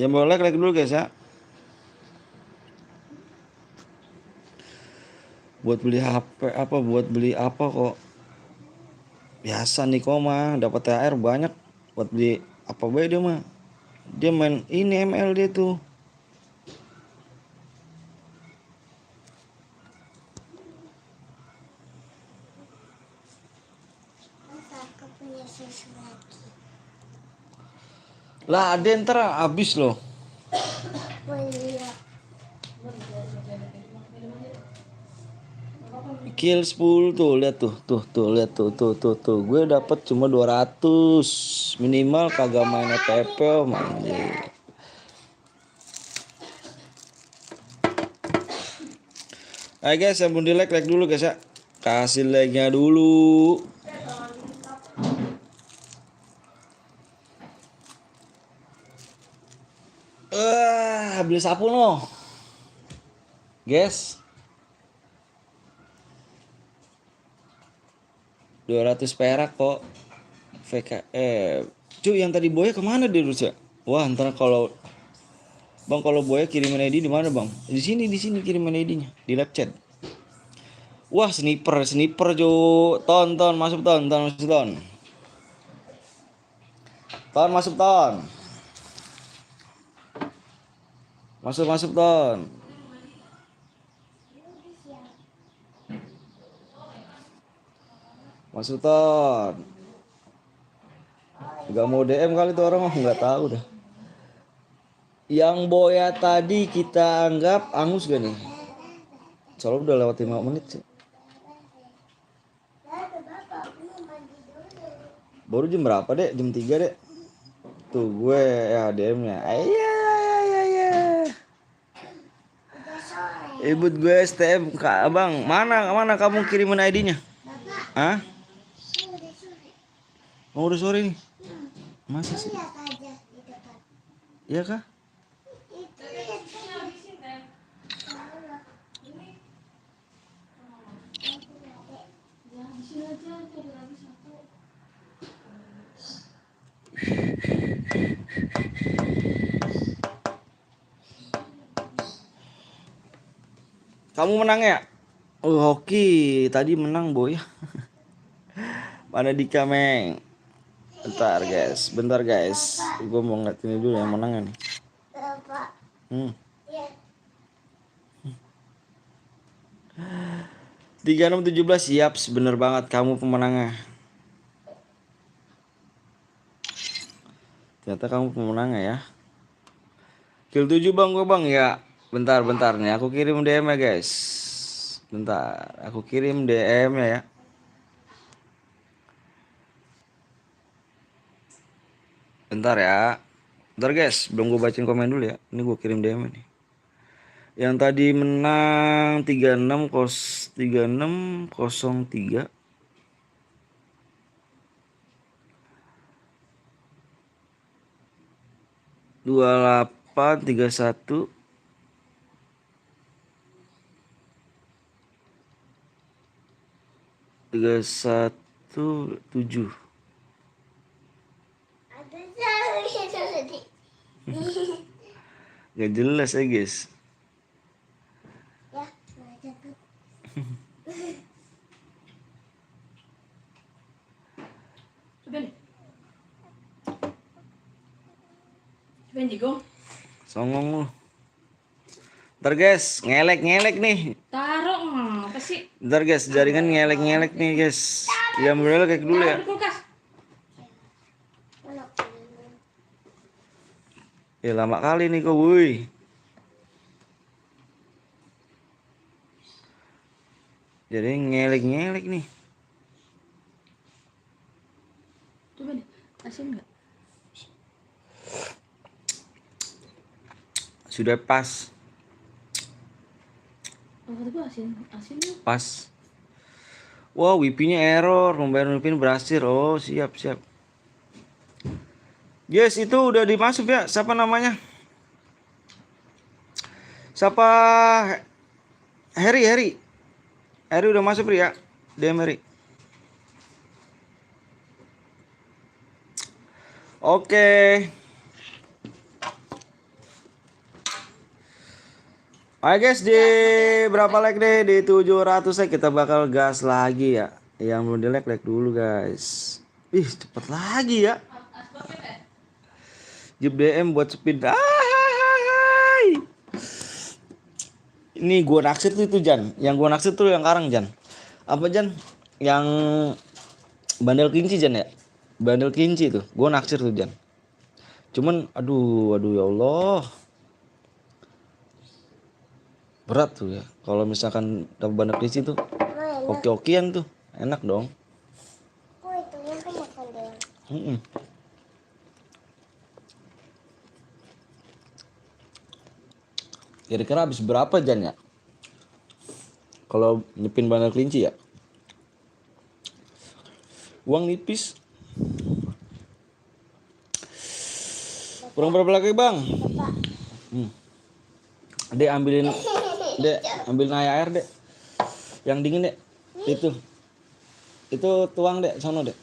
Yang boleh like dulu guys ya. Buat beli HP apa, buat beli apa kok. Biasa nih kok mah dapat THR banyak buat beli apa bae dia mah. Dia main ini ML dia tuh. Masa aku punya susu lagi. Lah ada ntar habis loh. Boleh. Kill 10 tuh, lihat tuh, lihat tuh. Gue dapat cuma 200 minimal, kagak main FPP anjir. Ayo guys, yang belum di like dulu guys ya. Kasih like-nya dulu. Beli sapu no. Guys. 200 perak kok. Cuy, yang tadi Boya kemana dia Rusa? Wah, ntar kalau Bang, kalau Boya kirimin ID di mana Bang? Di sini kirimin ID-nya di live chat. Wah, sniper Jo. Ton masuk ton. Ton masuk ton. Masuk ton. Masuk ton. Gak mau DM kali tuh orang, nggak tahu dah. Yang Boya tadi kita anggap angus gak nih? Soalnya udah lewat 5 menit sih. Baru jam berapa dek? Jam 3 dek. Tuh gue ya DM-nya. Iya. Ibu gue STM Kak Abang. Mana kamu kirimin ID-nya? Hah? Oh, udah sore nih. Masa sih? Lihat aja di depan. Iya kah? Itu lihat Kamu menang ya? Oh, hoki tadi menang boy. Mana Dika Meng? Bentar guys. Gue mau ngeliat ini dulu yang menang nih. Bapak. Ya. 3617 siap, bener banget kamu pemenangnya. Ternyata kamu pemenangnya ya. Kill 7 bang, gue bang ya. Bentar nih, aku kirim DM ya guys. Bentar, aku kirim DM ya. Bentar ya. Bentar guys, belum gue bacain komen dulu ya. Ini gue kirim DM nih. Yang tadi menang 3603 2831 317. Ada jari tadi. Gak jelas ya guys. Ya, baca tuh. Coba nih. Coba Jigo. Songong lu. Ntar guys, ngelek nih. Taruh apa sih? Ntar guys, jaringan ngelek nih guys. Ya bener kayak dulu ya. Taruh di kulkas. Ya lama kali nih kok wuih. Jadi ngelek nih. Coba nih, asin nggak? Sudah pas. Oh, kata gua asin nih. Pas. Wow, WP-nya error, pembayaran WP berhasil. Oh, siap. Yes, itu udah dimasuk ya. Siapa namanya? Siapa? Harry udah masuk Pri ya? DM Harry. Oke. Oke guys, di berapa like deh? Di 700 like kita bakal gas lagi ya. Yang belum di like dulu guys. Ih, cepet lagi ya. Jeep DM buat speed. Hai. Ini gua naksir tuh itu Jan. Yang gua naksir tuh yang karang Jan. Apa Jan? Yang bandel kinci Jan ya? Bandel kinci tuh. Gua naksir tuh Jan. Cuman aduh ya Allah. Berat tuh ya. Kalau misalkan dapat bandel kinci tuh oke-okean tuh. Enak dong. Kok itu yang makan deh? Kira-kira habis berapa Jan ya? Kalau nyepin bandar kelinci ya? Uang nipis. Kurang berapa lagi bang? Dek ambilin air dek. Yang dingin dek. Itu tuang dek, sono dek.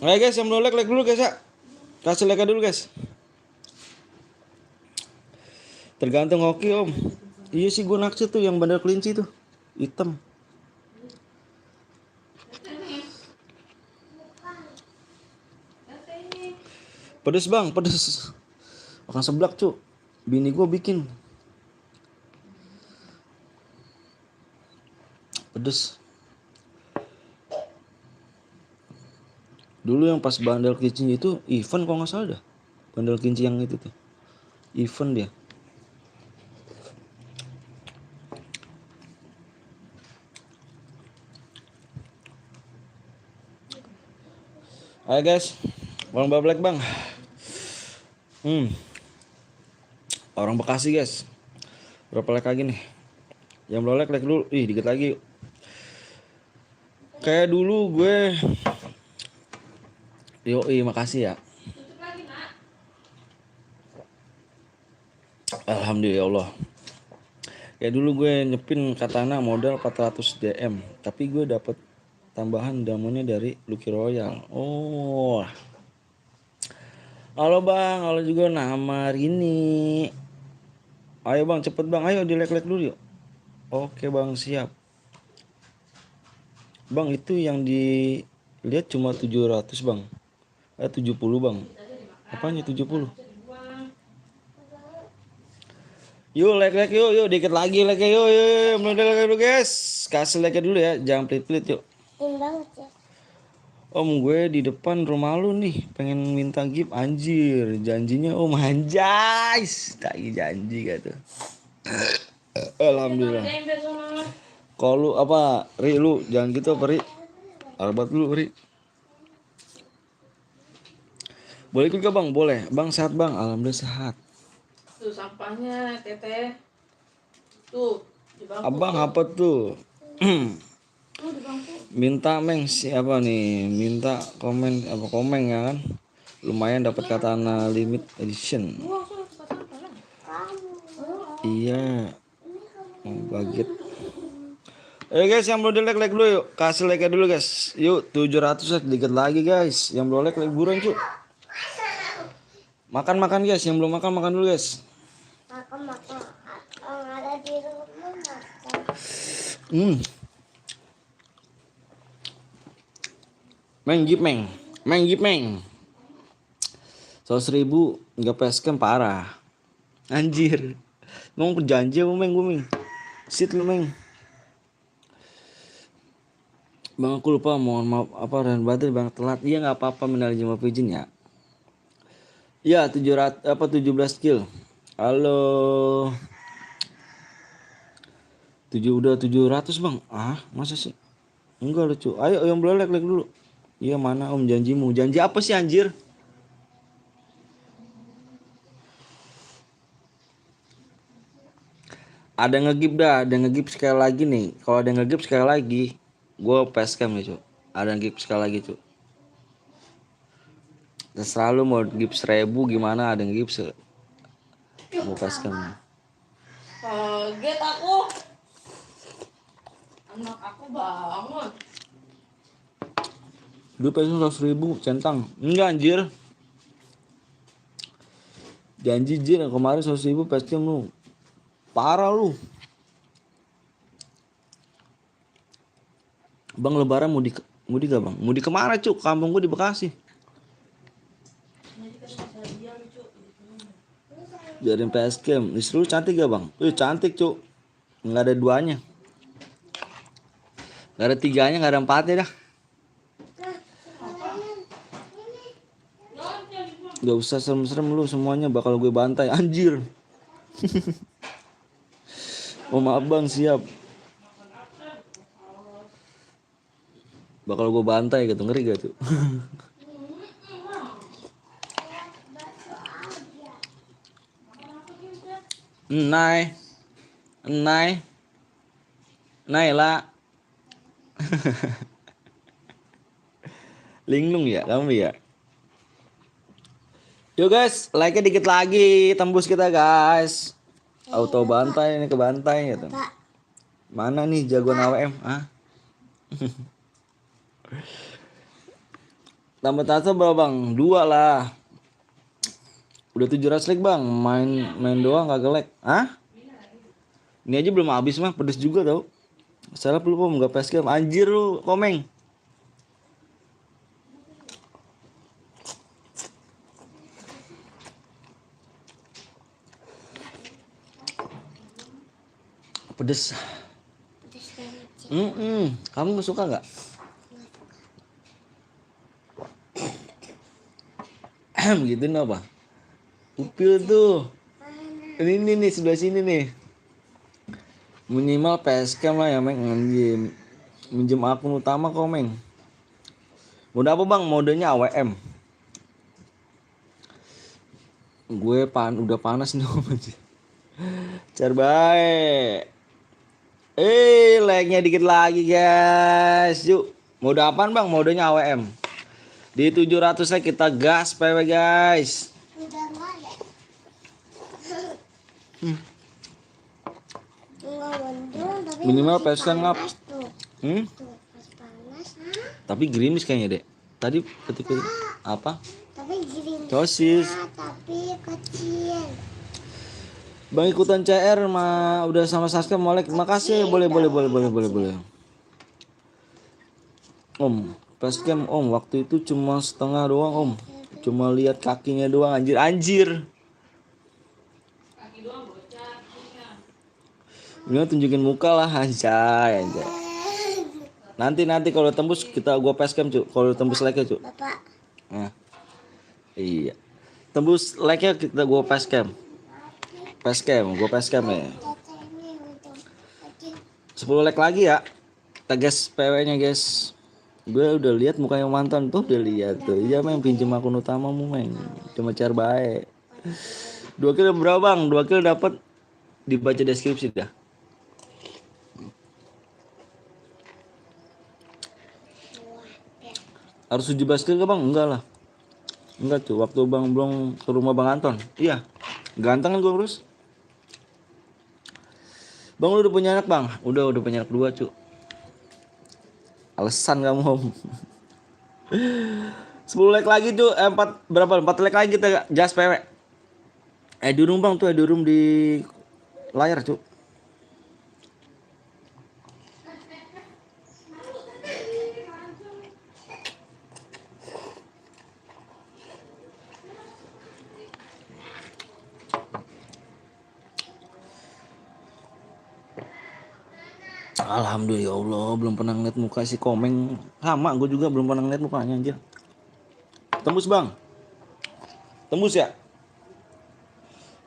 Oke guys, yang belum like dulu guys ya. Kasih like dulu guys. Tergantung hoki om. Iya sih gue naksir tuh yang bandar kelinci tuh. Hitam. Pedes bang, pedes. Makan seblak cu. Bini gue bikin. Pedes. Dulu yang pas bandel kinci itu event kok nggak salah dah. Bandel kinci yang itu tuh. Event dia. Ayo guys, bang Bablek bang. Orang Bekasi guys. Berapa like lagi nih? Yang belum like dulu. Ih dikit lagi. Kayak dulu gue. Yoi makasih ya. Alhamdulillah Allah. Kayak dulu gue nyepin katana modal 400 DM, tapi gue dapet tambahan damonnya dari Lucky Royal. Oh. Halo bang, halo juga nama Rini. Ayo bang, cepet bang, ayo di like dulu yuk. Oke bang, siap. Bang itu yang dilihat cuma 700 bang. 70 bang. Apanya 70? Yuk like yuk dikit lagi like yuk belum like dulu guys. Kasih like dulu ya, jangan pelit-pelit yuk. Banget ya. Om gue di depan rumah lu nih pengen minta gift anjir, janjinya om anjais, tadi janji gitu. Alhamdulillah. Kalau lu apa Ri lu jangan gitu apa Ri? Arbat lu Ri. Boleh ikut gak bang? Boleh. Bang sehat bang? Alhamdulillah sehat. Tuh sampahnya teteh. Tuh di bangku. Abang apa tuh? Tuh di bangku. Minta meng siapa nih? Minta komen ya kan? Lumayan dapat katana limit edition. Wah, tuh tempat sampah lah. Iya. Baget. Guys, yang belum di like dulu yuk. Kasih like dulu guys. Yuk 700 like dikit lagi guys. Yang belum like buruan cu. Makan guys. Yang belum makan dulu guys. Makan. Orang ada di rumah makan. Meng gip meng. 100.000 nggak peskem parah. Anjir. Mau perjanji apa meng gue meng. Sit lu meng. Bang aku lupa mohon maaf apa dan batin bang telat. Iya nggak apa-apa minal jemaah izin ya. Ya 17 kill. Halo. 700 bang. Ah masa sih? Enggak lucu. Ayo yang belum like dulu. Iya mana om janjimu? Janji apa sih anjir? Ada ngegip dah, ada ngegip sekali lagi nih. Kalau ada ngegip sekali lagi, gue facecam ya cu. Ada ngegip sekali lagi cu. Terserah lu mau gips 1000 gimana, ada yang gips mau facecam. Kaget aku. Anak aku bangun. Dulu facecam 100.000 centang. Enggak anjir. Janji jir kemarin 100.000 facecam lu. Parah lu. Bang lebaran mudik gak bang? Mudik kemana cuk? Kampung gua di Bekasi. Jadiin facecam. Istri lu cantik gak bang? Cantik cuk. Nggak ada duanya. Nggak ada tiganya, nggak ada empatnya dah. Gak usah serem-serem lu, semuanya bakal gue bantai. Anjir. Om abang siap. Bakal gue bantai gitu, ngeri gak tuh? Nai. Naila. Linglung ya kamu ya. Yuk guys, like-nya dikit lagi, tembus kita guys. Auto bantai ini ke bantai gitu. Pak, Mana nih jagoan AWM? Ah. Tambah tato berapa bang? 2 lah. Udah 700 like bang, main doang kagak like. Hah? Ini aja belum habis mah, pedes juga tau. Salah lu pom nggak facecam. Anjir lu komeng. Pedes. pedas banget. Kamu nggak suka nggak? Gitu apa? Upil tuh. Ini nih sebelah sini nih. Minimal facecam lah ya meng. Minjem akun utama kok meng. Mode apa bang? Modenya AWM. Gue udah panas nih om aja. Cerbaik. Like-nya dikit lagi guys. Yuk. Mode apaan bang? Modenya AWM. Di 700 like kita gas PW guys. Udah nggak ada. Nggak mendung, tapi Minimal masih facecam ngap. panas tuh. Hmm? Tuh, masih panas. Tapi gerimis kayaknya dek. Tadi ketika apa? Tapi gerimisnya, Sosis. tapi kecil. Bang ikutan CR mah udah sama Saska molek. Makasih. Boleh. Om, facecam om. Waktu itu cuma setengah doang om. Cuma lihat kakinya doang anjir. Ini tunjukin muka lah anjay. Nanti kalau tembus gua facecam cu. Kalau tembus like-nya cu. Bapak, Nah. Iya. Tembus like-nya gua facecam. Gua facecam ya. tata ini untuk kecil. 10 like lagi ya. Kita gas PW-nya guys. Gue udah lihat mukanya mantan tuh, udah lihat tuh. Iya meng pinjem akun utamamu meng. Cuma cara baik. 2 kilo berapa bang? 2 kilo dapat dibaca deskripsi dah. Harus 17 kilo bang? Enggak lah. Enggak tuh, waktu bang belum ke rumah bang Anton. Iya. Ganteng kan gue terus. Bang lu udah punya anak bang? Udah punya anak 2 cu. Alasan kamu om. 10 like lagi cu. 4 berapa? 4 like lagi kita jas PW. Edurum bang tuh, edurum di layar cu. Alhamdulillah ya Allah, belum pernah ngeliat muka si Komeng. Sama, gue juga belum pernah ngeliat mukanya anjir. Tembus bang. Tembus ya.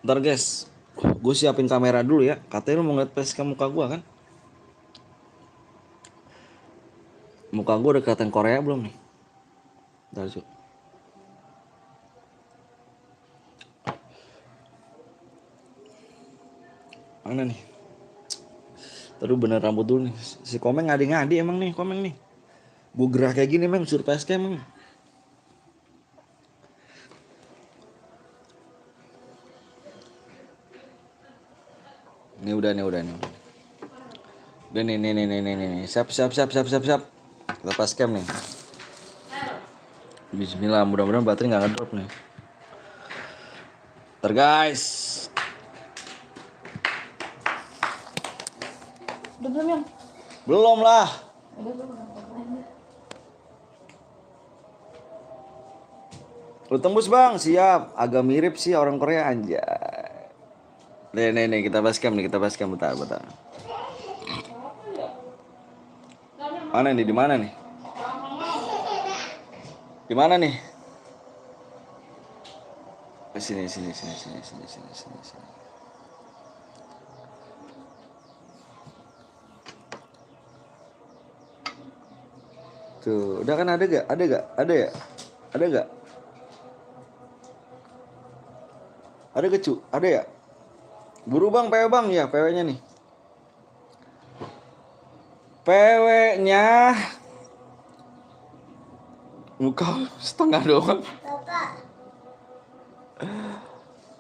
Ntar guys, gue siapin kamera dulu ya. Katanya lu mau ngeliat facecam muka gue kan? Muka gue udah kelihatan Korea belum nih? Ntar cu. Mana nih? Terus bener rambut dulu nih. Si Komeng ngadi-ngadi emang nih Komeng nih. Gue gerah kayak gini emang suruh facecam emang. udah nih. Udah nih. Siap. Kita pas cam nih. Bismillah, mudah-mudahan baterai nggak ngedrop nih. Ntar guys. Udah belum yang? Belum lah. Lu tembus bang, siap. Agak mirip sih orang Korea anjay. Nih, kita basecam bentar. Mana nih, di mana nih? Di mana nih? Sini. Tuh, udah kan ada gak? Ada gak? Ada ya? Ada gak? Ada gak cu? Ada ya? Buru bang, PW bang. Ya, PW-nya nih. PW-nya muka setengah doang. Bapak.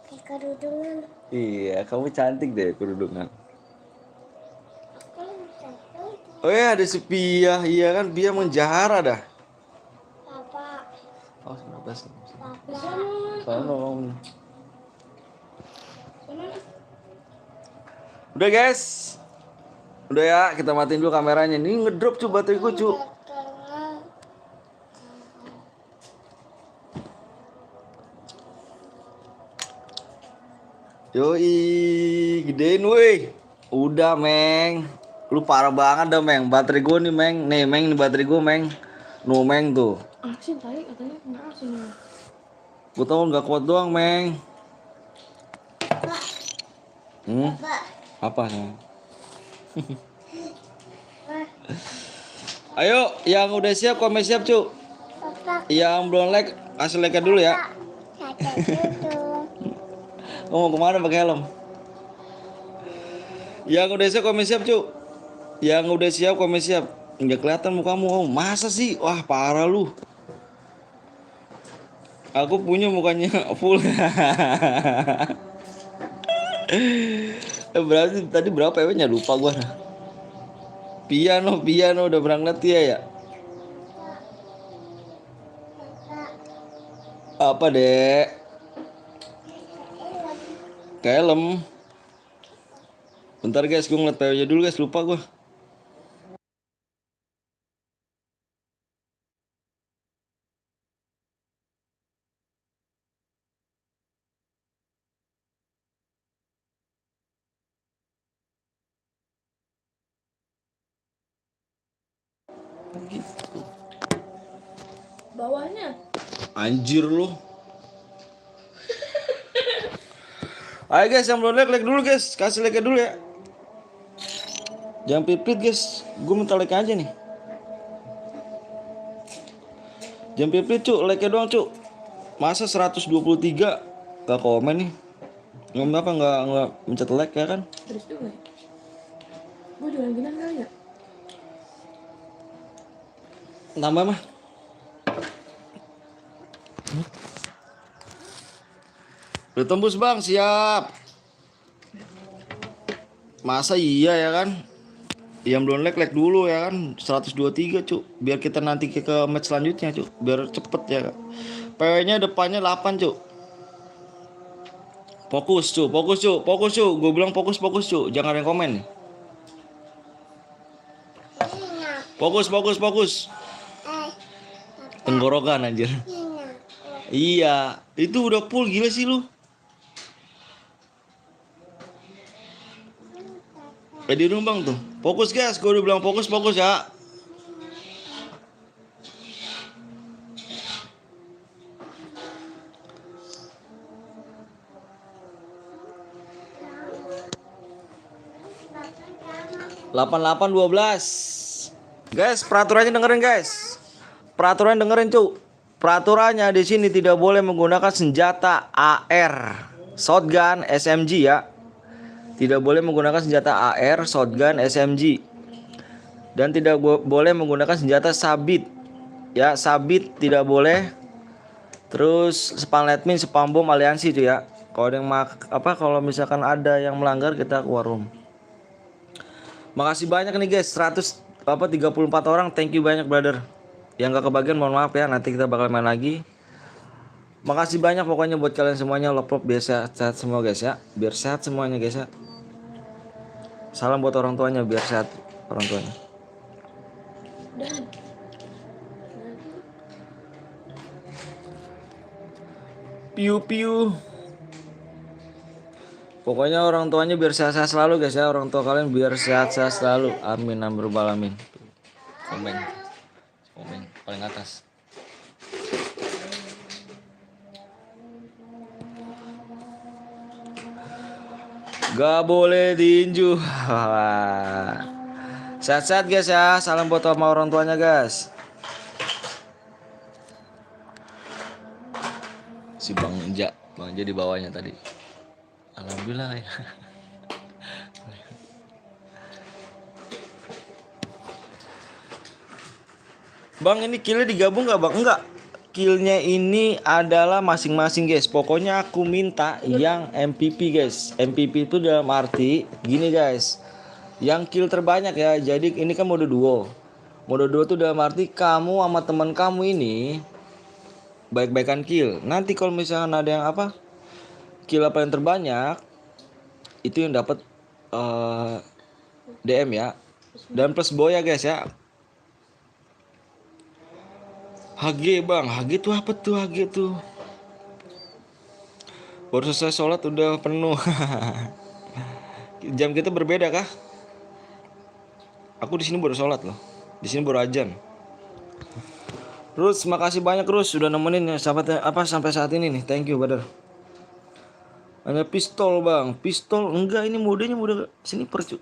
Kayak kerudungan. Iya, kamu cantik deh kerudungan. Bapak. Oh ya, ada si Pia. Iya kan, Pia menjahara dah. Oh, 19. Sana. Udah guys. Udah ya, kita matiin dulu kameranya. Ini ngedrop cu bateriku cu. Yoi, gedein woi. Udah Meng. Lu parah banget dah Meng. Baterai gue nih Meng. Nih Meng, nih baterai gue Meng. No Meng tuh. Asin tadi katanya kena asin. Gue tau gak kuat doang Meng. Apa Meng? Ayo, yang udah siap komen siap cu. Yang belum like, kasih like dulu ya. Oh, mau kemana pakai helm? Yang udah siap komen siap cu. Yang udah siap komen siap. Nggak kelihatan mukamu. Oh, masa sih? Wah, parah lu. Aku punya mukanya full. Berarti tadi berapa PW-nya lupa gua. Piano udah berangkat ya. Apa dek? Kelem. Bentar guys, gue ngeliat PW-nya dulu guys, lupa gue. Gitu. Bawahnya. Anjir lu. Ayo guys, yang belum like dulu guys, kasih like dulu ya. Jangan pipit guys, gue minta like aja nih. Jangan pipit cu, like doang cu. Masa 123 gak komen nih. Ngomong apa nggak mencet like ya kan? Terus juga ya. Gue jualan ginian kali ya. Tambah mah. Udah tembus bang, siap. Masa iya ya kan? Yang belum like dulu ya kan. 123 cu. Biar kita nanti ke match selanjutnya cu. Biar cepet ya. PW-nya depannya 8 cu. Fokus cu. Gue bilang fokus cu. Jangan ada yang komen nih. Fokus. Tenggorokan anjir. Iya, itu udah full gila sih lu. Di Rumbang tuh. Fokus guys, gue udah bilang fokus ya. Delapan 12. Guys, peraturannya dengerin guys. Peraturan dengerin cu. Peraturannya di sini tidak boleh menggunakan senjata AR, shotgun, SMG ya. Tidak boleh menggunakan senjata AR, shotgun, SMG. Dan tidak boleh menggunakan senjata sabit. Ya, sabit tidak boleh. Terus spam admin, spam bom aliansi itu ya. Kalau ada yang kalau misalkan ada yang melanggar kita keluar room. Makasih banyak nih guys, 34 orang. Thank you banyak brother. Yang gak kebagian mohon maaf ya, nanti kita bakal main lagi. Makasih banyak pokoknya buat kalian semuanya. Love biar sehat semua guys ya. Biar sehat semuanya guys ya. Salam buat orang tuanya biar sehat orang tuanya. Piu piu. Pokoknya orang tuanya biar sehat-sehat selalu guys ya. Orang tua kalian biar sehat-sehat selalu. Amin amin rabbal alamin. Komen paling atas. Gak boleh diinju. Sehat-sehat guys ya. Salam buat sama orang tuanya guys. Si Bang Enja di bawahnya tadi. Alhamdulillah ya. Bang ini killnya digabung gak bang? Enggak. Killnya ini adalah masing-masing guys. Pokoknya aku minta yang MVP guys. MVP itu dalam arti gini guys. Yang kill terbanyak ya. Jadi ini kan mode duo. Mode duo itu dalam arti kamu sama teman kamu ini baik-baikan kill. Nanti kalau misalkan ada yang apa? Kill apa yang terbanyak itu yang dapat DM ya. Dan plus boya guys ya. HG bang, HG tuh apa tuh HG tuh? Baru selesai sholat udah penuh. Jam kita berbeda kah? Aku di sini baru sholat loh. Di sini baru ajan. Terus makasih banyak terus sudah nemenin ya sahabat apa sampai saat ini nih. Thank you brother. Ada pistol bang, pistol enggak ini modenya mode sini percu.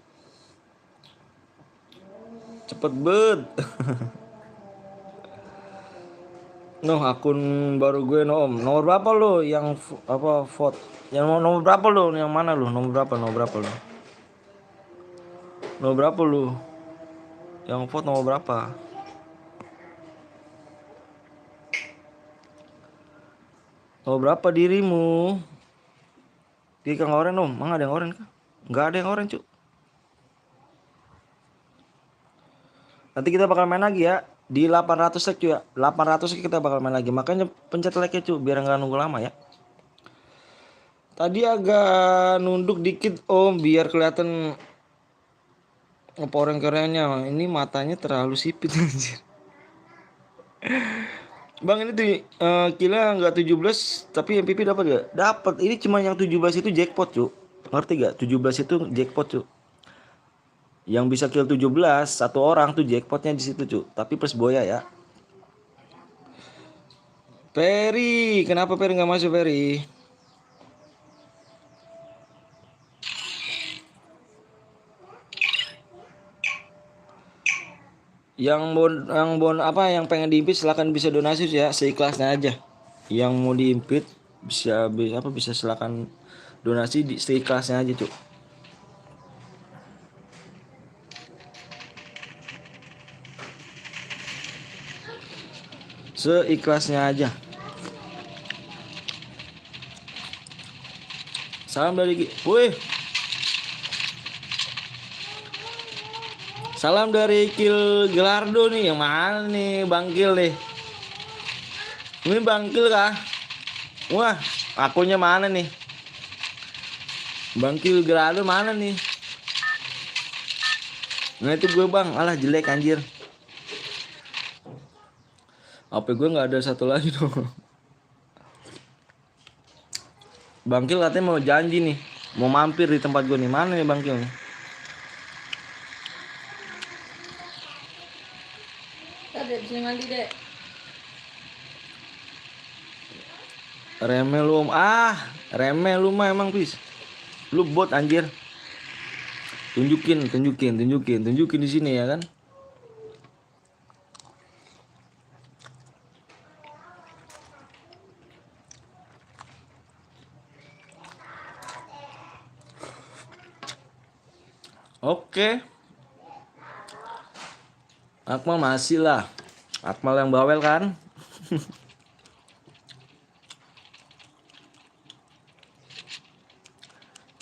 Cepet bet. Noh akun baru gue no om. Nomor berapa lo yang apa vote? Yang nomor berapa lo? Yang mana lo? Nomor berapa? Nomor berapa lo? Nomor berapa lo? Yang vote nomor berapa? Nomor berapa dirimu? Di Kang Oren om. Mang ada yang oren kah? Enggak ada yang oren cu. Nanti kita bakal main lagi ya. Di 800 like cuy ya. 800 kita bakal main lagi. Makanya pencet like-nya cuy biar nggak nunggu lama ya. Tadi agak nunduk dikit om biar kelihatan apa orang kerennya. Ini matanya terlalu sipit anjir. Bang ini tuh kila nggak 17 tapi MVP dapat gak? Dapat. Ini cuma yang 17 itu jackpot cuy. Ngerti gak? 17 itu jackpot cuy. Yang bisa kill 17 satu orang tuh jackpotnya di situ cuy. Tapi plus boya ya. Ferry, kenapa Ferry nggak masuk Ferry? Yang apa yang pengen diimpit silakan bisa donasi ya seikhlasnya aja. Yang mau diimpit bisa silakan donasi di seikhlasnya aja cuy. Seikhlasnya aja. Salam dari Salam dari Kill Gelardo nih. Yang mana nih Bang Kill nih? Ini Bang Kill kah? Wah, akunnya mana nih? Bang Kill Gelardo mana nih? Nah itu gue bang, alah jelek anjir. HP gue nggak ada satu lagi dong. Bangkil katanya mau janji nih, mau mampir di tempat gue nih. Mana nih Bangkil nih? Ada di sini mandi deh. Remeh lu remeh lu mah emang bis. Lu bot anjir. Tunjukin di sini ya kan? Oke. Akmal masih lah. Akmal yang bawel kan?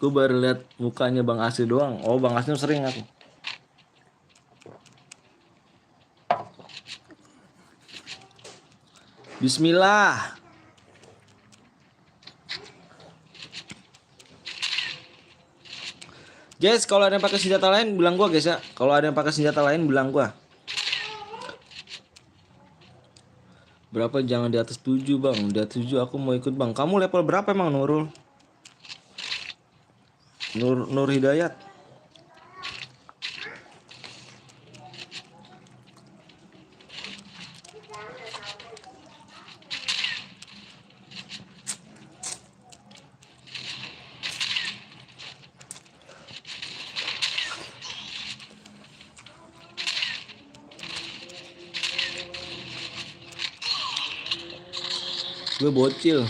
Gue baru lihat mukanya Bang Asli doang. Oh Bang Asli sering aku. Bismillah. Guys, kalau ada yang pakai senjata lain bilang gua guys ya. Kalau ada yang pakai senjata lain bilang gua. Berapa? Jangan di atas 7 bang. Di atas 7 aku mau ikut bang. Kamu level berapa emang Nurul? Nur Hidayat. Gue bocil.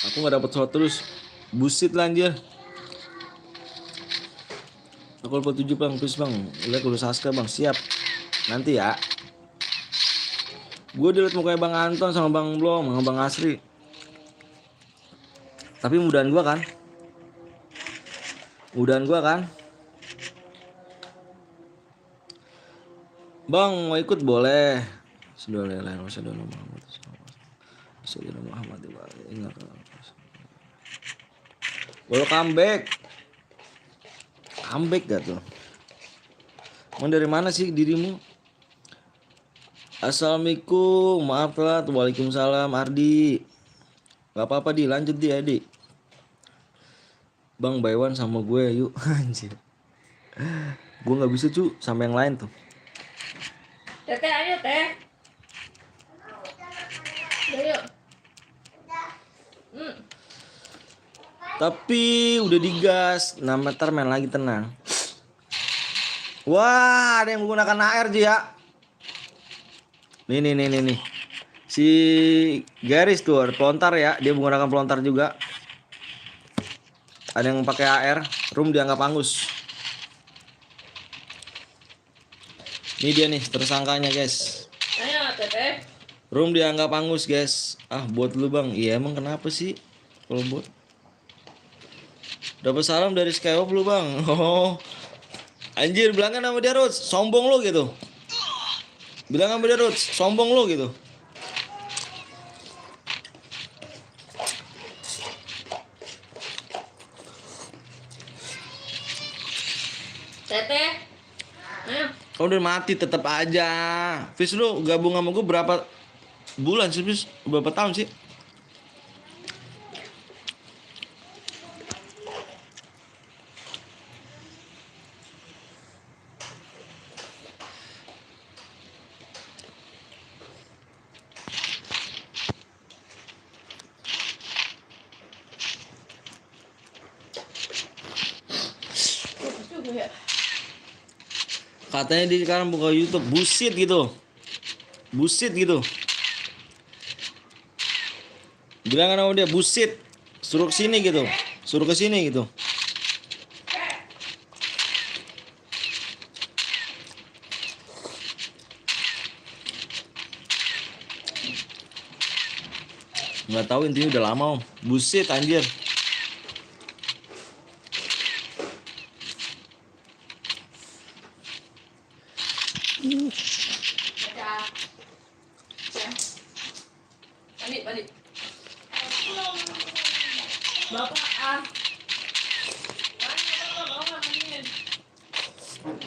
Aku nggak dapet shot terus. Busit lah anjir. Aku level 7 bang. Terus bang. Lihat kudu Saska bang. Siap. Nanti ya. Gue dilihat mukanya Bang Anton sama Bang Blom sama Bang Asri. Tapi mudahan gue kan. Mudahan gue kan. Bang mau ikut boleh. Welcome back. Comeback gak tuh? Emang dari mana sih dirimu? Assalamualaikum, maaf telat. Waalaikumsalam Ardi. Gak apa-apa di, lanjut di Adi. Bang Baywan sama gue yuk. Anjir. Gue gak bisa cu sama yang lain tuh. Tete ayo teh. Ayo. Tapi udah digas. 6 meter main lagi tenang. Wah, ada yang menggunakan AR Ji ya. Nih. Si Garis tuh pelontar ya, dia menggunakan pelontar juga. Ada yang pakai AR, room dianggap angus. Ini dia nih tersangkanya guys. Ayo Tete. Room dianggap angus guys. Ah buat lu bang. Iya emang kenapa sih kalau buat? Dapat salam dari Skywalk lu bang. Oh anjir bilangnya nama dia Roots. Sombong lu gitu. Bilang sama dia Roots. Sombong lu gitu. Tete. Ayo. Kau udah mati tetap aja. Fis lu gabung sama gue berapa bulan sih Fis? Berapa tahun sih? Katanya dia sekarang buka YouTube, bullshit gitu. Bullshit gitu. Bilang sama dia bullshit. Suruh ke sini gitu. Suruh ke sini gitu. Nggak tahu intinya udah lama om. Bullshit anjir. Balik. Bapak ah.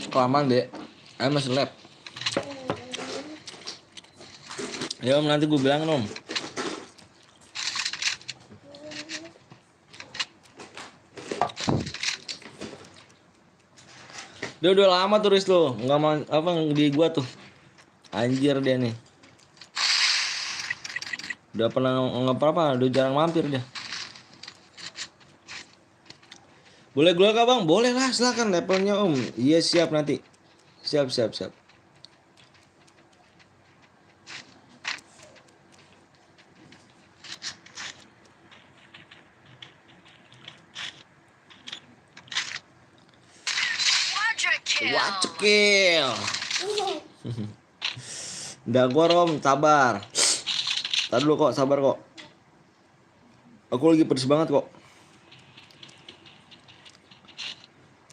Kelamaan deh. Ayo masih lab. Ya om nanti gue bilang om. Dia udah lama turis tuh, nggak mau apa di gua tuh. Anjir dia nih. Udah pernah apa? Udah jarang mampir dia. Boleh gua kah bang? Boleh lah, silakan levelnya om. Iya siap nanti. Siap. Quadra kill. Wacekil. Udah gua rom, sabar. Tadi dulu kok, sabar kok. Aku lagi pedes banget kok.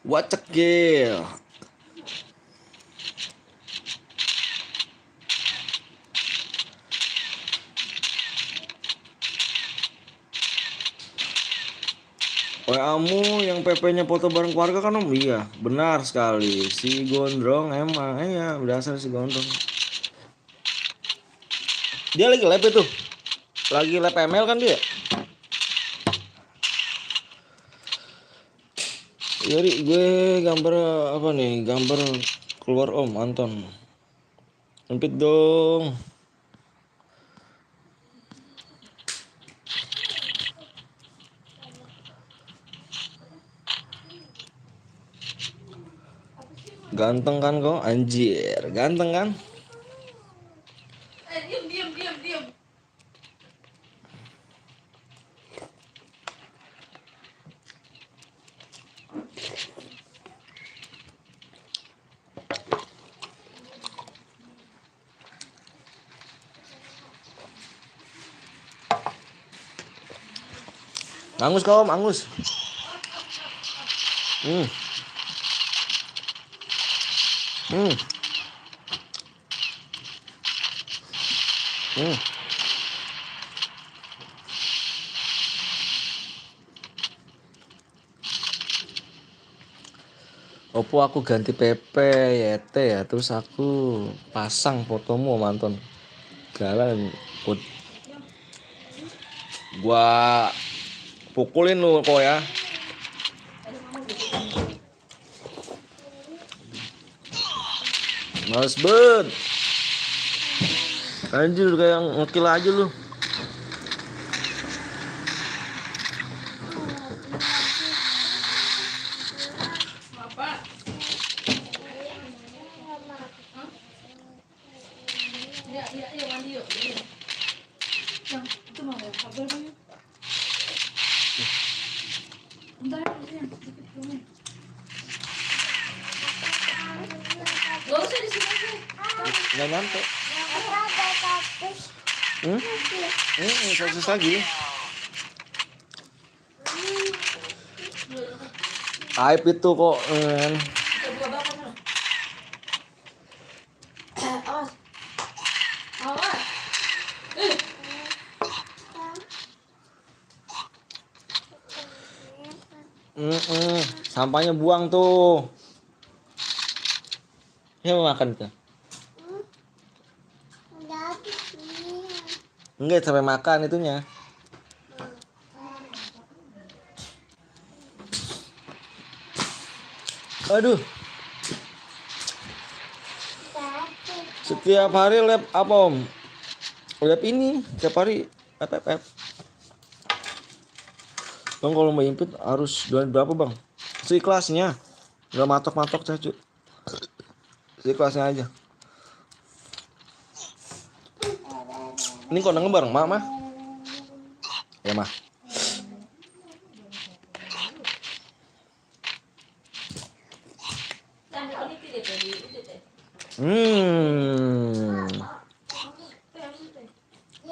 Wacekil. WA-mu yang PP-nya foto bareng keluarga kan Om? Iya, benar sekali. Si Gondrong emang, iya, berdasar si Gondrong. Dia lagi lab itu. Lagi lab ML kan dia? Jadi gue gambar apa nih? Gambar keluar Om Anton. Sempit dong. Ganteng kan kok? Anjir, ganteng kan? Diam. Angus kau Om, angus. Hmm. Hmm. Hmm. Oppo aku ganti PP YT ya, terus aku pasang fotomu Om Anton. Jalan gua pukulin lu kok ya. Males banget. Anjir kayak ngekill aja lu. Bapak. Ya mandi yuk. Yang itu mau kabel dong. Bentar ya, sedikit dulu. Gak usah di sini aja. Nggak nyampe. Ada kaktus. Sukses lagi. Aib itu kok. Kita buka bapak sana. Awas. Sampahnya buang tuh. Ya mau makan tuh. Udah habis nih. Enggak sampai makan itunya. Aduh. Setiap hari lab apa Om? Lab ini setiap hari FFF. Bang kalau mau impit harus jualan berapa Bang? Seikhlasnya. Enggak matok-matok saya cuy. Seikhlasnya aja. Ini kok bareng Mak mah? Ya Mah.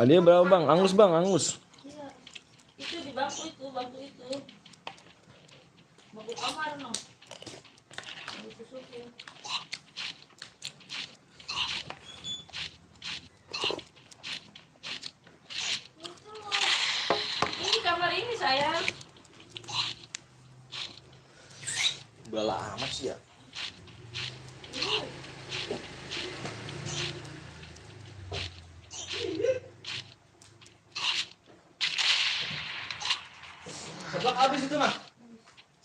Dia berapa Bang? Angus Bang, angus. Itu di bangku itu. Bangku kamar no. Disusukin. Ini kamar ini sayang. Udah lama sih ya. Seblak habis itu mah.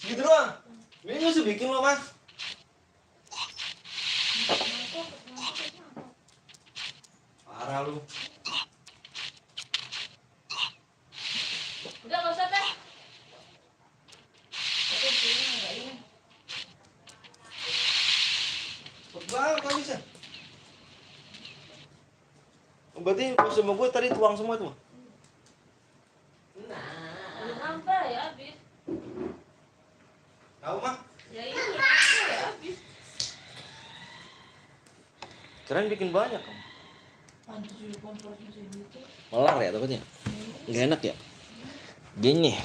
Segitu doang. Ini nggak usah bikin lo mah. Parah lu. Udah nggak usah teh. Tapi di sini nggak ini. Banget nggak bisa. Berarti kalau sama gue tadi tuang semua tuh. Udah nambah ya habis. Tahu mah? Ya ini nambah ya habis. Keren bikin banyak kamu. Pantes juga kompornya segitu. Melar ya takutnya. Nggak enak ya. Gini.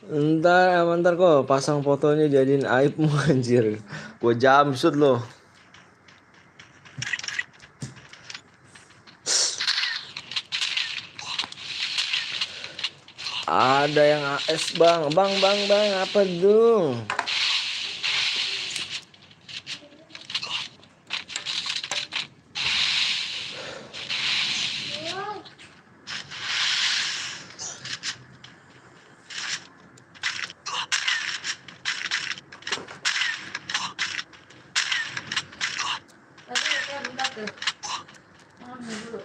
Bentar kok pasang fotonya jadiin aibmu anjir. Gua jamsut loh. Ada yang AS bang, bang, apa tuh? Tapi ya bentar tuh. Makan dulu.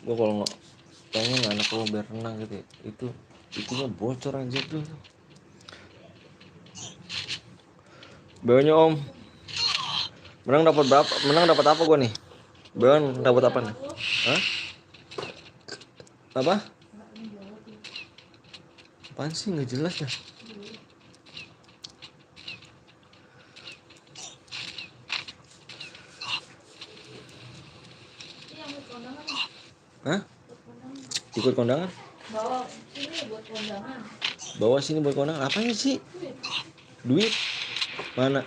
Gue kalau nggak pengen anak lo biar renang gitu ya, itunya bocor aja tuh. Beonya om, menang dapat apa gue nih? Beon dapat apa nih? Hah? Apa? Apaan sih nggak jelas ya? Hah? Ikut kondangan? Bawa ini buat kondangan. Bawa sini buat kondangan. Apanya sih? Duit? Mana?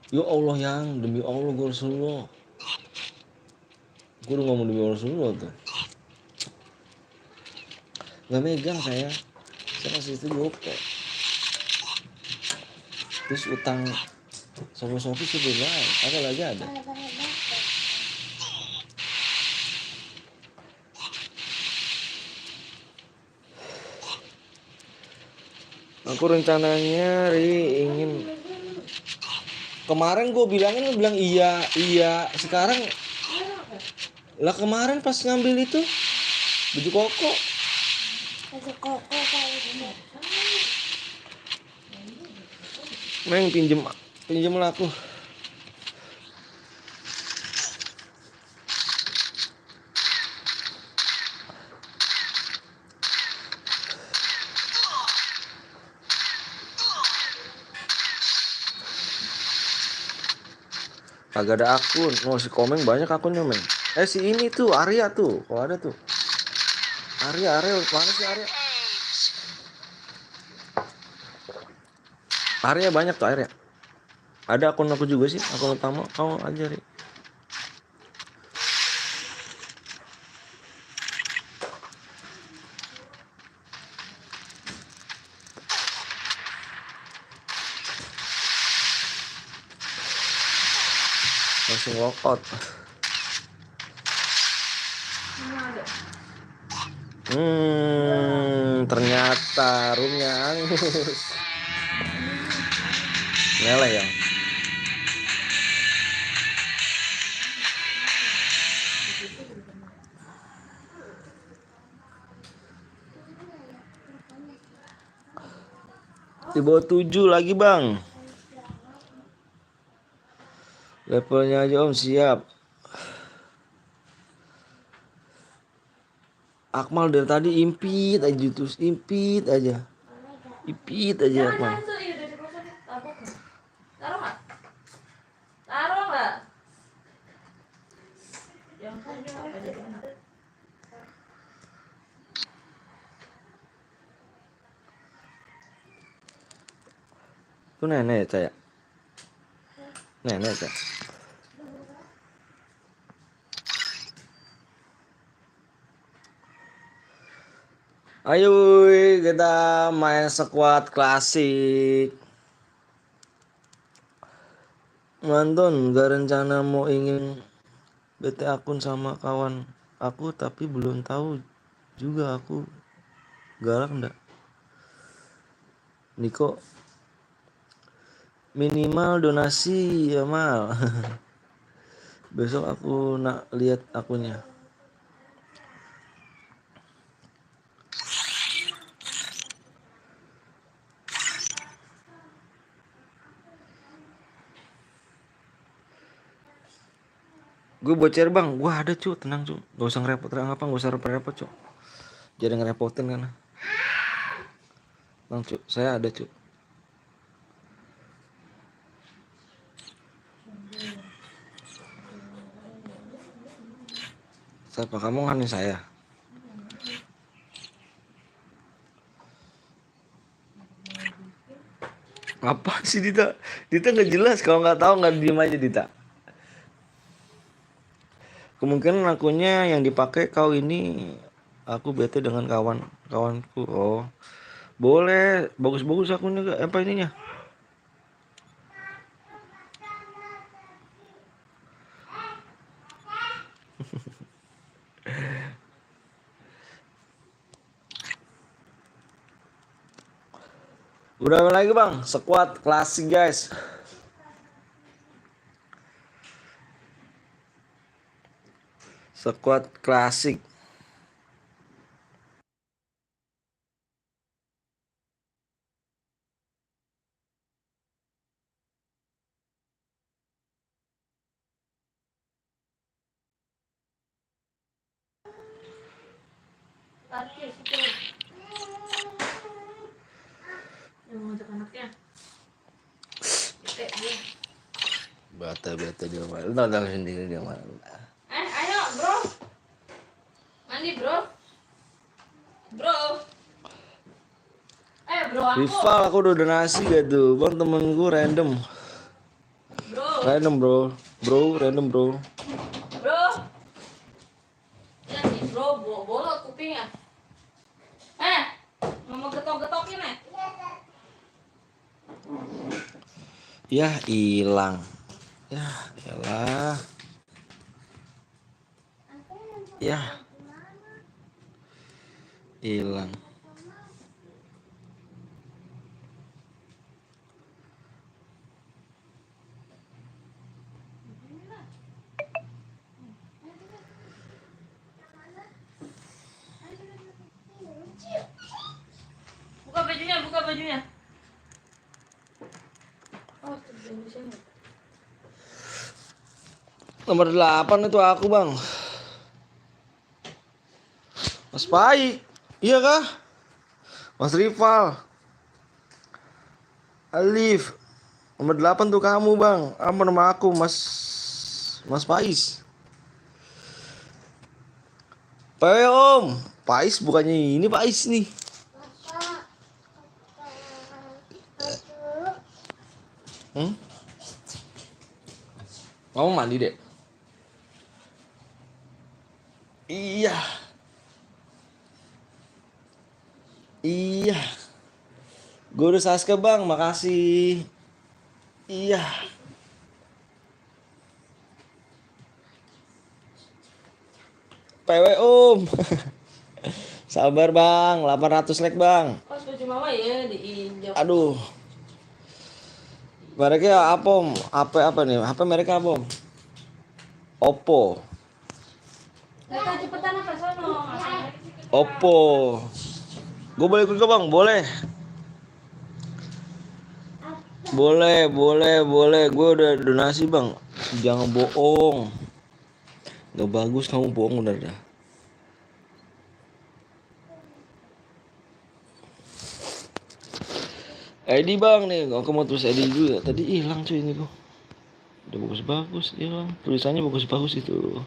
Ya Allah yang demi Allah gue Rasulullah. Gue udah ngomong demi Rasulullah tuh. Gak megang saya kasih itu gope. Terus utang sama Sofi sudah lain. Apa lagi ada? Aku rencananya ingin kemarin gue bilangin, lu bilang iya. Sekarang lah kemarin pas ngambil itu baju koko. Baju koko kayak gini. Neng pinjem lah aku. Kagak ada akun. Si Komeng banyak akunnya men. Si ini tuh Arya tuh. Kalau ada tuh Arya mana sih Arya? Arya banyak tuh Arya. Ada akun aku juga sih, akun utama. Kau aja Ri. Langsung walkout. Ternyata roomnya angus. Meleleh ya. Di bawah 7 lagi bang. Levelnya aja om siap. Akmal dari tadi impit aja terus impit aja Akmal. Taruh nggak? Itu nenek saya. Nenek saya. Ayo kita main squad klasik. Manton gak rencana mau ingin BT akun sama kawan aku tapi belum tahu juga aku galak ndak. Niko minimal donasi ya mal. Besok aku nak lihat akunnya. Gue bocor bang, gua ada cu, tenang cu, gak usah repot cu, jadi ngerepotin kan. Bang cu, saya ada cu. Siapa kamu nganin saya? Apa sih Dita? Dita nggak jelas, kalau nggak tahu nggak diem aja Dita. Kemungkinan akunnya yang dipakai kau ini Aku bete dengan kawanku. Oh, boleh. Bagus-bagus akunnya Kak. Apa ininya? Udah lagi bang, squad klasik guys. Squad klasik. Parkir situ. Yang ngajak anaknya. Dia. Bata dia malah. Nonton sendiri dia malah. Ayo bro. Mandi bro. Bro. Bro aku. Rival aku udah donasi gak tuh bang, temen gue random. Bro. Random bro. Random bro. Bro. Ya nih bro, bolot kupingnya. Mau getok-getokin ya? Yah hilang. Yah elah. Yah hilang. Buka bajunya. Oh, di sini. Nomor 8 itu aku bang. Mas Pai. Iya kah? Mas Rival. Alif. Nomor 8 tuh kamu bang. Apa nama aku Mas Pais. Om. Pais bukannya ini Pais nih. Kamu mandi deh. Iya. Guru Saska bang, makasih. Iya. PW Om. Sabar bang, 800 like bang. Pas baju mama ya diinjak. Aduh. Mereknya apa Om? Apa nih? HP mereka apa Om? Oppo. Cepetan apa sono? Oppo. Gue boleh ikut gak bang? Boleh. Boleh. Gue udah donasi bang. Jangan bohong. Gak bagus kamu bohong udah dah. ID bang nih, aku mau terus ID dulu ya. Tadi hilang cuy ini kok. Udah bagus hilang. Tulisannya bagus itu.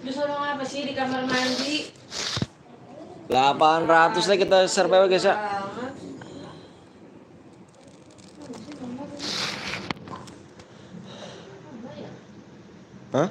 Disuruh apa sih di kamar mandi? 800 lah kita share PW guys ya. Hah?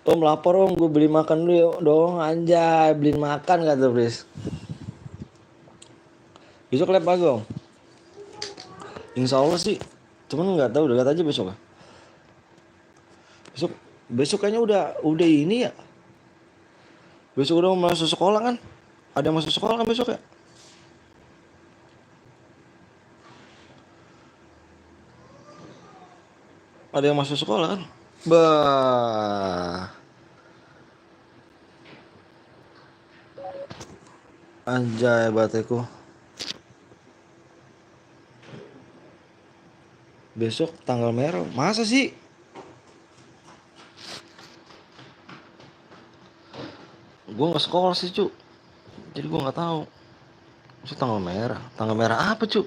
Om lapor om, gue beli makan dulu ya dong, anjay, beliin makan kata Bris. Besok lab lagi om. Insya Allah sih, cuman nggak tahu, udah lihat aja besok ya. Besok kayaknya udah ini ya. Besok udah mau masuk sekolah kan? Ada masuk sekolah kan besok ya? Ada yang masuk sekolah kan? Bah. Anjay bateku. Besok tanggal merah. Masa sih? Gue nggak sekolah sih cu, jadi gue nggak tahu. Maksud tanggal merah apa cu?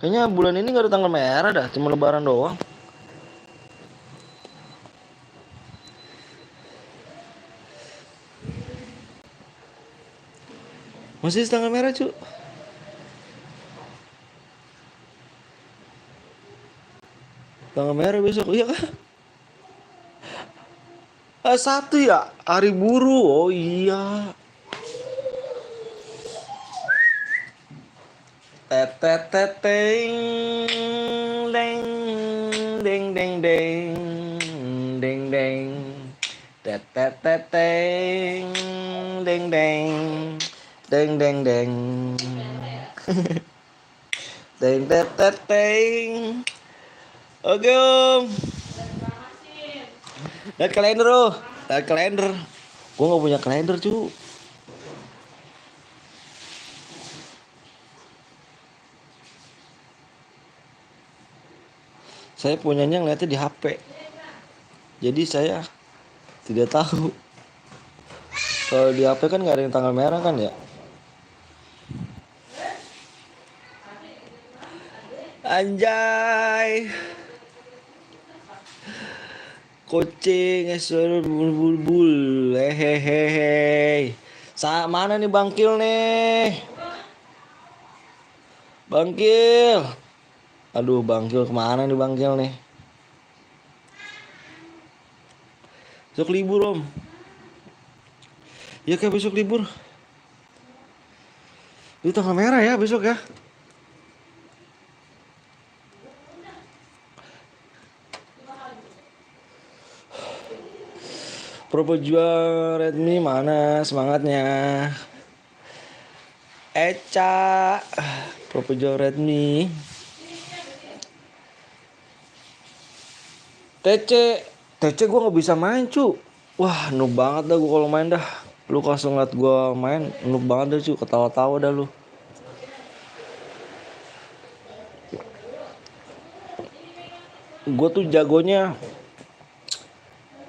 Kayaknya bulan ini nggak ada tanggal merah dah, cuma lebaran doang. Masih tanggal merah cu? Tanggal merah besok, iya kah? Satu ya, hari buruh. Oh iya. Teteteteng, deng, deng, deng, deng, deng, deng. Teteteteng, deng, deng, deng, deng, deng. Deng, teteteng. Oke om. Lihat kalender oh. Lihat kalender. Gue nggak punya kalender cu. Saya punyanya ngeliatnya di HP. Jadi saya tidak tahu. Kalau di HP kan nggak ada yang tanggal merah kan ya. Anjay. Kucing suruh bulbul. Hehehe. Mana nih Bangkil nih? Bangkil. Aduh Bangkil kemana nih Bangkil nih? Besok libur om. Iya kayak besok libur. Itu tanggal merah ya besok ya. Propojual Redmi mana semangatnya? Eca Propojual Redmi. TC gue nggak bisa main cu. Wah noob banget dah gue kalau main dah. Lu langsung ngeliat gue main noob banget dah cu. Ketawa-tawa dah lu. Gue tuh jagonya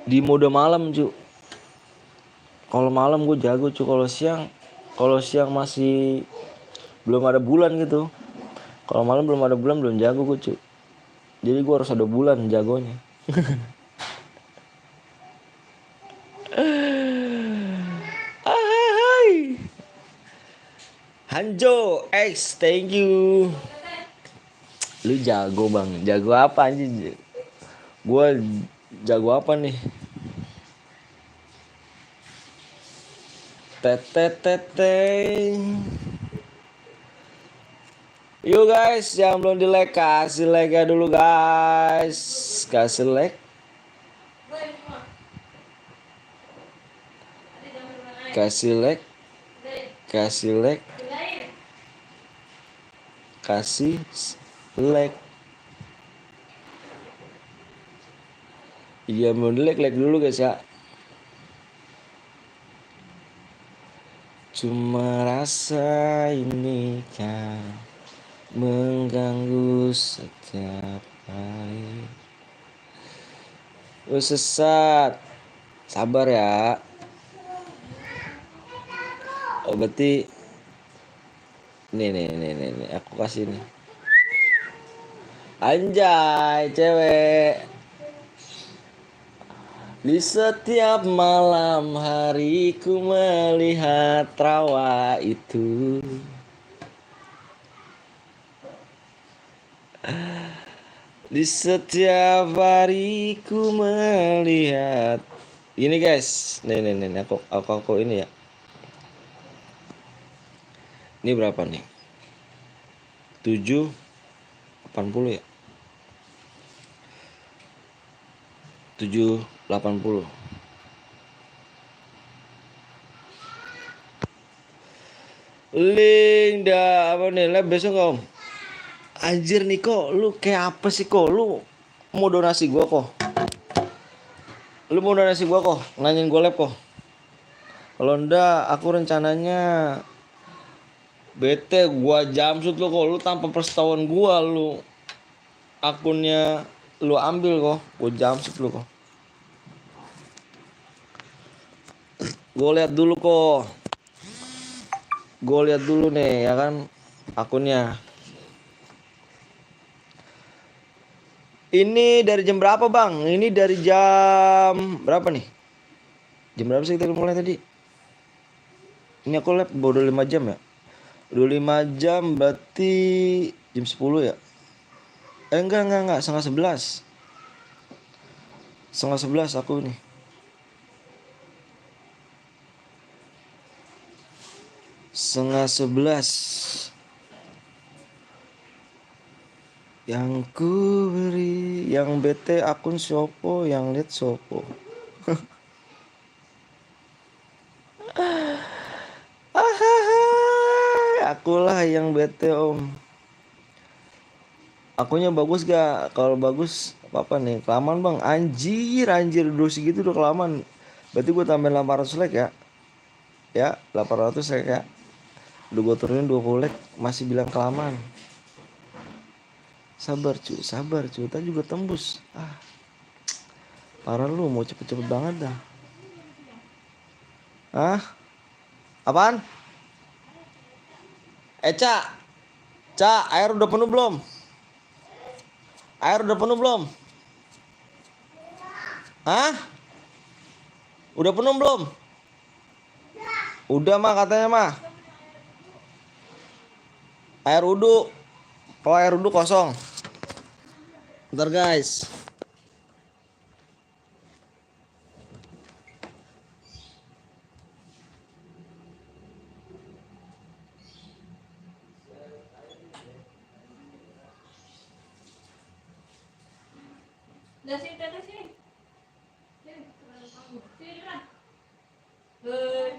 di mode malam cu. Kalau malam gue jago cu. Kalau siang masih belum ada bulan gitu. Kalau malam belum ada bulan belum jago gue cu. Jadi gue harus ada bulan jagonya. Hai. Hanjo X, thank you. Lu jago bang, jago apa anjing? Gue jago apa nih? Teteteteng. Yuk guys, yang belum di like kasih like ya dulu guys, kasih like. Kasih like, kasih like, kasih like. Iya mau di like dulu guys ya. Cuma rasa ini kan mengganggu setiap hari. Sesat, sabar ya. Oh berarti nih aku kasih nih. Anjay cewek. Di setiap malam hari ku melihat rawa itu. Di setiap hari ku melihat. Ini guys, nih aku ini ya. Ini berapa nih? 780 ya? 780. Link dah apa nih? Live besok om. Anjir nih kok, lu kayak apa sih kok? Lu mau donasi gua kok? Lu mau donasi gua kok? Nanyain gua live kok? Kalau ndak, aku rencananya bete gua jamsut lu kok. Lu tanpa persetujuan gua lu akunnya lu ambil kok. Gua jamsut lu kok. Gue lihat dulu kok. Gue lihat dulu nih ya kan akunnya. Ini dari jam berapa bang? Ini dari jam berapa nih? Jam berapa sih kita mulai tadi? Ini aku live baru 5 jam ya. Udah 5 jam berarti jam 10 ya. Enggak, setengah 11. Setengah 11 aku nih. Setengah 11. Yang ku beri, yang bete akun Sopo, yang lihat Sopo. Akulah yang bete om. Akunya bagus gak? Kalau bagus apa nih? Kelamaan bang. Anjir udah segitu udah kelamaan. Berarti gue tambahin 800 like ya. Ya 800 like ya. Udah gue turunin 20 like. Masih bilang kelamaan. Sabar cu. Tadi juga tembus. Parah lu mau cepet-cepet banget dah. Apaan? Ca, air udah penuh belum? Air udah penuh belum? Udah penuh belum? Udah mah katanya mah. Air wudhu. Kalau air wudhu kosong. Bentar guys. Dah sini, dah sini. Sini, sini cepetan. Hei.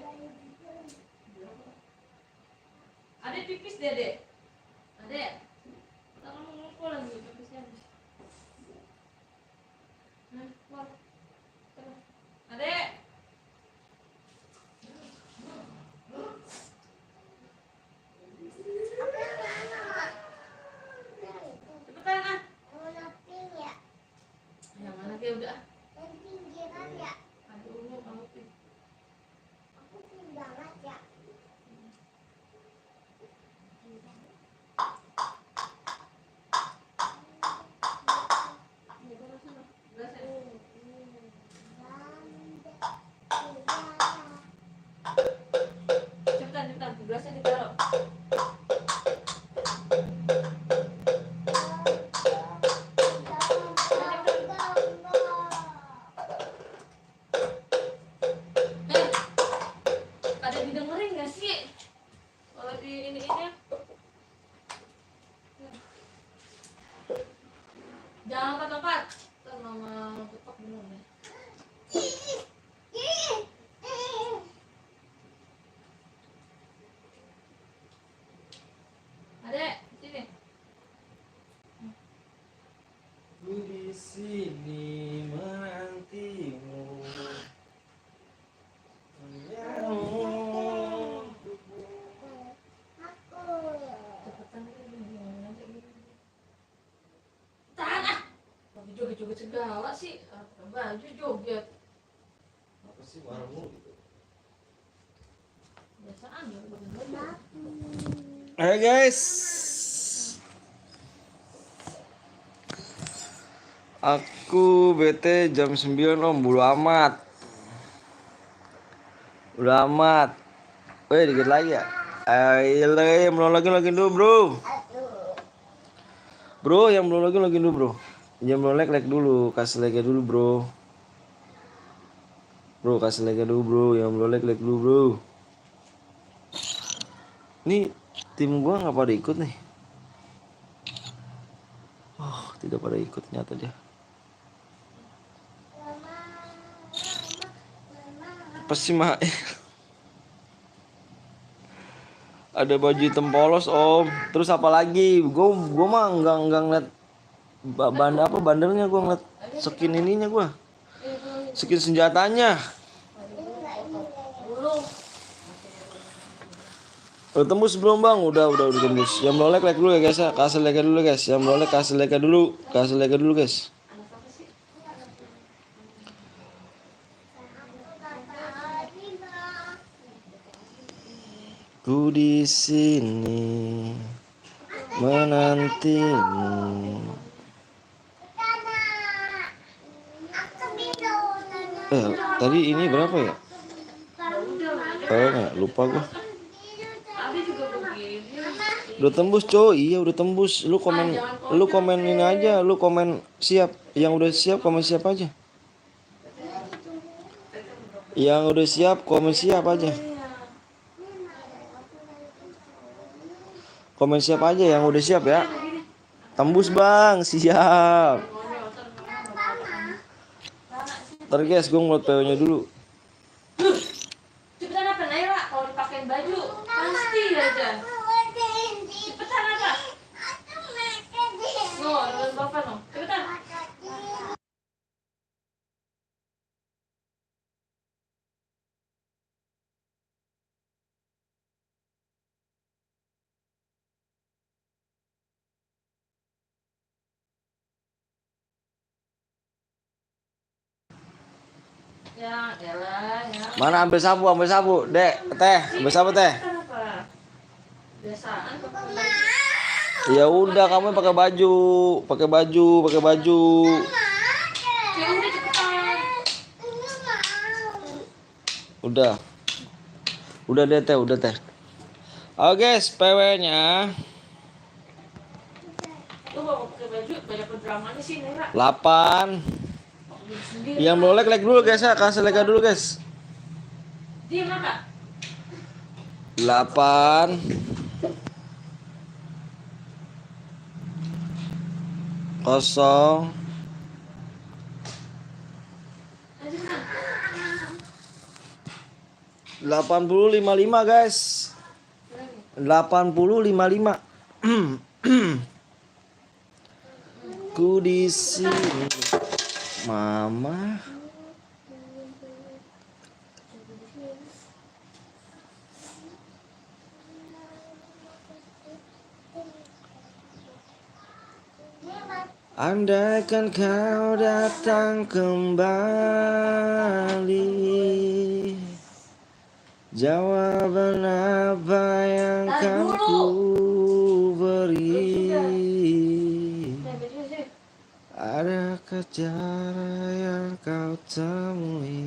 Adek pipis deh, Dek. Adek. Tangan ngumpul lagi pipisnya. Keluar. Adek. Cepetan ah. Yang mana dia udah? Yang pinggiran ya. Aduh, kamu pih. Aku pinggiran ya. Cepetan, gelasnya ditaruh. Ada didengerin gak sih? Kalau di ini jangan lompat-lompat. Ntar mama tutup dulu nih. Adek, sini. Ku di sini menantimu. Cepetan tahan ah. Pakai joget-joget segala sih. Pakai baju joget. Apa sih warmu gitu? Biasaan ya bener-bener. Hai guys. Aku bete jam 9 om, bodo amat. Udah amat. Weh dikit lagi ya. Ayo yang belum login dulu bro. Bro yang belum login dulu bro. Yang belum like dulu, kasih like dulu bro. Bro kasih like dulu bro, yang belum like dulu bro. Nih tim gua nggak pada ikut nih. Oh tidak pada ikut ternyata dia. Apa sih mak? Ada baju hitam polos om. Terus apa lagi? Gue mah nggak ngeliat bandelnya, gue ngeliat skin ininya gue. Skin senjatanya. Udah tembus belum bang? Udah tembus. Yang belum like dulu ya guys ya. Kasih like dulu guys. Yang belum like kasih like dulu. Kasih like dulu guys. Ku di sini menantimu. Tadi ini berapa ya? Lupa gua. Abi juga begini. Udah tembus coy, iya udah tembus. Lu komen ini aja, lu komen siap. Yang udah siap komen siap aja. Yang udah siap komen siap aja. Komen siap aja yang udah siap ya. Tembus bang, siap. Ntar guys, gue ngeliat PO-nya dulu. Cepetan apa Naira? Kalau dipakein baju pasti aja. Cepetan apa? No, nonton bapak no. Cepetan. Ya, elah, ya. Mana ambil sapu, Dek, teh, ambil sapu teh. Cepetan apa? Biasaan pakai baju. Ya udah kamu pakai baju. Ya udah cepetan. Udah deh teh, Oke guys, PW-nya Lu mau pakai baju banyak dramanya sih Naira. 8. Sendiri. Yang belum like dulu guys ya, kasih like dulu guys. Diam apa? 8 0 8055 guys. 8055. Ku di sini mama. Andaikan kau datang kembali, jawaban apa yang akan ku beri? Adakah cara yang kau temui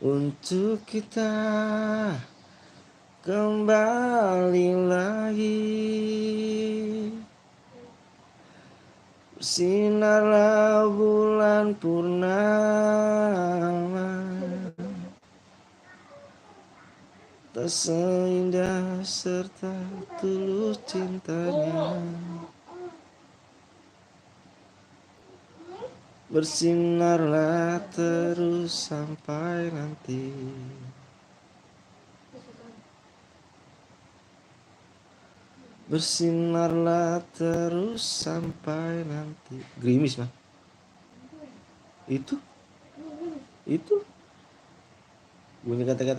untuk kita kembali lagi? Sinarlah bulan purnama, tak seindah serta tulus cintanya. Bersinarlah terus sampai nanti. Bersinarlah terus sampai nanti. Gerimis mah. Itu bunyi kata.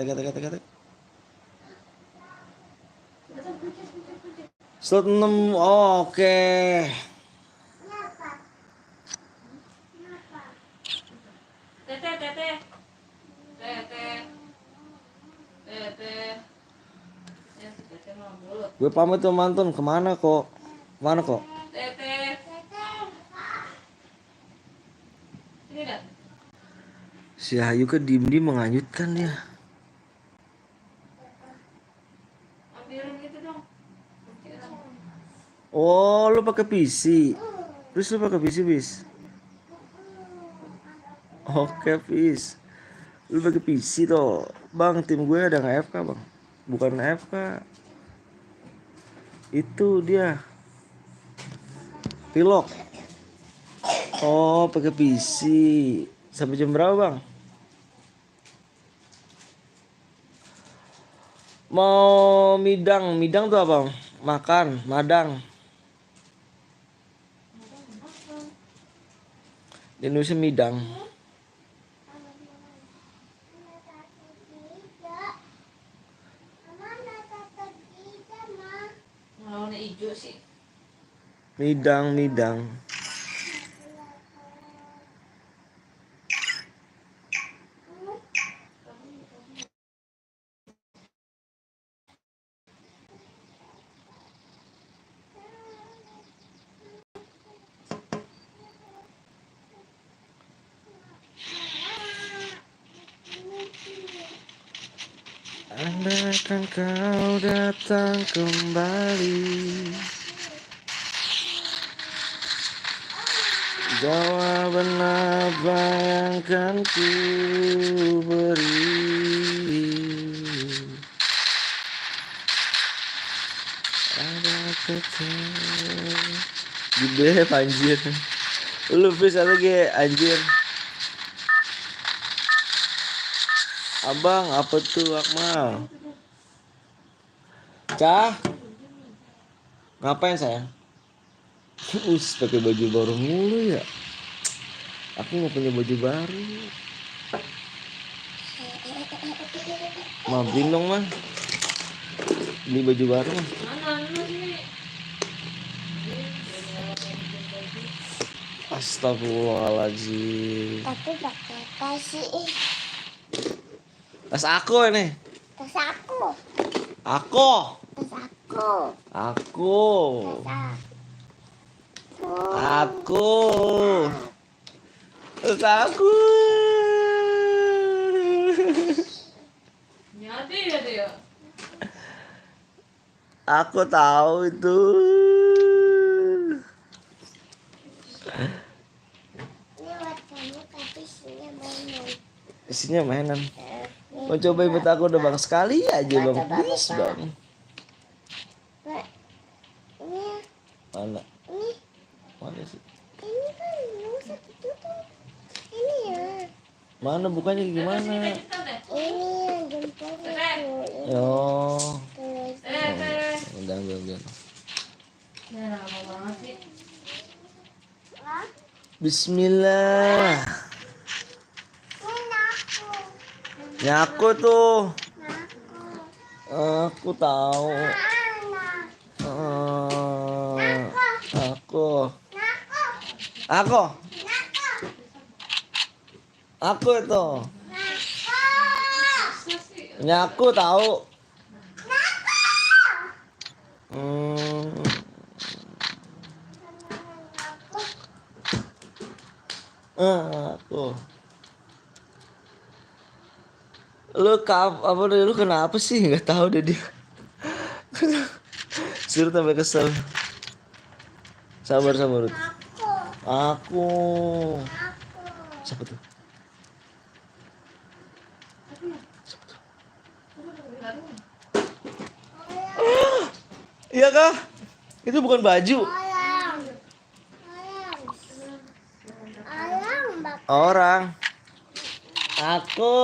Slot 6. Oke. Gue pamit tuh mantan. Kemana kok? Ini dah. Si Ayu ke diem-diem menganyutkan dia. Ambilin gitu dong. Oh, lu pakai PC. Terus lu pakai PC, bis. Oke, bis. Lu pakai PC toh. Bang, tim gue ada nggak FK, Bang? Bukan FK. Itu dia. Pilok. Oh, pakai PC. Sampai jam berapa, Bang? Mau midang tuh apa? Makan, madang. Di Indonesia midang. Warna hijau sih. Midang. Andaikan kau datang kembali, jawaban apa yang akan ku beri? Ada kecil gede anjir. Lu bis atau ge anjir. Abang, apa tuh Akmal? Cah, ngapain sayang? Pakai baju baru mulu ya. Aku nggak punya baju baru. Maafin dong mah. Beli baju baru mah. Mana sini? Astagfirullahaladzim. Tapi pakai kasih Tas aku ini. tas aku. Aku. Tas aku. Aku. Tas Aku. Tas aku. Nyati ya dia. Aku tahu itu. Ini buat kamu tapi isinya mainan. Isinya mainan. Mau cobain buat aku udah bang sekali aja bang. Please bang. Pak, ini Mana? ini Mana sih? ini kan belum satu tutup. Ini ya. Mana bukannya gimana? Ini yang jempolnya tuh. Oh. Terus Udah. Ya lama banget sih. Wah, Bismillah. ini aku. Nyaku tuh. Aku. Aku tahu. Anak. Aku. Aku. Aku. Aku. Aku itu. Aku. Nyaku tahu. Hmm. Aku. Lu kenapa sih? Nggak tahu deh dia. Suruh tambah kesel. Sabar. Aku. Aku. Aku. Siapa tuh? Iya kah? Itu bukan baju. Ayam. Ayam bak. Orang. Aku.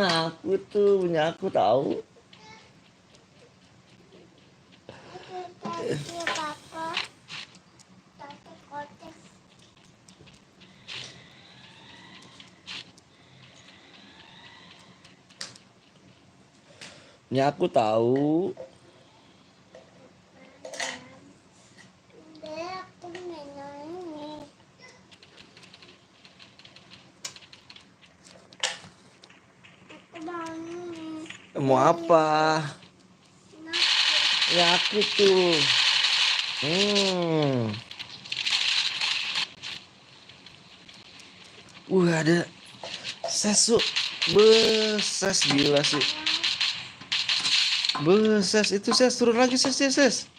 Aku tuh punya aku tahu. Kasih papa. Tapi kotek. Punya aku tahu. Dek, aku minum ini. Aku mau ini. Mau apa? Aku. Ya aku tuh. Ada sesu. Beses gila sih. Beses itu ses turun lagi ses.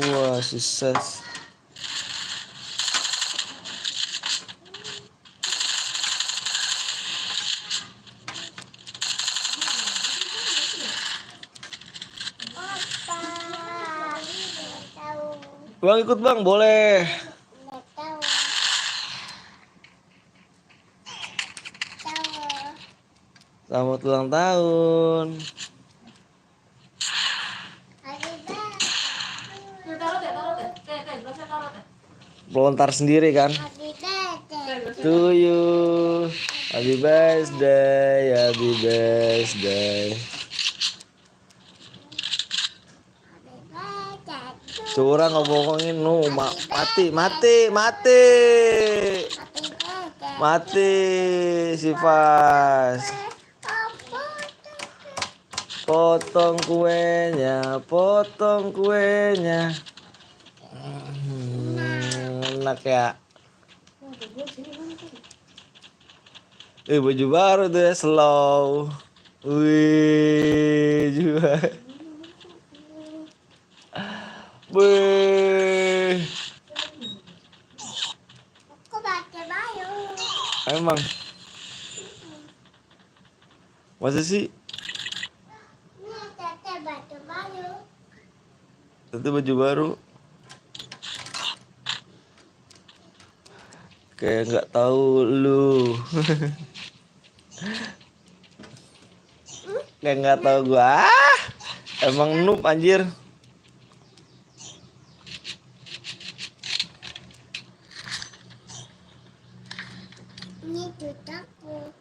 Wah si ses. Papa. Nggak tahu. Bang ikut bang boleh. Nggak tahu. Tahu. Selamat ulang tahun. Happy birthday. Taruh deh. Gelasnya taruh deh. Pelontar sendiri kan. Happy birthday. To you. Happy birthday. Happy birthday. Curang ngomongin nu mati. Happy birthday. Mati si Fas. Papa. Potong kuenya, potong kuenya. Enak ya. Baju baru tuh ya, slow. Wih, juga. Wih, Aku baca bayu. emang masa sih? Ini tete baca bayu. Itu baju baru. Kayak nggak tahu lu. Kayak nggak tahu gua. Emang noob anjir. Ini tutaku.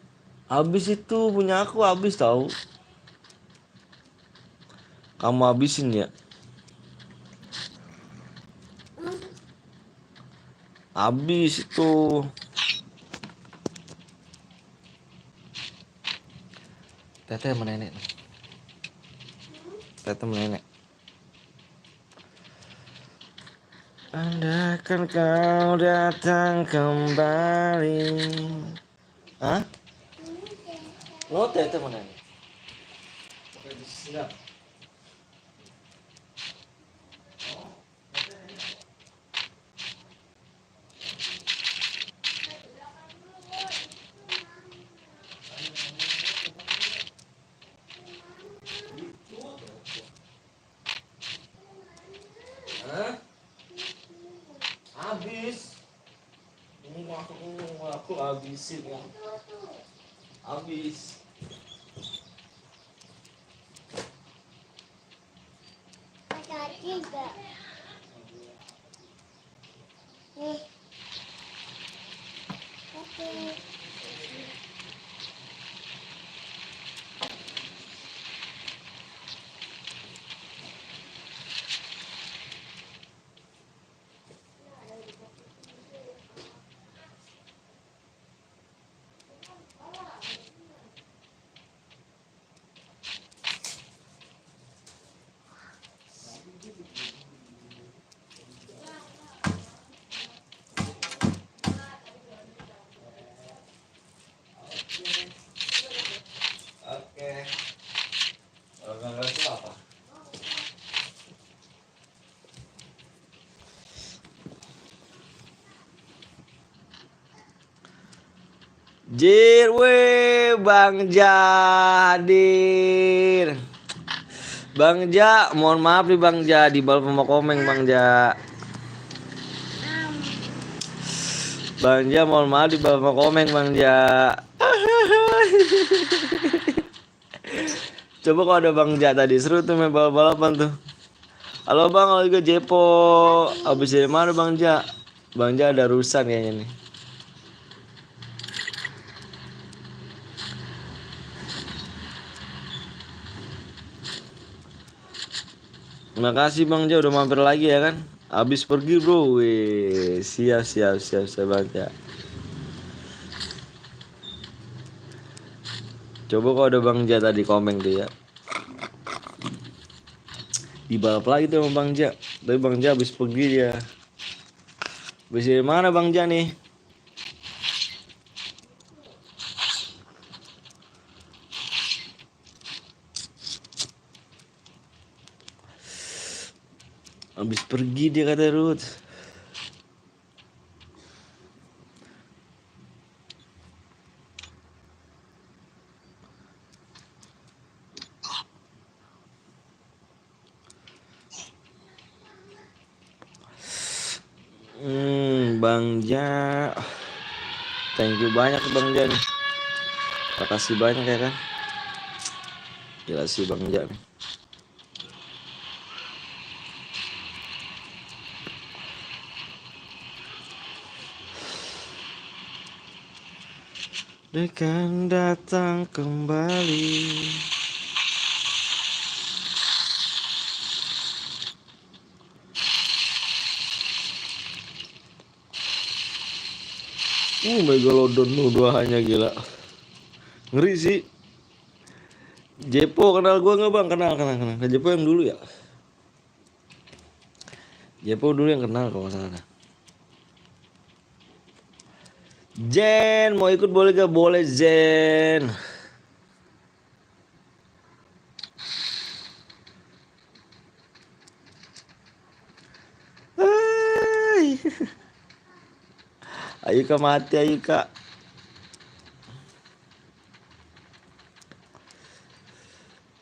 Habis itu punya aku habis tahu. Kamu habisin ya? Habis itu. Tete sama nenek. Tete sama nenek. Andaikan kau datang kembali. Hah? Lo tete sama nenek. Hah? Habis. Ini aku habisin ya. Habis. Ada tiga. Nih. Oke. Oke. Kalau nggak ngerti apa? Jir, weh, Bang Jadir. Bang Ja, mohon maaf nih Bang Ja, di bawah sama komeng Bang Ja. Bang Ja, mohon maaf di bawah sama komeng Bang Ja. Coba kalau ada Bang Ja tadi seru tuh main balap-balapan tuh. Halo Bang, halo juga Jepo. Abis dari mana Bang Ja? Bang Ja ada urusan kayaknya nih. Terima kasih Bang Ja udah mampir lagi ya kan. Abis pergi bro. Wih, siap Bang Ja. Coba kalau ada Bang Ja tadi komen tuh ya. Di balap lagi tuh sama Bang Ja. Tapi Bang Ja abis pergi dia. Abis dari mana Bang Ja nih? Abis pergi dia kata Ruth. Bang Ja. Thank you banyak Bang Ja nih. Makasih banyak ya kan. Gila sih Bang Ja nih. Dekan datang kembali. Megalodon nuduhannya gila. Ngeri sih. Jepo kenal gua nggak bang? Kenal. Jepo yang dulu ya. Jepo dulu yang kenal kalau nggak salah. Jen mau ikut boleh gak? Boleh Jen. Hai. Ayo kak mati ayo kak.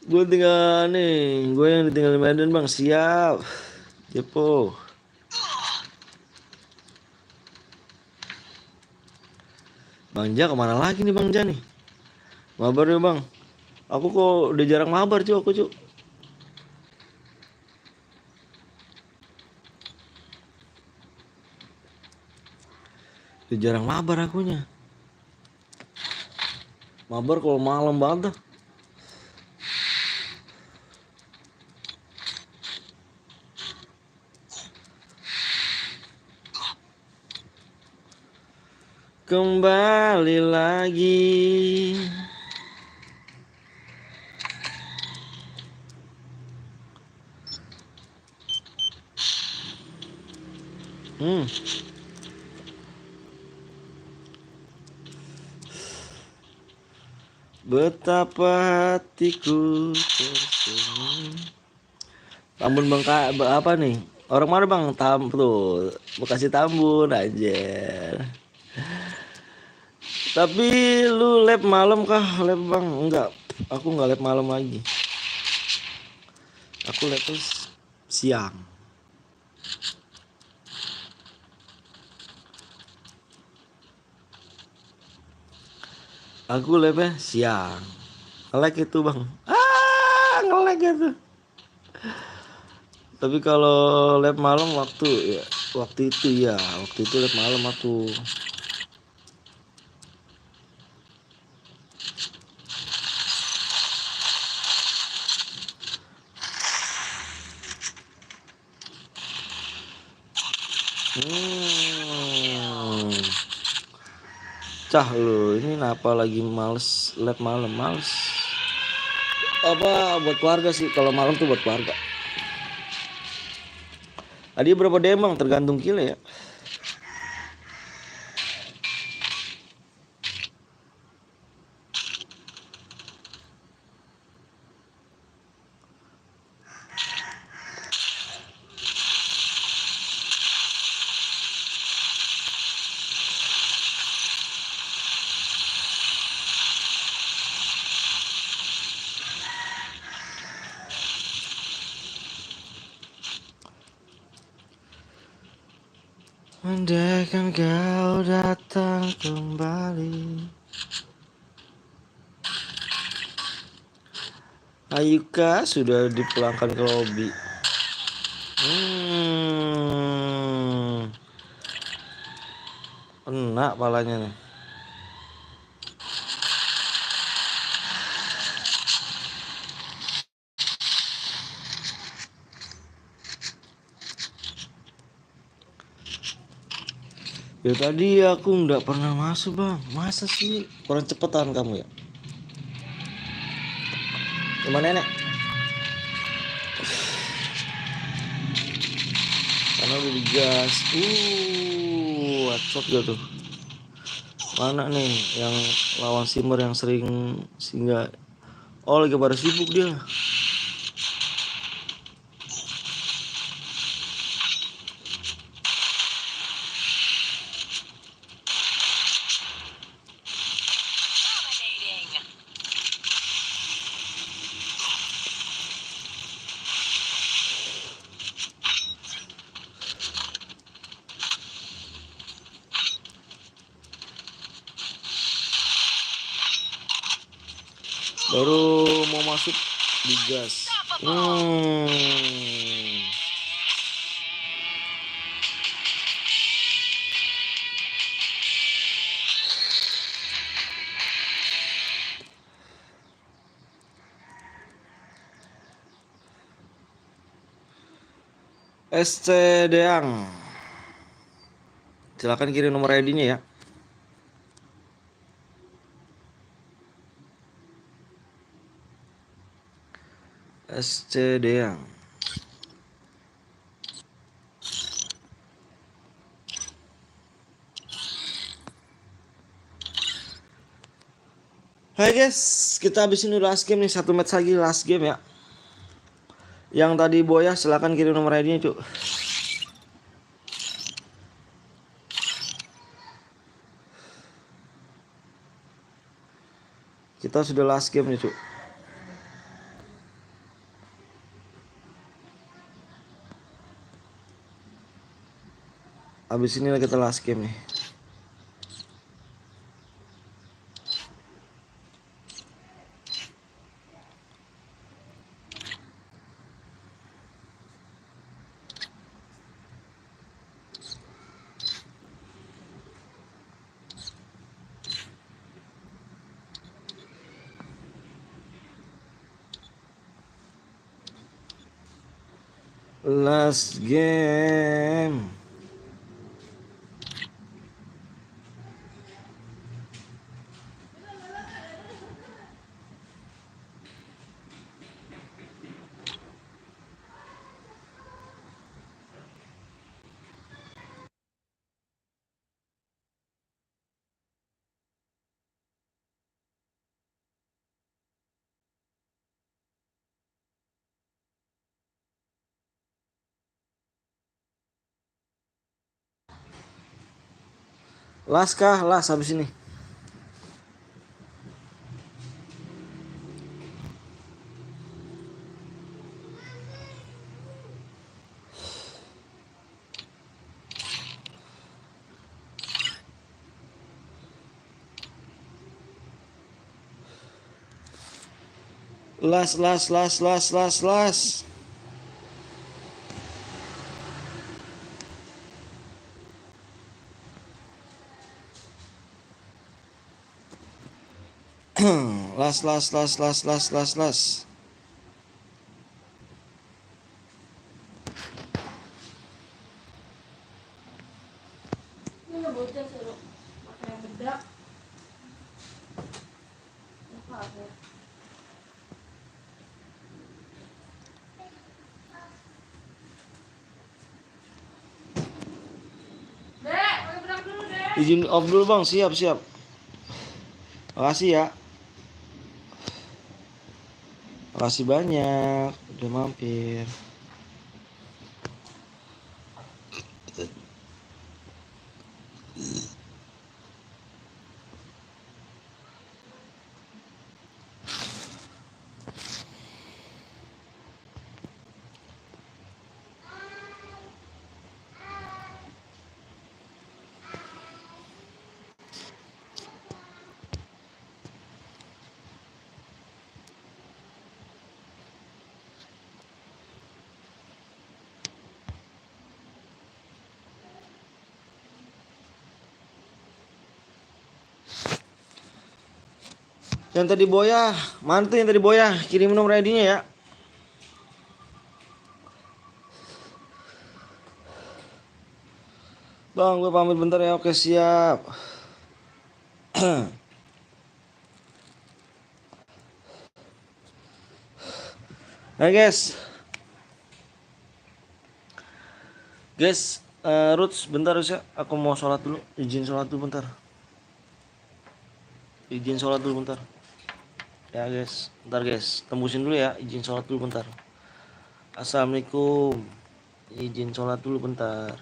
Gue tinggal nih, gue yang ditinggal di Medan bang, siap. Jepo. Bang Ja kemana lagi nih Bang Ja nih? Mabar ya bang. Aku kok udah jarang mabar cuy aku cuy. Udah jarang mabar akunya. Mabar kalau malam banget dah. Kembali lagi. Hmm. Betapa hatiku tersenyum. Tambun bengkak apa nih? Orang mana bang? Tuh Bekasi Tambun aja. Tapi lu lab malam kah? Lab bang? Enggak. Aku nggak lab malam lagi. Aku lab siang. Aku labnya siang. Nge-lag itu bang. Nge-lag itu. Tapi kalau lab malam waktu itu lab malam aku. Hmm. Cah lu ini kenapa lagi males lab malam males. Apa buat keluarga sih kalau malam tuh buat keluarga. Tadi berapa demang tergantung kilo ya. Andaikan kau datang kembali. Ayuka sudah dipulangkan ke lobi. Enak palanya nih. Ya tadi aku nggak pernah masuk bang. Masa sih kurang cepetan kamu ya? Gimana nenek? Karena udah digas. Whatsapp gak tuh? Mana nih yang lawan Simmer yang sering singgah? Oh lagi pada sibuk dia. Dominating. Baru mau masuk digas. SC Deang. Silakan kirim nomor ID-nya ya. SC Deang. Hai guys, kita habisin dulu last game nih, 1 match lagi last game ya. Yang tadi Boya silakan kirim nomor ID-nya, Cuk. Kita sudah last game nih, Cuk. Habis ini kita last game nih. Last game. Last kah? Last habis ini. Last. Last. Ini bocah suruh pakai bedak. Apa ya? Dek, pakai bedak dulu, Dek. Izin off dulu bang, siap. Makasih ya. Makasih banyak udah mampir. Yang tadi Boya, mana tuh yang tadi Boya? Kirim nomor ID-nya ya. Bang, gue pamit bentar ya. Oke, siap. Nah guys. Roots bentar ya. Aku mau sholat dulu. Izin sholat dulu bentar. Ya guys, bentar guys. Tembusin dulu ya. Izin sholat dulu bentar. Assalamualaikum. Izin sholat dulu bentar.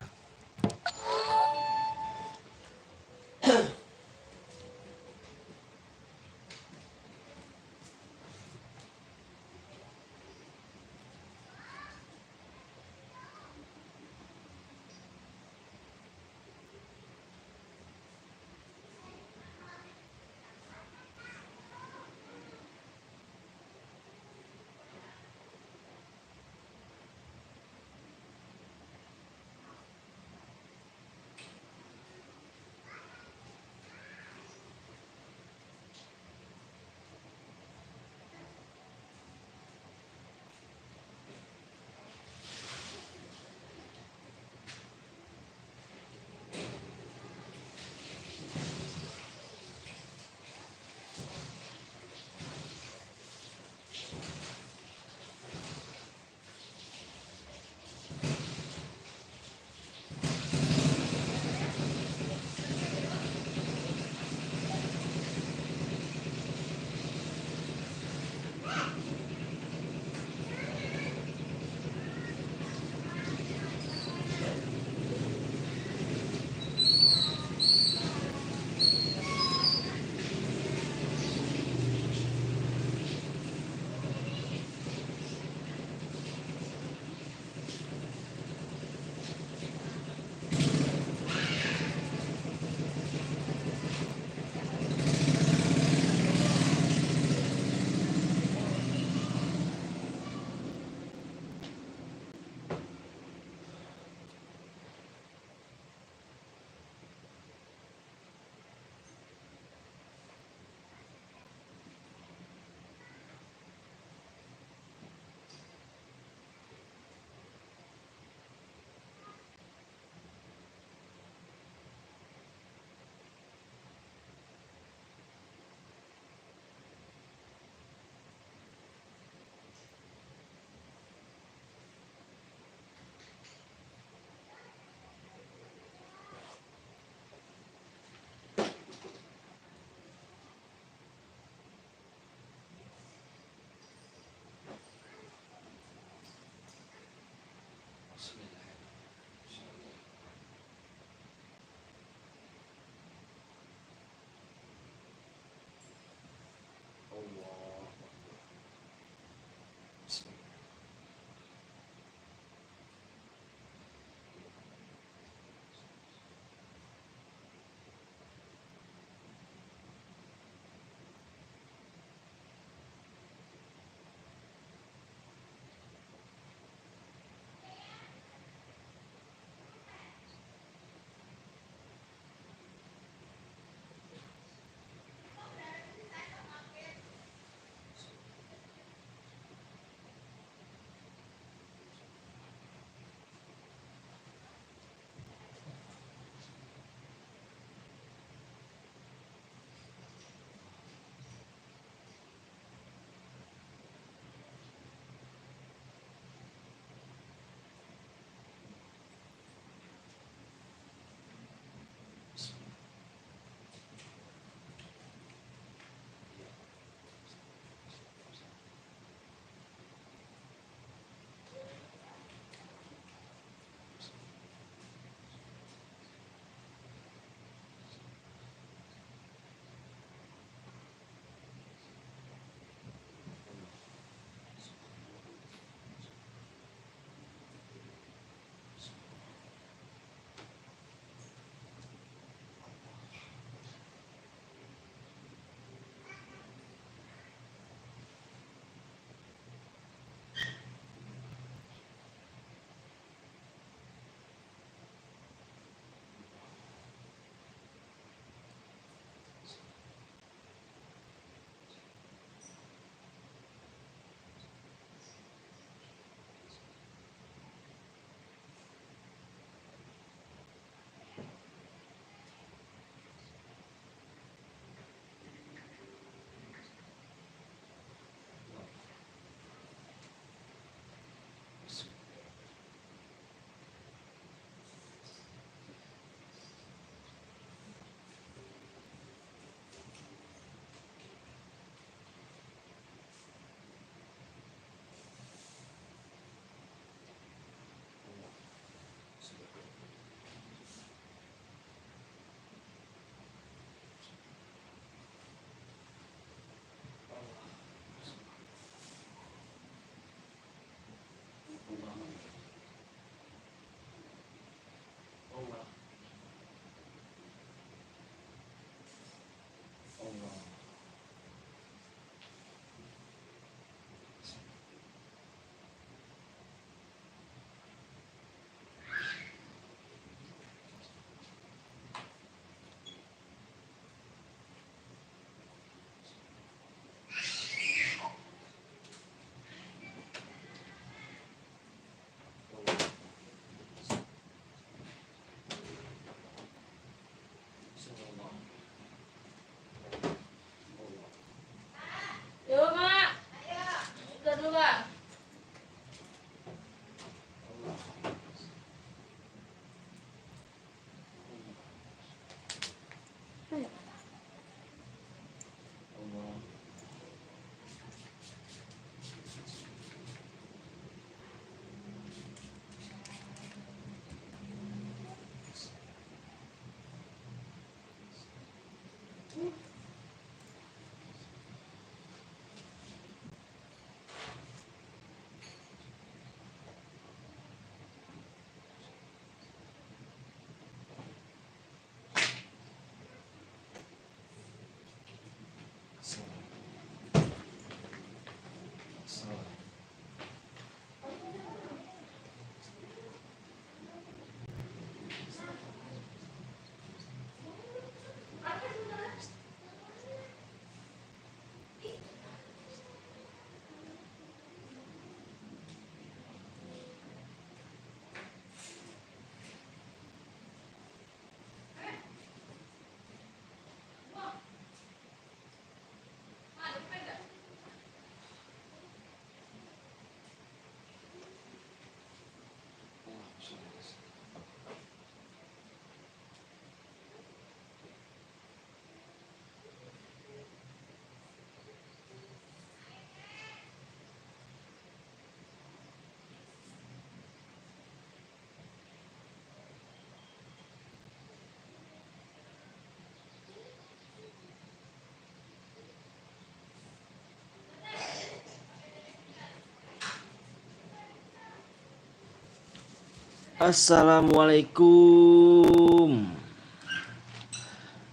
Assalamualaikum.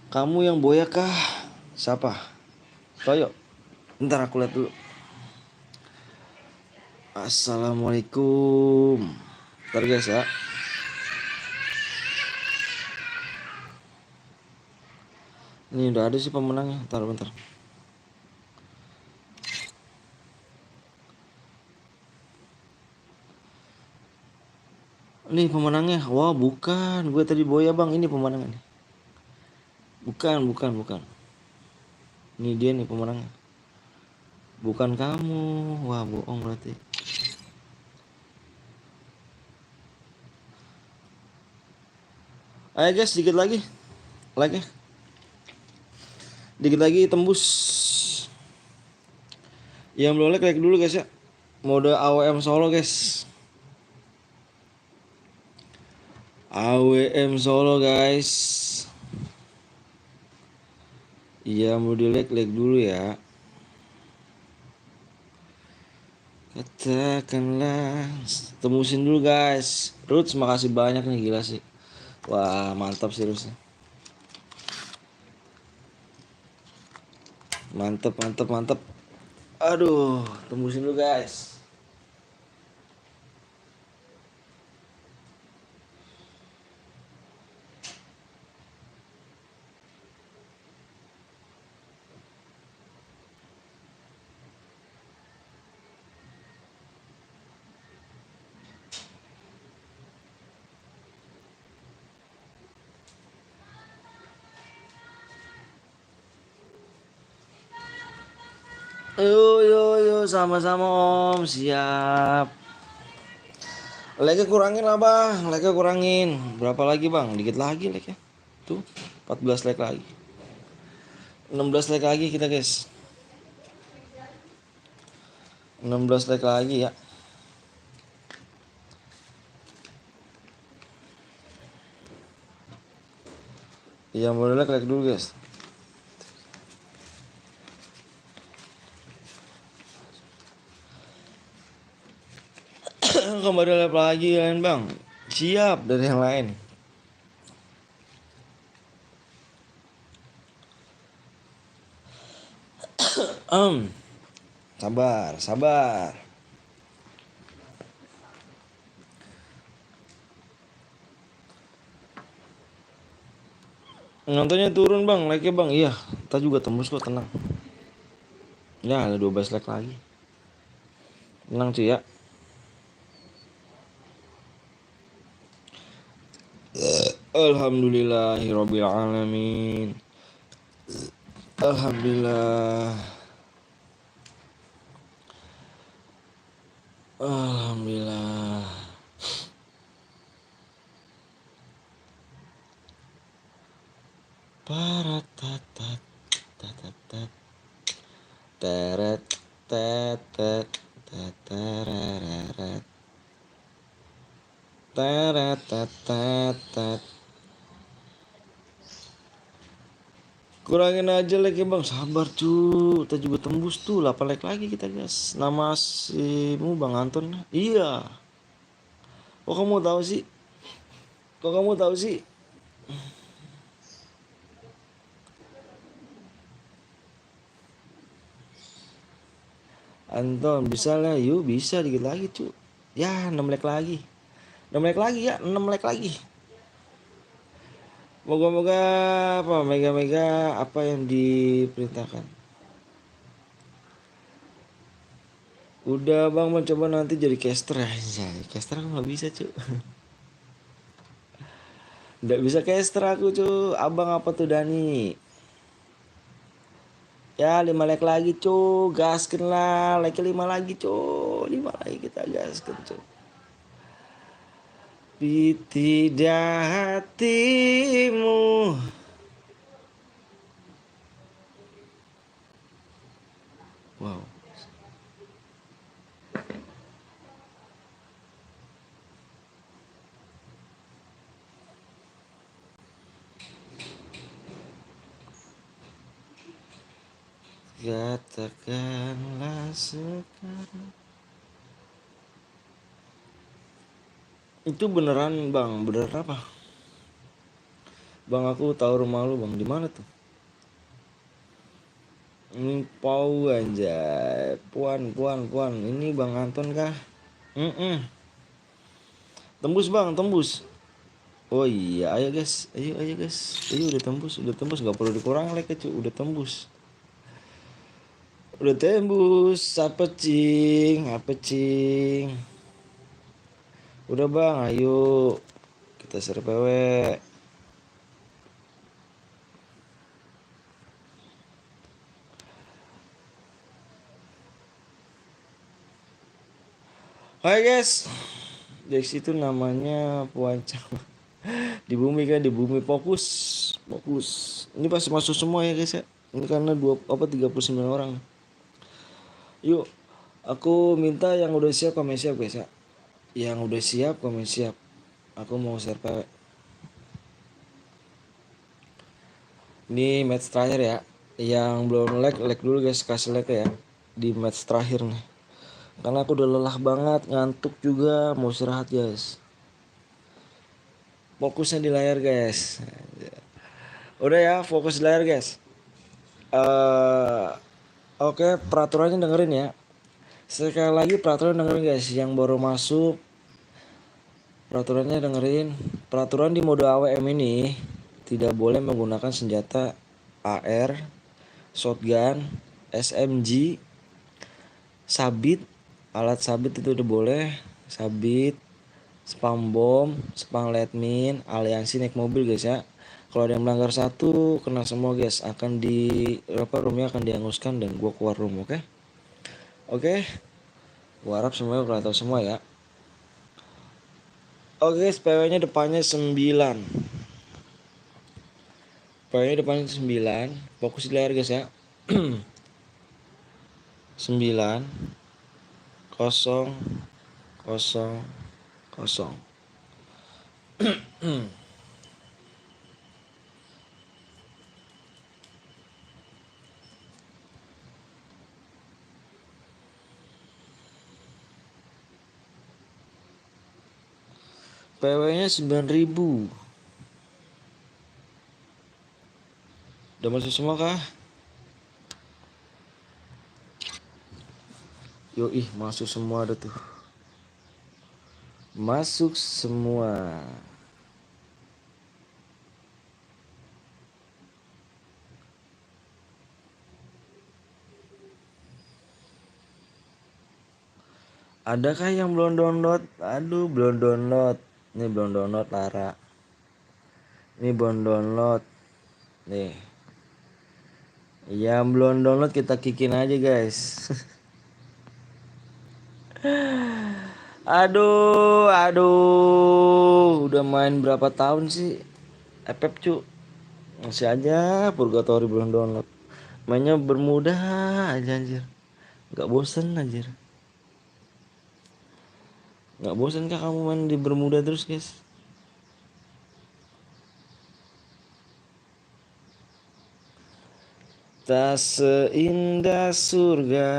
Kamu yang boya kah? Siapa? Toyo. Ntar aku lihat dulu. Assalamualaikum. Ntar guys ya. Ini udah ada sih pemenangnya. Bentar. Nih pemenangnya. Wah bukan. Gue tadi boya bang. Ini pemenangnya. Bukan. Ini dia nih pemenangnya. Bukan kamu. Wah bohong berarti. Ayo guys, sedikit lagi. Like ya. Dikit lagi tembus. Yang belum like dulu guys ya. Mode AWM Solo guys. AWM Solo guys. Iya mau di like dulu ya. Katakanlah. Tembusin dulu guys. Roots makasih banyak nih, gila sih. Wah mantap sih Roots. Mantap. Aduh, tembusin dulu guys. Yo, sama-sama om, siap. Like kurangin lah bang, like kurangin. Berapa lagi bang? Dikit lagi like ya. Tuh, 14 like lagi. 16 like lagi kita guys. 16 like lagi ya. Yang boleh like dulu guys. Kembali live lagi kalian bang. Siap dari yang lain. Sabar. Nontonnya turun bang, like-nya bang. Iya, kita juga tembus kok, tenang. Ya ada 12 like lagi. Tenang cuy ya. Alhamdulillahirabbil alamin. Alhamdulillah. Paratatat tatatat teret tetet tetereret teretetetet. Kurangin aja like ya bang, sabar cu. Kita juga tembus tuh 8 like lagi kita guys. Nama simu Bang Anton. Iya. Kok kamu tahu sih? Anton bisa lah, yuk bisa dikit lagi cu. Ya 6 like lagi. 6 like lagi ya, 6 like lagi. Moga-moga apa mega apa yang diperintahkan. Udah bang, mencoba nanti jadi caster aja. Caster aku nggak bisa cu. Nggak bisa caster aku cu. Abang apa tuh Dani? Ya 5 like lagi cu. Gasken lah. Like 5 lagi cu. 5 lagi kita gasken cu. Tidak hatimu. Wow. Katakanlah sekarang. Itu beneran bang, beneran apa? Bang aku tahu rumah lu bang, di mana tuh? Ini Pau anjay, puan. Ini Bang Anton kah? Tembus bang, tembus. Oh iya, ayo guys, ayo guys, ayo udah tembus, nggak perlu dikurang like cuy, udah tembus, apa cing, udah bang, ayo kita share PW. Hai guys, guys itu namanya Puancang. Di bumi kan, di bumi fokus. Ini pasti masuk semua ya guys ya. Ini karena 39 orang. Yuk, aku minta yang udah siap komen siap guys ya. Yang udah siap komen siap. Aku mau share PW. Ini match terakhir ya. Yang belum like dulu guys, kasih like ya. Di match terakhir nih. Karena aku udah lelah banget, ngantuk juga, mau istirahat guys. Fokusnya di layar guys. Udah ya, fokus di layar guys. Oke, peraturannya dengerin ya. Sekali lagi peraturan dengerin guys. Yang baru masuk, peraturannya dengerin. Peraturan di mode AWM ini tidak boleh menggunakan senjata AR, shotgun, SMG, sabit. Alat sabit itu udah boleh. Sabit, spam bom, spam lead-mine, aliansi naik mobil guys ya. Kalau ada yang melanggar satu, kena semua guys. Akan roomnya akan dihanguskan dan gua keluar room, oke? Oke. Gua harap semuanya udah tahu semua ya. Oke, PW-nya depannya 9. PW-nya depannya 9. Fokus di layar guys ya. 9 0 0 0. PW-nya 9.000. Udah masuk semua kah? Yoi, masuk semua ada tuh. Masuk semua. Adakah yang belum download? Aduh, belum download. Ini belum download Lara. Ini belum download. Nih. Yang belum download kita kikin aja guys. Aduh. Udah main berapa tahun sih? FF cu. Masih aja Purgatory belum download. Mainnya bermudah aja anjir. Gak bosen anjir. Gak bosen kah kamu main di Bermuda terus guys? Tak seindah surga.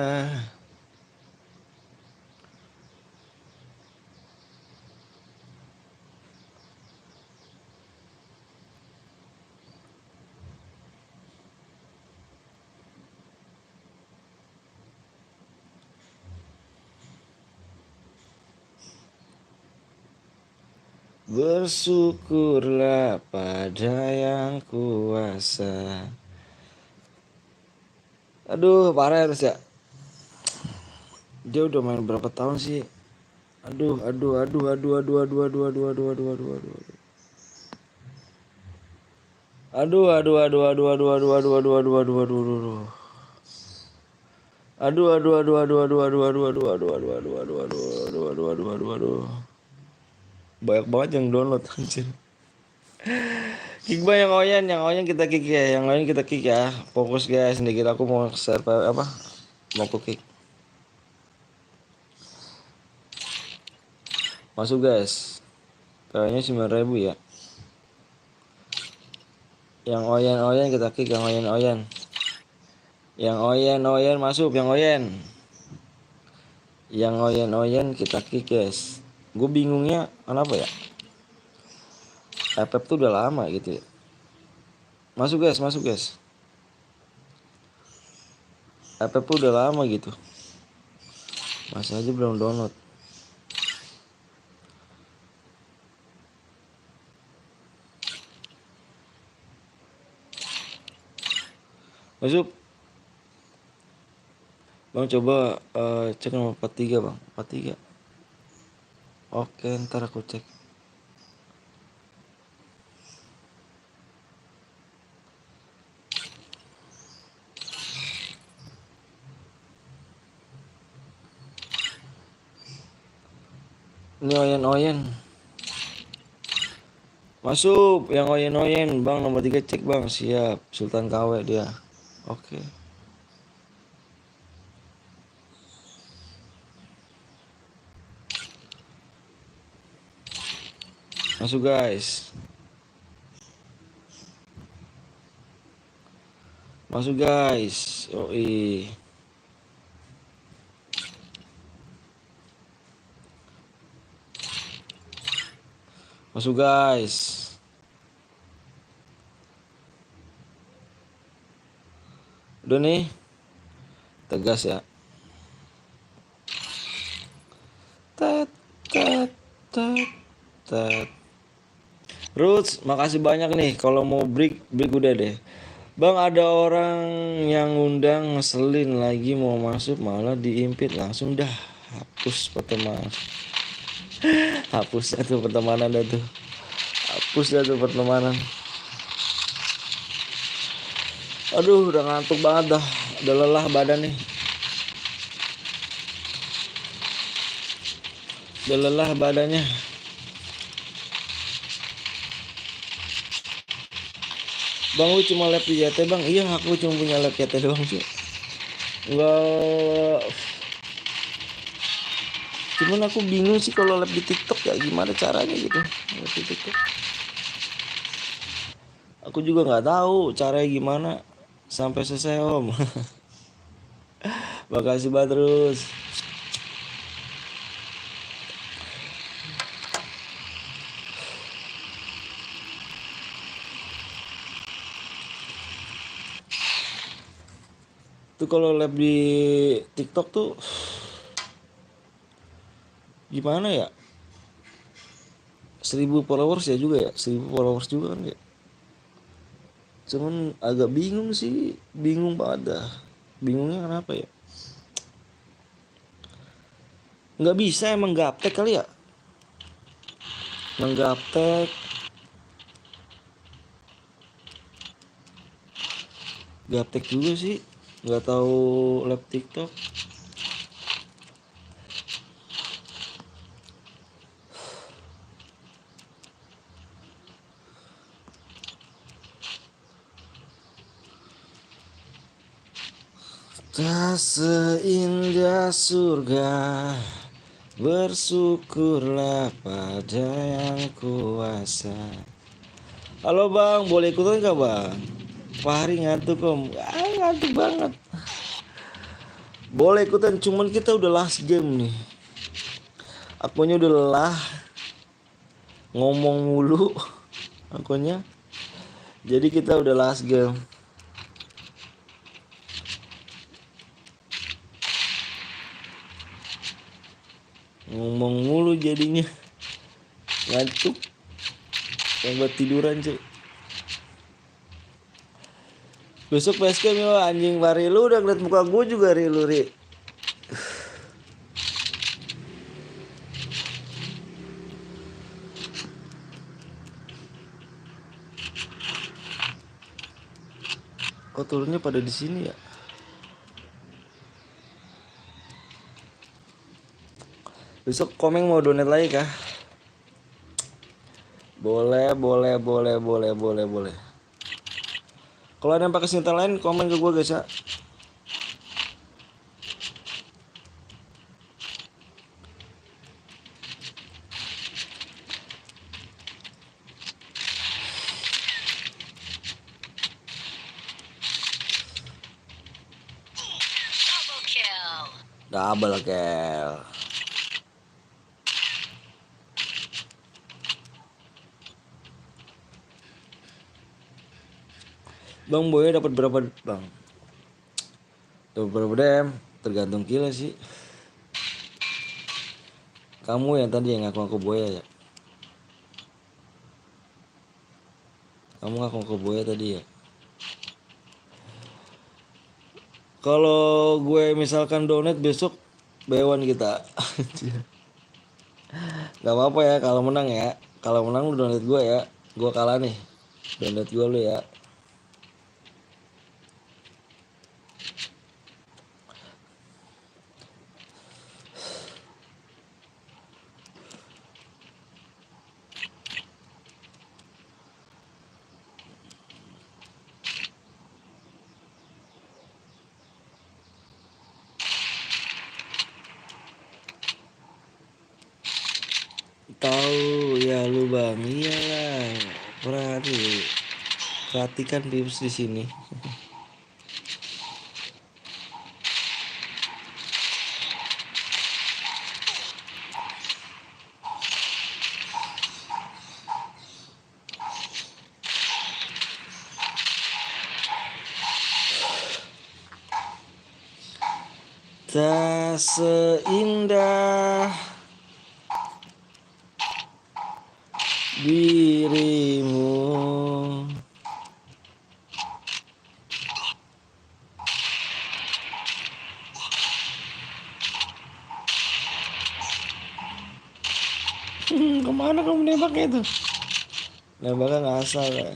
Bersyukurlah pada yang kuasa. Aduh, parah harus ya. Dia udah main berapa tahun sih? Aduh. Banyak banget yang download anjir. Kickbang yang oyen kita kick ya, yang lain kita kick ya. Fokus guys, sedikit aku mau share apa? Mau aku kick. Masuk guys. Kayaknya 9.000 ya. Yang oyen kita kick, yang oyen. Yang oyen masuk, yang oyen. Yang oyen kita kick guys. Gue bingungnya kenapa ya? FF tuh udah lama gitu ya. Masuk guys. FF tuh udah lama gitu. Masih aja belum download. Masuk. Bang coba cek nomor 43 bang. 43. Oke ntar aku cek. Ini oyen. Masuk yang oyen bang nomor 3 cek bang. Siap. Sultan KW dia. Oke. Masuk guys. Yoi. Masuk guys. Udah nih. Tegas ya. Tet. Roots, makasih banyak nih. Kalau mau break udah deh. Bang ada orang yang ngundang ngeselin lagi mau masuk malah diimpit langsung dah hapus pertemanan. Hapus dah tuh pertemanan dah tuh. Aduh udah ngantuk banget dah. Udah lelah badan nih. Udah lelah badannya. Bang lu cuma lab di YT bang? Iya aku cuma punya lab YT doang sih. Enggak. Cuman aku bingung sih kalau lab di TikTok ya gimana caranya gitu. Lab di TikTok. Aku juga nggak tahu caranya gimana sampai selesai om. Makasih banget terus. Tuh kalau lab di TikTok tuh gimana ya? 1000 followers ya juga ya, 1000 followers juga kan ya. Cuman agak bingung sih, bingung banget dah. Bingungnya kenapa ya? Nggak bisa emang gaptek kali ya? Menggaptek. Gaptek juga sih. Nggak tahu lab TikTok. Tak seindah surga, bersyukurlah pada yang kuasa. Halo bang, boleh ikutan gak bang? Fahri ngantuk om. Ngantuk banget. Boleh ikutan, cuman kita udah last game nih. Akunya udah lelah. Ngomong mulu. Akunya. Jadi kita udah last game. Ngomong mulu jadinya. Ngantuk. Yang buat tiduran cuy. Besok basecamp ya anjing Fahri. Lu udah ngeliat muka gue juga Ri lu Ri. Kok turunnya pada di sini ya? Besok Komeng mau donate lagi kah? Boleh. Kalau ada yang pakai senjata lain komen ke gue guys ya. Double kill. Double kill. Bang Boy dapat berapa bang? Dapat berapa dem? Tergantung kilo sih. Kamu yang tadi yang ngaku-ngaku Boya ya? Kamu ngaku-ngaku Boya tadi ya? Kalau gue misalkan donat besok bewan kita. Gak apa-apa ya kalau menang ya. Kalau menang lu donat gue ya. Gue kalah nih. Donat gue lu ya. Tahu ya lu bang, iyalah. Perhatikan tips di sini. Tak seindah dirimu. Kemana kamu nembaknya itu? Nembaknya ngasal ya.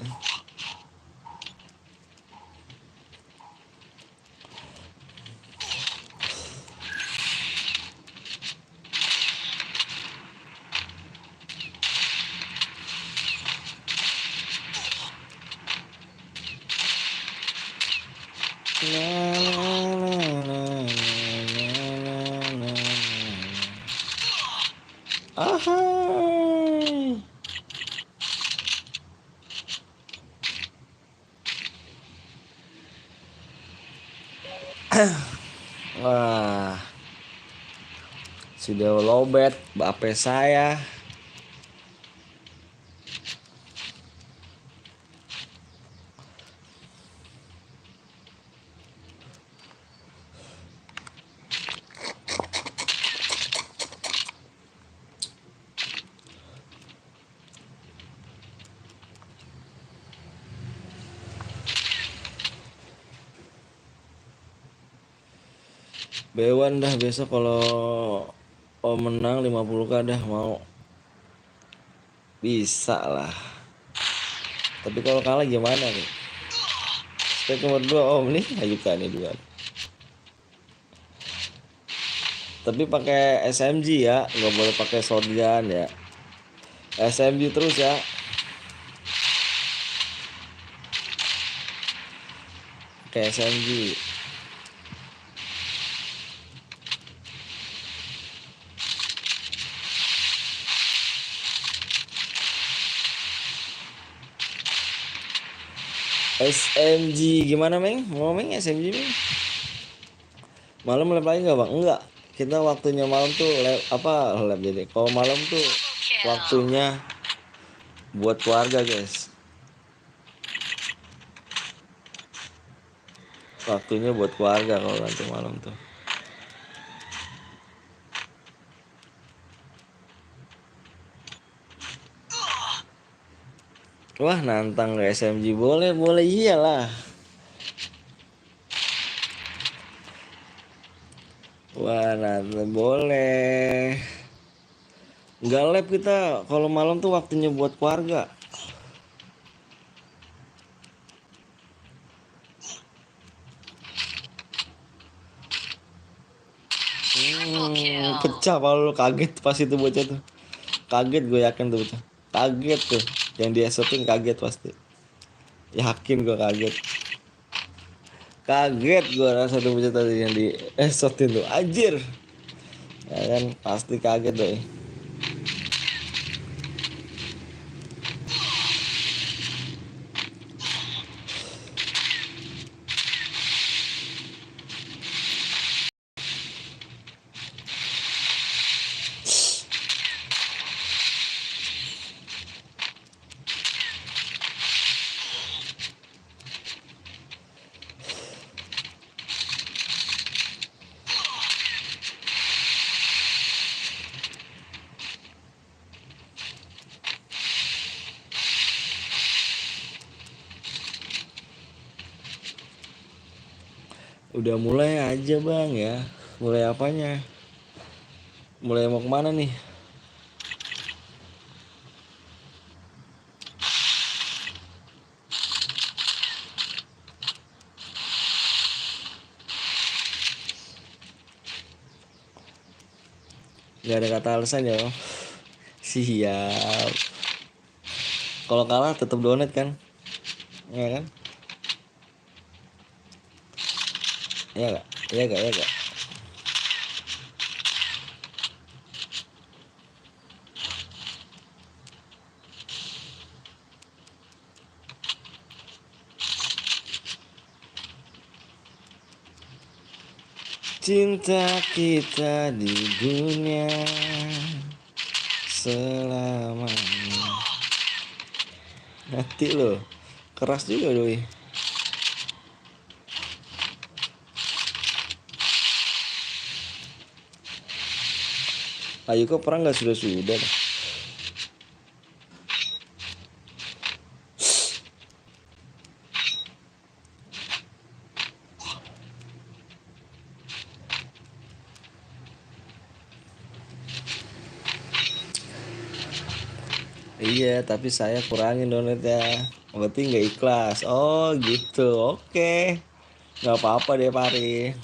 Ahai. Wah, sudah lobet bape saya. Bewan dah besok kalau menang 50k dah mau. Bisa lah. Tapi kalau kalah gimana nih? Stake nomor 2 om nih, ajukan nih dua. Tapi pakai SMG ya, nggak boleh pakai shotgun ya. SMG terus ya. Pakai SMG. SMG gimana Meng? Mau Meng SMG Meng? Malam lab lagi nggak bang? Enggak. Kita waktunya malam tuh lab jadi. Kalau malam tuh waktunya buat keluarga guys. Waktunya buat keluarga kalau nanti malam tuh. Wah nantang ke SMG boleh iyalah. Wah nantang boleh. Enggak lab kita kalau malam tuh waktunya buat keluarga. Pecah kalau lu kaget pas itu bocah tuh. Kaget gue yakin tuh bocah. Kaget tuh. Yang dia shooting kaget pasti. Yakin gue kaget. Kaget gue rasa tuh bocah tadi yang di shooting tuh. Anjir. Ya kan pasti kaget deh. Udah mulai aja bang ya. Mulai apanya? Mulai mau kemana nih? Gak ada kata alasan ya bang. Siap. Kalau kalah tetap donat kan? Ya kan? Ya gak? Ya gak? Ya gak? Cinta kita di dunia selamanya. Hati lo keras juga doi. Ayo kok perang gak sudah-sudah dah. Iya tapi saya kurangin donatnya. Berarti nggak ikhlas. Oh gitu. Oke. Nggak apa-apa deh Pari.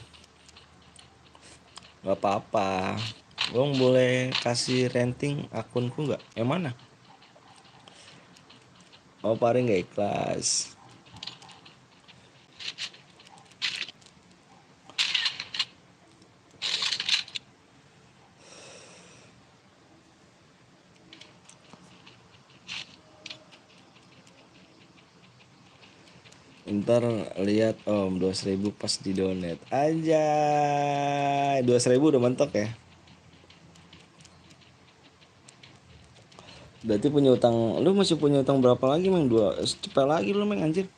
Nggak apa-apa. Bang boleh kasih renting akunku nggak? Yang mana? Oh Pari nggak ikhlas. Ntar lihat om 2.000 pas di donat aja. 2.000 udah mentok ya. Berarti punya utang. Lu masih punya utang berapa lagi Meng? Dua cepet lagi lu Meng anjir.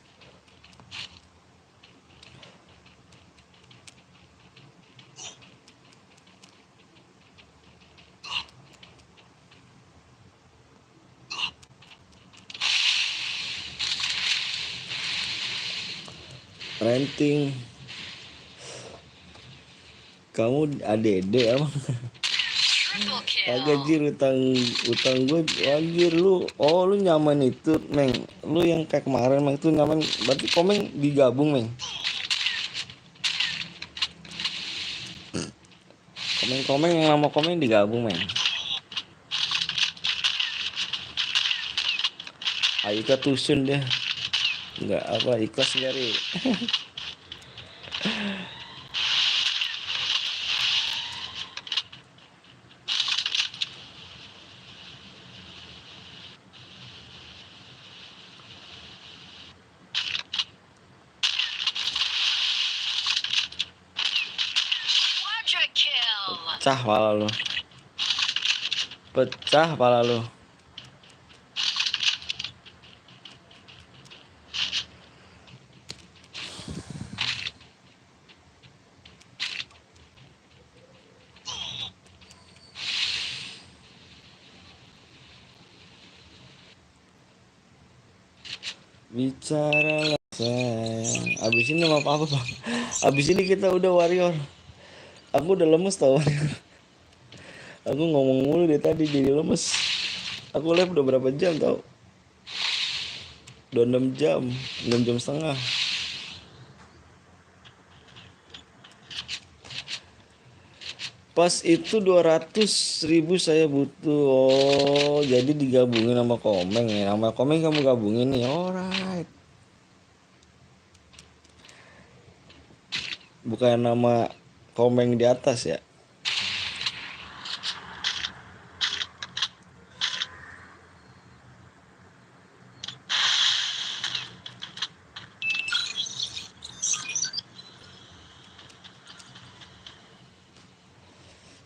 Renting. Kamu ADD emang? Triple Kagak kill. jir utang gue anjir lu. Oh lu nyaman itu Meng. Lu yang kayak kemarin Meng itu nyaman. Berarti komen digabung Meng. Komen-komen yang nama komen digabung Meng. Ayo ke tusun deh. Enggak apa ikhlas nyari. Quadra kill. Pecah pala lu. Pecah pala lu. Bicara sayang. Abis ini mau apa bang? Abis ini kita udah warrior. Aku udah lemes tau warrior. Aku ngomong mulu dari tadi jadi lemes. Aku live udah berapa jam tau? Udah 6 jam, 6 jam setengah. Pas itu 200.000 saya butuh. Oh jadi digabungin sama Komeng ya. Sama Komeng kamu gabungin nih. Alright. Bukan nama Komeng di atas ya.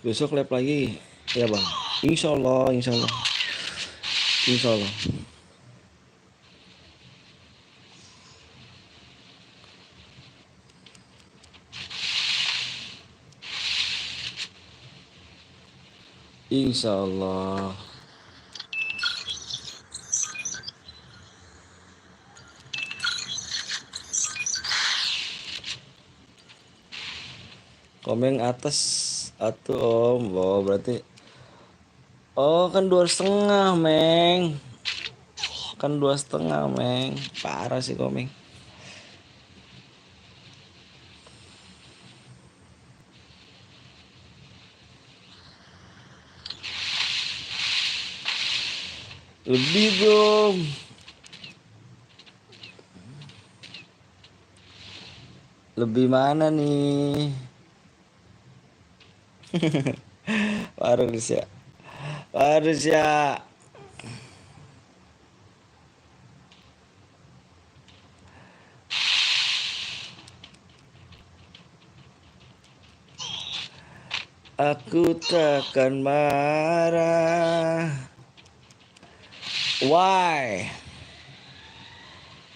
Besok live lagi ya bang. Insya Allah, insya Allah, insya Allah. Insya Allah. Komeng atas atau om. Oh berarti. Oh kan 2,5 Meng. Kan 2,5 Meng. Parah sih Komeng. Lebih dong. Lebih mana nih? Harus ya. Harus ya. Aku takkan marah. Why?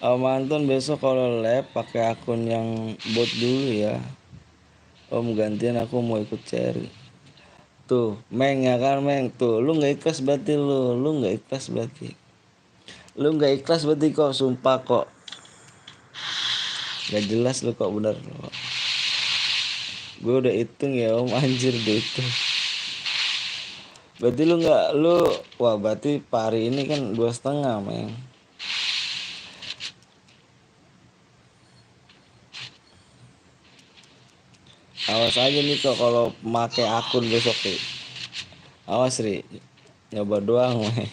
Om Anton besok kalau lab pakai akun yang bot dulu ya. Om gantian aku mau ikut cari. Tuh, Meng ya kan Meng. Tuh, lu nggak ikhlas berarti lu nggak ikhlas berarti. Lu nggak ikhlas berarti kok, sumpah kok. Gak jelas lu kok bener. Gue udah hitung ya om, anjir udah hitung. Berarti lu nggak wah berarti pari ini kan 2,5 Meng. Awas aja nih kok kalau make akun besok nih. Awas Ri, nyoba doang Meng.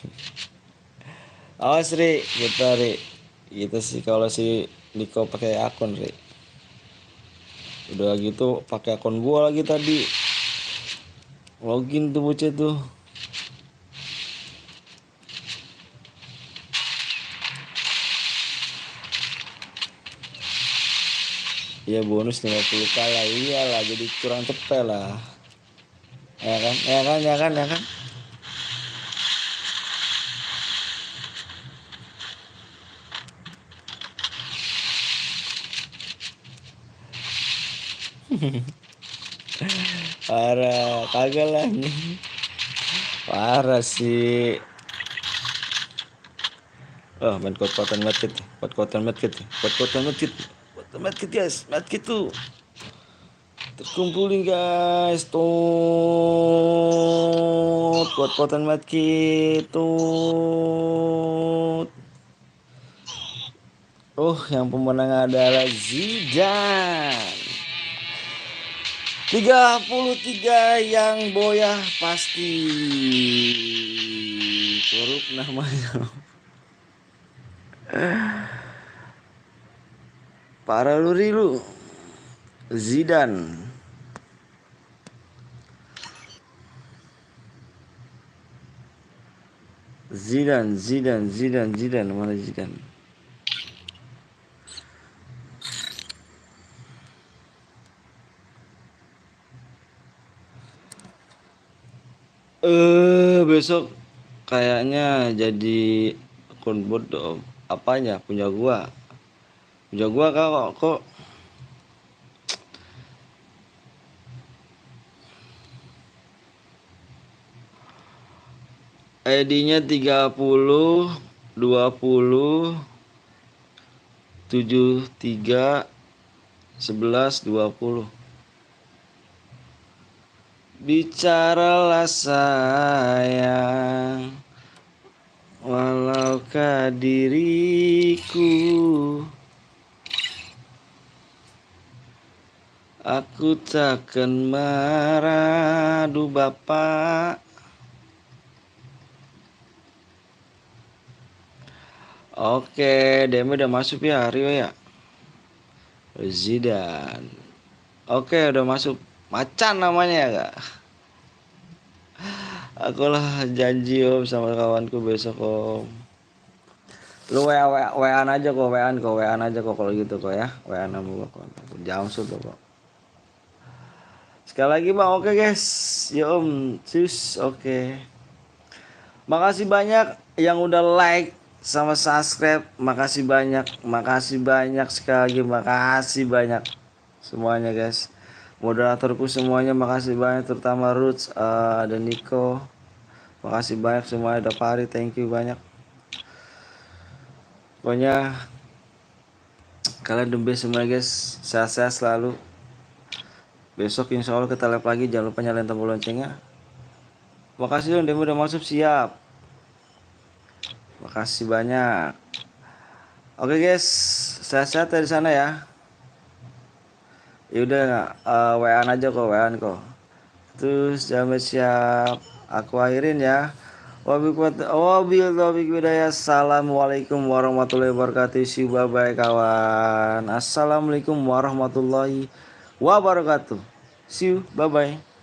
Awas Ri, kita sih kalau si Niko pakai akun Ri. Udah gitu pakai akun gua lagi tadi. Login tuh bocah tuh. Ya bonus 50k lah, iyalah jadi kurang cepet lah. Ya kan, ya kan, ya kan, ya kan. Parah, kagak lah nih. Parah sih. Oh, main kuat-kuatan medkit, kuat-kuatan medkit, kuat-kuatan medkit, kuat-kuatan medkit guys, medkit tuh. Terkumpulin guys, tuh. Kuat-kuatan medkit, tuh. Oh, yang pemenang adalah Zidane. 33 yang boyah pasti. Korup namanya. Parah lu Ri lu. Zidane. Zidane mana Zidane? Besok kayaknya jadi akun bot dong. Apanya? Punya gua. Punya gua kok ID-nya 30 20 73 11 20. Bicaralah sayang, walaukah diriku, aku takkan marah. Duh bapak. Oke, DM udah masuk ya Rio ya. Zidane. Oke, udah masuk. Macan namanya ya kak. Akulah janji om sama kawanku besok om. Lu WA-an aja kok, WA-an aja kok kalau gitu kok ya. WA-an sama gua kok. Jangan sudah kok. Sekali lagi bang, oke guys. Ya om, sus, oke. Makasih banyak yang udah like sama subscribe. Makasih banyak sekali lagi. Makasih banyak semuanya guys. Moderatorku semuanya makasih banyak, terutama Roots dan Nico. Makasih banyak semuanya, udah pari, thank you banyak. Pokoknya kalian the best semua guys, sehat-sehat selalu. Besok insya Allah kita live lagi. Jangan lupa nyalain tombol loncengnya. Makasih dong, demo udah masuk, siap. Makasih banyak. Oke guys, sehat-sehat ya di sana ya. Yaudah, WA-an aja kok, WA-an kok. Terus jamnya siap. Aku akhirin ya. Wabil taufiq hidayah. Assalamualaikum warahmatullahi wabarakatuh. See you, bye bye kawan. Assalamualaikum warahmatullahi wabarakatuh. See you, bye bye.